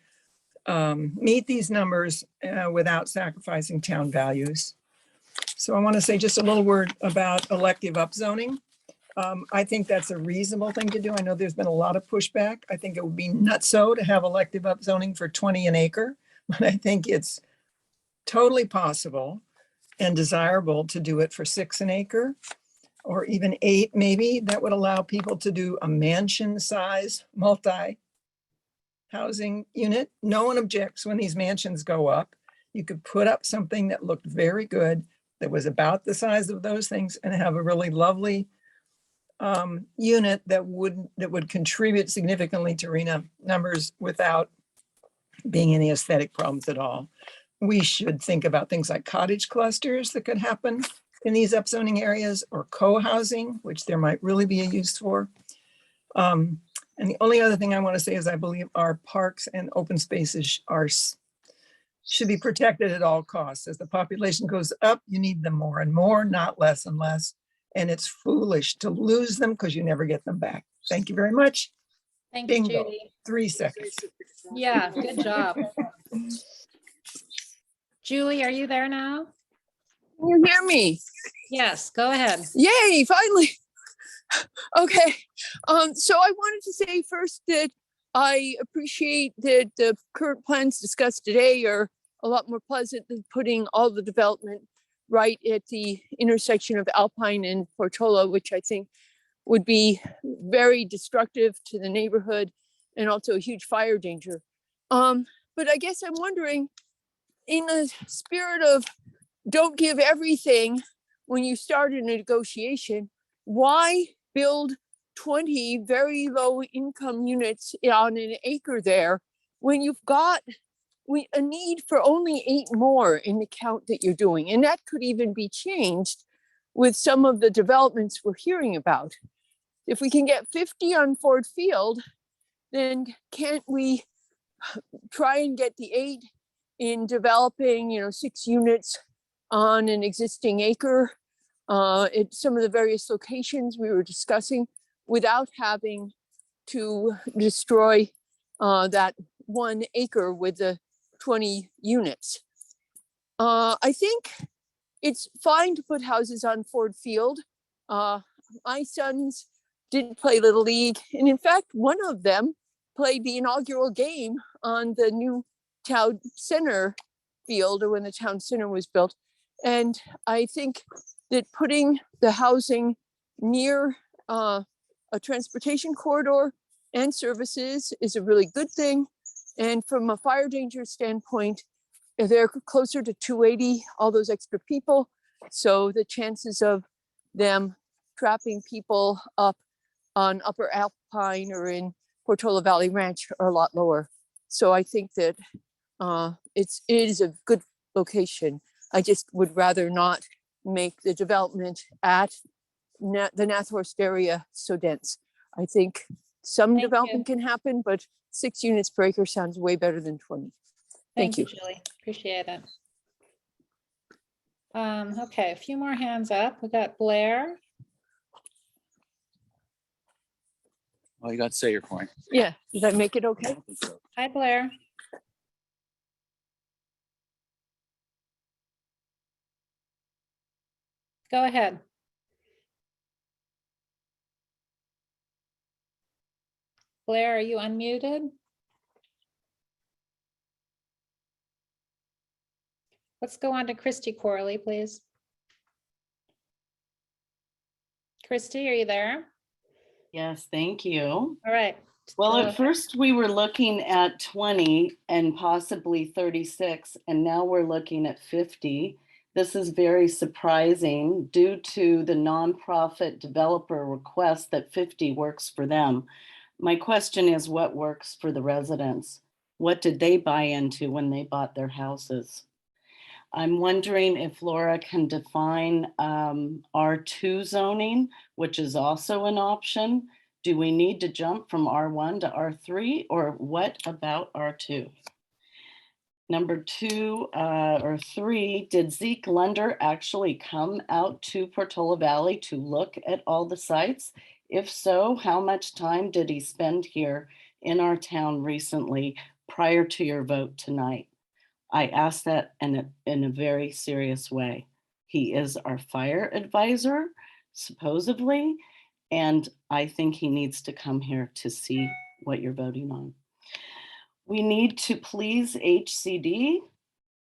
Speaker 12: meet these numbers without sacrificing town values. So I want to say just a little word about elective upzoning. I think that's a reasonable thing to do. I know there's been a lot of pushback. I think it would be nutso to have elective upzoning for 20 an acre, but I think it's totally possible and desirable to do it for 6 an acre or even 8 maybe. That would allow people to do a mansion size multi-housing unit. No one objects when these mansions go up. You could put up something that looked very good, that was about the size of those things, and have a really lovely unit that would contribute significantly to RENA numbers without being any aesthetic problems at all. We should think about things like cottage clusters that could happen in these upzoning areas, or co-housing, which there might really be a use for. And the only other thing I want to say is I believe our parks and open spaces should be protected at all costs. As the population goes up, you need them more and more, not less and less. And it's foolish to lose them because you never get them back. Thank you very much.
Speaker 3: Thank you,
Speaker 12: Bingo.
Speaker 3: Judy.
Speaker 12: 3 seconds.
Speaker 3: Yeah, good job. Julie, are you there now?
Speaker 14: Can you hear me?
Speaker 3: Yes, go ahead.
Speaker 14: Yay, finally. Okay. So I wanted to say first that I appreciate that the current plans discussed today are a lot more pleasant than putting all the development right at the intersection of Alpine and Portola, which I think would be very destructive to the neighborhood and also a huge fire danger. But I guess I'm wondering, in the spirit of don't give everything when you start a negotiation, why build 20 very low income units on an acre there when you've got a need for only 8 more in the count that you're doing? And that could even be changed with some of the developments we're hearing about. If we can get 50 on Ford Field, then can't we try and get the 8 in developing, 6 units on an existing acre at some of the various locations we were discussing, without having to destroy that 1 acre with the 20 units. I think it's fine to put houses on Ford Field. My sons did play Little League, and in fact, one of them played the inaugural game on the new town center field, or when the town center was built. And I think that putting the housing near a transportation corridor and services is a really good thing. And from a fire danger standpoint, they're closer to 280, all those extra people. So the chances of them trapping people up on Upper Alpine or in Portola Valley Ranch are a lot lower. So I think that it is a good location. I just would rather not make the development at the Nathorst area so dense. I think some development can happen, but 6 units per acre sounds way better than 20.
Speaker 3: Thank you, Julie. Appreciate it. Okay, a few more hands up. We got Blair.
Speaker 15: Well, you got to say your point.
Speaker 14: Yeah, did I make it okay?
Speaker 3: Hi, Blair. Go ahead. Blair, are you unmuted? Let's go on to Christy Corley, please. Christy, are you there?
Speaker 21: Yes, thank you.
Speaker 3: All right.
Speaker 21: Well,
Speaker 3: Go
Speaker 21: at
Speaker 3: ahead.
Speaker 21: first we were looking at 20 and possibly 36, and now we're looking at 50. This is very surprising due to the nonprofit developer request that 50 works for them. My question is, what works for the residents? What did they buy into when they bought their houses? I'm wondering if Laura can define R2 zoning, which is also an option. Do we need to jump from R1 to R3, or what about R2? Number 2 or 3, did Zeke Lunder actually come out to Portola Valley to look at all the sites? If so, how much time did he spend here in our town recently prior to your vote tonight? I ask that in a very serious way. He is our fire advisor, supposedly, and I think he needs to come here to see what you're voting on. We need to please HCD,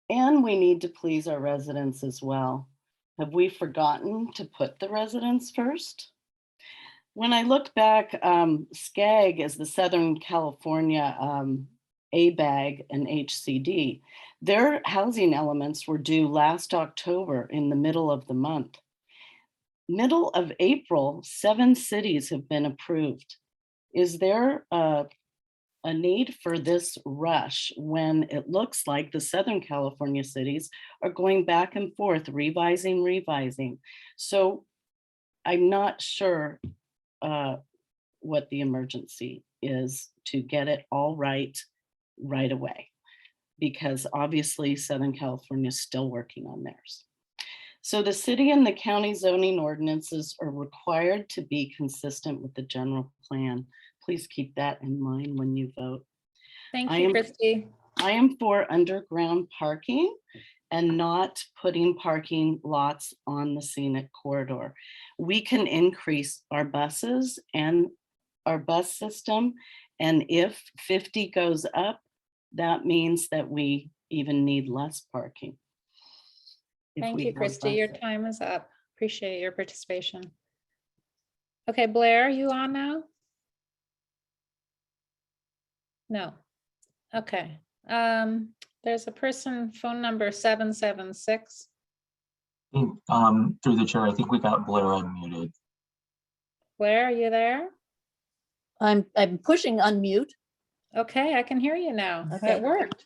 Speaker 21: and we need to please our residents as well. Have we forgotten to put the residents first? When I look back, SCAG is the Southern California ABAG and HCD. Their housing elements were due last October in the middle of the month. Middle of April, 7 cities have been approved. Is there a need for this rush when it looks like the Southern California cities are going back and forth, revising? So I'm not sure what the emergency is to get it all right away, because obviously Southern California is still working on theirs. So the city and the county zoning ordinances are required to be consistent with the general plan. Please keep that in mind when you vote.
Speaker 3: Thank you, Christy.
Speaker 21: I am for underground parking and not putting parking lots on the scenic corridor. We can increase our buses and our bus system. And if 50 goes up, that means that we even need less parking.
Speaker 3: Thank you, Christy. Your time is up. Appreciate your participation. Okay, Blair, are you on now? No. Okay. There's a person, phone number 776.
Speaker 7: Through the chair, I think we got Blair unmuted.
Speaker 3: Blair, are you there?
Speaker 22: I'm pushing unmute.
Speaker 3: Okay, I can hear you now.
Speaker 22: Okay.
Speaker 3: It worked.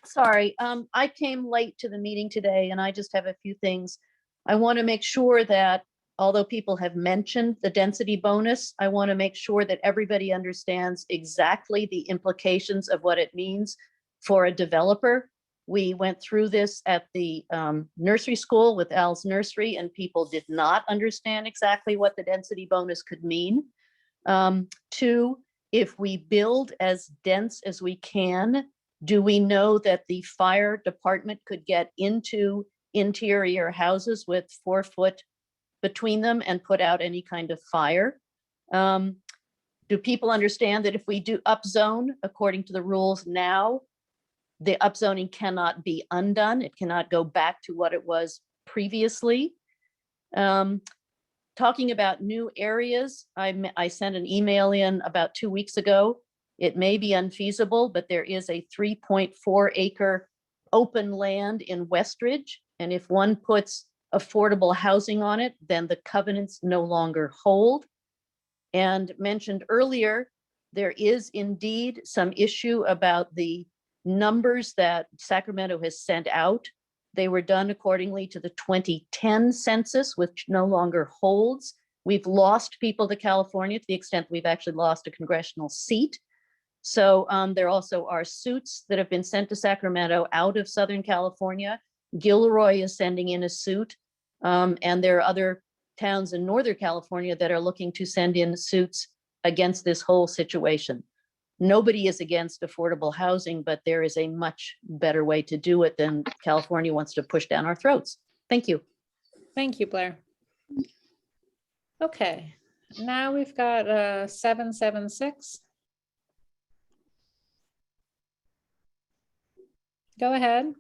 Speaker 22: Sorry, I came late to the meeting today and I just have a few things. I want to make sure that although people have mentioned the density bonus, I want to make sure that everybody understands exactly the implications of what it means for a developer. We went through this at the nursery school with Al's nursery, and people did not understand exactly what the density bonus could mean. 2, if we build as dense as we can, do we know that the fire department could get into interior houses with 4 foot between them and put out any kind of fire? Do people understand that if we do upzone according to the rules now, the upzoning cannot be undone? It cannot go back to what it was previously. Talking about new areas, I sent an email in about 2 weeks ago. It may be unfeasible, but there is a 3.4 acre open land in Westridge. And if one puts affordable housing on it, then the covenants no longer hold. And mentioned earlier, There is indeed some issue about the numbers that Sacramento has sent out. They were done accordingly to the 2010 census, which no longer holds. We've lost people to California to the extent we've actually lost a congressional seat. So there also are suits that have been sent to Sacramento out of Southern California. Gilroy is sending in a suit, and there are other towns in Northern California that are looking to send in suits against this whole situation. Nobody is against affordable housing, but there is a much better way to do it than California wants to push down our throats. Thank you.
Speaker 3: Thank you, Blair. Okay, now we've got 776. Go ahead.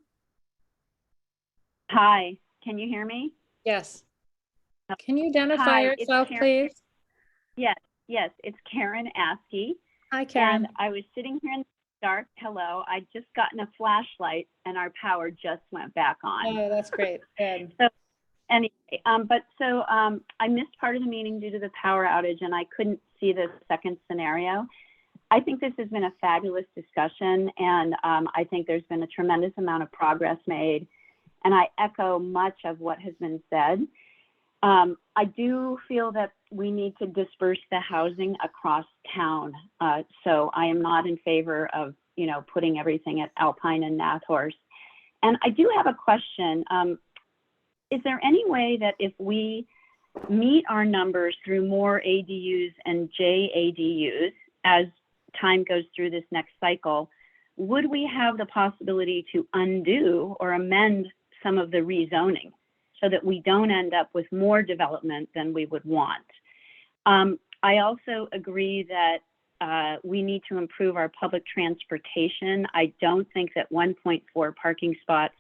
Speaker 4: Hi, can you hear me?
Speaker 3: Yes. Can you identify
Speaker 4: Hi, it's
Speaker 3: yourself,
Speaker 4: Karen.
Speaker 3: please?
Speaker 4: Yes, it's Karen Askey.
Speaker 3: Hi, Karen.
Speaker 4: And I was sitting here in the dark. Hello, I'd just gotten a flashlight and our power just went back on.
Speaker 3: Oh, that's great. Good.
Speaker 4: So anyway, I missed part of the meeting due to the power outage and I couldn't see the second scenario. I think this has been a fabulous discussion and I think there's been a tremendous amount of progress made and I echo much of what has been said. I do feel that we need to disperse the housing across town. So I am not in favor of, putting everything at Alpine and Nathorst. And I do have a question. Is there any way that if we meet our numbers through more ADUs and JADUs as time goes through this next cycle, would we have the possibility to undo or amend some of the rezoning so that we don't end up with more development than we would want? I also agree that we need to improve our public transportation. I don't think that 1.4 parking spots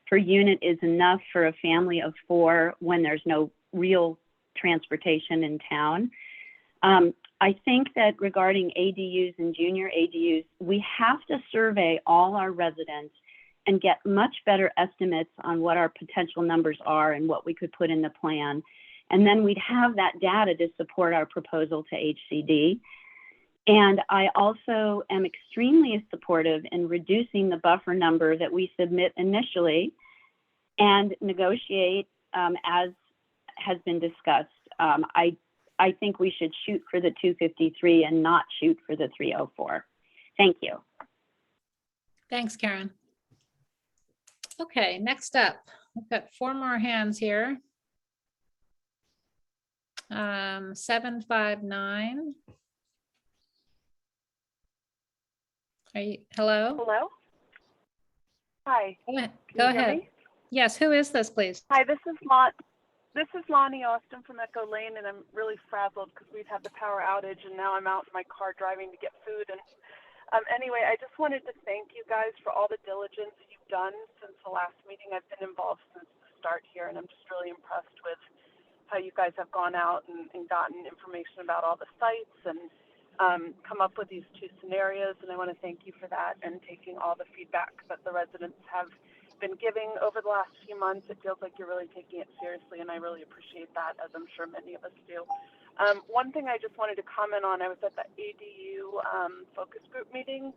Speaker 4: per unit is enough for a family of 4 when there's no real transportation in town. I think that regarding ADUs and junior ADUs, we have to survey all our residents and get much better estimates on what our potential numbers are and what we could put in the plan. And then we'd have that data to support our proposal to HCD. And I also am extremely supportive in reducing the buffer number that we submit initially and negotiate as has been discussed. I think we should shoot for the 253 and not shoot for the 304. Thank you.
Speaker 3: Thanks, Karen. Okay, next up, we've got 4 more hands here. 759. Are you, hello?
Speaker 11: Hello? Hi.
Speaker 3: Go ahead. Yes, who is this, please?
Speaker 11: Hi, this is Lonnie Austin from Echo Lane, and I'm really frazzled because we've had the power outage, and now I'm out in my car driving to get food. And anyway, I just wanted to thank you guys for all the diligence you've done since the last meeting. I've been involved since the start here, and I'm just really impressed with how you guys have gone out and gotten information about all the sites and come up with these 2 scenarios. And I want to thank you for that and taking all the feedback that the residents have been giving over the last few months. It feels like you're really taking it seriously, and I really appreciate that, as I'm sure many of us do. One thing I just wanted to comment on, I was at the ADU focus group meeting,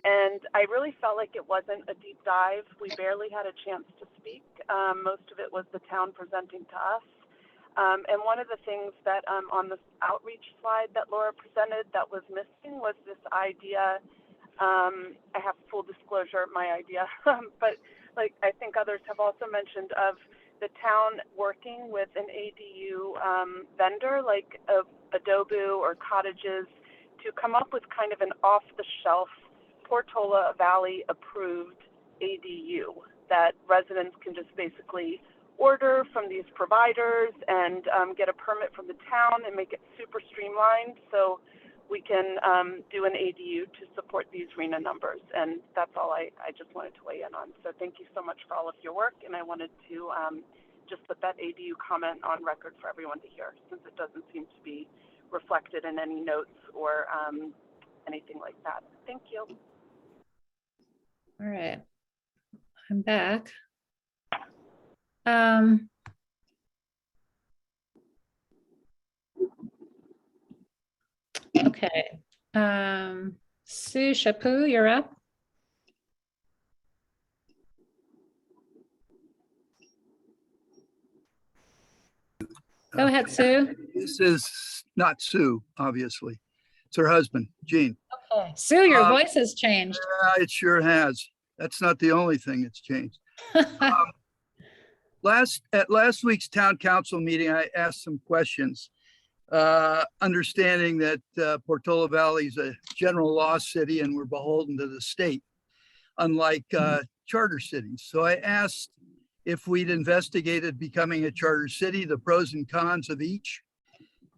Speaker 11: and I really felt like it wasn't a deep dive. We barely had a chance to speak. Most of it was the town presenting to us. And one of the things that on the outreach slide that Laura presented that was missing was this idea, I have full disclosure, my idea, but like I think others have also mentioned, of the town working with an ADU vendor like Adobe or Cottages to come up with kind of an off-the-shelf Portola Valley approved ADU that residents can just basically order from these providers and get a permit from the town and make it super streamlined so we can do an ADU to support these RHNA numbers. And that's all I just wanted to weigh in on. So thank you so much for all of your work. And I wanted to just put that ADU comment on record for everyone to hear, since it doesn't seem to be reflected in any notes or anything like that. Thank you.
Speaker 3: All right, I'm back. Okay, Sue Chapu, you're up. Go ahead, Sue.
Speaker 2: This is not Sue, obviously. It's her husband, Gene.
Speaker 3: Okay. Sue, your voice has changed.
Speaker 2: It sure has. That's not the only thing that's changed. At last week's town council meeting, I asked some questions, understanding that Portola Valley is a general law city and we're beholden to the state, unlike charter cities. So I asked if we'd investigated becoming a charter city, the pros and cons of each.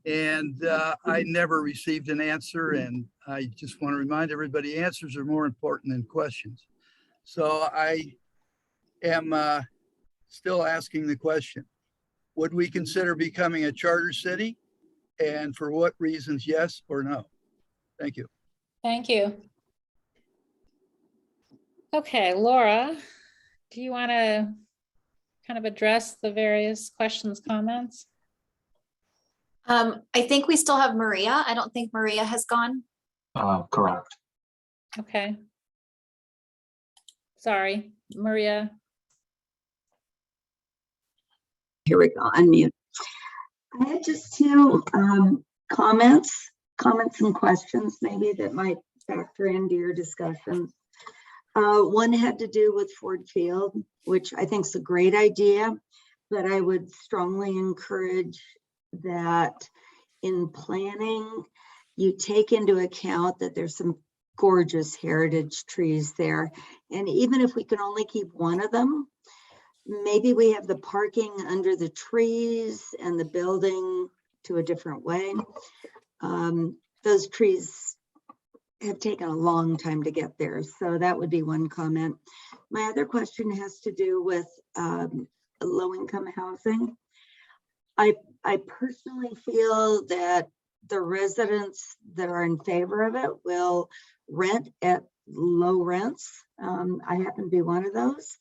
Speaker 2: And I never received an answer. And I just want to remind everybody, answers are more important than questions. So I am still asking the question, would we consider becoming a charter city? And for what reasons, yes or no? Thank you.
Speaker 3: Thank you. Okay, Laura, do you want to kind of address the various questions, comments?
Speaker 18: I think we still have Maria. I don't think Maria has gone.
Speaker 7: Correct.
Speaker 3: Okay. Sorry, Maria.
Speaker 23: Here we go, unmute. I had just two comments and questions maybe that might factor into your discussion. One had to do with Ford Field, which I think is a great idea, but I would strongly encourage that in planning, you take into account that there's some gorgeous heritage trees there. And even if we can only keep one of them, maybe we have the parking under the trees and the building to a different way. Those trees have taken a long time to get there. So that would be one comment. My other question has to do with low-income housing. I personally feel that the residents that are in favor of it will rent at low rents. I happen to be one of those.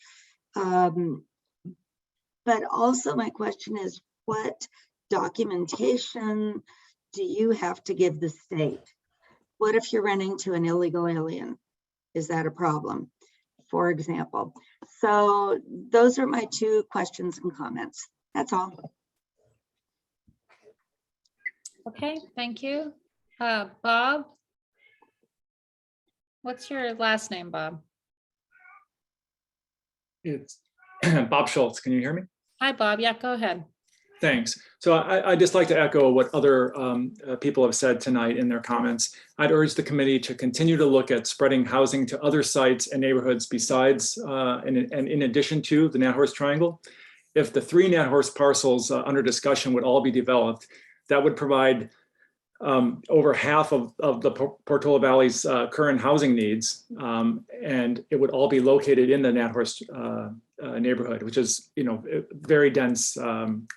Speaker 23: But also my question is, what documentation do you have to give the state? What if you're renting to an illegal alien? Is that a problem, for example? So those are my two questions and comments. That's all.
Speaker 3: Okay, thank you. Bob? What's your last name, Bob?
Speaker 24: It's Bob Schultz. Can you hear me?
Speaker 3: Hi, Bob. Yeah, go ahead.
Speaker 24: Thanks. So I'd just like to echo what other people have said tonight in their comments. I'd urge the committee to continue to look at spreading housing to other sites and neighborhoods besides and in addition to the Nat Horse Triangle. If the 3 Nat Horse parcels under discussion would all be developed, that would provide over half of the Portola Valley's current housing needs, and it would all be located in the Nat Horse neighborhood, which is, a very dense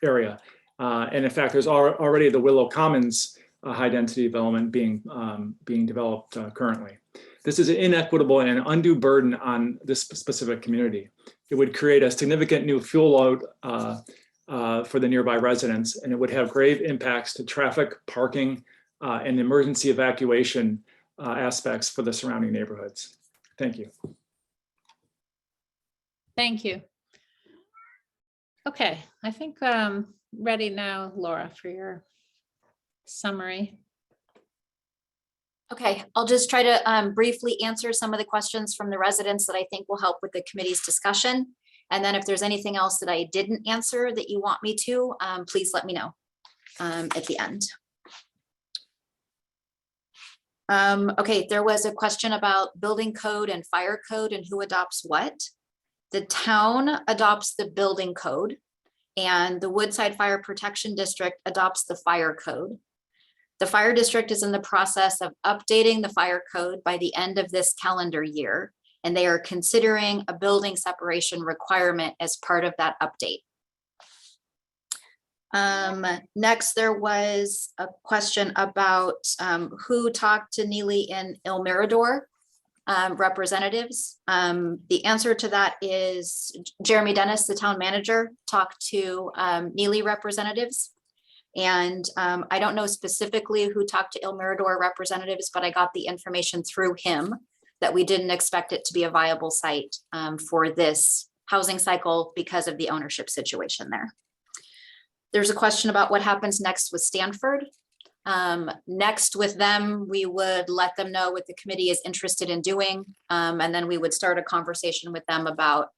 Speaker 24: area. And in fact, there's already the Willow Commons high density development being developed currently. This is an inequitable and undue burden on this specific community. It would create a significant new fuel load for the nearby residents, and it would have grave impacts to traffic, parking, and emergency evacuation aspects for the surrounding neighborhoods. Thank you.
Speaker 3: Thank you. Okay, I think ready now, Laura, for your summary.
Speaker 18: Okay, I'll just try to briefly answer some of the questions from the residents that I think will help with the committee's discussion. And then if there's anything else that I didn't answer that you want me to, please let me know at the end. Okay, there was a question about building code and fire code and who adopts what. The town adopts the building code and the Woodside Fire Protection District adopts the fire code. The fire district is in the process of updating the fire code by the end of this calendar year, and they are considering a building separation requirement as part of that update. Next, there was a question about who talked to Neely and Il Mirador representatives. The answer to that is Jeremy Dennis, the town manager, talked to Neely representatives. And I don't know specifically who talked to Il Mirador representatives, but I got the information through him that we didn't expect it to be a viable site for this housing cycle because of the ownership situation there. There's a question about what happens next with Stanford. Next with them, we would let them know what the committee is interested in doing. And then we would start a conversation with them about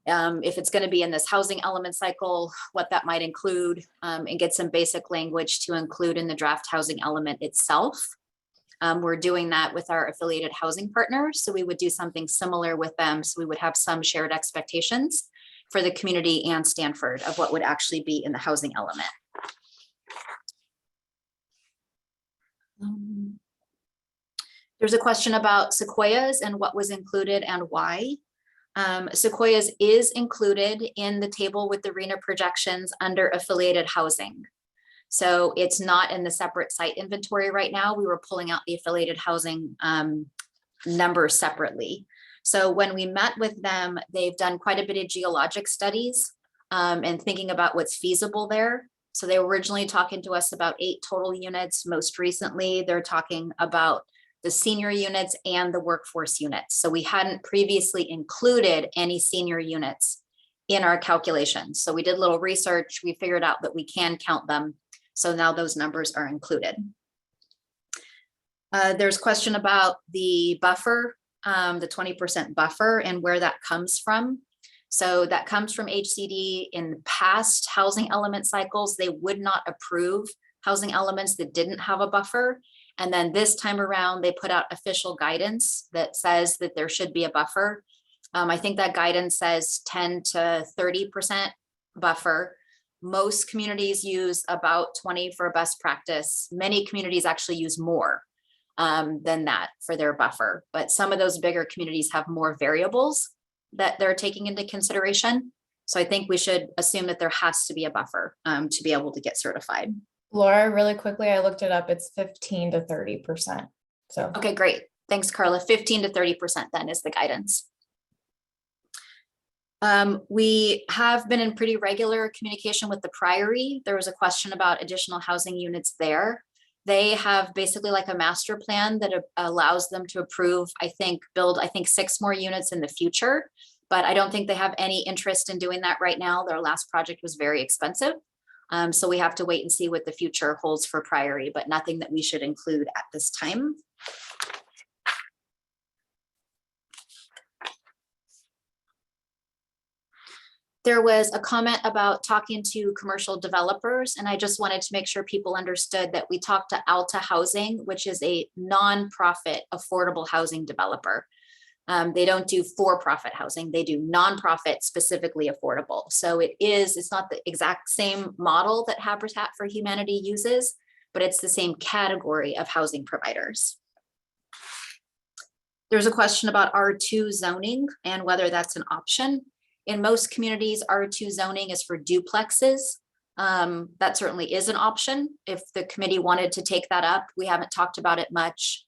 Speaker 18: if it's going to be in this housing element cycle, what that might include, and get some basic language to include in the draft housing element itself. We're doing that with our affiliated housing partners. So we would do something similar with them. So we would have some shared expectations for the community and Stanford of what would actually be in the housing element. There's a question about Sequoias and what was included and why. Sequoias is included in the table with the RENA projections under affiliated housing. So it's not in the separate site inventory right now. We were pulling out the affiliated housing numbers separately. So when we met with them, they've done quite a bit of geologic studies and thinking about what's feasible there. So they were originally talking to us about 8 total units. Most recently, they're talking about the senior units and the workforce units. So we hadn't previously included any senior units in our calculations. So we did a little research. We figured out that we can count them. So now those numbers are included. There's a question about the buffer, the 20% buffer and where that comes from. So that comes from HCD. In past housing element cycles, they would not approve housing elements that didn't have a buffer. And then this time around, they put out official guidance that says that there should be a buffer. I think that guidance says 10 to 30% buffer. Most communities use about 20 for best practice. Many communities actually use more than that for their buffer. But some of those bigger communities have more variables that they're taking into consideration. So I think we should assume that there has to be a buffer to be able to get certified.
Speaker 5: Laura, really quickly, I looked it up. It's 15 to 30%. So
Speaker 18: okay, great. Thanks, Carla. 15 to 30% then is the guidance. We have been in pretty regular communication with the Priory. There was a question about additional housing units there. They have basically like a master plan that allows them to approve, build 6 more units in the future, but I don't think they have any interest in doing that right now. Their last project was very expensive. So we have to wait and see what the future holds for Priory, but nothing that we should include at this time. There was a comment about talking to commercial developers, and I just wanted to make sure people understood that we talked to Alta Housing, which is a nonprofit affordable housing developer. They don't do for-profit housing, they do nonprofit specifically affordable. So it's not the exact same model that Habitat for Humanity uses, but it's the same category of housing providers. There's a question about R2 zoning and whether that's an option. In most communities, R2 zoning is for duplexes. That certainly is an option if the committee wanted to take that up. We haven't talked about it much.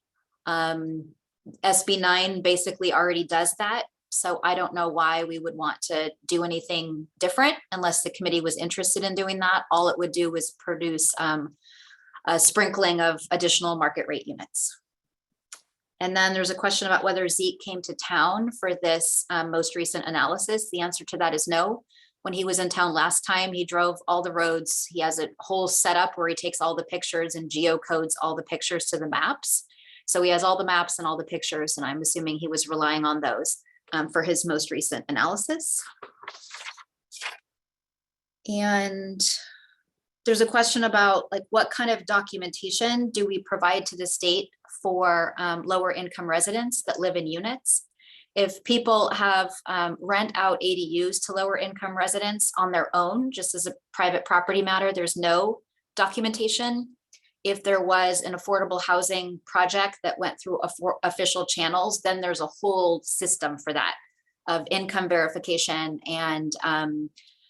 Speaker 18: SB 9 basically already does that. So I don't know why we would want to do anything different unless the committee was interested in doing that. All it would do was produce a sprinkling of additional market rate units. And then there's a question about whether Zeke came to town for this most recent analysis. The answer to that is no. When he was in town last time, he drove all the roads. He has a whole setup where he takes all the pictures and geocodes all the pictures to the maps. So he has all the maps and all the pictures, and I'm assuming he was relying on those for his most recent analysis. And there's a question about what kind of documentation do we provide to the state for lower income residents that live in units. If people have rent out ADUs to lower income residents on their own, just as a private property matter, there's no documentation. If there was an affordable housing project that went through official channels, then there's a whole system for that of income verification and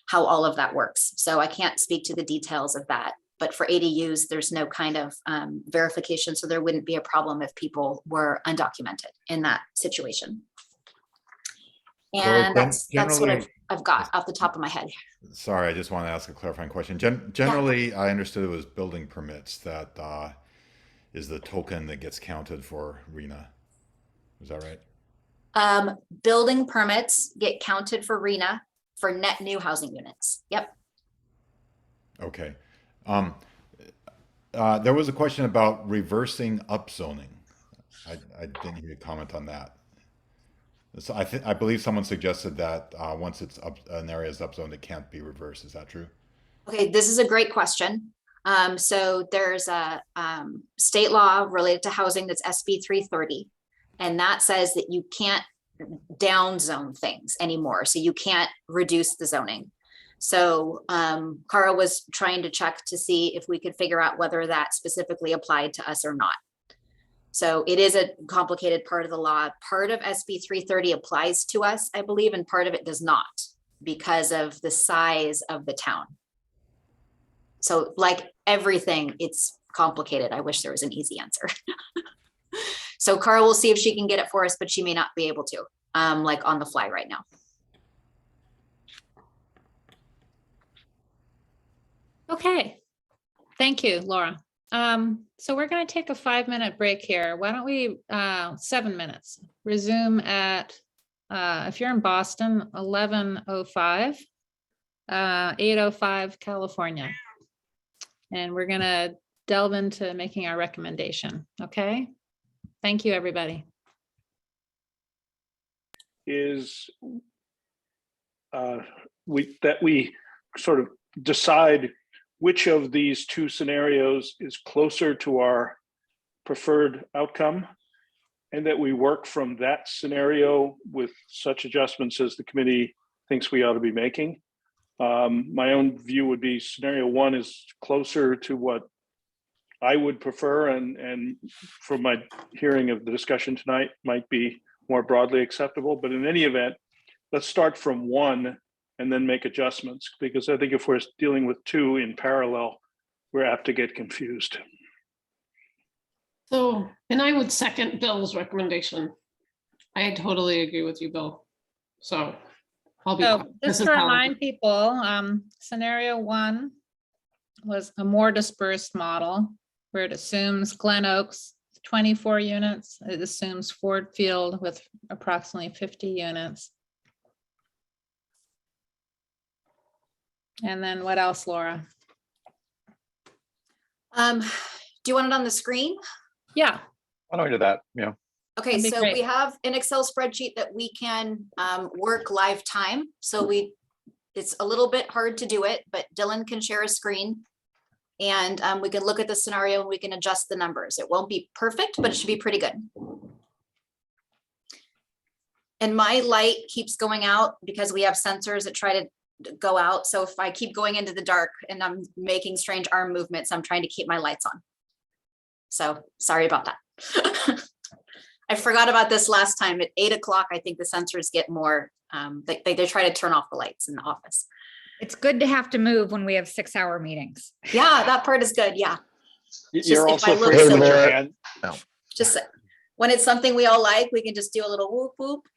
Speaker 18: how all of that works. So I can't speak to the details of that. But for ADUs, there's no kind of verification, so there wouldn't be a problem if people were undocumented in that situation. And that's what I've got off the top of my head.
Speaker 8: Sorry, I just want to ask a clarifying question. Generally, I understood it was building permits that is the token that gets counted for RENA. Is that right?
Speaker 18: Building permits get counted for RENA for net new housing units. Yep.
Speaker 8: Okay. There was a question about reversing upzoning. I didn't hear you comment on that. So I believe someone suggested that once it's an area is upzoned, it can't be reversed. Is that true?
Speaker 18: Okay, this is a great question. So there's a state law related to housing that's SB 330, and that says that you can't down zone things anymore. So you can't reduce the zoning. So Carl was trying to check to see if we could figure out whether that specifically applied to us or not. So it is a complicated part of the law. Part of SB 330 applies to us, I believe, and part of it does not because of the size of the town. So like everything, it's complicated. I wish there was an easy answer. So Carl will see if she can get it for us, but she may not be able to, like on the fly right now.
Speaker 3: Okay, thank you, Laura. So we're going to take a 5-minute break here. Why don't we 7 minutes, resume at, if you're in Boston, 11:05, 8:05 California. And we're going to delve into making our recommendation. Okay. Thank you, everybody.
Speaker 9: Is we sort of decide which of these two scenarios is closer to our preferred outcome, and that we work from that scenario with such adjustments as the committee thinks we ought to be making. My own view would be scenario one is closer to what I would prefer, and from my hearing of the discussion tonight might be more broadly acceptable. But in any event, let's start from one and then make adjustments, because I think if we're dealing with two in parallel, we're apt to get confused.
Speaker 19: So, and I would second Bill's recommendation. I totally agree with you, Bill. So I'll be.
Speaker 3: So just to remind people, scenario one was a more dispersed model where it assumes Glen Oaks, 24 units. It assumes Ford Field with approximately 50 units. And then what else, Laura?
Speaker 18: Do you want it on the screen?
Speaker 3: Yeah.
Speaker 10: Why don't we do that? Yeah.
Speaker 18: Okay,
Speaker 3: That'd be
Speaker 18: so
Speaker 3: great.
Speaker 18: we have an Excel spreadsheet that we can work live time. So it's a little bit hard to do it, but Dylan can share a screen and we can look at the scenario and we can adjust the numbers. It won't be perfect, but it should be pretty good. And my light keeps going out because we have sensors that try to go out. So if I keep going into the dark and I'm making strange arm movements, I'm trying to keep my lights on. So sorry about that. I forgot about this last time at 8 o'clock. I think the sensors get more, they try to turn off the lights in the office.
Speaker 20: It's good to have to move when we have 6-hour meetings.
Speaker 18: Yeah, that part is good. Yeah.
Speaker 10: You're
Speaker 18: Just
Speaker 10: also free to put your hand. No.
Speaker 18: Just when it's something we all like, we can just do a little whoop whoop.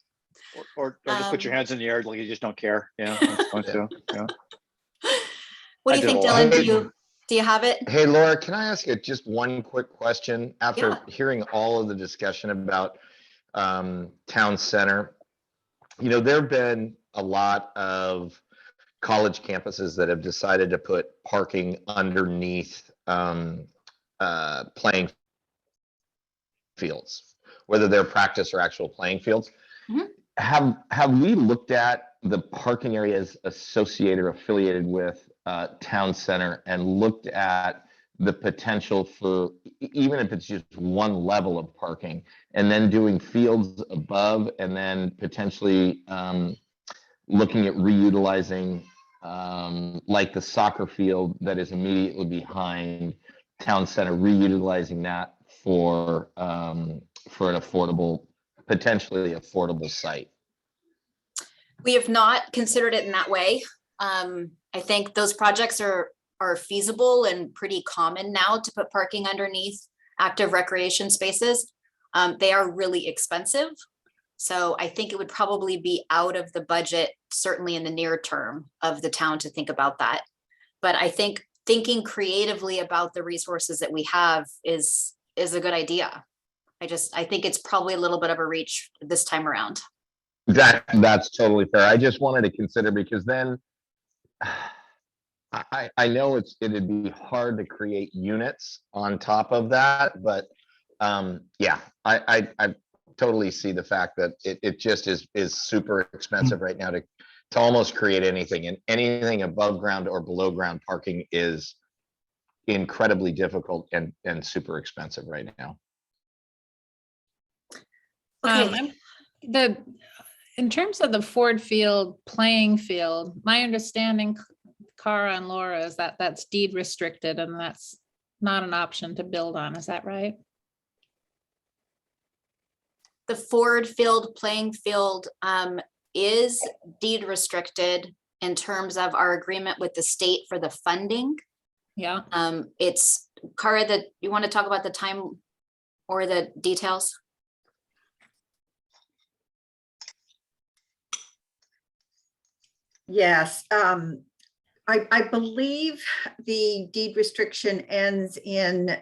Speaker 10: Or just put your hands in the air like you just don't care. Yeah. That's fine too. Yeah.
Speaker 18: What do you think, Dylan? Do you have it?
Speaker 25: Hey, Laura, can I ask you just one quick question? After hearing all of the discussion about town center, you know, there have been a lot of college campuses that have decided to put parking underneath playing fields, whether they're practice or actual playing fields.
Speaker 18: Mm-hmm.
Speaker 25: Have we looked at the parking areas associated or affiliated with town center and looked at the potential for, even if it's just one level of parking, and then doing fields above, and then potentially looking at reutilizing like the soccer field that is immediately behind town center, reutilizing that for an affordable, potentially affordable site?
Speaker 18: We have not considered it in that way. I think those projects are feasible and pretty common now to put parking underneath active recreation spaces. They are really expensive. So I think it would probably be out of the budget, certainly in the near term of the town to think about that. But I think thinking creatively about the resources that we have is a good idea. I think it's probably a little bit of a reach this time around.
Speaker 25: That's totally fair. I just wanted to consider, because then I know it'd be hard to create units on top of that, but yeah, I totally see the fact that it just is super expensive right now to almost create anything, and anything above ground or below ground parking is incredibly difficult and super expensive right now.
Speaker 3: In terms of the Ford Field playing field, my understanding, Cara and Laura, is that that's deed restricted and that's not an option to build on. Is that right?
Speaker 18: The Ford Field playing field is deed restricted in terms of our agreement with the state for the funding.
Speaker 3: Yeah.
Speaker 18: It's Cara, that you want to talk about the time or the details?
Speaker 1: Yes, I believe the deed restriction ends in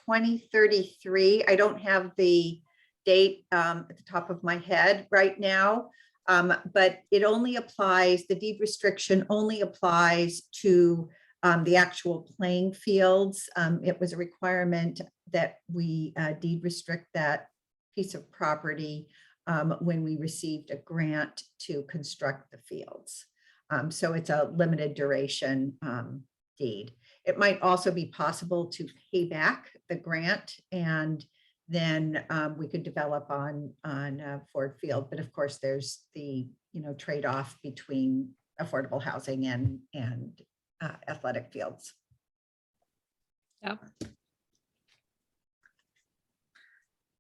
Speaker 1: 2033. I don't have the date at the top of my head right now, but it only applies, the deed restriction only applies to the actual playing fields. It was a requirement that we deed restrict that piece of property when we received a grant to construct the fields. So it's a limited duration deed. It might also be possible to pay back the grant, and then we could develop on Ford Field. But of course, there's the trade-off between affordable housing and athletic fields.
Speaker 3: Yep.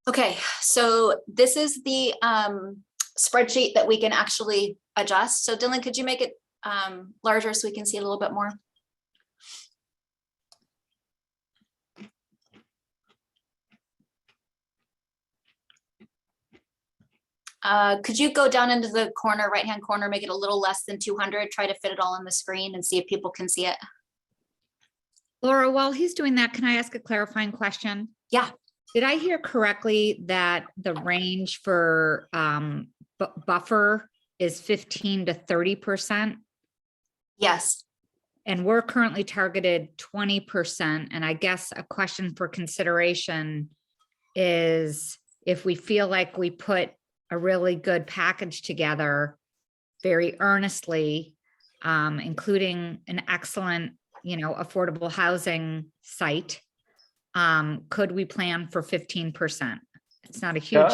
Speaker 18: Okay, so this is the spreadsheet that we can actually adjust. So Dylan, could you make it larger so we can see a little bit more? Could you go down into the corner, right-hand corner, make it a little less than 200, try to fit it all on the screen and see if people can see it?
Speaker 20: Laura, while he's doing that, can I ask a clarifying question?
Speaker 18: Yeah.
Speaker 20: Did I hear correctly that the range for buffer is 15 to 30%?
Speaker 18: Yes.
Speaker 20: And we're currently targeted 20%. And I guess a question for consideration is, if we feel like we put a really good package together very earnestly, including an excellent, affordable housing site, could we plan for 15%? It's not a huge,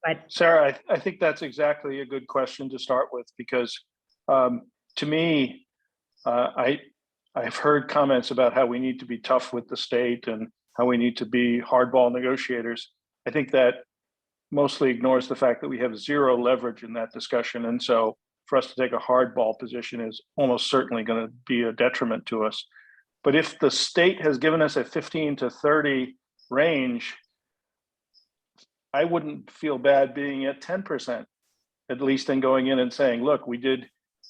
Speaker 20: but
Speaker 9: Sarah, I think that's exactly a good question to start with, because to me, I've heard comments about how we need to be tough with the state and how we need to be hardball negotiators. I think that mostly ignores the fact that we have zero leverage in that discussion. And so for us to take a hardball position is almost certainly going to be a detriment to us. But if the state has given us a 15 to 30 range, I wouldn't feel bad being at 10%, at least, and going in and saying, look, we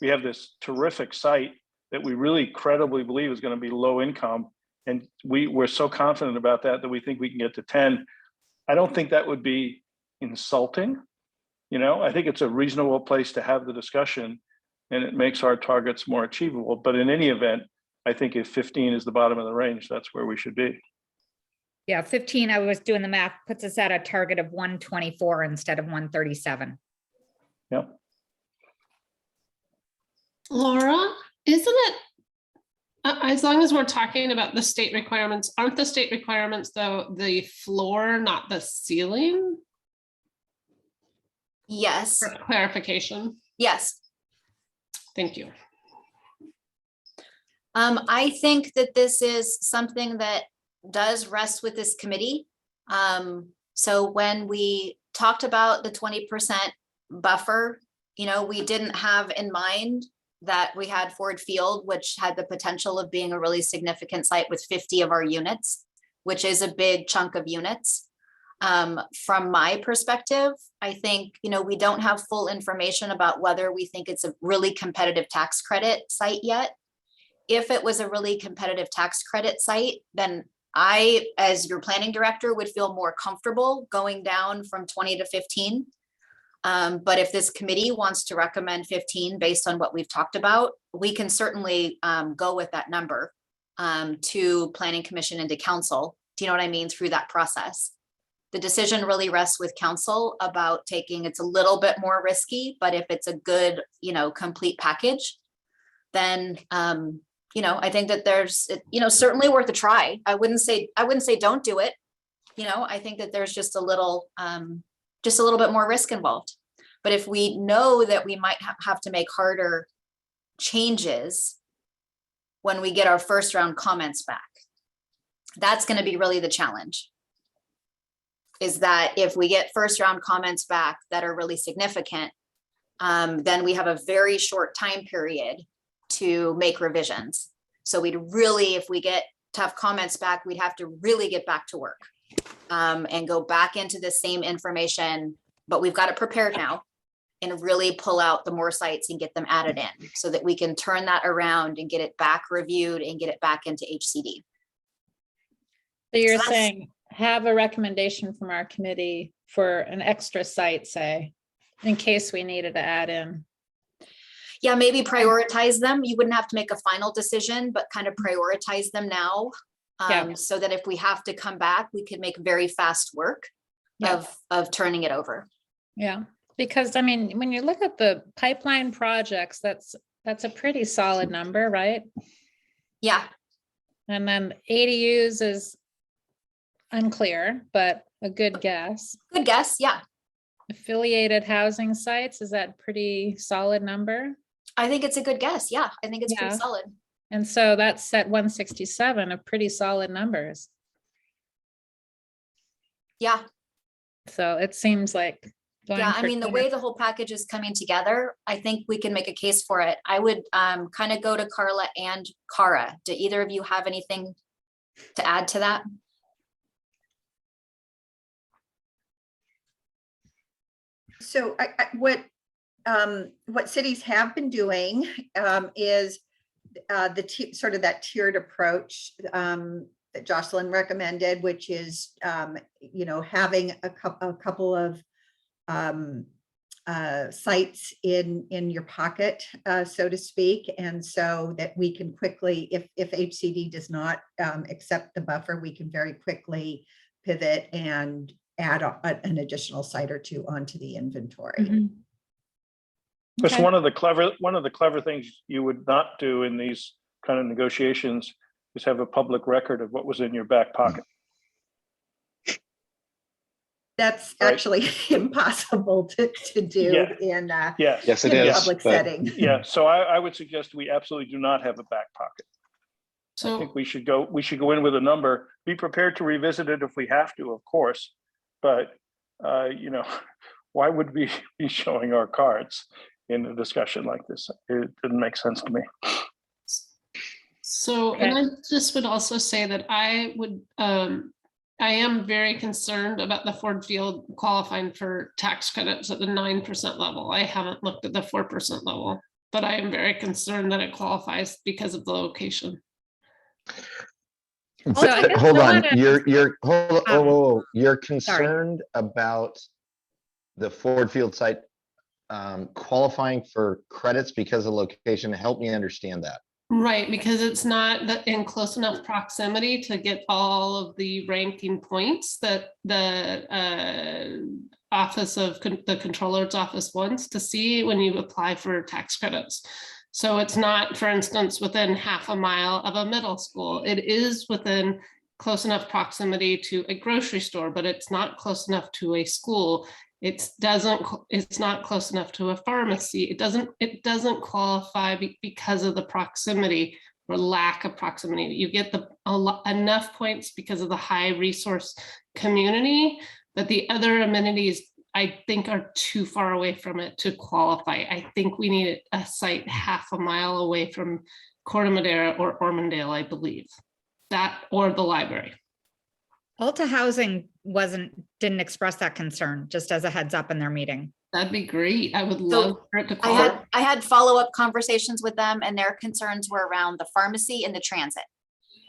Speaker 9: have this terrific site that we really credibly believe is going to be low income. And we're so confident about that we think we can get to 10. I don't think that would be insulting. I think it's a reasonable place to have the discussion, and it makes our targets more achievable. But in any event, I think if 15 is the bottom of the range, that's where we should be.
Speaker 20: yeah, 15, I was doing the math, puts us at a target of 124 instead of 137.
Speaker 9: Yep.
Speaker 19: Laura, isn't it, as long as we're talking about the state requirements, aren't the state requirements though the floor, not the ceiling?
Speaker 18: Yes.
Speaker 19: For clarification.
Speaker 18: Yes.
Speaker 19: Thank you.
Speaker 18: I think that this is something that does rest with this committee. So when we talked about the 20% buffer, we didn't have in mind that we had Ford Field, which had the potential of being a really significant site with 50 of our units, which is a big chunk of units. From my perspective, I think, we don't have full information about whether we think it's a really competitive tax credit site yet. If it was a really competitive tax credit site, then I, as your planning director, would feel more comfortable going down from 20 to 15. But if this committee wants to recommend 15 based on what we've talked about, we can certainly go with that number to planning commission and to council. Do you know what I mean? Through that process. The decision really rests with council about taking, it's a little bit more risky, but if it's a good, complete package, then, I think that there's, certainly worth a try. I wouldn't say don't do it. I think that there's just a little bit more risk involved. But if we know that we might have to make harder changes when we get our first round comments back, that's going to be really the challenge. Is that if we get first round comments back that are really significant, then we have a very short time period to make revisions. So we'd really, if we get tough comments back, we'd have to really get back to work and go back into the same information, but we've got it prepared now and really pull out the more sites and get them added in so that we can turn that around and get it back reviewed and get it back into HCD.
Speaker 3: So you're saying have a recommendation from our committee for an extra site, say, in case we needed to add in.
Speaker 18: Yeah, maybe prioritize them. You wouldn't have to make a final decision, but kind of prioritize them now. So that if we have to come back, we could make very fast work of turning it over.
Speaker 3: Yeah, because I mean, when you look at the pipeline projects, that's a pretty solid number, right?
Speaker 18: Yeah.
Speaker 3: And then ADUs is unclear, but a good guess.
Speaker 18: Good guess, yeah.
Speaker 3: Affiliated housing sites, is that a pretty solid number?
Speaker 18: I think it's a good guess. Yeah, I think it's pretty solid.
Speaker 3: And so that's set 167 of pretty solid numbers.
Speaker 18: Yeah.
Speaker 3: So it seems like.
Speaker 18: Yeah, I mean, the way the whole package is coming together, I think we can make a case for it. I would kind of go to Carla and Cara. Do either of you have anything to add to that?
Speaker 1: So what cities have been doing is sort of that tiered approach that Jocelyn recommended, which is having a couple of sites in your pocket, so to speak, and so that we can quickly, if HCD does not accept the buffer, we can very quickly pivot and add an additional site or two onto the inventory.
Speaker 3: Mm-hmm.
Speaker 9: Because one of the clever things you would not do in these kind of negotiations is have a public record of what was in your back pocket.
Speaker 1: That's actually impossible to do in
Speaker 10: yes, it is,
Speaker 1: public setting.
Speaker 9: Yeah, so I would suggest we absolutely do not have a back pocket.
Speaker 19: So
Speaker 9: I think we should go in with a number. Be prepared to revisit it if we have to, of course. But why would we be showing our cards in a discussion like this? It didn't make sense to me.
Speaker 19: So, and I just would also say that I am very concerned about the Ford Field qualifying for tax credits at the 9% level. I haven't looked at the 4% level, but I am very concerned that it qualifies because of the location.
Speaker 25: Hold on, you're concerned about the Ford Field site qualifying for credits because of location. Help me understand that.
Speaker 19: Right, because it's not in close enough proximity to get all of the ranking points that the office of the controller's office wants to see when you apply for tax credits. So it's not, for instance, within half a mile of a middle school. It is within close enough proximity to a grocery store, but it's not close enough to a school. It's not close enough to a pharmacy. It doesn't qualify because of the proximity or lack of proximity. You get enough points because of the high resource community, but the other amenities I think are too far away from it to qualify. I think we need a site half a mile away from Corte Madera or Ormondale, I believe. That or the library.
Speaker 20: Alta Housing didn't express that concern, just as a heads up in their meeting.
Speaker 19: That'd be great. I would
Speaker 18: So
Speaker 19: love for it to call.
Speaker 18: I had follow-up conversations with them and their concerns were around the pharmacy and the transit.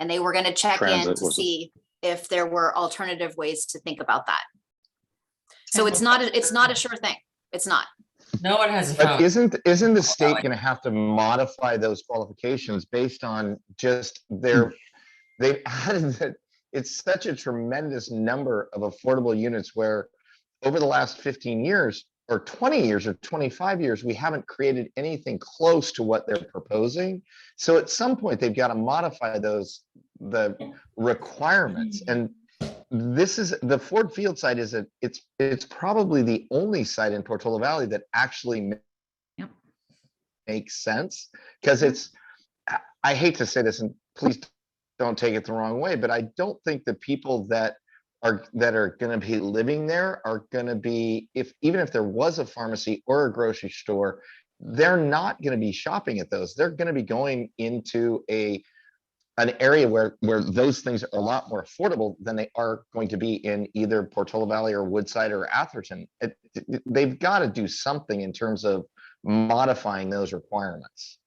Speaker 18: And they were gonna check in
Speaker 10: Transit
Speaker 18: to
Speaker 10: was-
Speaker 18: see if there were alternative ways to think about that. So it's not a sure thing. It's not.
Speaker 6: No one has a
Speaker 25: But
Speaker 6: phone.
Speaker 25: isn't the state going to have to modify those qualifications based on just they've added that it's such a tremendous number of affordable units where over the last 15 years or 20 years or 25 years, we haven't created anything close to what they're proposing. So at some point they've got to modify the requirements. And this is the Ford Field site it's probably the only site in Portola Valley that actually makes sense, because I hate to say this and please don't take it the wrong way, but I don't think the people that are going to be living there are going to be, even if there was a pharmacy or a grocery store, they're not going to be shopping at those. They're going to be going into an area where those things are a lot more affordable than they are going to be in either Portola Valley or Woodside or Atherton. They've got to do something in terms of modifying those requirements.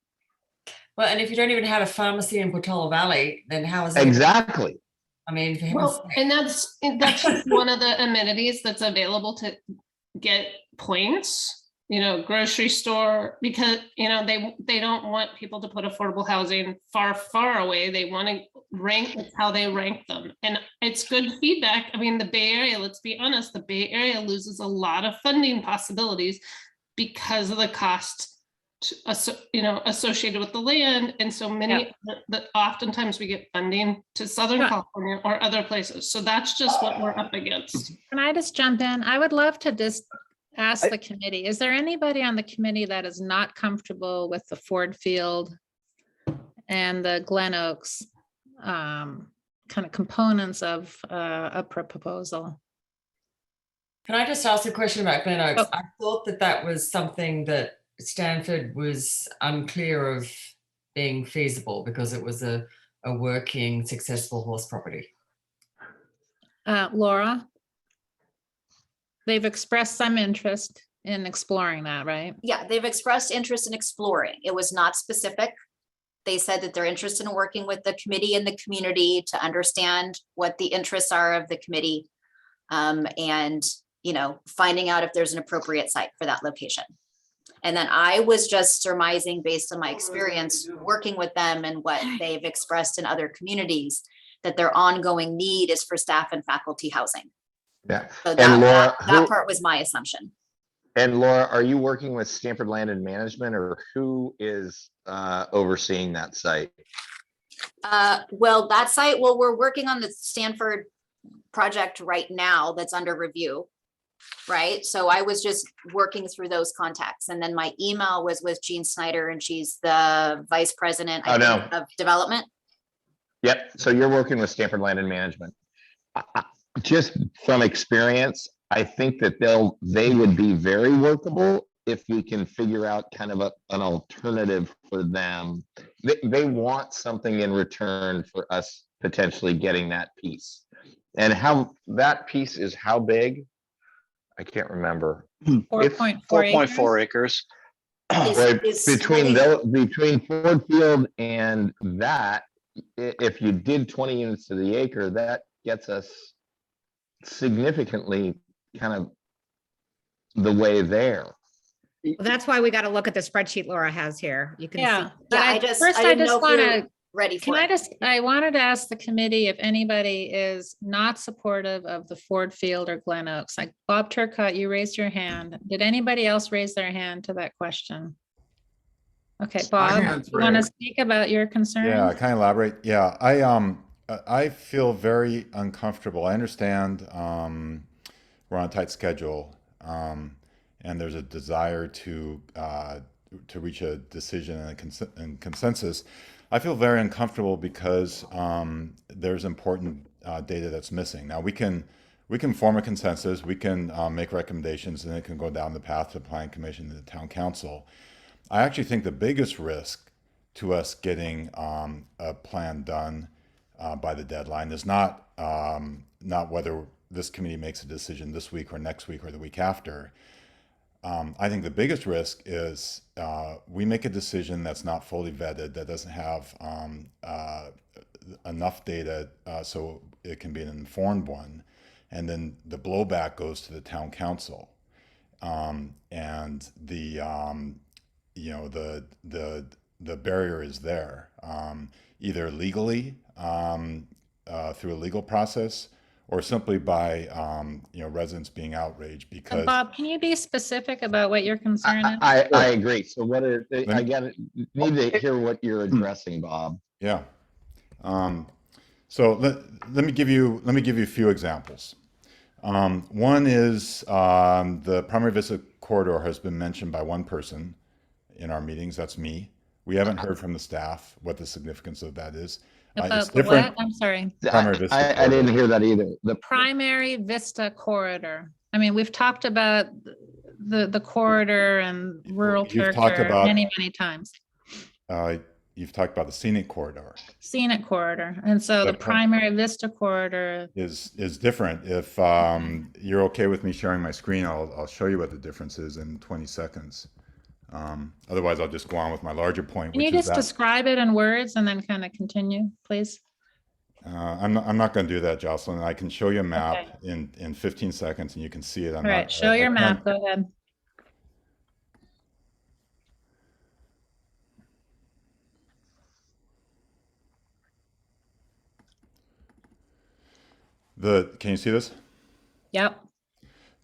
Speaker 6: Well, and if you don't even have a pharmacy in Portola Valley, then how is it?
Speaker 25: Exactly.
Speaker 6: I mean, for heaven's
Speaker 19: Well, and that's just one of the amenities that's available to get points. Grocery store, because they don't want people to put affordable housing far away. They want to rank how they rank them, and it's good feedback. I mean, the Bay Area, let's be honest, the Bay Area loses a lot of funding possibilities because of the cost associated with the land, and so many that oftentimes we get funding to Southern California or other places. So that's just what we're up against.
Speaker 3: Can I just jump in? I would love to just ask the committee, is there anybody on the committee that is not comfortable with the Ford Field and the Glen Oaks kind of components of a proposal?
Speaker 6: Can I just ask a question about Glen Oaks? I thought that was something that Stanford was unclear of being feasible because it was a working, successful horse property.
Speaker 3: Laura? They've expressed some interest in exploring that, right?
Speaker 18: Yeah, they've expressed interest in exploring. It was not specific. They said that they're interested in working with the committee and the community to understand what the interests are of the committee, and finding out if there's an appropriate site for that location. And then I was just surmising based on my experience working with them and what they've expressed in other communities, that their ongoing need is for staff and faculty housing.
Speaker 25: Yeah.
Speaker 18: So
Speaker 25: And Laura,
Speaker 18: that part was my assumption.
Speaker 25: And Laura, are you working with Stanford Land and Management, or who is overseeing that site?
Speaker 18: Well, that site, we're working on the Stanford project right now that's under review, right? So I was just working through those contacts. And then my email was with Jean Snyder, and she's the vice president of development.
Speaker 25: Yep. So you're working with Stanford Land and Management. Just from experience, I think that they would be very workable if we can figure out kind of an alternative for them. They want something in return for us potentially getting that piece. And how that piece is how big? I can't remember.
Speaker 10: 4.4 acres.
Speaker 25: Right, between Ford Field and that, if you did 20 units to the acre, that gets us significantly kind of the way there.
Speaker 20: Well, that's why we got to look at the spreadsheet Laura has here. You can
Speaker 3: Yeah.
Speaker 20: see.
Speaker 3: But
Speaker 18: I just
Speaker 3: want to
Speaker 18: ready for
Speaker 3: I wanted to ask the committee if anybody is not supportive of the Ford Field or Glen Oaks. Like Bob Turcott, you raised your hand. Did anybody else raise their hand to that question? Okay, Bob, you want to speak about your concerns?
Speaker 8: Yeah, can I elaborate? Yeah, I feel very uncomfortable. I understand we're on a tight schedule, and there's a desire to reach a decision and consensus. I feel very uncomfortable because there's important data that's missing. Now we can form a consensus, we can make recommendations, and it can go down the path to the Planning Commission and the Town Council. I actually think the biggest risk to us getting a plan done by the deadline is not whether this committee makes a decision this week or next week or the week after. I think the biggest risk is we make a decision that's not fully vetted, that doesn't have enough data so it can be an informed one, and then the blowback goes to the town council, and the barrier is there, either legally through a legal process, or simply by residents being outraged because.
Speaker 3: And Bob, can you be specific about what your concern is?
Speaker 25: I agree. So what are, I get need to hear what you're addressing, Bob.
Speaker 8: Yeah. So let me give you a few examples. One is the primary visit corridor has been mentioned by one person in our meetings. That's me. We haven't heard from the staff what the significance of that is.
Speaker 3: About the what? I'm sorry.
Speaker 25: I didn't hear that either. The
Speaker 3: Primary Vista Corridor. I mean, we've talked about the corridor and rural
Speaker 8: You've talked
Speaker 3: character
Speaker 8: about-
Speaker 3: many times.
Speaker 8: You've talked about the scenic corridor.
Speaker 3: Scenic corridor. And so the Primary Vista Corridor
Speaker 8: is different. If you're okay with me sharing my screen, I'll show you what the difference is in 20 seconds. Otherwise, I'll just go on with my larger point.
Speaker 3: Can you just describe it in words and then kind of continue, please?
Speaker 8: I'm not going to do that, Jocelyn. I can show you a map in 15 seconds and you can see it.
Speaker 3: All right, show your map. Go ahead.
Speaker 8: Can you see this?
Speaker 3: Yep.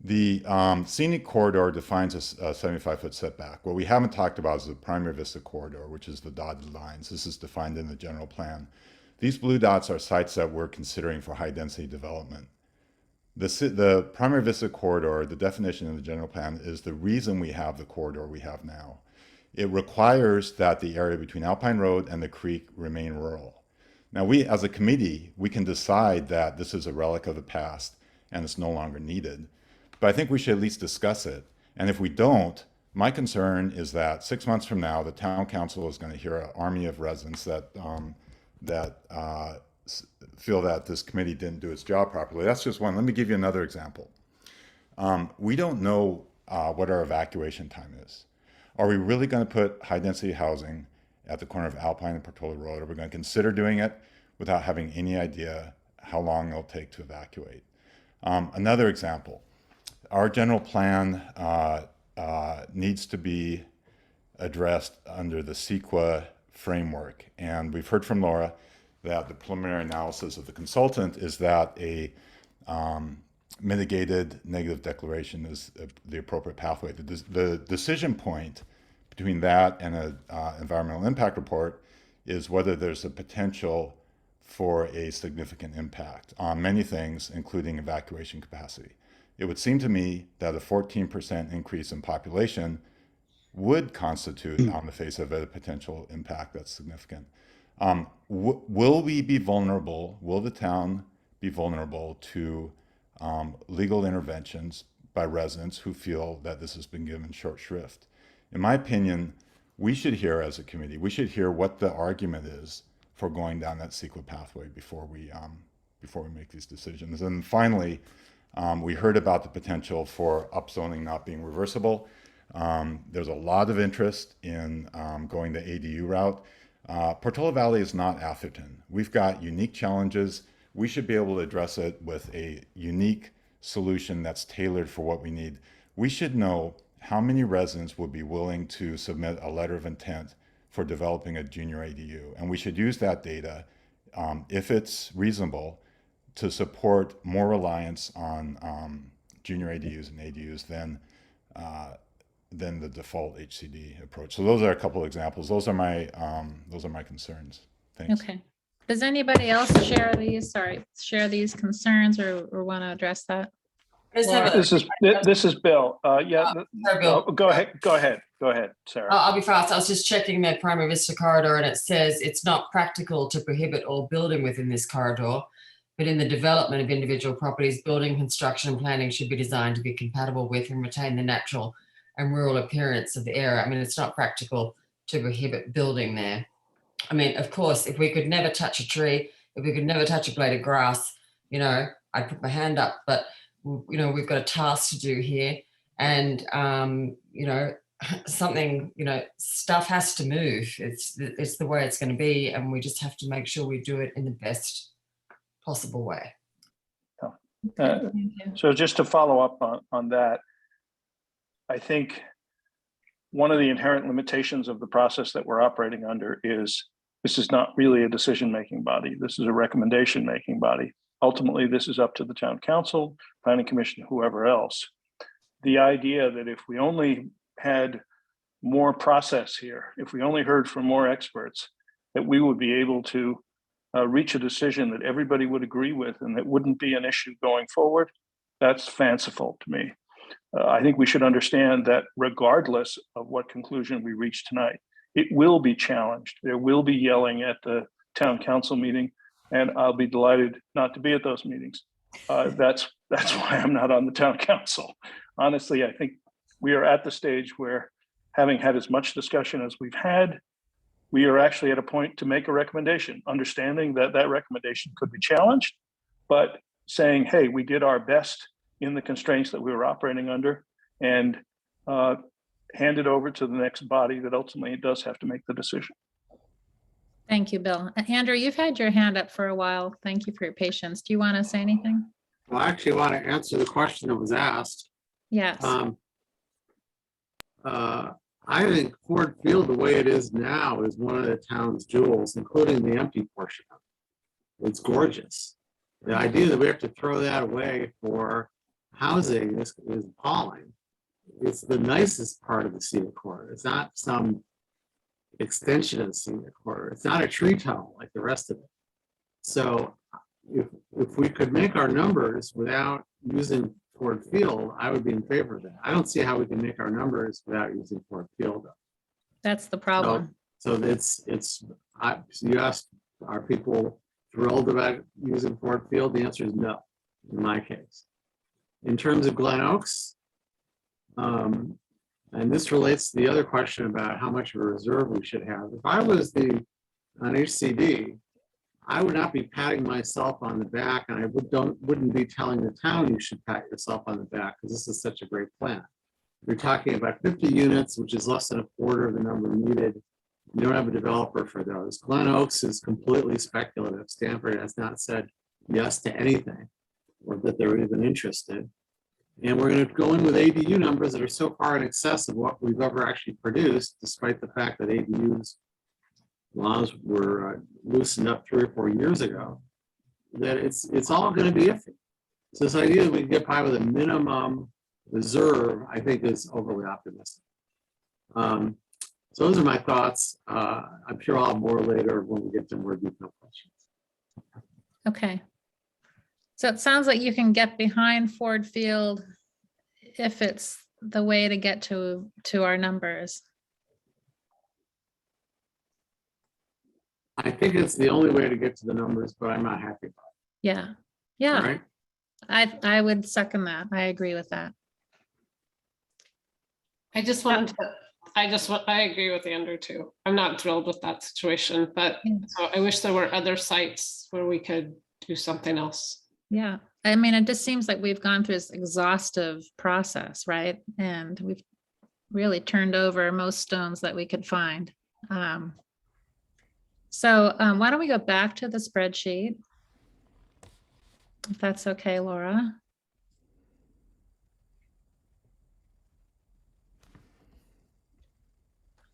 Speaker 8: The scenic corridor defines a 75-foot setback. What we haven't talked about is the primary vista corridor, which is the dotted lines. This is defined in the general plan. These blue dots are sites that we're considering for high density development. The primary vista corridor, the definition in the general plan, is the reason we have the corridor we have now. It requires that the area between Alpine Road and the creek remain rural. Now we, as a committee, we can decide that this is a relic of the past and it's no longer needed. But I think we should at least discuss it. And if we don't, my concern is that 6 months from now, the town council is going to hear an army of residents that feel that this committee didn't do its job properly. That's just one. Let me give you another example. We don't know what our evacuation time is. Are we really going to put high density housing at the corner of Alpine and Portola Road? Are we going to consider doing it without having any idea how long it'll take to evacuate? Another example. Our general plan needs to be addressed under the CEQA framework. And we've heard from Laura that the preliminary analysis of the consultant is that a mitigated negative declaration is the appropriate pathway. The decision point between that and an environmental impact report is whether there's a potential for a significant impact on many things, including evacuation capacity. It would seem to me that a 14% increase in population would constitute, on the face of it, a potential impact that's significant. Will we be vulnerable? Will the town be vulnerable to legal interventions by residents who feel that this has been given short shrift? In my opinion, we should hear, as a committee, we should hear what the argument is for going down that CEQA pathway before we make these decisions. And finally, we heard about the potential for upzoning not being reversible. There's a lot of interest in going the ADU route. Portola Valley is not Atherton. We've got unique challenges. We should be able to address it with a unique solution that's tailored for what we need. We should know how many residents would be willing to submit a letter of intent for developing a junior ADU. And we should use that data, if it's reasonable, to support more reliance on junior ADUs and ADUs than the default HCD approach. So those are a couple of examples. Those are my concerns. Thanks.
Speaker 3: Okay. Does anybody else share these concerns or want to address that?
Speaker 9: This is Bill. Yeah.
Speaker 6: Bill.
Speaker 9: Go ahead, Sarah.
Speaker 6: I'll be fast. I was just checking the Primary Vista corridor, and it says it's not practical to prohibit all building within this corridor, but in the development of individual properties, building, construction, and planning should be designed to be compatible with and retain the natural and rural appearance of the area. I mean, it's not practical to prohibit building there. I mean, of course, if we could never touch a tree, if we could never touch a blade of grass, you know, I'd put my hand up. But you know, we've got a task to do here, and you know, something, you know, stuff has to move. It's the way it's going to be, and we just have to make sure we do it in the best possible way.
Speaker 9: So just to follow up on that, I think one of the inherent limitations of the process that we're operating under is this is not really a decision-making body. This is a recommendation-making body. Ultimately, this is up to the town council, planning commission, whoever else. The idea that if we only had more process here, if we only heard from more experts, that we would be able to reach a decision that everybody would agree with and that wouldn't be an issue going forward, that's fanciful to me. I think we should understand that regardless of what conclusion we reach tonight, it will be challenged. There will be yelling at the town council meeting, and I'll be delighted not to be at those meetings. That's why I'm not on the town council. Honestly, I think we are at the stage where, having had as much discussion as we've had, we are actually at a point to make a recommendation, understanding that that recommendation could be challenged, but saying, hey, we did our best in the constraints that we were operating under, and hand it over to the next body that ultimately does have to make the decision.
Speaker 3: Thank you, Bill. Andrew, you've had your hand up for a while. Thank you for your patience. Do you want to say anything?
Speaker 12: Well, I actually want to answer the question that was asked.
Speaker 3: Yes.
Speaker 12: I think Ford Field, the way it is now, is one of the town's jewels, including the empty portion of it. It's gorgeous. The idea that we have to throw that away for housing is appalling. It's the nicest part of the scenic corridor. It's not some extension of the scenic corridor. It's not a tree tunnel like the rest of it. So if we could make our numbers without using Ford Field, I would be in favor of that. I don't see how we can make our numbers without using Ford Field, though.
Speaker 3: That's the problem.
Speaker 12: So you asked, are people thrilled about using Ford Field? The answer is no, in my case. In terms of Glen Oaks, and this relates to the other question about how much of a reserve we should have. If I was on HCD, I would not be patting myself on the back, and I wouldn't be telling the town you should pat yourself on the back because this is such a great plan. You're talking about 50 units, which is less than a quarter of the number needed. You don't have a developer for those. Glen Oaks is completely speculative. Stanford has not said yes to anything, or that they're even interested. And we're going to go in with ADU numbers that are so far in excess of what we've ever actually produced, despite the fact that ADUs laws were loosened up 3 or 4 years ago, that it's all going to be iffy. So this idea that we can get by with a minimum reserve, I think, is overly optimistic. So those are my thoughts. I'm sure I'll have more later when we get to more detailed questions.
Speaker 3: Okay. So it sounds like you can get behind Ford Field if it's the way to get to our numbers.
Speaker 12: I think it's the only way to get to the numbers, but I'm not happy about it.
Speaker 3: Yeah. Yeah.
Speaker 12: All right.
Speaker 3: I would second that. I agree with that.
Speaker 19: I agree with Andrew too. I'm not thrilled with that situation, but I wish there were other sites where we could do something else.
Speaker 3: Yeah. I mean, it just seems like we've gone through this exhaustive process, right? And we've really turned over most stones that we could find. So why don't we go back to the spreadsheet? If that's okay, Laura.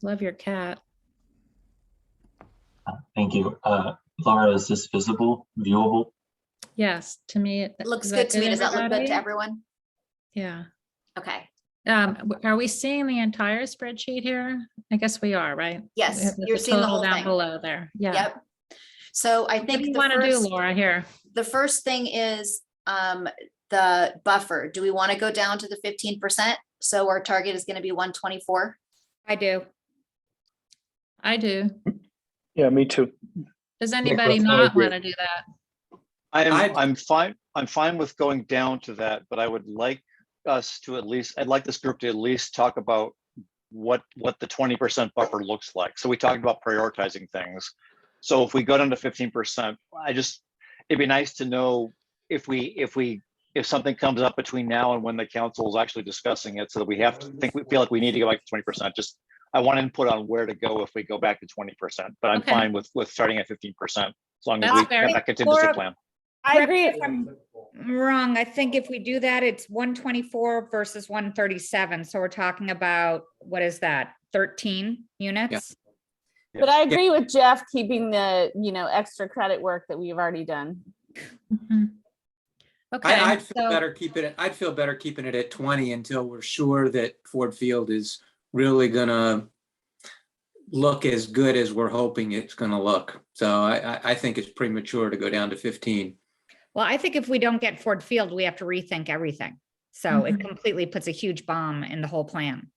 Speaker 3: Love your cat.
Speaker 7: Thank you. Laura, is this visible, viewable?
Speaker 3: Yes, to me it
Speaker 18: looks good to me. Does that look good to everyone?
Speaker 3: Yeah.
Speaker 18: Okay.
Speaker 3: Are we seeing the entire spreadsheet here? I guess we are, right?
Speaker 18: Yes, you're seeing the
Speaker 3: total
Speaker 18: whole
Speaker 3: down
Speaker 18: thing.
Speaker 3: below there. Yeah.
Speaker 18: Yep. So I
Speaker 3: What
Speaker 18: think
Speaker 3: do you
Speaker 18: the
Speaker 3: want to do,
Speaker 18: first,
Speaker 3: Laura, here?
Speaker 18: the first thing is the buffer. Do we want to go down to the 15%? So our target is going to be 124.
Speaker 20: I do.
Speaker 3: I do.
Speaker 9: Yeah, me too.
Speaker 3: Does anybody
Speaker 10: I
Speaker 3: not
Speaker 10: agree.
Speaker 3: want to do that?
Speaker 10: I'm fine with going down to that, but I would like us to I'd like this group to at least talk about what the 20% buffer looks like. So we talked about prioritizing things. So if we go down to 15%, it'd be nice to know if something comes up between now and when the council is actually discussing it, so that we feel like we need to go back to 20%. Just, I want input on where to go if we go back to 20%, but I'm
Speaker 3: Okay.
Speaker 10: fine with starting at 15%, as long as
Speaker 3: That's
Speaker 10: we
Speaker 3: fair.
Speaker 10: have that contingency
Speaker 20: Laura,
Speaker 10: plan.
Speaker 20: I agree. If I'm wrong, I think if we do that, it's 124 versus 137. So we're talking about, what is that? 13 units?
Speaker 13: But I agree with Jeff keeping the, extra credit work that we've already done.
Speaker 3: Okay.
Speaker 14: I'd feel better keeping it at 20 until we're sure that Ford Field is really gonna look as good as we're hoping it's gonna look. So I think it's premature to go down to 15.
Speaker 20: Well, I think if we don't get Ford Field, we have to rethink everything. So it completely puts a huge bomb in the whole plan.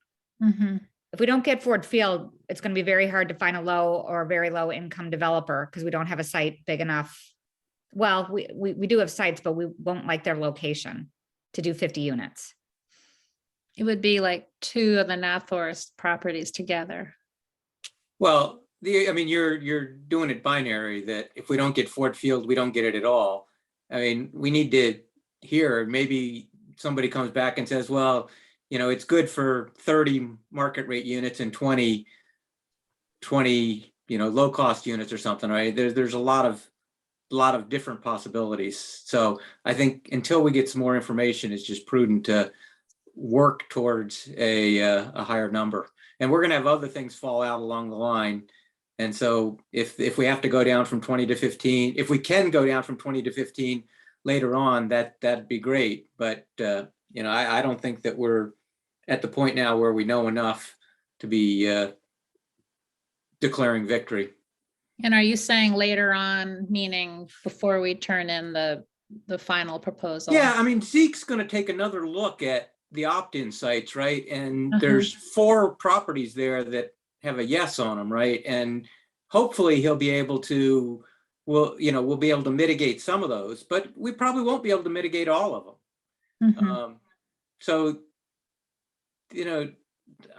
Speaker 20: If we don't get Ford Field, it's going to be very hard to find a low or very low income developer because we don't have a site big enough. Well, we do have sites, but we won't like their location to do 50 units.
Speaker 3: It would be like 2 of the Nathorst properties together.
Speaker 14: Well, you're doing it binary, that if we don't get Ford Field, we don't get it at all. I mean, we need to hear, maybe somebody comes back and says, well, it's good for 30 market rate units and 20, low cost units or something, right? There's a lot of different possibilities. So I think until we get some more information, it's just prudent to work towards a higher number. And we're going to have other things fall out along the line. And so if we have to go down from 20 to 15, if we can go down from 20 to 15 later on, that'd be great. But I don't think that we're at the point now where we know enough to be declaring victory.
Speaker 3: And are you saying later on, meaning before we turn in the final proposal?
Speaker 14: Yeah, I mean, Zeke's going to take another look at the opt-in sites, right? And there's 4 properties there that have a yes on them, right? And hopefully he'll be able to, we'll be able to mitigate some of those, but we probably won't be able to mitigate all of them. So,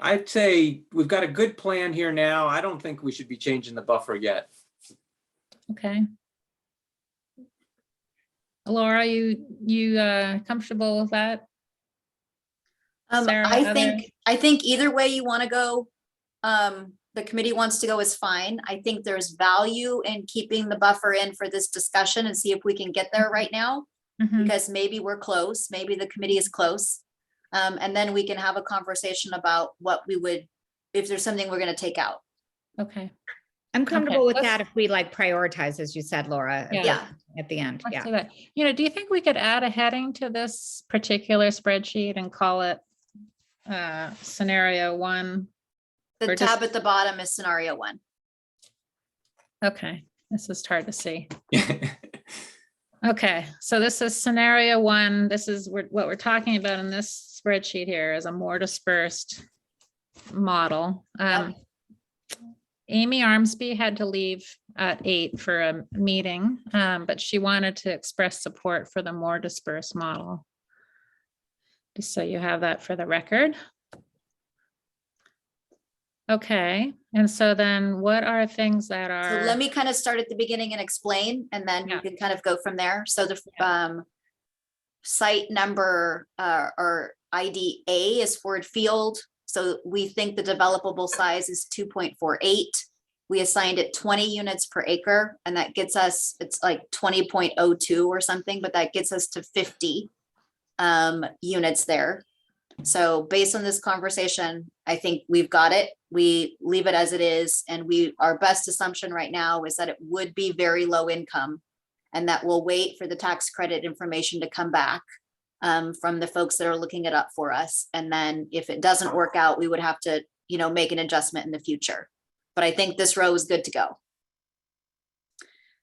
Speaker 14: I'd say we've got a good plan here now. I don't think we should be changing the buffer yet.
Speaker 3: Okay. Laura, you comfortable with that? Sarah,
Speaker 18: I think either way you want to go, the committee wants to go is fine. I think there's value in keeping the buffer in for this discussion and see if we can get there right now, because maybe we're close, maybe the committee is close. And then we can have a conversation about what we would, if there's something we're going to take out.
Speaker 3: Okay.
Speaker 20: I'm comfortable with that if we prioritize, as you said, Laura.
Speaker 18: Yeah.
Speaker 20: At the end.
Speaker 3: Let's do that. Do you think we could add a heading to this particular spreadsheet and call it scenario 1?
Speaker 18: The tab at the bottom is scenario 1.
Speaker 3: Okay, this is hard to see. Okay, so this is scenario 1. This is what we're talking about in this spreadsheet here is a more dispersed model. Amy Armsby had to leave at 8 for a meeting, but she wanted to express support for the more dispersed model. Just so you have that for the record. Okay, and so then what are things that are?
Speaker 18: So let me kind of start at the beginning and explain, and then you can kind of go from there. So the site number or ID A is Ford Field. So we think the developable size is 2.48. We assigned it 20 units per acre, and that gets us, it's like 20.02 or something, but that gets us to 50 units there. So based on this conversation, I think we've got it. We leave it as it is. And our best assumption right now is that it would be very low income, and that we'll wait for the tax credit information to come back from the folks that are looking it up for us. And then if it doesn't work out, we would have to, make an adjustment in the future. But I think this row is good to go.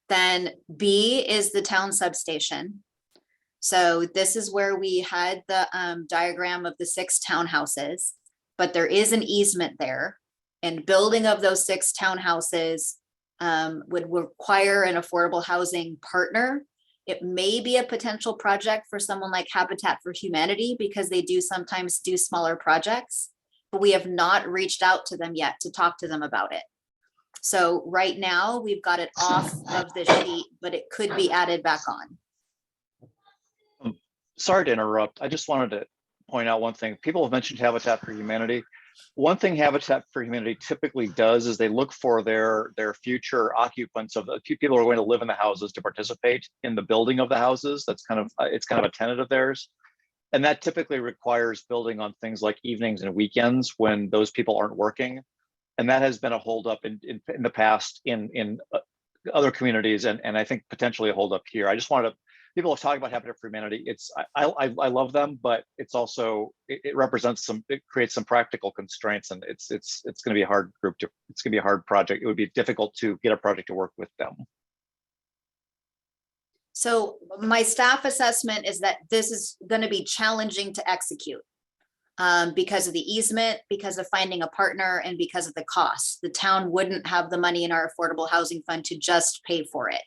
Speaker 18: Then B is the town substation. So this is where we had the diagram of the 6 townhouses, but there is an easement there, and building of those 6 townhouses would require an affordable housing partner. It may be a potential project for someone like Habitat for Humanity, because they do sometimes do smaller projects, but we have not reached out to them yet to talk to them about it. So right now, we've got it off of the sheet, but it could be added back on.
Speaker 10: Sorry to interrupt. I just wanted to point out one thing. People have mentioned Habitat for Humanity. One thing Habitat for Humanity typically does is they look for their future occupants of the people who are going to live in the houses to participate in the building of the houses. That's kind of, it's kind of a tenet of theirs. And that typically requires building on things like evenings and weekends when those people aren't working. And that has been a holdup in the past in other communities, and I think potentially a holdup here. I just wanted to, people have talked about Habitat for Humanity. It's, I love them, but it's also, it represents some, it creates some practical constraints, and it's going to be a hard group to, it's going to be a hard project. It would be difficult to get a project to work with them.
Speaker 18: So my staff assessment is that this is going to be challenging to execute. Because of the easement, because of finding a partner, and because of the costs. The town wouldn't have the money in our affordable housing fund to just pay for it.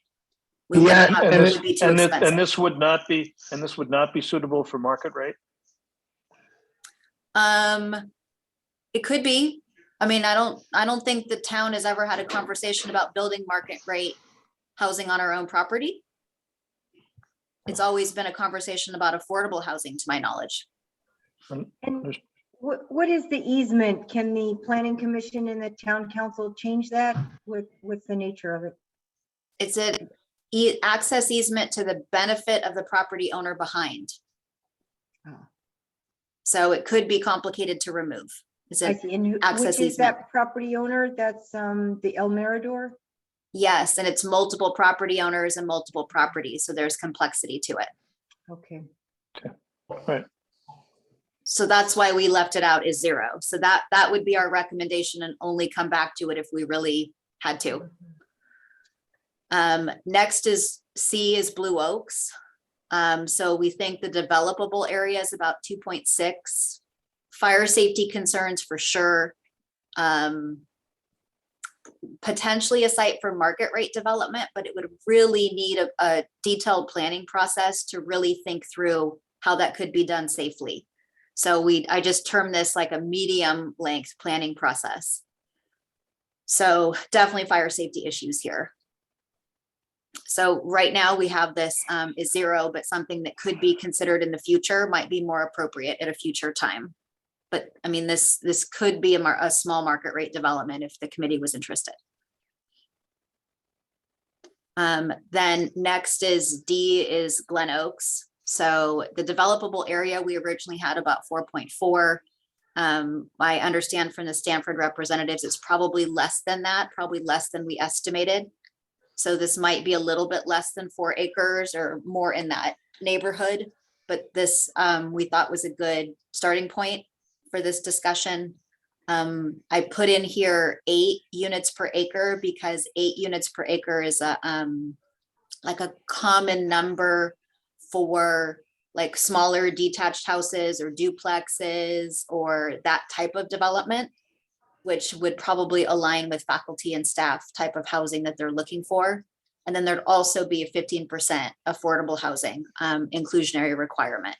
Speaker 18: We wouldn't have, it would be too expensive.
Speaker 9: And this would not be suitable for market rate?
Speaker 18: It could be. I mean, I don't think the town has ever had a conversation about building market rate housing on our own property. It's always been a conversation about affordable housing, to my knowledge.
Speaker 15: And what is the easement? Can the planning commission and the town council change that? What's the nature of it?
Speaker 18: It's an access easement to the benefit of the property owner behind.
Speaker 15: Oh.
Speaker 18: So it could be complicated to remove. It's
Speaker 15: I
Speaker 18: an
Speaker 15: see. And
Speaker 18: access
Speaker 15: which is
Speaker 18: easement.
Speaker 15: that property owner? That's the El Mirador?
Speaker 18: Yes, and it's multiple property owners and multiple properties, so there's complexity to it.
Speaker 15: Okay.
Speaker 9: Right.
Speaker 18: So that's why we left it out as 0. So that would be our recommendation, and only come back to it if we really had to. Next is C is Blue Oaks. So we think the developable area is about 2.6. Fire safety concerns for sure. Potentially a site for market rate development, but it would really need a detailed planning process to really think through how that could be done safely. So I just term this like a medium length planning process. So definitely fire safety issues here. So right now we have this is 0, but something that could be considered in the future might be more appropriate at a future time. But I mean, this could be a small market rate development if the committee was interested. Then next is D is Glen Oaks. So the developable area, we originally had about 4.4. I understand from the Stanford representatives, it's probably less than that, probably less than we estimated. So this might be a little bit less than 4 acres or more in that neighborhood. But this we thought was a good starting point for this discussion. I put in here 8 units per acre because 8 units per acre is a like a common number for like smaller detached houses or duplexes or that type of development, which would probably align with faculty and staff type of housing that they're looking for. And then there'd also be a 15% affordable housing inclusionary requirement.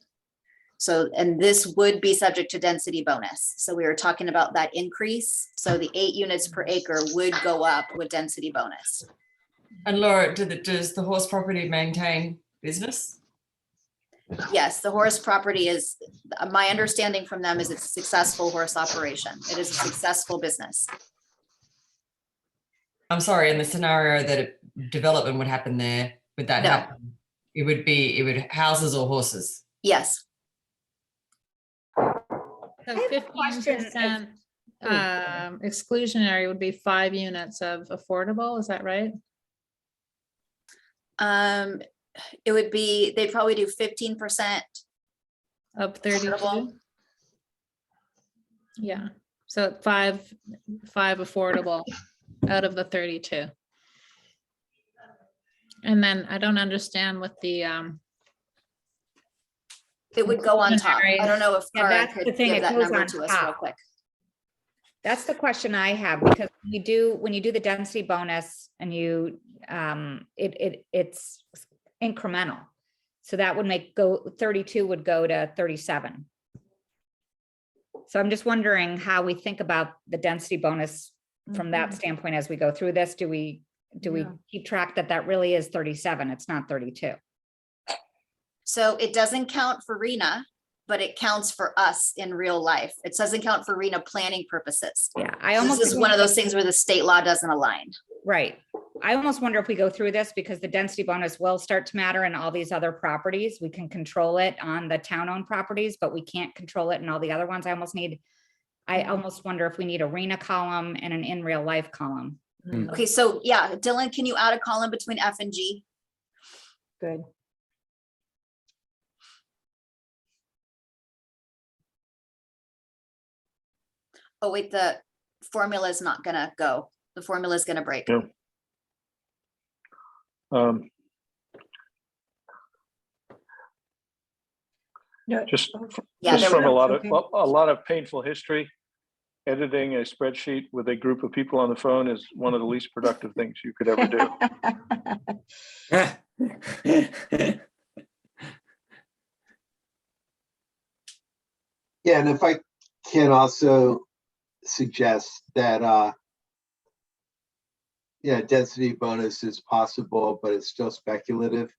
Speaker 18: So, and this would be subject to density bonus. So we were talking about that increase. So the 8 units per acre would go up with density bonus.
Speaker 6: And Laura, does the horse property maintain business?
Speaker 18: Yes, the horse property is, my understanding from them is it's a successful horse operation. It is a successful business.
Speaker 6: I'm sorry, in the scenario that a development would happen there, would that happen? It would houses or horses?
Speaker 18: Yes.
Speaker 3: So 15% exclusionary would be 5 units of affordable, is that right?
Speaker 18: It would be, they'd probably do 15%
Speaker 3: of 32. Yeah, so 5 affordable out of the 32. And then I don't understand what the
Speaker 18: it would go on top. I don't know if
Speaker 20: Yeah,
Speaker 18: Cara
Speaker 20: that's the
Speaker 18: could
Speaker 20: thing,
Speaker 18: give
Speaker 20: it
Speaker 18: that
Speaker 20: goes
Speaker 18: number
Speaker 20: on
Speaker 18: to us real
Speaker 20: top.
Speaker 18: quick.
Speaker 20: That's the question I have, because when you do the density bonus and you it's incremental. So that would make 32 would go to 37. So I'm just wondering how we think about the density bonus from that standpoint, as we go through this, do we keep track that that really is 37? It's not 32.
Speaker 18: So it doesn't count for RENA, but it counts for us in real life. It doesn't count for RENA planning purposes.
Speaker 20: Yeah, I almost
Speaker 18: This is one of those things where the state law doesn't align.
Speaker 20: Right. I almost wonder if we go through this, because the density bonus will start to matter in all these other properties. We can control it on the town-owned properties, but we can't control it in all the other ones. I almost wonder if we need a RENA column and an in real life column.
Speaker 18: Okay, so yeah, Dylan, can you add a column between F and G?
Speaker 15: Good.
Speaker 18: Oh, wait, the formula is not gonna go. The formula is gonna break.
Speaker 9: Yeah. Just
Speaker 18: Yeah,
Speaker 9: from a lot
Speaker 15: okay.
Speaker 9: of painful history, editing a spreadsheet with a group of people on the phone is one of the least productive things you could ever do.
Speaker 4: Yeah, and if I can also suggest that, yeah, density bonus is possible, but it's still speculative.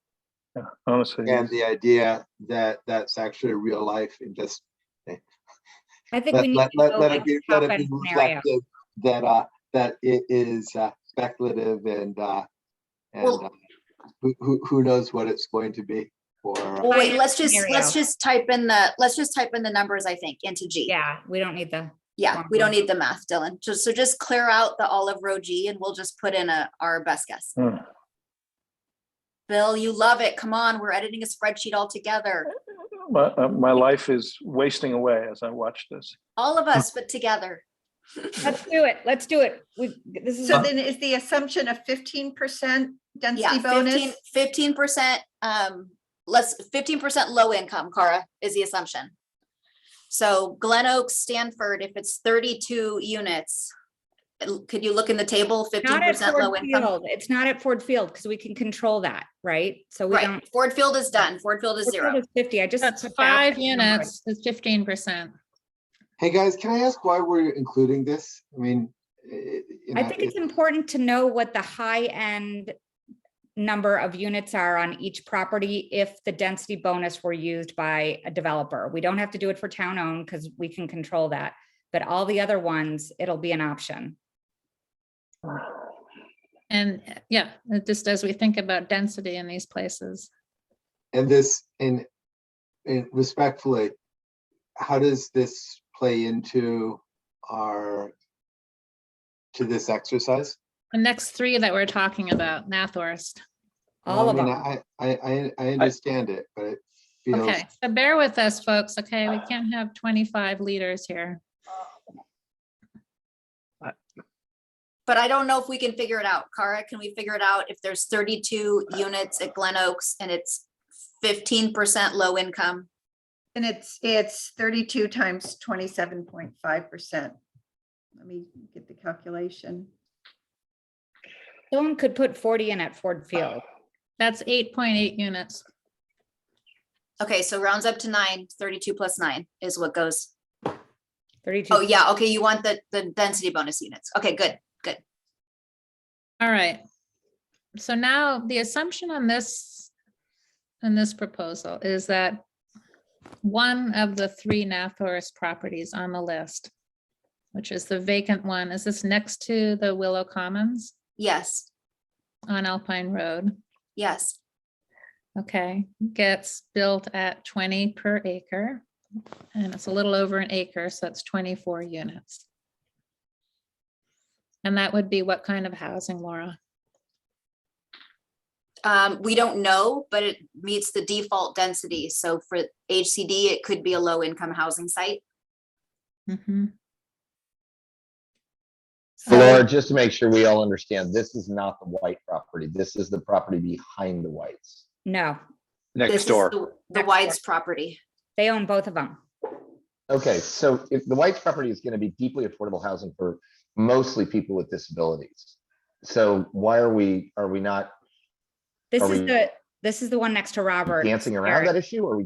Speaker 9: Yeah, honestly.
Speaker 4: And the idea that that's actually real life, and just
Speaker 20: I think we need to go
Speaker 4: let
Speaker 20: like
Speaker 4: it be
Speaker 20: top end scenario.
Speaker 4: reflected that it is speculative, and who knows what it's going to be for.
Speaker 18: Well, wait, let's just type in the numbers, I think, into G.
Speaker 20: Yeah, we don't need the.
Speaker 18: Yeah, we don't need the math, Dylan. So just clear out the olive row G and we'll just put in our best guess. Bill, you love it. Come on, we're editing a spreadsheet all together.
Speaker 9: My life is wasting away as I watch this.
Speaker 18: All of us, but together.
Speaker 20: Let's do it. Let's do it.
Speaker 1: So then is the assumption of 15% density bonus?
Speaker 18: 15%, 15% low income, Cara, is the assumption. So Glen Oaks, Stanford, if it's 32 units, could you look in the table, 15% low income?
Speaker 20: It's not at Ford Field because we can control that, right? So we don't.
Speaker 18: Ford Field is done. Ford Field is
Speaker 20: Ford
Speaker 18: zero.
Speaker 20: Field is 50. I just.
Speaker 3: That's 5 units is 15%.
Speaker 4: Hey guys, can I ask why we're including this? I mean,
Speaker 20: I think it's important to know what the high end number of units are on each property if the density bonus were used by a developer. We don't have to do it for town owned because we can control that. But all the other ones, it'll be an option.
Speaker 3: And yeah, just as we think about density in these places.
Speaker 4: And this, and respectfully, how does this play into this exercise?
Speaker 3: The next 3 that we're talking about, Nathorst.
Speaker 20: All of them.
Speaker 4: I understand it, but it feels.
Speaker 3: Okay, so bear with us, folks. Okay, we can't have 25 leaders here.
Speaker 18: But I don't know if we can figure it out. Cara, can we figure it out if there's 32 units at Glen Oaks and it's 15% low income?
Speaker 1: And it's 32 times 27.5%. Let me get the calculation.
Speaker 20: Someone could put 40 in at Ford Field.
Speaker 3: That's 8.8 units.
Speaker 18: Okay, so rounds up to 9, 32 plus 9 is what goes.
Speaker 20: 32.
Speaker 18: Oh yeah, okay, you want the density bonus units. Okay, good.
Speaker 3: All right. So now the assumption on this, in this proposal is that one of the 3 Nathorst properties on the list, which is the vacant one, is this next to the Willow Commons?
Speaker 18: Yes.
Speaker 3: On Alpine Road?
Speaker 18: Yes.
Speaker 3: Okay, gets built at 20 per acre, and it's a little over an acre, so that's 24 units. And that would be what kind of housing, Laura?
Speaker 18: We don't know, but it meets the default density. So for HCD, it could be a low income housing site.
Speaker 25: Laura, just to make sure we all understand, this is not the white property. This is the property behind the whites.
Speaker 20: No.
Speaker 18: This is the White's property.
Speaker 20: They own both of them.
Speaker 25: Okay, so if the whites property is going to be deeply affordable housing for mostly people with disabilities. So why are we not?
Speaker 20: This is the one next to Robert.
Speaker 25: Dancing around that issue, or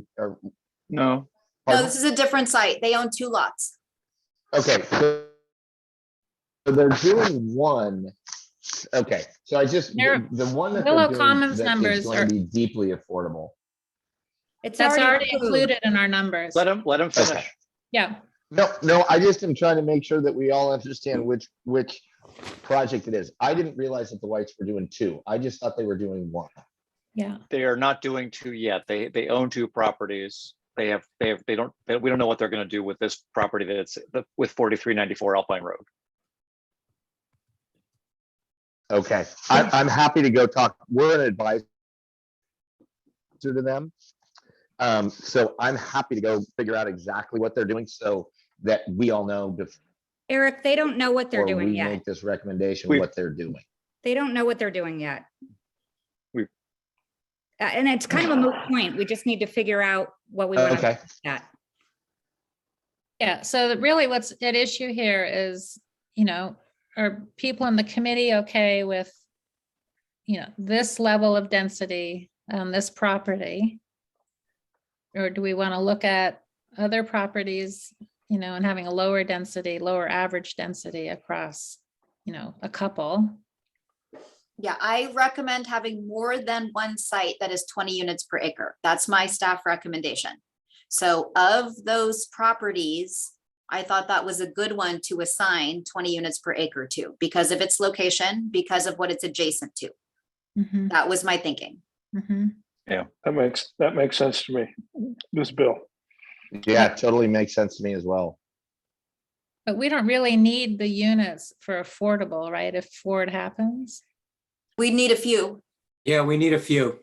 Speaker 9: no?
Speaker 18: No, this is a different site. They own 2 lots.
Speaker 25: Okay. they're doing one. Okay, so the one that
Speaker 3: Willow
Speaker 25: they're doing
Speaker 3: Commons
Speaker 25: that is
Speaker 3: numbers
Speaker 25: going
Speaker 3: are,
Speaker 25: to be deeply affordable.
Speaker 20: It's
Speaker 3: that's already
Speaker 20: already approved.
Speaker 3: included in our numbers.
Speaker 25: Okay.
Speaker 10: Let them finish.
Speaker 3: Yeah.
Speaker 25: No, I just am trying to make sure that we all understand which project it is. I didn't realize that the Whites were doing two. I just thought they were doing one.
Speaker 3: Yeah.
Speaker 10: They are not doing two yet. They own two properties. We don't know what they're going to do with this property that's with 4394 Alpine Road.
Speaker 25: Okay, I'm happy to go talk. We're an advisor to them. So I'm happy to go figure out exactly what they're doing so that we all know before
Speaker 20: Eric, they don't know what they're doing
Speaker 25: we
Speaker 20: yet.
Speaker 25: make this recommendation, what they're doing.
Speaker 20: They don't know what they're doing yet.
Speaker 10: We-
Speaker 20: And it's kind of a moot point. We just need to figure out what we want to
Speaker 25: Okay.
Speaker 20: do at.
Speaker 3: Yeah, so really what's at issue here is, you know, are people in the committee okay with, you know, this level of density on this property? Or do we want to look at other properties, you know, and having a lower density, lower average density across, you know, a couple?
Speaker 18: Yeah, I recommend having more than one site that is 20 units per acre. That's my staff recommendation. So of those properties, I thought that was a good one to assign 20 units per acre to because of its location, because of what it's adjacent to.
Speaker 3: Mhm.
Speaker 18: That was my thinking.
Speaker 3: Mhm.
Speaker 9: Yeah, that makes sense to me. This bill.
Speaker 25: Yeah, it totally makes sense to me as well.
Speaker 3: But we don't really need the units for affordable, right? If Ford happens,
Speaker 18: We need a few.
Speaker 14: Yeah, we need a few.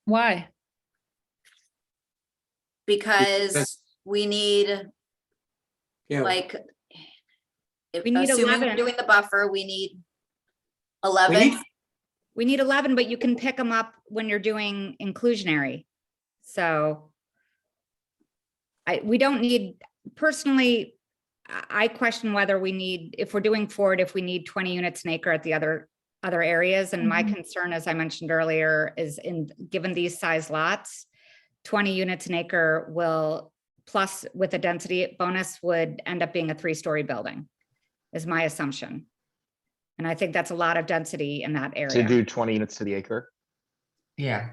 Speaker 3: why?
Speaker 18: Because we need
Speaker 14: Yeah.
Speaker 18: like,
Speaker 20: We need
Speaker 18: assuming we're
Speaker 20: 11.
Speaker 18: doing the buffer, we need 11.
Speaker 20: We need 11, but you can pick them up when you're doing inclusionary. So we don't need, personally, I question whether we need, if we're doing Ford, if we need 20 units an acre at the other areas. And my concern, as I mentioned earlier, is given these size lots, 20 units an acre will, plus with a density bonus, would end up being a 3-story building, is my assumption. And I think that's a lot of density in that
Speaker 25: To
Speaker 20: area.
Speaker 25: do 20 units to the acre.
Speaker 6: Yeah.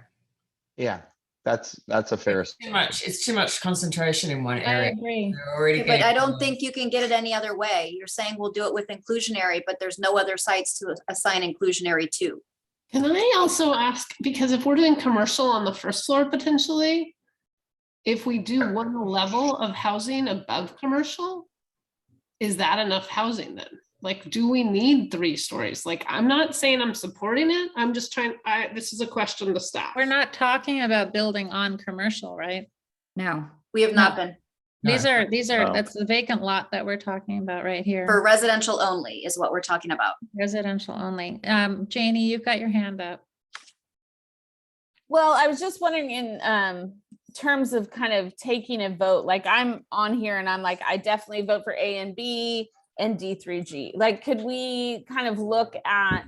Speaker 25: Yeah, that's a fair.
Speaker 6: It's too much concentration in one
Speaker 3: I
Speaker 6: area.
Speaker 3: agree.
Speaker 6: They're already
Speaker 18: But
Speaker 6: getting
Speaker 18: I don't think you can get it any other way. You're saying we'll do it with inclusionary, but there's no other sites to assign inclusionary to.
Speaker 19: Can I also ask, because if we're doing commercial on the first floor potentially, if we do one level of housing above commercial, is that enough housing then? Like, do we need 3 stories? Like, I'm not saying I'm supporting it. I'm just trying, this is a question to staff.
Speaker 3: We're not talking about building on commercial, right?
Speaker 20: No.
Speaker 18: We have not been.
Speaker 3: These are,
Speaker 25: Oh.
Speaker 3: that's the vacant lot that we're talking about right here.
Speaker 18: For residential only is what we're talking about.
Speaker 3: Residential only. Janie, you've got your hand up.
Speaker 13: Well, I was just wondering in terms of kind of taking a vote, like I'm on here and I'm like, I definitely vote for A and B and D3G. Like, could we kind of look at,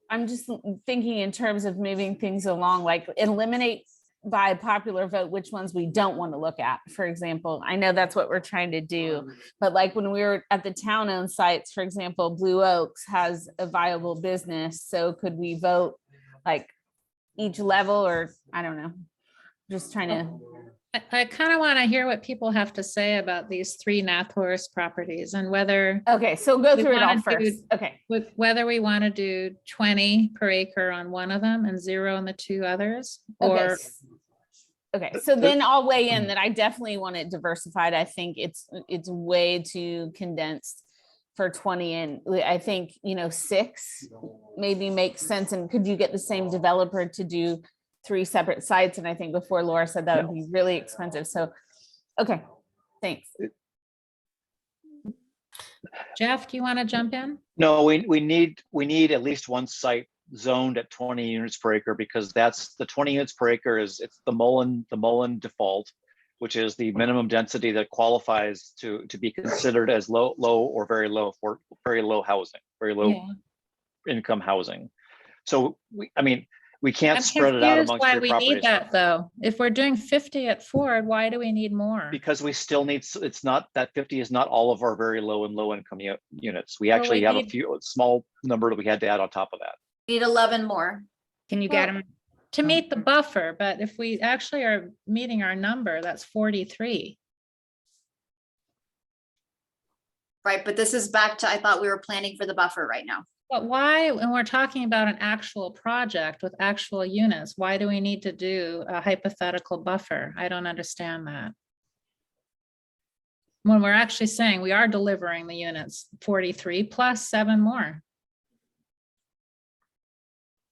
Speaker 13: I'm just thinking in terms of moving things along, like eliminate by popular vote which ones we don't want to look at, for example. I know that's what we're trying to do, but like when we were at the town-owned sites, for example, Blue Oaks has a viable business. So could we vote like each level, or I don't know, just trying to.
Speaker 3: I kind of want to hear what people have to say about these 3 Nathorst properties and whether.
Speaker 13: Okay, so go
Speaker 3: we
Speaker 13: through it all
Speaker 3: wanna do-
Speaker 13: first. Okay.
Speaker 3: Whether we want to do 20 per acre on one of them and 0 on the 2 others, or.
Speaker 13: Okay, so then I'll weigh in that I definitely want it diversified. I think it's way too condensed for 20, and I think, 6 maybe makes sense. And could you get the same developer to do 3 separate sites? And I think before Laura said that would be really expensive. So, okay, thanks.
Speaker 3: Jeff, do you want to jump in?
Speaker 10: No, we need at least one site zoned at 20 units per acre, because that's the 20 units per acre it's the Mullen default, which is the minimum density that qualifies to be considered as low or very low housing, very low income housing. So We can't
Speaker 3: I'm
Speaker 10: spread it out
Speaker 3: confused
Speaker 10: amongst
Speaker 3: why
Speaker 10: three
Speaker 3: we need
Speaker 10: properties.
Speaker 3: that though. If we're doing 50 at Ford, why do we need more?
Speaker 10: Because we still need, it's not, that 50 is not all of our very low and low income units. We
Speaker 3: Well,
Speaker 10: actually
Speaker 3: we
Speaker 10: have a
Speaker 3: need-
Speaker 10: few, small number that we had to add on top of that.
Speaker 18: Need 11 more.
Speaker 20: Can you get them?
Speaker 3: To meet the buffer, but if we actually are meeting our number, that's 43.
Speaker 18: Right, but this is back to, I thought we were planning for the buffer right now.
Speaker 3: But why, when we're talking about an actual project with actual units, why do we need to do a hypothetical buffer? I don't understand that. When we're actually saying we are delivering the units, 43 plus 7 more.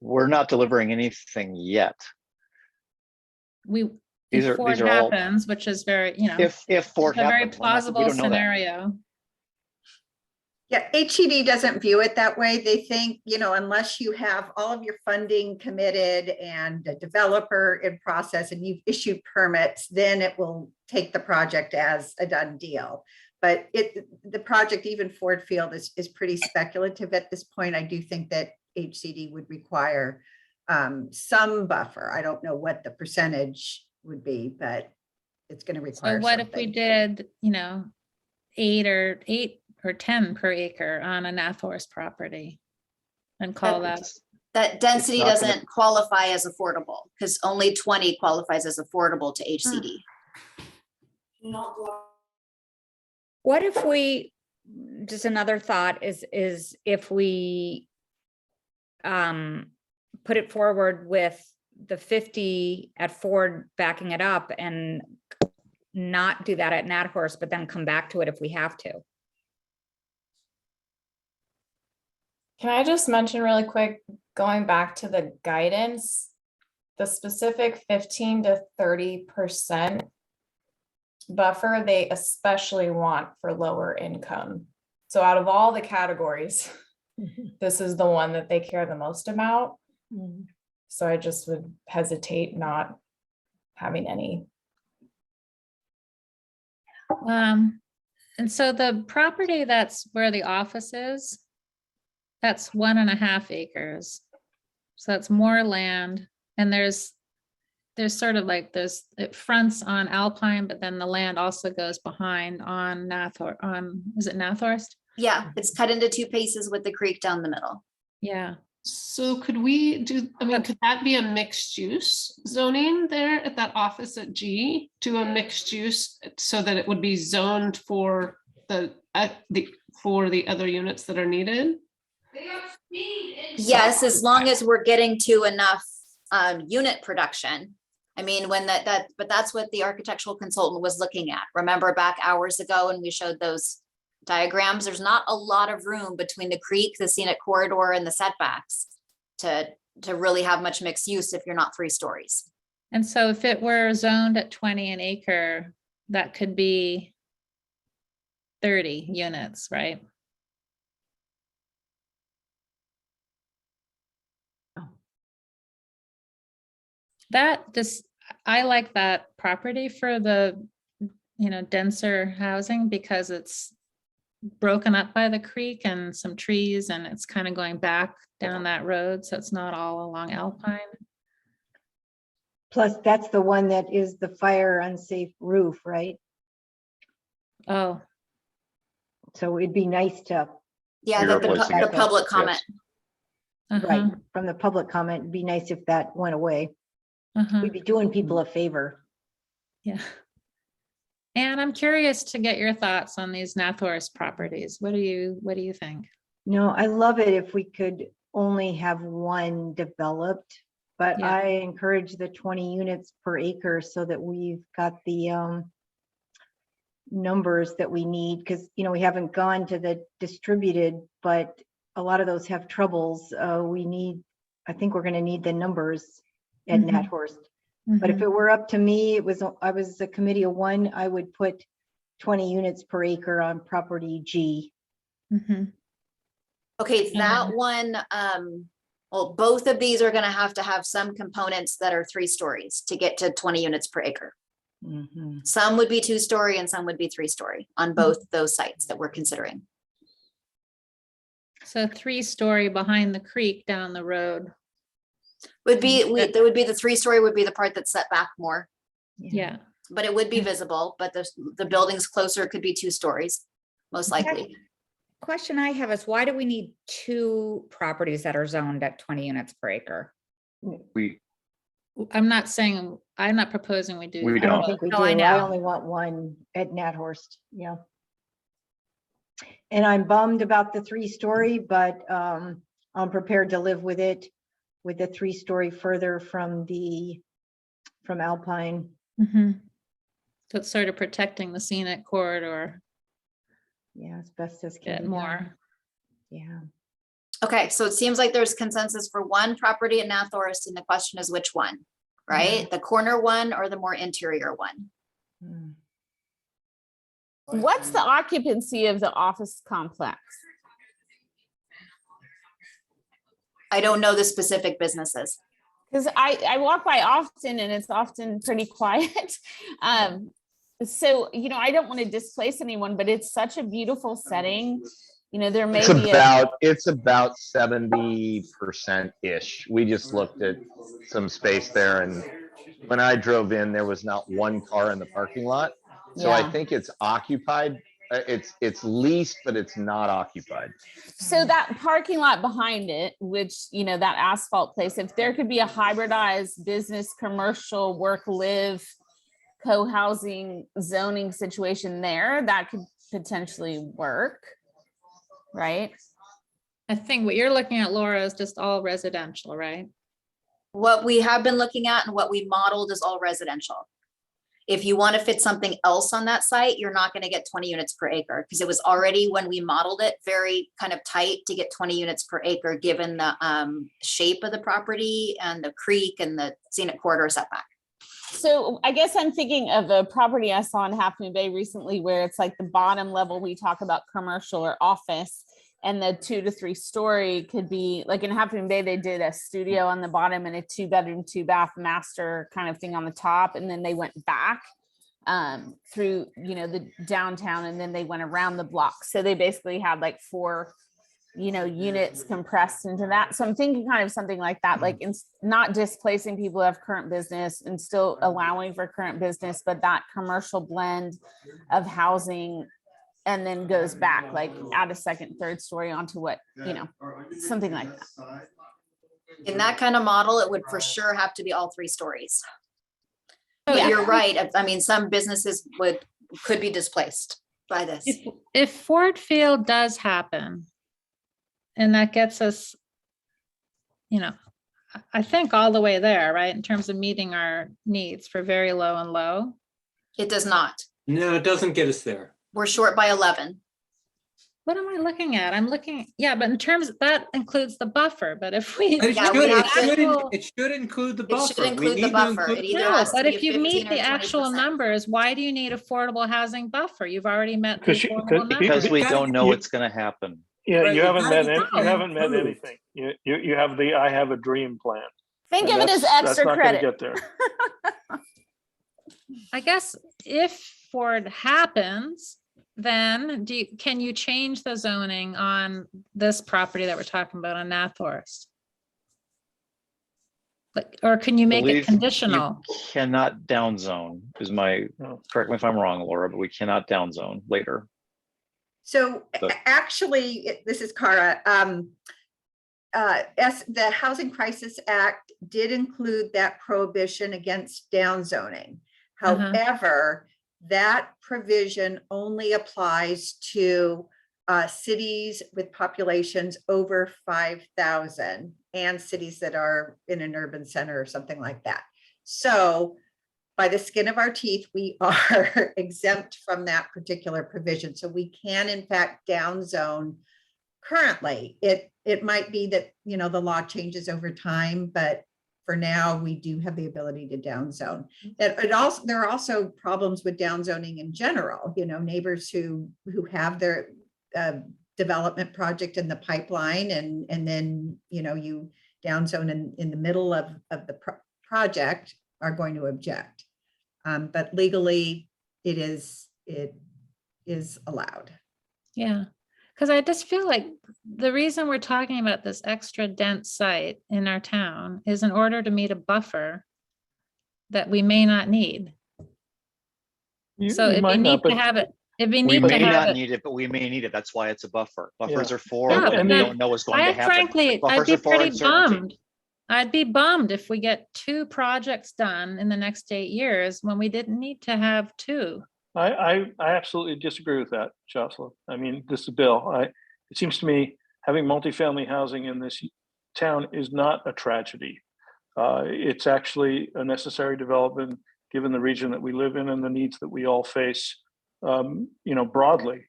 Speaker 10: We're not delivering anything yet.
Speaker 3: We,
Speaker 10: These
Speaker 3: if
Speaker 10: are-
Speaker 3: Ford
Speaker 10: these are all-
Speaker 3: happens, which is very, you know,
Speaker 10: If Ford
Speaker 3: it's a very
Speaker 10: happens, we
Speaker 3: plausible
Speaker 10: don't know that.
Speaker 3: scenario.
Speaker 1: Yeah, HCD doesn't view it that way. They think, you know, unless you have all of your funding committed and a developer in process and you've issued permits, then it will take the project as a done deal. But the project, even Ford Field, is pretty speculative at this point. I do think that HCD would require some buffer. I don't know what the percentage would be, but it's going to
Speaker 3: So
Speaker 1: require
Speaker 3: what if we
Speaker 1: something.
Speaker 3: did, you know, 8 or 10 per acre on a Nathorst property and call that?
Speaker 18: That density
Speaker 10: not gonna-
Speaker 18: doesn't qualify as affordable because only 20 qualifies as affordable to HCD.
Speaker 20: What if we, just another thought is if we put it forward with the 50 at Ford backing it up and not do that at Nathorst, but then come back to it if we have to.
Speaker 5: Can I just mention really quick, going back to the guidance, the specific 15 to 30% buffer, they especially want for lower income. So out of all the categories, this is the one that they care the most about. So I just would hesitate not having any.
Speaker 3: And so the property that's where the office is, that's 1.5 acres. So that's more land. And there's sort of like it fronts on Alpine, but then the land also goes behind on is it Nathorst?
Speaker 18: Yeah, it's cut into 2 pieces with the creek down the middle.
Speaker 3: Yeah.
Speaker 19: So could we do, I mean, could that be a mixed use zoning there at that office at G to a mixed use so that it would be zoned for the other units that are needed?
Speaker 18: Yes, as long as we're getting to enough unit production. I mean, when but that's what the architectural consultant was looking at. Remember back hours ago when we showed those diagrams, there's not a lot of room between the creek, the scenic corridor, and the setbacks to really have much mixed use if you're not 3 stories.
Speaker 3: And so if it were zoned at 20 an acre, that could be 30 units, right? I like that property for the, you know, denser housing because it's broken up by the creek and some trees and it's kind of going back down that road. So it's not all along Alpine.
Speaker 15: Plus, that's the one that is the fire unsafe roof, right?
Speaker 3: Oh.
Speaker 15: So it'd be nice to.
Speaker 18: Yeah,
Speaker 15: You're
Speaker 18: the
Speaker 15: replacing it.
Speaker 18: public comment.
Speaker 15: Right, from the public comment, it'd be nice if that went away. We'd be doing people a favor.
Speaker 3: Yeah. And I'm curious to get your thoughts on these Nathorst properties. What do you think?
Speaker 15: No, I love it if we could only have one developed, but
Speaker 3: Yeah.
Speaker 15: I encourage the 20 units per acre so that we've got the numbers that we need, because you know we haven't gone to the distributed, but a lot of those have troubles. I think we're going to need the numbers at Nathorst. But if it were up to me, I was a committee of 1, I would put 20 units per acre on property G.
Speaker 18: Okay, that one, well, both of these are gonna have to have some components that are 3 stories to get to 20 units per acre. Some would be 2-story and some would be 3-story on both those sites that we're considering.
Speaker 3: So 3-story behind the creek down the road.
Speaker 18: Would be, there would be the 3-story would be the part that's set back more,
Speaker 3: Yeah.
Speaker 18: but it would be visible, but the building's closer, it could be 2 stories, most likely.
Speaker 20: Question I have is why do we need 2 properties that are zoned at 20 units per acre?
Speaker 3: I'm not saying, I'm not proposing we do.
Speaker 14: We
Speaker 15: I don't
Speaker 14: don't.
Speaker 15: think we do.
Speaker 18: No, I
Speaker 15: I
Speaker 18: know.
Speaker 15: only want one at Nathorst, yeah. And I'm bummed about the 3-story, but I'm prepared to live with it, with the 3-story further from Alpine.
Speaker 3: Mhm. So it's sort of protecting the scenic corridor
Speaker 15: Yeah, as best as
Speaker 3: a
Speaker 15: can
Speaker 3: bit
Speaker 15: be
Speaker 3: more.
Speaker 15: done. Yeah.
Speaker 18: Okay, so it seems like there's consensus for one property in Nathorst, and the question is which one, right? The corner one or the more interior one?
Speaker 15: Hmm.
Speaker 13: What's the occupancy of the office complex?
Speaker 18: I don't know the specific businesses.
Speaker 13: Because I walk by often and it's often pretty quiet. So, you know, I don't want to displace anyone, but it's such a beautiful setting. You know, there may be
Speaker 25: It's about 70%-ish. We just looked at some space there, and when I drove in, there was not one car in the parking lot. So I
Speaker 13: Yeah.
Speaker 25: think it's occupied. It's leased, but it's not occupied.
Speaker 13: So that parking lot behind it, which, you know, that asphalt place, if there could be a hybridized business, commercial, work, live, co-housing zoning situation there, that could potentially work, right?
Speaker 3: I think what you're looking at, Laura, is just all residential, right?
Speaker 18: What we have been looking at and what we modeled is all residential. If you want to fit something else on that site, you're not going to get 20 units per acre, because it was already, when we modeled it, very kind of tight to get 20 units per acre, given the shape of the property and the creek and the scenic corridor setback.
Speaker 13: So I guess I'm thinking of a property I saw in Half Moon Bay recently where it's like the bottom level, we talk about commercial or office, and the 2 to 3 story could be like in Half Moon Bay, they did a studio on the bottom and a 2-bedroom, 2-bath master kind of thing on the top. And then they went back through, you know, the downtown, and then they went around the block. So they basically had like 4, you know, units compressed into that. So I'm thinking kind of something like that, like not displacing people who have current business and still allowing for current business, but that commercial blend of housing, and then goes back, like add a 2nd, 3rd story onto what, you know, something like that.
Speaker 18: In that kind of model, it would for sure have to be all 3 stories.
Speaker 3: Oh,
Speaker 18: But
Speaker 3: yeah.
Speaker 18: you're right. I mean, some businesses could be displaced by this.
Speaker 3: If Ford Field does happen, and that gets us, you know, I think all the way there, right, in terms of meeting our needs for very low and low.
Speaker 18: It does not.
Speaker 12: No, it doesn't get us there.
Speaker 18: We're short by 11.
Speaker 3: What am I looking at? I'm looking, yeah, but in terms, that includes the buffer, but if we.
Speaker 12: But it
Speaker 18: Yeah,
Speaker 12: should,
Speaker 18: we
Speaker 12: it
Speaker 18: have to-
Speaker 12: should, it should include the
Speaker 18: It
Speaker 12: buffer.
Speaker 18: should
Speaker 12: We
Speaker 18: include the
Speaker 12: need to
Speaker 18: buffer.
Speaker 12: include
Speaker 18: It
Speaker 12: the
Speaker 18: either
Speaker 3: No,
Speaker 18: has to
Speaker 3: but
Speaker 18: be
Speaker 3: if you
Speaker 18: 15
Speaker 3: meet
Speaker 18: or
Speaker 3: the actual
Speaker 18: 20%.
Speaker 3: numbers, why do you need affordable housing buffer? You've already met the
Speaker 9: 'Cause you-
Speaker 3: affordable
Speaker 9: 'cause-
Speaker 3: numbers.
Speaker 14: Because we don't know
Speaker 9: You-
Speaker 14: what's going to happen.
Speaker 9: Yeah,
Speaker 12: Right,
Speaker 9: you
Speaker 12: you
Speaker 9: haven't
Speaker 12: gotta
Speaker 9: met
Speaker 12: get
Speaker 9: any,
Speaker 12: that
Speaker 9: you haven't met
Speaker 12: approved.
Speaker 9: anything. You have the I have a dream plan.
Speaker 13: Think
Speaker 9: And
Speaker 13: of it as
Speaker 9: that's
Speaker 13: extra
Speaker 9: not gonna
Speaker 13: credit.
Speaker 9: get there.
Speaker 3: I guess if Ford happens, then can you change the zoning on this property that we're talking about on Nathorst? Like, or can you make it
Speaker 14: Believe
Speaker 3: conditional?
Speaker 14: You cannot downzone is my, correct me if I'm wrong, Laura, but we cannot downzone later.
Speaker 1: So
Speaker 14: So-
Speaker 1: actually, this is Cara. The Housing Crisis Act did include that prohibition against downzoning. However, that provision only applies to cities with populations over 5,000 and cities that are in an urban center or something like that. So by the skin of our teeth, we are exempt from that particular provision. So we can in fact downzone currently. It might be that, you know, the law changes over time, but for now we do have the ability to downzone. There are also problems with downzoning in general, you know, neighbors who have their development project in the pipeline and then, you know, you downzone in the middle of the project are going to object. But legally it is allowed.
Speaker 3: Yeah. Because I just feel like the reason we're talking about this extra dense site in our town is in order to meet a buffer that we may not need. So if we need to have it, if we
Speaker 10: We
Speaker 3: need to
Speaker 10: may
Speaker 3: have
Speaker 10: not
Speaker 3: it.
Speaker 10: need it, but we may need it. That's why it's a buffer. Buffers
Speaker 9: Yeah.
Speaker 10: are for
Speaker 3: Yeah,
Speaker 10: what
Speaker 3: but
Speaker 10: we
Speaker 3: then
Speaker 10: don't know is going to
Speaker 3: I
Speaker 10: happen.
Speaker 3: frankly, I'd
Speaker 10: Buffers
Speaker 3: be
Speaker 10: are for
Speaker 3: pretty
Speaker 10: uncertainty.
Speaker 3: bummed. I'd be bummed if we get 2 projects done in the next 8 years when we didn't need to have 2.
Speaker 9: I absolutely disagree with that, Jocelyn. I mean, this is Bill. It seems to me having multifamily housing in this town is not a tragedy. It's actually a necessary development given the region that we live in and the needs that we all face, broadly.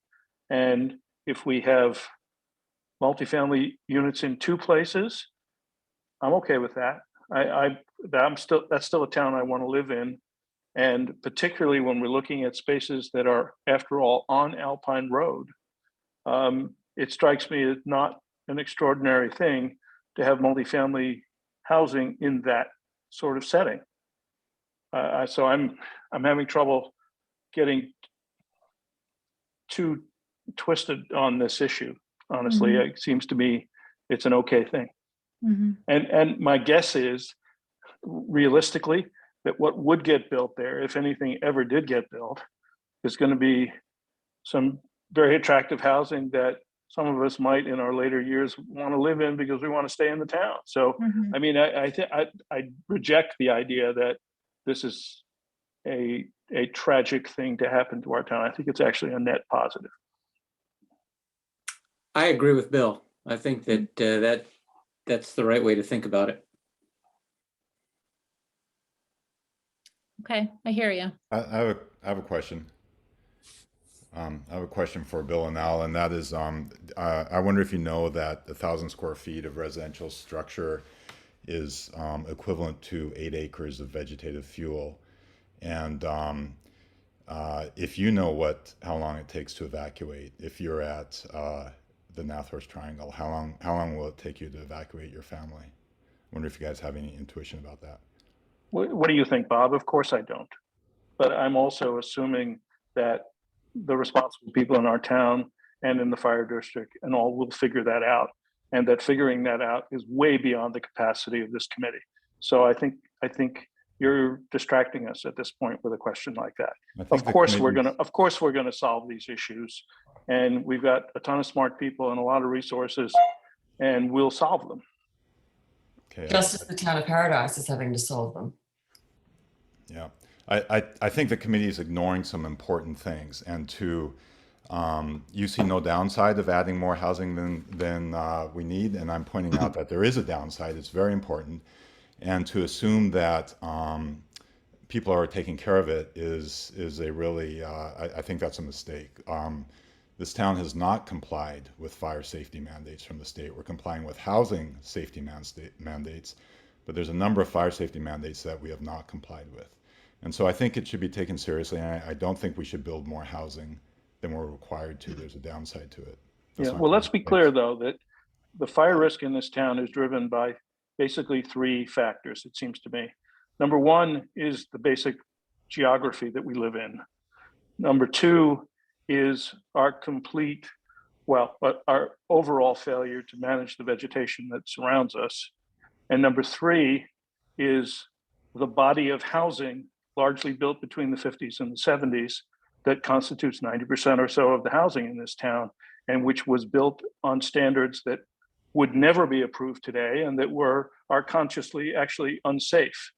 Speaker 9: And if we have multifamily units in 2 places, I'm okay with that. That's still a town I want to live in. And particularly when we're looking at spaces that are, after all, on Alpine Road, it strikes me as not an extraordinary thing to have multifamily housing in that sort of setting. So I'm having trouble getting too twisted on this issue. Honestly,
Speaker 3: Mhm.
Speaker 9: it seems to me it's an okay thing.
Speaker 3: Mhm.
Speaker 9: And my guess is, realistically, that what would get built there, if anything ever did get built, is going to be some very attractive housing that some of us might in our later years want to live in because we want to stay in the town. So,
Speaker 3: Mhm.
Speaker 9: I mean, I reject the idea that this is a tragic thing to happen to our town. I think it's actually a net positive.
Speaker 14: I agree with Bill. I think that that's the right way to think about it.
Speaker 3: Okay, I hear you.
Speaker 8: I have a question. I have a question for Bill and Al, and that is, I wonder if you know that 1,000 square feet of residential structure is equivalent to 8 acres of vegetative fuel. And if you know how long it takes to evacuate, if you're at the Nathorst Triangle, how long will it take you to evacuate your family? I wonder if you guys have any intuition about that.
Speaker 9: What do you think, Bob? Of course I don't. But I'm also assuming that the responsible people in our town and in the fire district and all will figure that out. And that figuring that out is way beyond the capacity of this committee. So I think you're distracting us at this point with a question like that. Of course we're gonna solve these issues. And we've got a ton of smart people and a lot of resources, and we'll solve them.
Speaker 8: Okay.
Speaker 6: Just as the town of Paradise is having to solve them.
Speaker 8: Yeah, I think the committee is ignoring some important things, and you see no downside of adding more housing than we need, and I'm pointing out that there is a downside. It's very important, and to assume that people are taking care of it is a really I think that's a mistake. This town has not complied with fire safety mandates from the state. We're complying with housing safety mandates, but there's a number of fire safety mandates that we have not complied with. And so I think it should be taken seriously. And I don't think we should build more housing than we're required to. There's a downside to it.
Speaker 9: Yeah, well, let's be clear though, that the fire risk in this town is driven by basically 3 factors, it seems to me. Number 1 is the basic geography that we live in. Number 2 is our our overall failure to manage the vegetation that surrounds us. And number 3 is the body of housing largely built between the 50s and the 70s that constitutes 90% or so of the housing in this town, and which was built on standards that would never be approved today and that are consciously actually unsafe.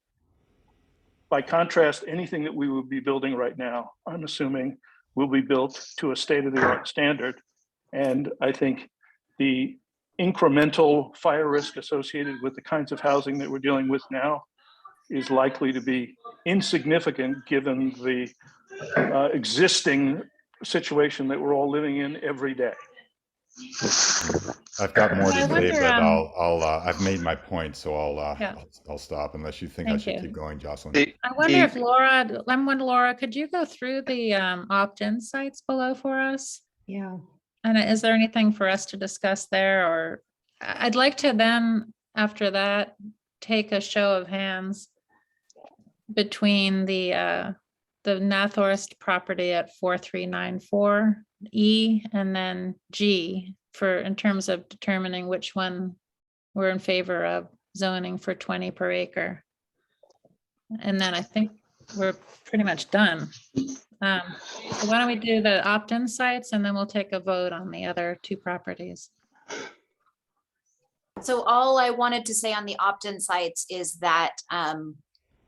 Speaker 9: By contrast, anything that we would be building right now, I'm assuming, will be built to a state-of-the-art standard. And I think the incremental fire risk associated with the kinds of housing that we're dealing with now is likely to be insignificant given the existing situation that we're all living in every day.
Speaker 8: I've got more to
Speaker 3: I
Speaker 8: say,
Speaker 3: wonder,
Speaker 8: but I've made my point, so I'll stop unless you think I
Speaker 3: Thank
Speaker 8: should
Speaker 3: you.
Speaker 8: keep going, Jocelyn.
Speaker 3: I wonder if Laura, could you go through the opt-in sites below for us?
Speaker 15: Yeah.
Speaker 3: And is there anything for us to discuss there? Or I'd like to then, after that, take a show of hands between the the Nathorst property at 4394 E, and then G for, in terms of determining which one we're in favor of zoning for 20 per acre. And then I think we're pretty much done. So why don't we do the opt-in sites, and then we'll take a vote on the other two properties.
Speaker 18: So all I wanted to say on the opt-in sites is that,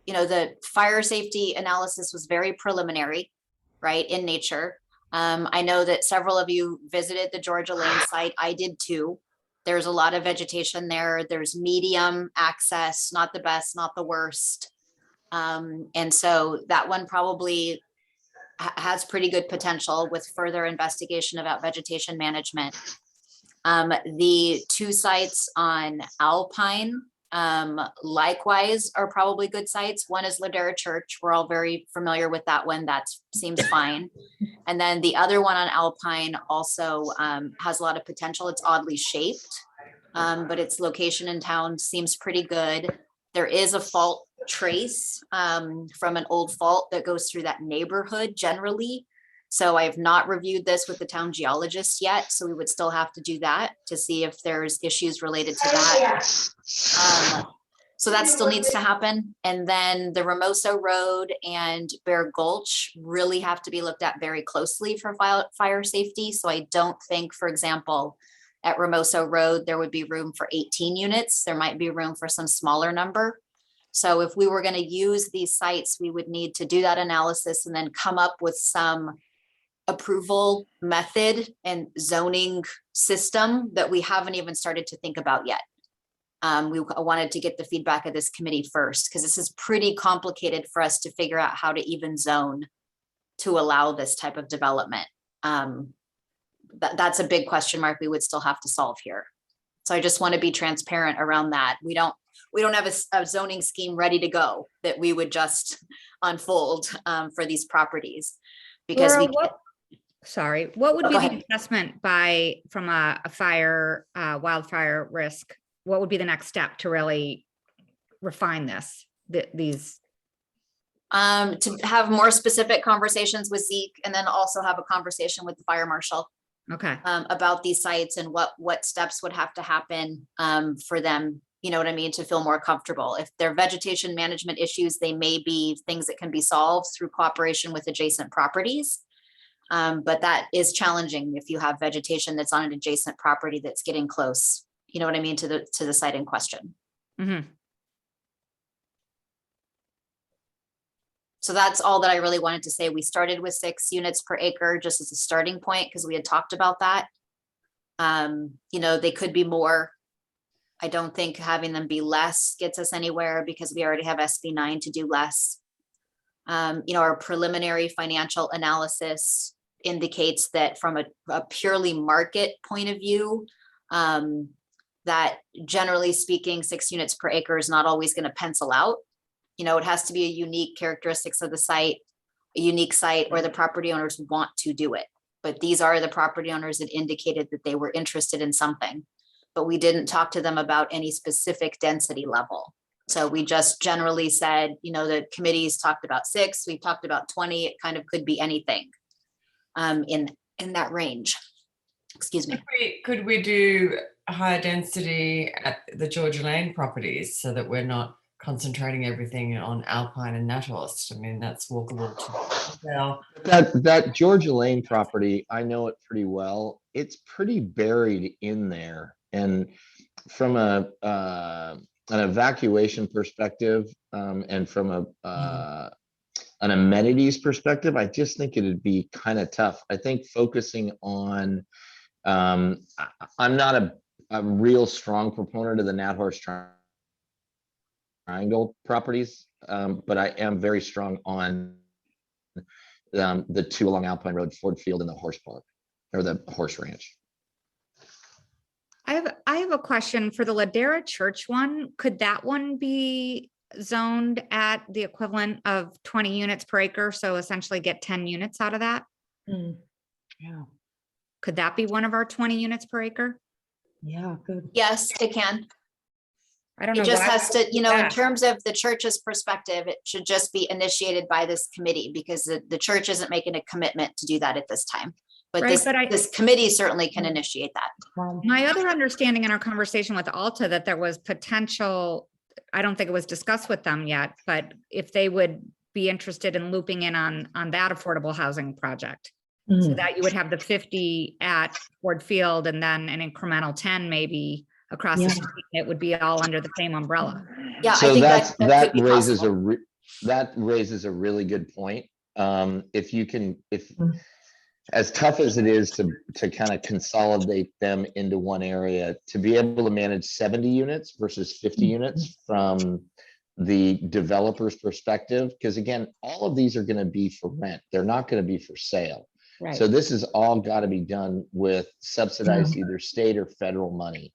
Speaker 18: you know, the fire safety analysis was very preliminary, right, in nature. I know that several of you visited the Georgia Lane site. I did too. There's a lot of vegetation there. There's medium access, not the best, not the worst. And so that one probably has pretty good potential with further investigation about vegetation management. The two sites on Alpine, likewise, are probably good sites. One is Ladera Church. We're all very familiar with that one. That seems fine. And then the other one on Alpine also has a lot of potential. It's oddly shaped, but its location in town seems pretty good. There is a fault trace from an old fault that goes through that neighborhood generally. So I have not reviewed this with the town geologist yet. So we would still have to do that to see if there's issues related to that. So that still needs to happen. And then the Ramoso Road and Bear Gulch really have to be looked at very closely for fire safety. So I don't think, for example, at Ramoso Road, there would be room for 18 units. There might be room for some smaller number. So if we were going to use these sites, we would need to do that analysis and then come up with some approval method and zoning system that we haven't even started to think about yet. We wanted to get the feedback of this committee first, because this is pretty complicated for us to figure out how to even zone to allow this type of development. That's a big question mark we would still have to solve here. So I just want to be transparent around that. We don't have a zoning scheme ready to go that we would just unfold for these properties, because
Speaker 20: what would
Speaker 18: Oh,
Speaker 20: be
Speaker 18: go
Speaker 20: the
Speaker 18: ahead.
Speaker 20: assessment from a fire, wildfire risk? What would be the next step to really refine these?
Speaker 18: To have more specific conversations with Zeke, and then also have a conversation with the fire marshal.
Speaker 20: Okay.
Speaker 18: About these sites and what steps would have to happen for them, you know what I mean, to feel more comfortable. If they're vegetation management issues, they may be things that can be solved through cooperation with adjacent properties. But that is challenging if you have vegetation that's on an adjacent property that's getting close, you know what I mean, to the site in question.
Speaker 20: Mm-hmm.
Speaker 18: So that's all that I really wanted to say. We started with 6 units per acre just as a starting point, because we had talked about that. You know, they could be more. I don't think having them be less gets us anywhere, because we already have SB9 to do less. You know, our preliminary financial analysis indicates that from a purely market point of view, that generally speaking, 6 units per acre is not always going to pencil out. You know, it has to be a unique characteristics of the site, a unique site, or the property owners want to do it. But these are the property owners that indicated that they were interested in something, but we didn't talk to them about any specific density level. So we just generally said, you know, the committees talked about 6, we've talked about 20, it kind of could be anything in that range. Excuse me.
Speaker 6: Could we do a higher density at the Georgia Lane properties so that we're not concentrating everything on Alpine and Nathorst? I mean, that's walkable to
Speaker 25: That Georgia Lane property, I know it pretty well. It's pretty buried in there. And from an evacuation perspective, and from an amenities perspective, I just think it'd be kind of tough. I think focusing on, I'm not a real strong proponent of the Nathorst Triangle properties, but I am very strong on the 2 along Alpine Road, Ford Field, and the horse park, or the horse ranch.
Speaker 20: I have a question for the Ladera Church one. Could that one be zoned at the equivalent of 20 units per acre? So essentially get 10 units out of that?
Speaker 15: Yeah.
Speaker 20: Could that be one of our 20 units per acre?
Speaker 15: Yeah, good.
Speaker 18: Yes, it can.
Speaker 20: I don't know.
Speaker 18: It just
Speaker 20: why
Speaker 18: has
Speaker 20: we
Speaker 18: to,
Speaker 20: would
Speaker 18: you
Speaker 20: do
Speaker 18: know, in
Speaker 20: that.
Speaker 18: terms of the church's perspective, it should just be initiated by this committee because the church isn't making a commitment to do that at this time. But
Speaker 20: Right,
Speaker 18: this,
Speaker 20: but
Speaker 18: this committee certainly can initiate that.
Speaker 20: My other understanding in our conversation with Alta that there was potential, I don't think it was discussed with them yet, but if they would be interested in looping in on that affordable housing project. So that you would have the 50 at Ford Field and then an incremental 10 maybe across the street. It would be all under the same umbrella.
Speaker 18: Yeah,
Speaker 25: So
Speaker 18: I think
Speaker 25: that
Speaker 18: could be
Speaker 25: raises
Speaker 18: possible.
Speaker 25: that raises a really good point. If as tough as it is to kind of consolidate them into one area, to be able to manage 70 units versus 50 units from the developer's perspective, because again, all of these are going to be for rent. They're not going to be for sale.
Speaker 20: Right.
Speaker 25: So this is all got to be done with subsidized either state or federal money.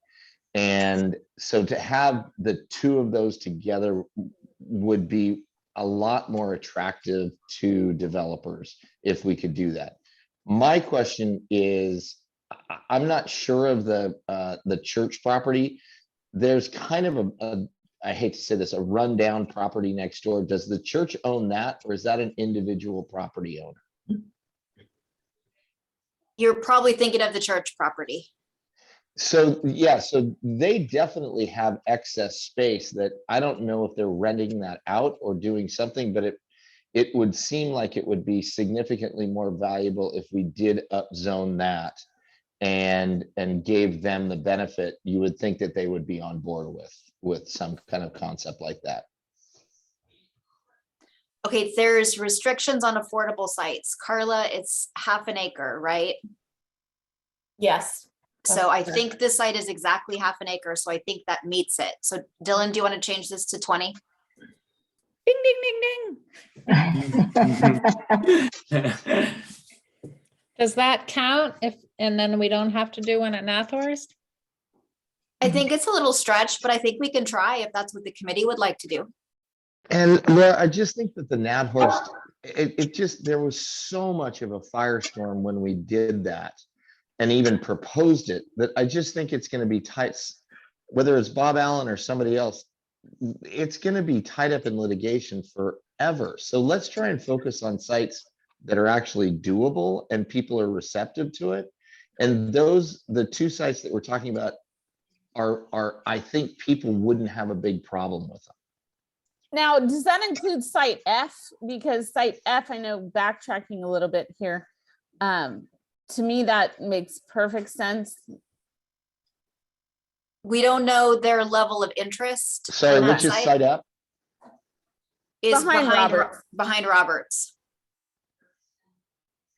Speaker 25: And so to have the two of those together would be a lot more attractive to developers if we could do that. My question is, I'm not sure of the church property. There's kind of I hate to say this, a rundown property next door. Does the church own that, or is that an individual property owner?
Speaker 18: You're probably thinking of the church property.
Speaker 25: So yeah, so they definitely have excess space that I don't know if they're renting that out or doing something, but it would seem like it would be significantly more valuable if we did upzone that and gave them the benefit. You would think that they would be on board with some kind of concept like that.
Speaker 18: Okay, there's restrictions on affordable sites. Carla, it's half an acre, right?
Speaker 5: Yes.
Speaker 18: So I think this site is exactly half an acre, so I think that meets it. So Dylan, do you want to change this to 20?
Speaker 20: Ding, ding, ding, ding.
Speaker 3: Does that count and then we don't have to do one at Nathorst?
Speaker 18: I think it's a little stretched, but I think we can try if that's what the committee would like to do.
Speaker 25: And Laura, I just think that the Nathorst, there was so much of a firestorm when we did that and even proposed it, that I just think it's going to be tight, whether it's Bob Allen or somebody else, it's going to be tied up in litigation forever. So let's try and focus on sites that are actually doable and people are receptive to it. And the two sites that we're talking about are I think people wouldn't have a big problem with them.
Speaker 13: Now, does that include site F? Because site F, I know, backtracking a little bit here, to me, that makes perfect sense.
Speaker 18: We don't know their level of interest.
Speaker 25: So which is site F?
Speaker 18: Is
Speaker 13: Behind Roberts.
Speaker 18: behind Roberts.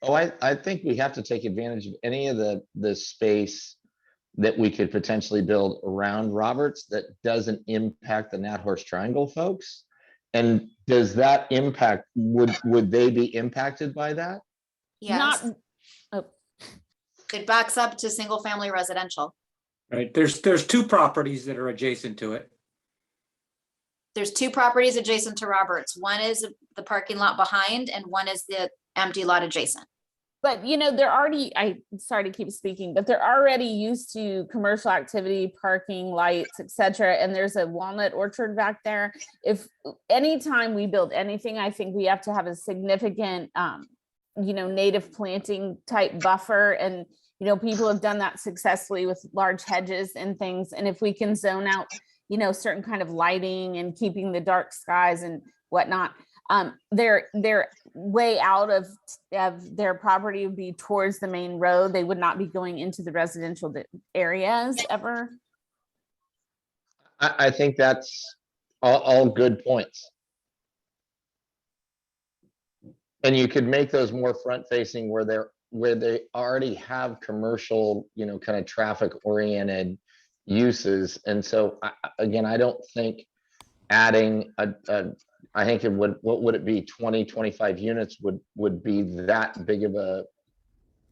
Speaker 25: Oh, I think we have to take advantage of any of the space that we could potentially build around Roberts that doesn't impact the Nathorst Triangle folks. And does that impact, would they be impacted by that?
Speaker 18: Yes. It backs up to single family residential.
Speaker 14: Right, there's two properties that are adjacent to it.
Speaker 18: There's two properties adjacent to Roberts. One is the parking lot behind and one is the empty lot adjacent.
Speaker 13: But you know, they're already, I'm sorry to keep speaking, but they're already used to commercial activity, parking, lights, etc. And there's a walnut orchard back there. If anytime we build anything, I think we have to have a significant, you know, native planting type buffer. And, you know, people have done that successfully with large hedges and things. And if we can zone out, you know, certain kind of lighting and keeping the dark skies and whatnot, they're way out of their property would be towards the main road. They would not be going into the residential areas ever.
Speaker 25: I think that's all good points. And you could make those more front facing where they already have commercial, you know, kind of traffic oriented uses. And so again, I don't think adding I think it would, what would it be, 20, 25 units would be that big of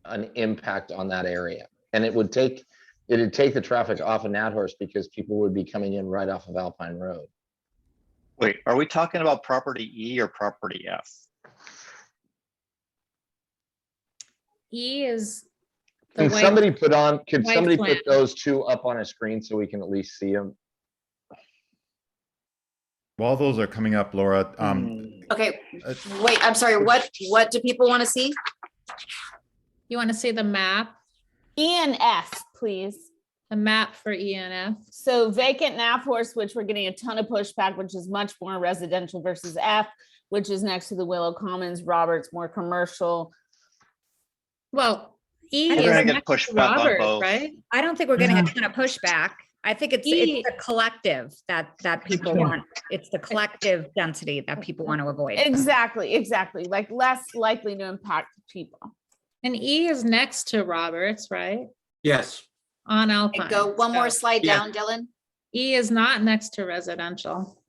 Speaker 25: an impact on that area. And it'd take the traffic off of Nathorst because people would be coming in right off of Alpine Road.
Speaker 10: Wait, are we talking about property E or property F?
Speaker 3: E is
Speaker 25: Can somebody put those two up on a screen so we can at least see them?
Speaker 8: While those are coming up, Laura,
Speaker 18: Okay, wait, I'm sorry, what do people want to see?
Speaker 3: You want to see the map?
Speaker 13: E and F, please.
Speaker 3: The map for E and F.
Speaker 13: So vacant Naphorst, which we're getting a ton of pushback, which is much more residential, versus F, which is next to the Willow Commons. Roberts, more commercial.
Speaker 3: Well, E
Speaker 10: We're
Speaker 3: is
Speaker 10: gonna get
Speaker 3: next to
Speaker 10: pushback on
Speaker 3: Roberts,
Speaker 10: both.
Speaker 3: right?
Speaker 20: I don't think we're getting a ton of pushback. I think it's
Speaker 3: E-
Speaker 20: the collective that people want. It's the collective density that people want to avoid.
Speaker 13: Exactly. Like less likely to impact people.
Speaker 3: And E is next to Roberts, right?
Speaker 14: Yes.
Speaker 3: On
Speaker 18: Okay,
Speaker 3: Alpine.
Speaker 18: go one more slide
Speaker 14: Yeah.
Speaker 18: down, Dylan.
Speaker 3: E is not next to residential.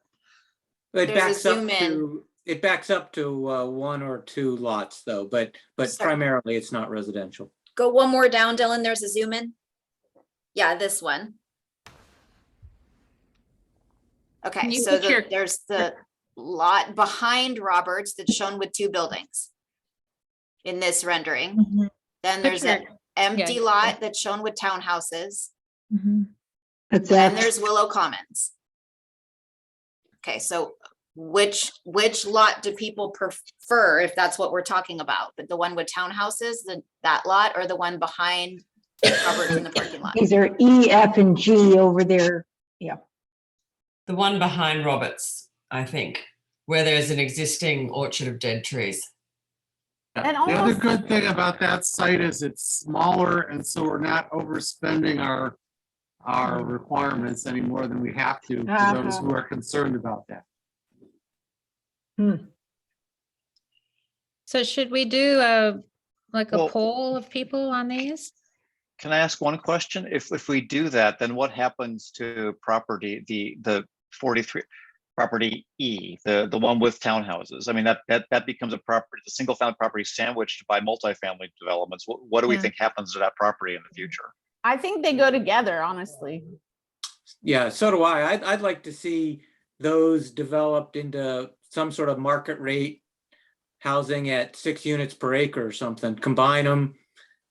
Speaker 14: It
Speaker 18: There's a
Speaker 14: backs up
Speaker 18: zoom in.
Speaker 14: to, it backs up to one or two lots though, but
Speaker 18: Sorry.
Speaker 14: primarily it's not residential.
Speaker 18: Go one more down, Dylan. There's a zoom in. Yeah, this one. Okay,
Speaker 3: Can you
Speaker 18: so
Speaker 3: put your-
Speaker 18: there's the lot behind Roberts that's shown with 2 buildings in this rendering.
Speaker 3: Mhm.
Speaker 18: Then there's an
Speaker 3: Picture-
Speaker 18: empty
Speaker 3: yeah.
Speaker 18: lot that's shown with townhouses.
Speaker 3: Mhm.
Speaker 15: That's
Speaker 18: And
Speaker 15: F.
Speaker 18: there's Willow Commons. Okay, so which lot do people prefer if that's what we're talking about? But the one with townhouses, that lot, or the one behind Roberts in the parking lot?
Speaker 15: These are E, F, and G over there. Yeah.
Speaker 6: The one behind Roberts, I think, where there's an existing orchard of dead trees.
Speaker 13: And
Speaker 12: The other
Speaker 13: almost-
Speaker 12: good thing about that site is it's smaller, and so we're not overspending our requirements any more than we have to, for those who are concerned about that.
Speaker 3: So should we do a
Speaker 10: Well-
Speaker 3: poll of people on these?
Speaker 10: Can I ask one question? If we do that, then what happens to property, the 43 property E, the one with townhouses? I mean, that becomes a property, the single family property sandwiched by multifamily developments. What do we
Speaker 3: Yeah.
Speaker 10: think happens to that property in the future?
Speaker 13: I think they go together, honestly.
Speaker 14: Yeah, so do I. I'd like to see those developed into some sort of market rate housing at 6 units per acre or something, combine them,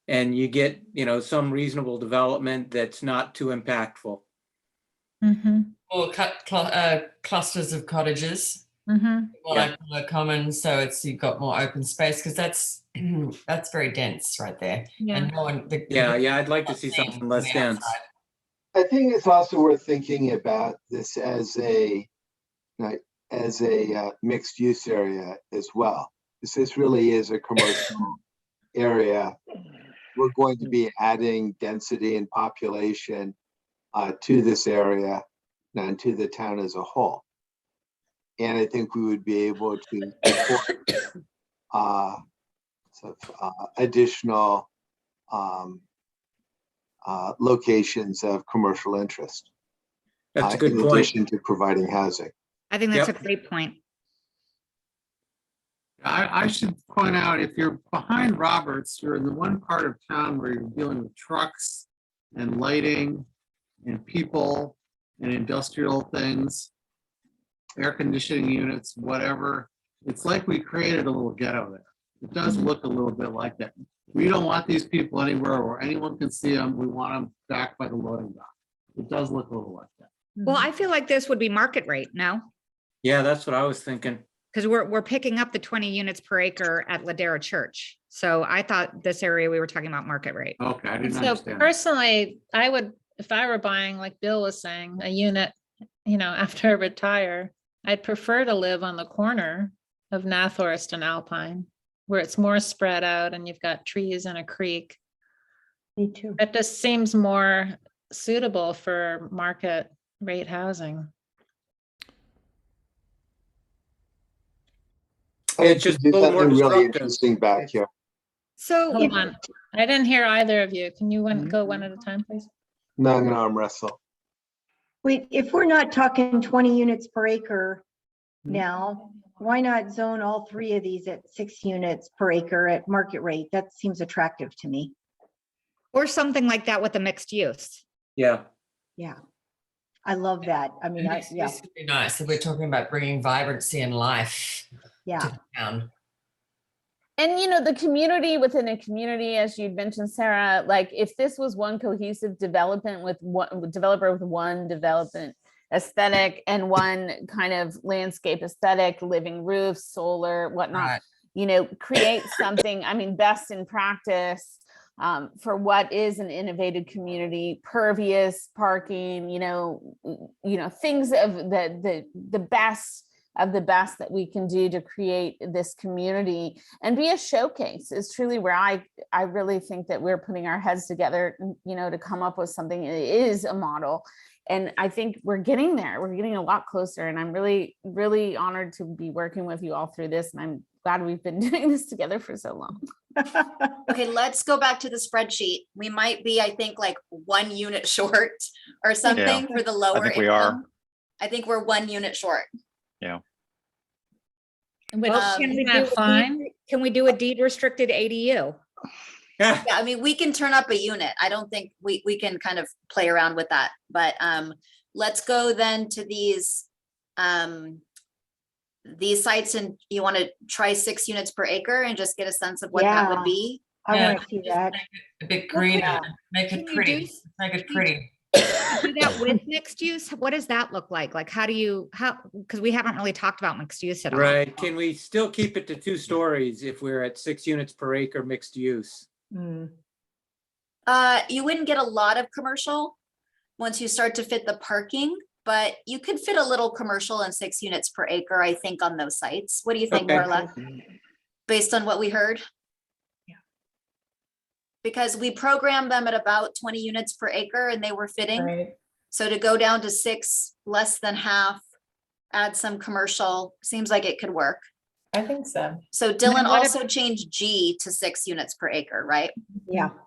Speaker 14: and you get, some reasonable development that's not too impactful.
Speaker 3: Mm-hmm.
Speaker 6: Or clusters of cottages.
Speaker 3: Mm-hmm.
Speaker 6: Like commons, so you've got more open space, because that's very dense right there.
Speaker 3: Yeah.
Speaker 6: And no one.
Speaker 14: Yeah, I'd like to see something less dense.
Speaker 4: I think it's also worth thinking about this as a mixed use area as well. This really is a commercial area. We're going to be adding density and population to this area and to the town as a whole. And I think we would be able to support additional locations of commercial interest.
Speaker 14: That's a good
Speaker 4: in
Speaker 14: point.
Speaker 4: addition to providing housing.
Speaker 20: I think that's
Speaker 14: Yep.
Speaker 20: a great point.
Speaker 12: I should point out, if you're behind Roberts, you're in the one part of town where you're dealing with trucks and lighting and people and industrial things, air conditioning units, whatever. It's like we created a little ghetto there. It does look a little bit like that. We don't want these people anywhere where anyone can see them. We want them back by the loading dock. It does look a little like that.
Speaker 20: Well, I feel like this would be market rate now,
Speaker 14: Yeah, that's what I was thinking.
Speaker 20: because we're picking up the 20 units per acre at Ladera Church. So I thought this area we were talking about market rate.
Speaker 12: Okay, I didn't
Speaker 3: So
Speaker 12: understand.
Speaker 3: personally, I would, if I were buying, like Bill was saying, a unit, after I retire, I'd prefer to live on the corner of Nathorst and Alpine, where it's more spread out and you've got trees and a creek.
Speaker 15: Me too.
Speaker 3: It just seems more suitable for market rate housing.
Speaker 14: It's just
Speaker 4: Do
Speaker 14: a little more
Speaker 4: something really
Speaker 14: disruptive.
Speaker 4: interesting back here.
Speaker 20: So
Speaker 3: Hold on. I didn't hear either of you. Can you go one at a time, please?
Speaker 4: No, I'm gonna arm wrestle.
Speaker 15: Wait, if we're not talking 20 units per acre now, why not zone all 3 of these at 6 units per acre at market rate? That seems attractive to me.
Speaker 20: or something like that with a mixed use.
Speaker 14: Yeah.
Speaker 15: Yeah. I love that. I mean, yeah,
Speaker 6: This would be nice if we're talking about bringing vibrancy and life to
Speaker 15: yeah.
Speaker 6: the town.
Speaker 13: And the community within a community, as you mentioned, Sarah, like if this was one cohesive development with one developer with one development, aesthetic and one kind of landscape aesthetic, living roofs, solar, whatnot.
Speaker 6: Right.
Speaker 13: You know, create something, I mean, best in practice for what is an innovative community, pervious parking, things of the best of the best that we can do to create this community and be a showcase is truly where I really think that we're putting our heads together, to come up with something that is a model. And I think we're getting there. We're getting a lot closer. And I'm really, really honored to be working with you all through this. And I'm glad we've been doing this together for so long.
Speaker 18: Okay, let's go back to the spreadsheet. We might be, I think, like 1 unit short or something for the lower
Speaker 10: I think we
Speaker 18: income.
Speaker 10: are.
Speaker 18: I think we're 1 unit short.
Speaker 10: Yeah.
Speaker 20: Which
Speaker 18: fine.
Speaker 20: Can we do a deed restricted ADU?
Speaker 18: Yeah, I mean, we can turn up a unit. I don't think we can kind of play around with that, but let's go then to these sites, and you want to try 6 units per acre and just get a sense of what that would be.
Speaker 15: I want to see that.
Speaker 6: A bit greener,
Speaker 15: Yeah.
Speaker 6: make it pretty, make it pretty.
Speaker 20: Do that with mixed use? What does that look like? Like, because we haven't really talked about mixed use at all.
Speaker 14: Right, can we still keep it to 2 stories if we're at 6 units per acre mixed use?
Speaker 18: You wouldn't get a lot of commercial once you start to fit the parking, but you could fit a little commercial in 6 units per acre, I think, on those sites. What do you think,
Speaker 14: Okay.
Speaker 18: Marla? Based on what we heard? Because we programmed them at about 20 units per acre and they were fitting.
Speaker 5: Right.
Speaker 18: So to go down to 6, less than half, add some commercial, seems like it could work.
Speaker 5: I think so.
Speaker 18: So Dylan also changed G to 6 units per acre, right?
Speaker 15: Yeah.
Speaker 20: Can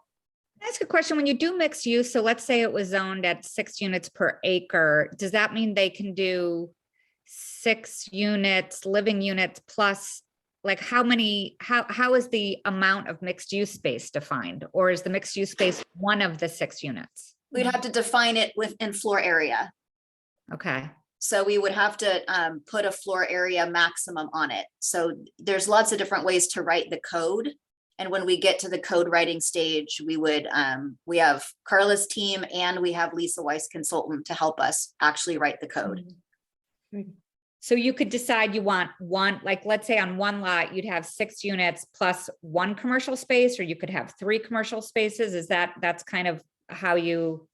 Speaker 20: I ask a question? When you do mixed use, so let's say it was zoned at 6 units per acre, does that mean they can do 6 units, living units plus, like how is the amount of mixed use space defined? Or is the mixed use space one of the 6 units?
Speaker 18: We'd have to define it within floor area.
Speaker 20: Okay.
Speaker 18: So we would have to put a floor area maximum on it. So there's lots of different ways to write the code. And when we get to the code writing stage, we would, we have Carla's team and we have Lisa Weiss consultant to help us actually write the code.
Speaker 20: So you could decide you want one, like, let's say on one lot, you'd have 6 units plus 1 commercial space, or you could have 3 commercial spaces. That's kind of how you.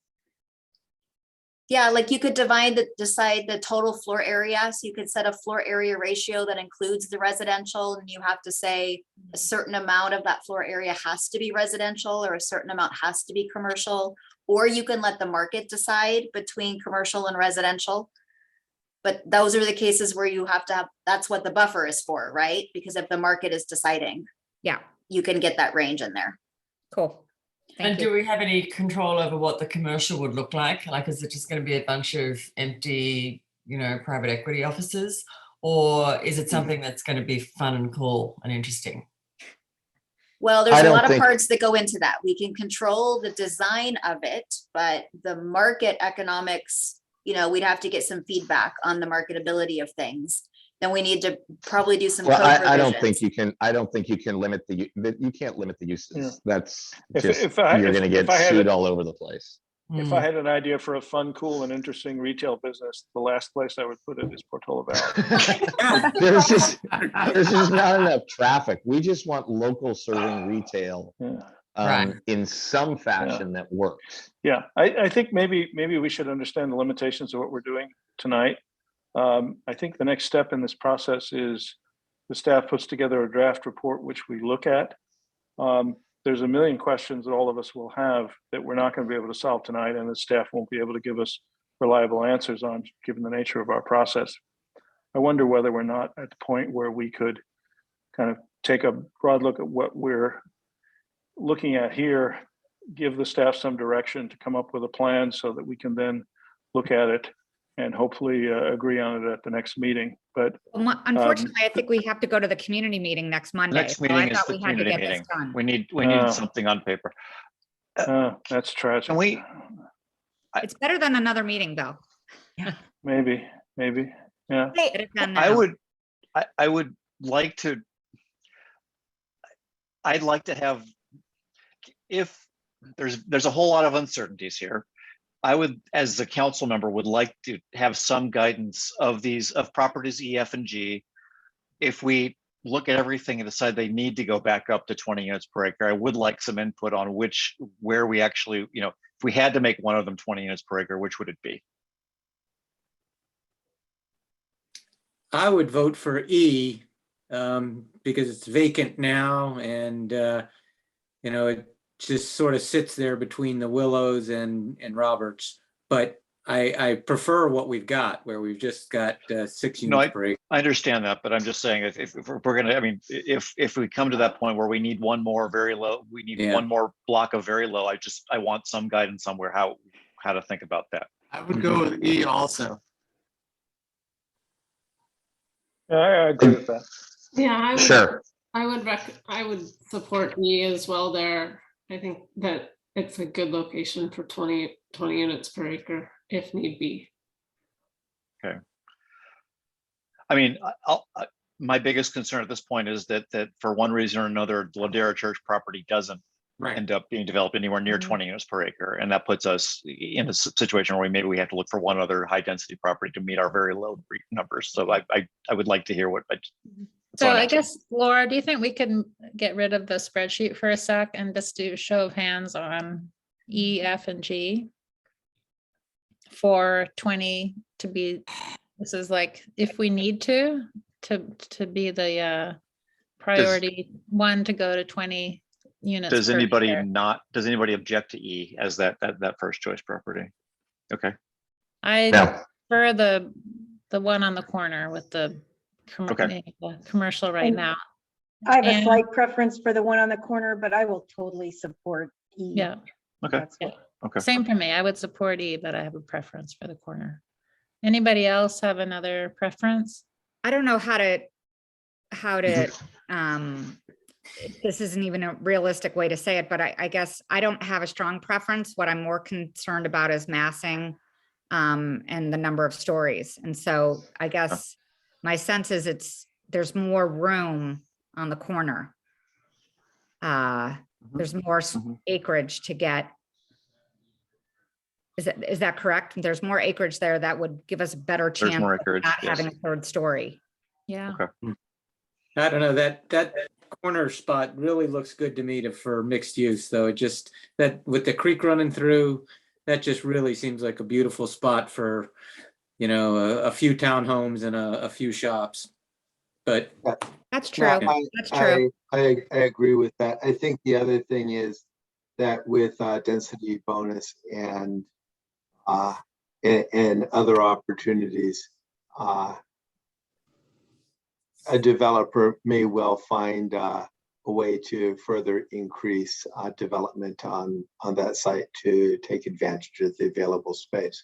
Speaker 18: Yeah, like you could decide the total floor area. So you could set a floor area ratio that includes the residential, and you have to say a certain amount of that floor area has to be residential or a certain amount has to be commercial, or you can let the market decide between commercial and residential. But those are the cases where you have to have, that's what the buffer is for, right? Because if the market is deciding,
Speaker 20: yeah,
Speaker 18: you can get that range in there.
Speaker 20: Cool.
Speaker 6: And do we have any control over what the commercial would look like? Like, is it just going to be a bunch of empty, private equity offices? Or is it something that's going to be fun and cool and interesting?
Speaker 18: Well, there's a lot of parts that go into that. We can control the design of it, but the market economics, we'd have to get some feedback on the marketability of things. Then we need to probably do some.
Speaker 25: Well,
Speaker 18: code
Speaker 25: I don't
Speaker 18: revisions.
Speaker 25: think you can. I don't think you can limit you can't limit the uses.
Speaker 9: Yeah.
Speaker 25: That's
Speaker 9: If
Speaker 25: just
Speaker 9: I-
Speaker 25: you're
Speaker 9: if-
Speaker 25: going to
Speaker 9: if
Speaker 25: get
Speaker 9: I had
Speaker 25: sued
Speaker 9: a-
Speaker 25: all over the place.
Speaker 9: If I had an idea for a fun, cool, and interesting retail business, the last place I would put it is Portola Valley.
Speaker 25: there's just not enough traffic. We just want local serving retail in some fashion that works.
Speaker 9: Yeah, I think maybe we should understand the limitations of what we're doing tonight. I think the next step in this process is the staff puts together a draft report, which we look at. There's a million questions that all of us will have that we're not going to be able to solve tonight, and the staff won't be able to give us reliable answers on, given the nature of our process. I wonder whether we're not at the point where we could kind of take a broad look at what we're looking at here, give the staff some direction to come up with a plan so that we can then look at it and hopefully agree on it at the next meeting. But
Speaker 20: unfortunately, I think we have to go to the community meeting next Monday.
Speaker 10: Next meeting is the community meeting. We need something on paper.
Speaker 9: That's tragic.
Speaker 10: Can
Speaker 20: it's better than another meeting, though.
Speaker 9: Maybe, yeah.
Speaker 10: I would like to. I'd like to have, if there's a whole lot of uncertainties here. I would, as a council member, would like to have some guidance of properties E, F, and G. If we look at everything and decide they need to go back up to 20 units per acre, I would like some input on where we actually, if we had to make one of them 20 units per acre, which would it be?
Speaker 14: I would vote for E, because it's vacant now, and it just sort of sits there between the Willows and Roberts. But I prefer what we've got, where we've just got 6 units per acre.
Speaker 10: I understand that, but I'm just saying if we're gonna, if we come to that point where we need one more very low, we need one more block of very low, I want some guidance somewhere how to think about that.
Speaker 12: I would go with E also.
Speaker 9: Yeah, I agree with that.
Speaker 19: Yeah, I would,
Speaker 25: Sure.
Speaker 19: I would support E as well there. I think that it's a good location for 20 units per acre if need be.
Speaker 10: Okay. My biggest concern at this point is that for one reason or another, Ladera Church property doesn't end up being developed anywhere near 20 units per acre. And that puts us in a situation where maybe we have to look for one other high density property to meet our very low numbers. So I would like to hear what.
Speaker 3: So I guess, Laura, do you think we can get rid of the spreadsheet for a sec and just do show of hands on E, F, and G for 20 to be, this is like, if we need to be the priority one to go to 20 units.
Speaker 10: Does
Speaker 3: per
Speaker 10: anybody
Speaker 3: acre.
Speaker 10: does anybody object to E as that first choice property? Okay.
Speaker 3: I prefer the one on the corner with the commercial right
Speaker 15: And
Speaker 3: now.
Speaker 15: I have a
Speaker 3: And-
Speaker 15: slight preference for the one on the corner, but I will totally support E.
Speaker 3: Yeah.
Speaker 10: Okay.
Speaker 3: Yeah. Same for me. I would support E, but I have a preference for the corner. Anybody else have another preference?
Speaker 20: I don't know how to, this isn't even a realistic way to say it, but I guess I don't have a strong preference. What I'm more concerned about is massing and the number of stories. And so I guess my sense is there's more room on the corner. There's more acreage to get. Is that correct? There's more acreage there that would give us a better chance
Speaker 10: more
Speaker 20: of
Speaker 10: acreage,
Speaker 20: not
Speaker 10: yes.
Speaker 20: having a third story.
Speaker 3: Yeah.
Speaker 14: I don't know, that corner spot really looks good to me for mixed use, though. It just, that with the creek running through, that just really seems like a beautiful spot for, a few townhomes and a few shops. But
Speaker 20: that's true. That's
Speaker 4: true. I agree with that. I think the other thing is that with density bonus and other opportunities, a developer may well find a way to further increase development on that site to take advantage of the available space.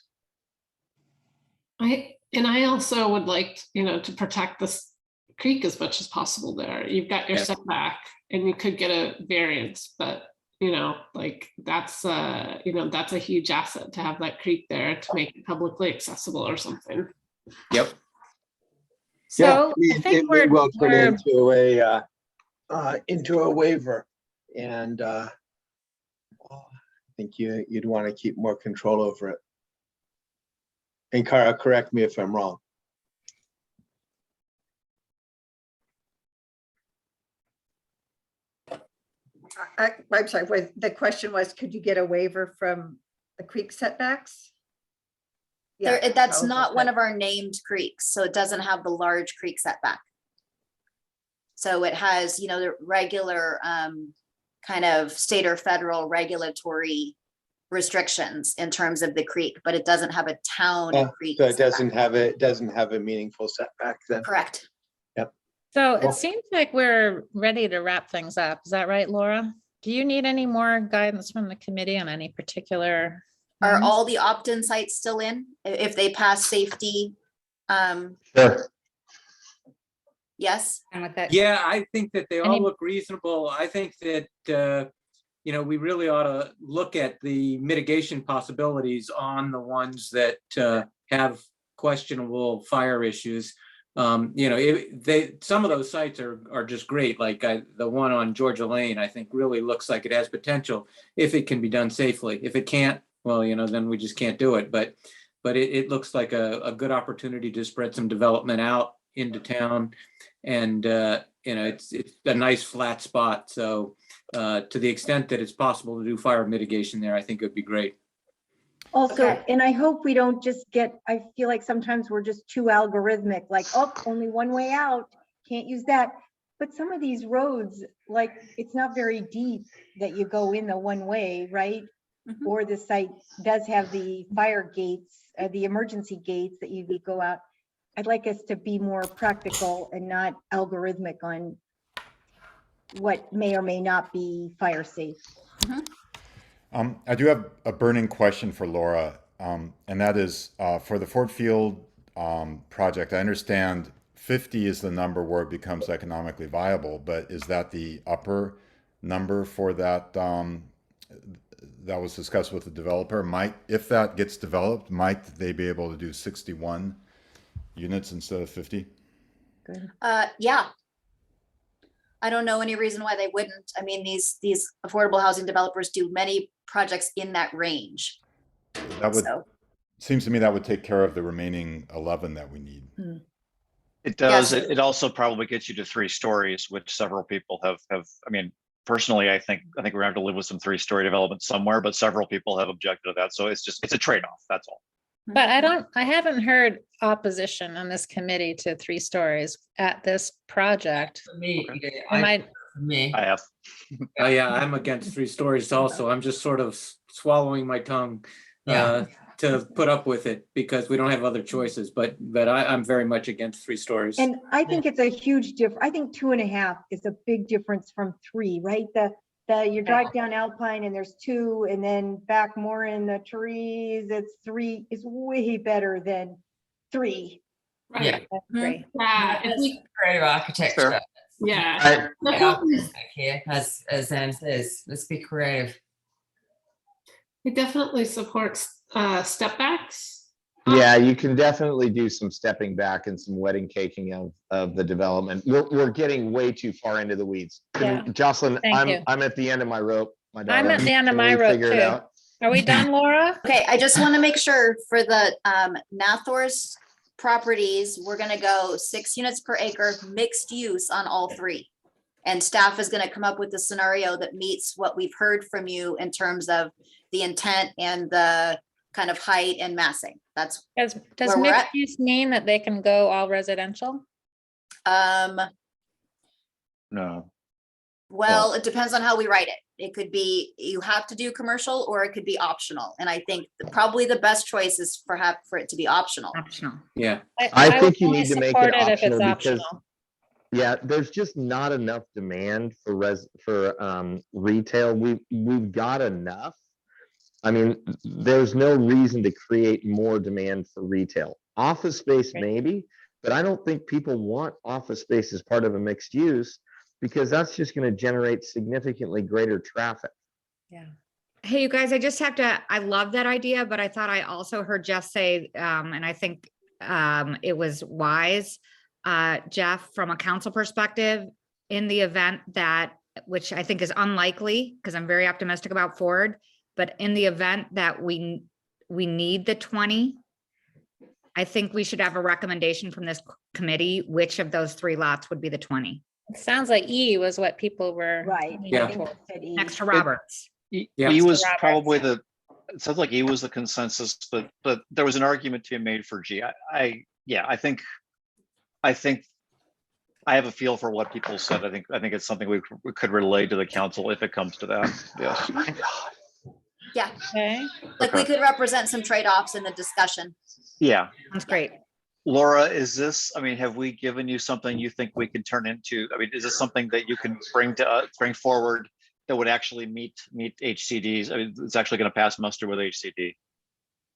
Speaker 19: I also would like, to protect this creek as much as possible there. You've got your setback and you could get a variance, but that's a huge asset to have that creek there to make it publicly accessible or something.
Speaker 14: Yep.
Speaker 20: So
Speaker 4: yeah,
Speaker 20: I think
Speaker 4: it will turn into a waiver, and I think you'd want to keep more control over it. And Kara, correct me if I'm wrong.
Speaker 1: I'm sorry, the question was, could you get a waiver from the creek setbacks?
Speaker 18: That's not one of our named creeks, so it doesn't have the large creek setback. So it has, the regular kind of state or federal regulatory restrictions in terms of the creek, but it doesn't have a town creek.
Speaker 4: So it doesn't have a meaningful setback then.
Speaker 18: Correct.
Speaker 4: Yep.
Speaker 3: So it seems like we're ready to wrap things up. Is that right, Laura? Do you need any more guidance from the committee on any particular?
Speaker 18: Are all the opt-in sites still in if they pass safety?
Speaker 25: Sure.
Speaker 18: Yes.
Speaker 20: And with that,
Speaker 14: Yeah, I think that they all look reasonable. I think that, we really ought to look at the mitigation possibilities on the ones that have questionable fire issues. Some of those sites are just great. Like the one on Georgia Lane, I think really looks like it has potential if it can be done safely. If it can't, well, then we just can't do it. But it looks like a good opportunity to spread some development out into town. And, it's a nice flat spot. So to the extent that it's possible to do fire mitigation there, I think it would be great.
Speaker 15: Also,
Speaker 5: Okay.
Speaker 15: and I hope we don't just I feel like sometimes we're just too algorithmic, like, oh, only one way out, can't use that. But some of these roads, like, it's not very deep that you go in the one way, right?
Speaker 18: Mhm.
Speaker 15: Or the site does have the fire gates, the emergency gates that you could go out. I'd like us to be more practical and not algorithmic on what may or may not be fire safe.
Speaker 8: I do have a burning question for Laura, and that is for the Ford Field project. I understand 50 is the number where it becomes economically viable, but is that the upper number for that that was discussed with the developer? If that gets developed, might they be able to do 61 units instead of 50?
Speaker 18: Yeah. I don't know any reason why they wouldn't. I mean, these affordable housing developers do many projects in that range.
Speaker 8: That would
Speaker 18: So,
Speaker 8: seems to me that would take care of the remaining 11 that we need.
Speaker 10: It does.
Speaker 18: Yes.
Speaker 10: It also probably gets you to 3 stories, which several people have. I mean, personally, I think we're gonna have to live with some 3-story development somewhere, but several people have objected to that. So it's a trade-off. That's all.
Speaker 3: But I haven't heard opposition on this committee to 3 stories at this project.
Speaker 6: For me,
Speaker 3: Am I?
Speaker 6: for me,
Speaker 10: I have.
Speaker 14: Oh yeah, I'm against 3 stories also. I'm just sort of swallowing my tongue to put up with it because we don't have other choices. But I'm very much against 3 stories.
Speaker 15: And I think it's a huge difference. I think 2.5 is a big difference from 3, right? You drive down Alpine and there's 2, and then back more in the trees, it's 3 is way better than 3.
Speaker 19: Right.
Speaker 6: Yeah.
Speaker 15: That's great.
Speaker 19: Yeah, if we,
Speaker 6: creative architecture.
Speaker 19: yeah. The hope is-
Speaker 6: Here, as Anne says, let's be creative.
Speaker 19: It definitely supports step backs.
Speaker 25: Yeah, you can definitely do some stepping back and some wedding caking of the development. We're getting way too far into the weeds.
Speaker 3: Yeah.
Speaker 25: Jocelyn,
Speaker 3: Thank you.
Speaker 25: I'm at the end of my rope. My
Speaker 3: I'm at
Speaker 25: daughter.
Speaker 3: the end of
Speaker 25: Can
Speaker 3: my
Speaker 25: we
Speaker 3: rope
Speaker 25: figure it
Speaker 3: too.
Speaker 25: out?
Speaker 3: Are we done, Laura?
Speaker 18: okay, I just want to make sure for the Nathor's properties, we're gonna go 6 units per acre, mixed use on all 3. And staff is gonna come up with a scenario that meets what we've heard from you in terms of the intent and the kind of height and massing. That's
Speaker 3: Does
Speaker 18: where we're
Speaker 3: mixed
Speaker 18: at.
Speaker 3: use mean that they can go all residential?
Speaker 10: No.
Speaker 18: Well, it depends on how we write it. It could be, you have to do commercial, or it could be optional. And I think probably the best choice is perhaps for it to be optional.
Speaker 3: Optional.
Speaker 14: Yeah.
Speaker 25: I
Speaker 3: would
Speaker 25: think you
Speaker 3: only
Speaker 25: need to make
Speaker 3: support
Speaker 25: it
Speaker 3: if it's
Speaker 25: optional because
Speaker 3: optional.
Speaker 25: yeah, there's just not enough demand for retail. We've got enough. I mean, there's no reason to create more demand for retail. Office space maybe, but I don't think people want office space as part of a mixed use because that's just going to generate significantly greater traffic.
Speaker 3: Yeah.
Speaker 20: Hey, you guys, I love that idea, but I thought I also heard Jeff say, and I think it was wise, Jeff, from a council perspective, in the event that, which I think is unlikely, because I'm very optimistic about Ford, but in the event that we need the 20, I think we should have a recommendation from this committee, which of those 3 lots would be the 20.
Speaker 3: It sounds like E was what people were.
Speaker 15: Right.
Speaker 14: Yeah.
Speaker 20: Next to Roberts.
Speaker 14: Yeah.
Speaker 10: E was
Speaker 3: Roberts.
Speaker 10: probably it sounds like E was the consensus, but there was an argument to be made for G. I think I have a feel for what people said. I think it's something we could relay to the council if it comes to that. Yes.
Speaker 18: Yeah,
Speaker 3: Okay.
Speaker 18: like we could represent some trade-offs in the discussion.
Speaker 10: Yeah.
Speaker 20: That's great.
Speaker 10: Laura, have we given you something you think we can turn into? I mean, is this something that you can bring forward that would actually meet HCDs? I mean, it's actually going to pass muster with HCD.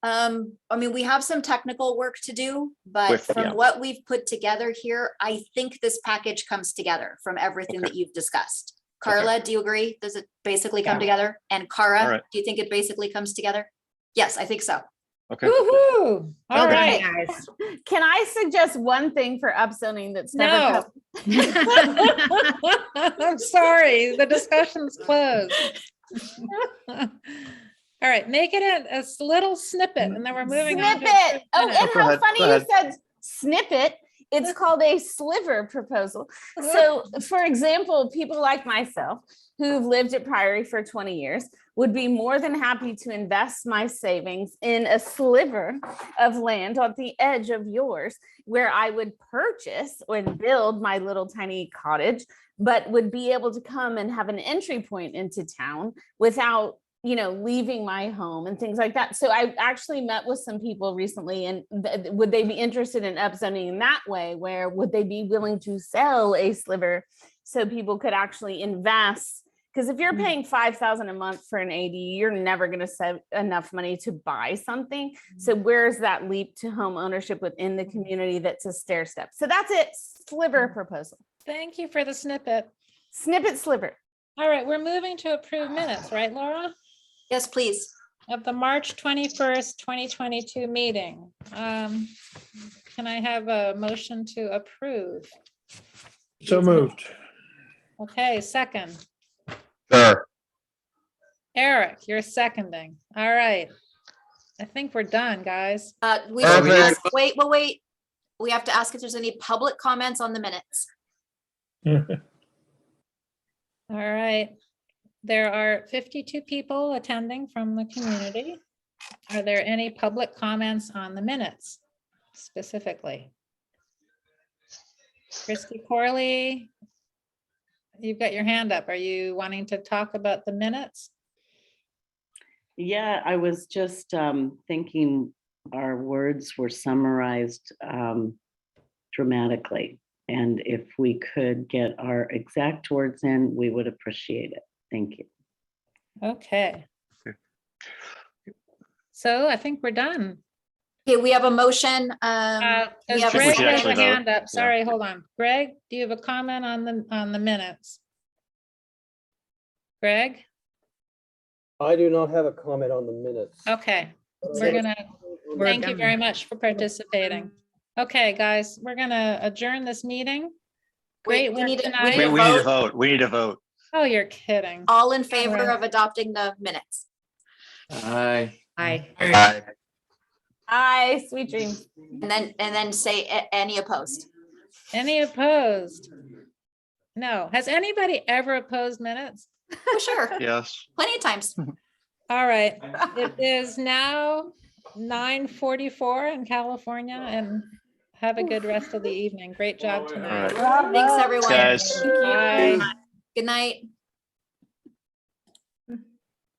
Speaker 18: I mean, we have some technical work to do, but from what we've put together here, I think this package comes together from everything that you've discussed. Carla, do you agree? Does it basically come together? And Cara, do you think it basically comes together? Yes, I think so.
Speaker 10: Okay.
Speaker 3: Woohoo! All
Speaker 18: Okay.
Speaker 3: right, guys.
Speaker 13: Can I suggest one thing for upzoning that's never
Speaker 3: I'm sorry, the discussion's closed. All All right, make it a little snippet and then we're moving on. to
Speaker 13: Snippet. Oh,
Speaker 3: minutes.
Speaker 13: and
Speaker 14: Go
Speaker 13: how
Speaker 14: ahead,
Speaker 13: funny
Speaker 14: go
Speaker 13: you
Speaker 14: ahead.
Speaker 13: said snippet. It's called a sliver proposal. So, for example, people like myself who've lived at Priory for 20 years would be more than happy to invest my savings in a sliver of land on the edge of yours where I would purchase or build my little tiny cottage, but would be able to come and have an entry point into town without, you know, leaving my home and things like that. So I actually met with some people recently, and would they be interested in upzoning in that way? Where would they be willing to sell a sliver so people could actually invest? Because if you're paying $5,000 a month for an AD, you're never going to save enough money to buy something. So where's that leap to home ownership within the community that's a stair step? So that's it. Sliver proposal.
Speaker 3: Thank you for the snippet.
Speaker 13: Snippet sliver.
Speaker 3: All right, we're moving to approve minutes, right, Laura?
Speaker 18: Yes, please.
Speaker 3: Of the March 21st, 2022 meeting. Can I have a motion to approve?
Speaker 9: So moved.
Speaker 3: Okay, second.
Speaker 25: Sure.
Speaker 3: Eric, you're seconding. All right. I think we're done, guys.
Speaker 18: We should
Speaker 25: Perfect.
Speaker 18: ask, wait. We have to ask if there's any public comments on the minutes.
Speaker 3: All right. There are 52 people attending from the community. Are there any public comments on the minutes specifically? Christy Corley, you've got your hand up. Are you wanting to talk about the minutes?
Speaker 11: Yeah, I was just thinking our words were summarized dramatically. And if we could get our exact words in, we would appreciate it. Thank you.
Speaker 3: Okay. So I think we're done.
Speaker 18: Okay, we have a motion. We
Speaker 3: Does
Speaker 18: have a
Speaker 3: Greg
Speaker 18: second.
Speaker 3: has a hand up? Sorry, hold on. Greg, do you have a comment on the minutes? Greg?
Speaker 16: I do not have a comment on the minutes.
Speaker 3: Okay,
Speaker 16: We're
Speaker 3: thank you very much for participating. Okay, guys, we're gonna adjourn this meeting. Great
Speaker 18: we
Speaker 3: work
Speaker 18: need
Speaker 3: tonight.
Speaker 14: We need to vote. We need to vote.
Speaker 3: Oh, you're kidding.
Speaker 18: All in favor
Speaker 3: right.
Speaker 18: of adopting the minutes?
Speaker 14: Aye.
Speaker 20: Aye.
Speaker 14: Aye.
Speaker 13: Aye, sweet dreams.
Speaker 18: And then say any opposed.
Speaker 3: Any opposed? No. Has anybody ever opposed minutes?
Speaker 18: Oh, sure.
Speaker 14: Yes.
Speaker 18: Plenty of times.
Speaker 3: All right. It is now 9:44 in California, and have a good rest of the evening. Great job tonight.
Speaker 14: All right.
Speaker 18: Thanks, everyone.
Speaker 14: Guys.
Speaker 3: Bye.
Speaker 18: Good night.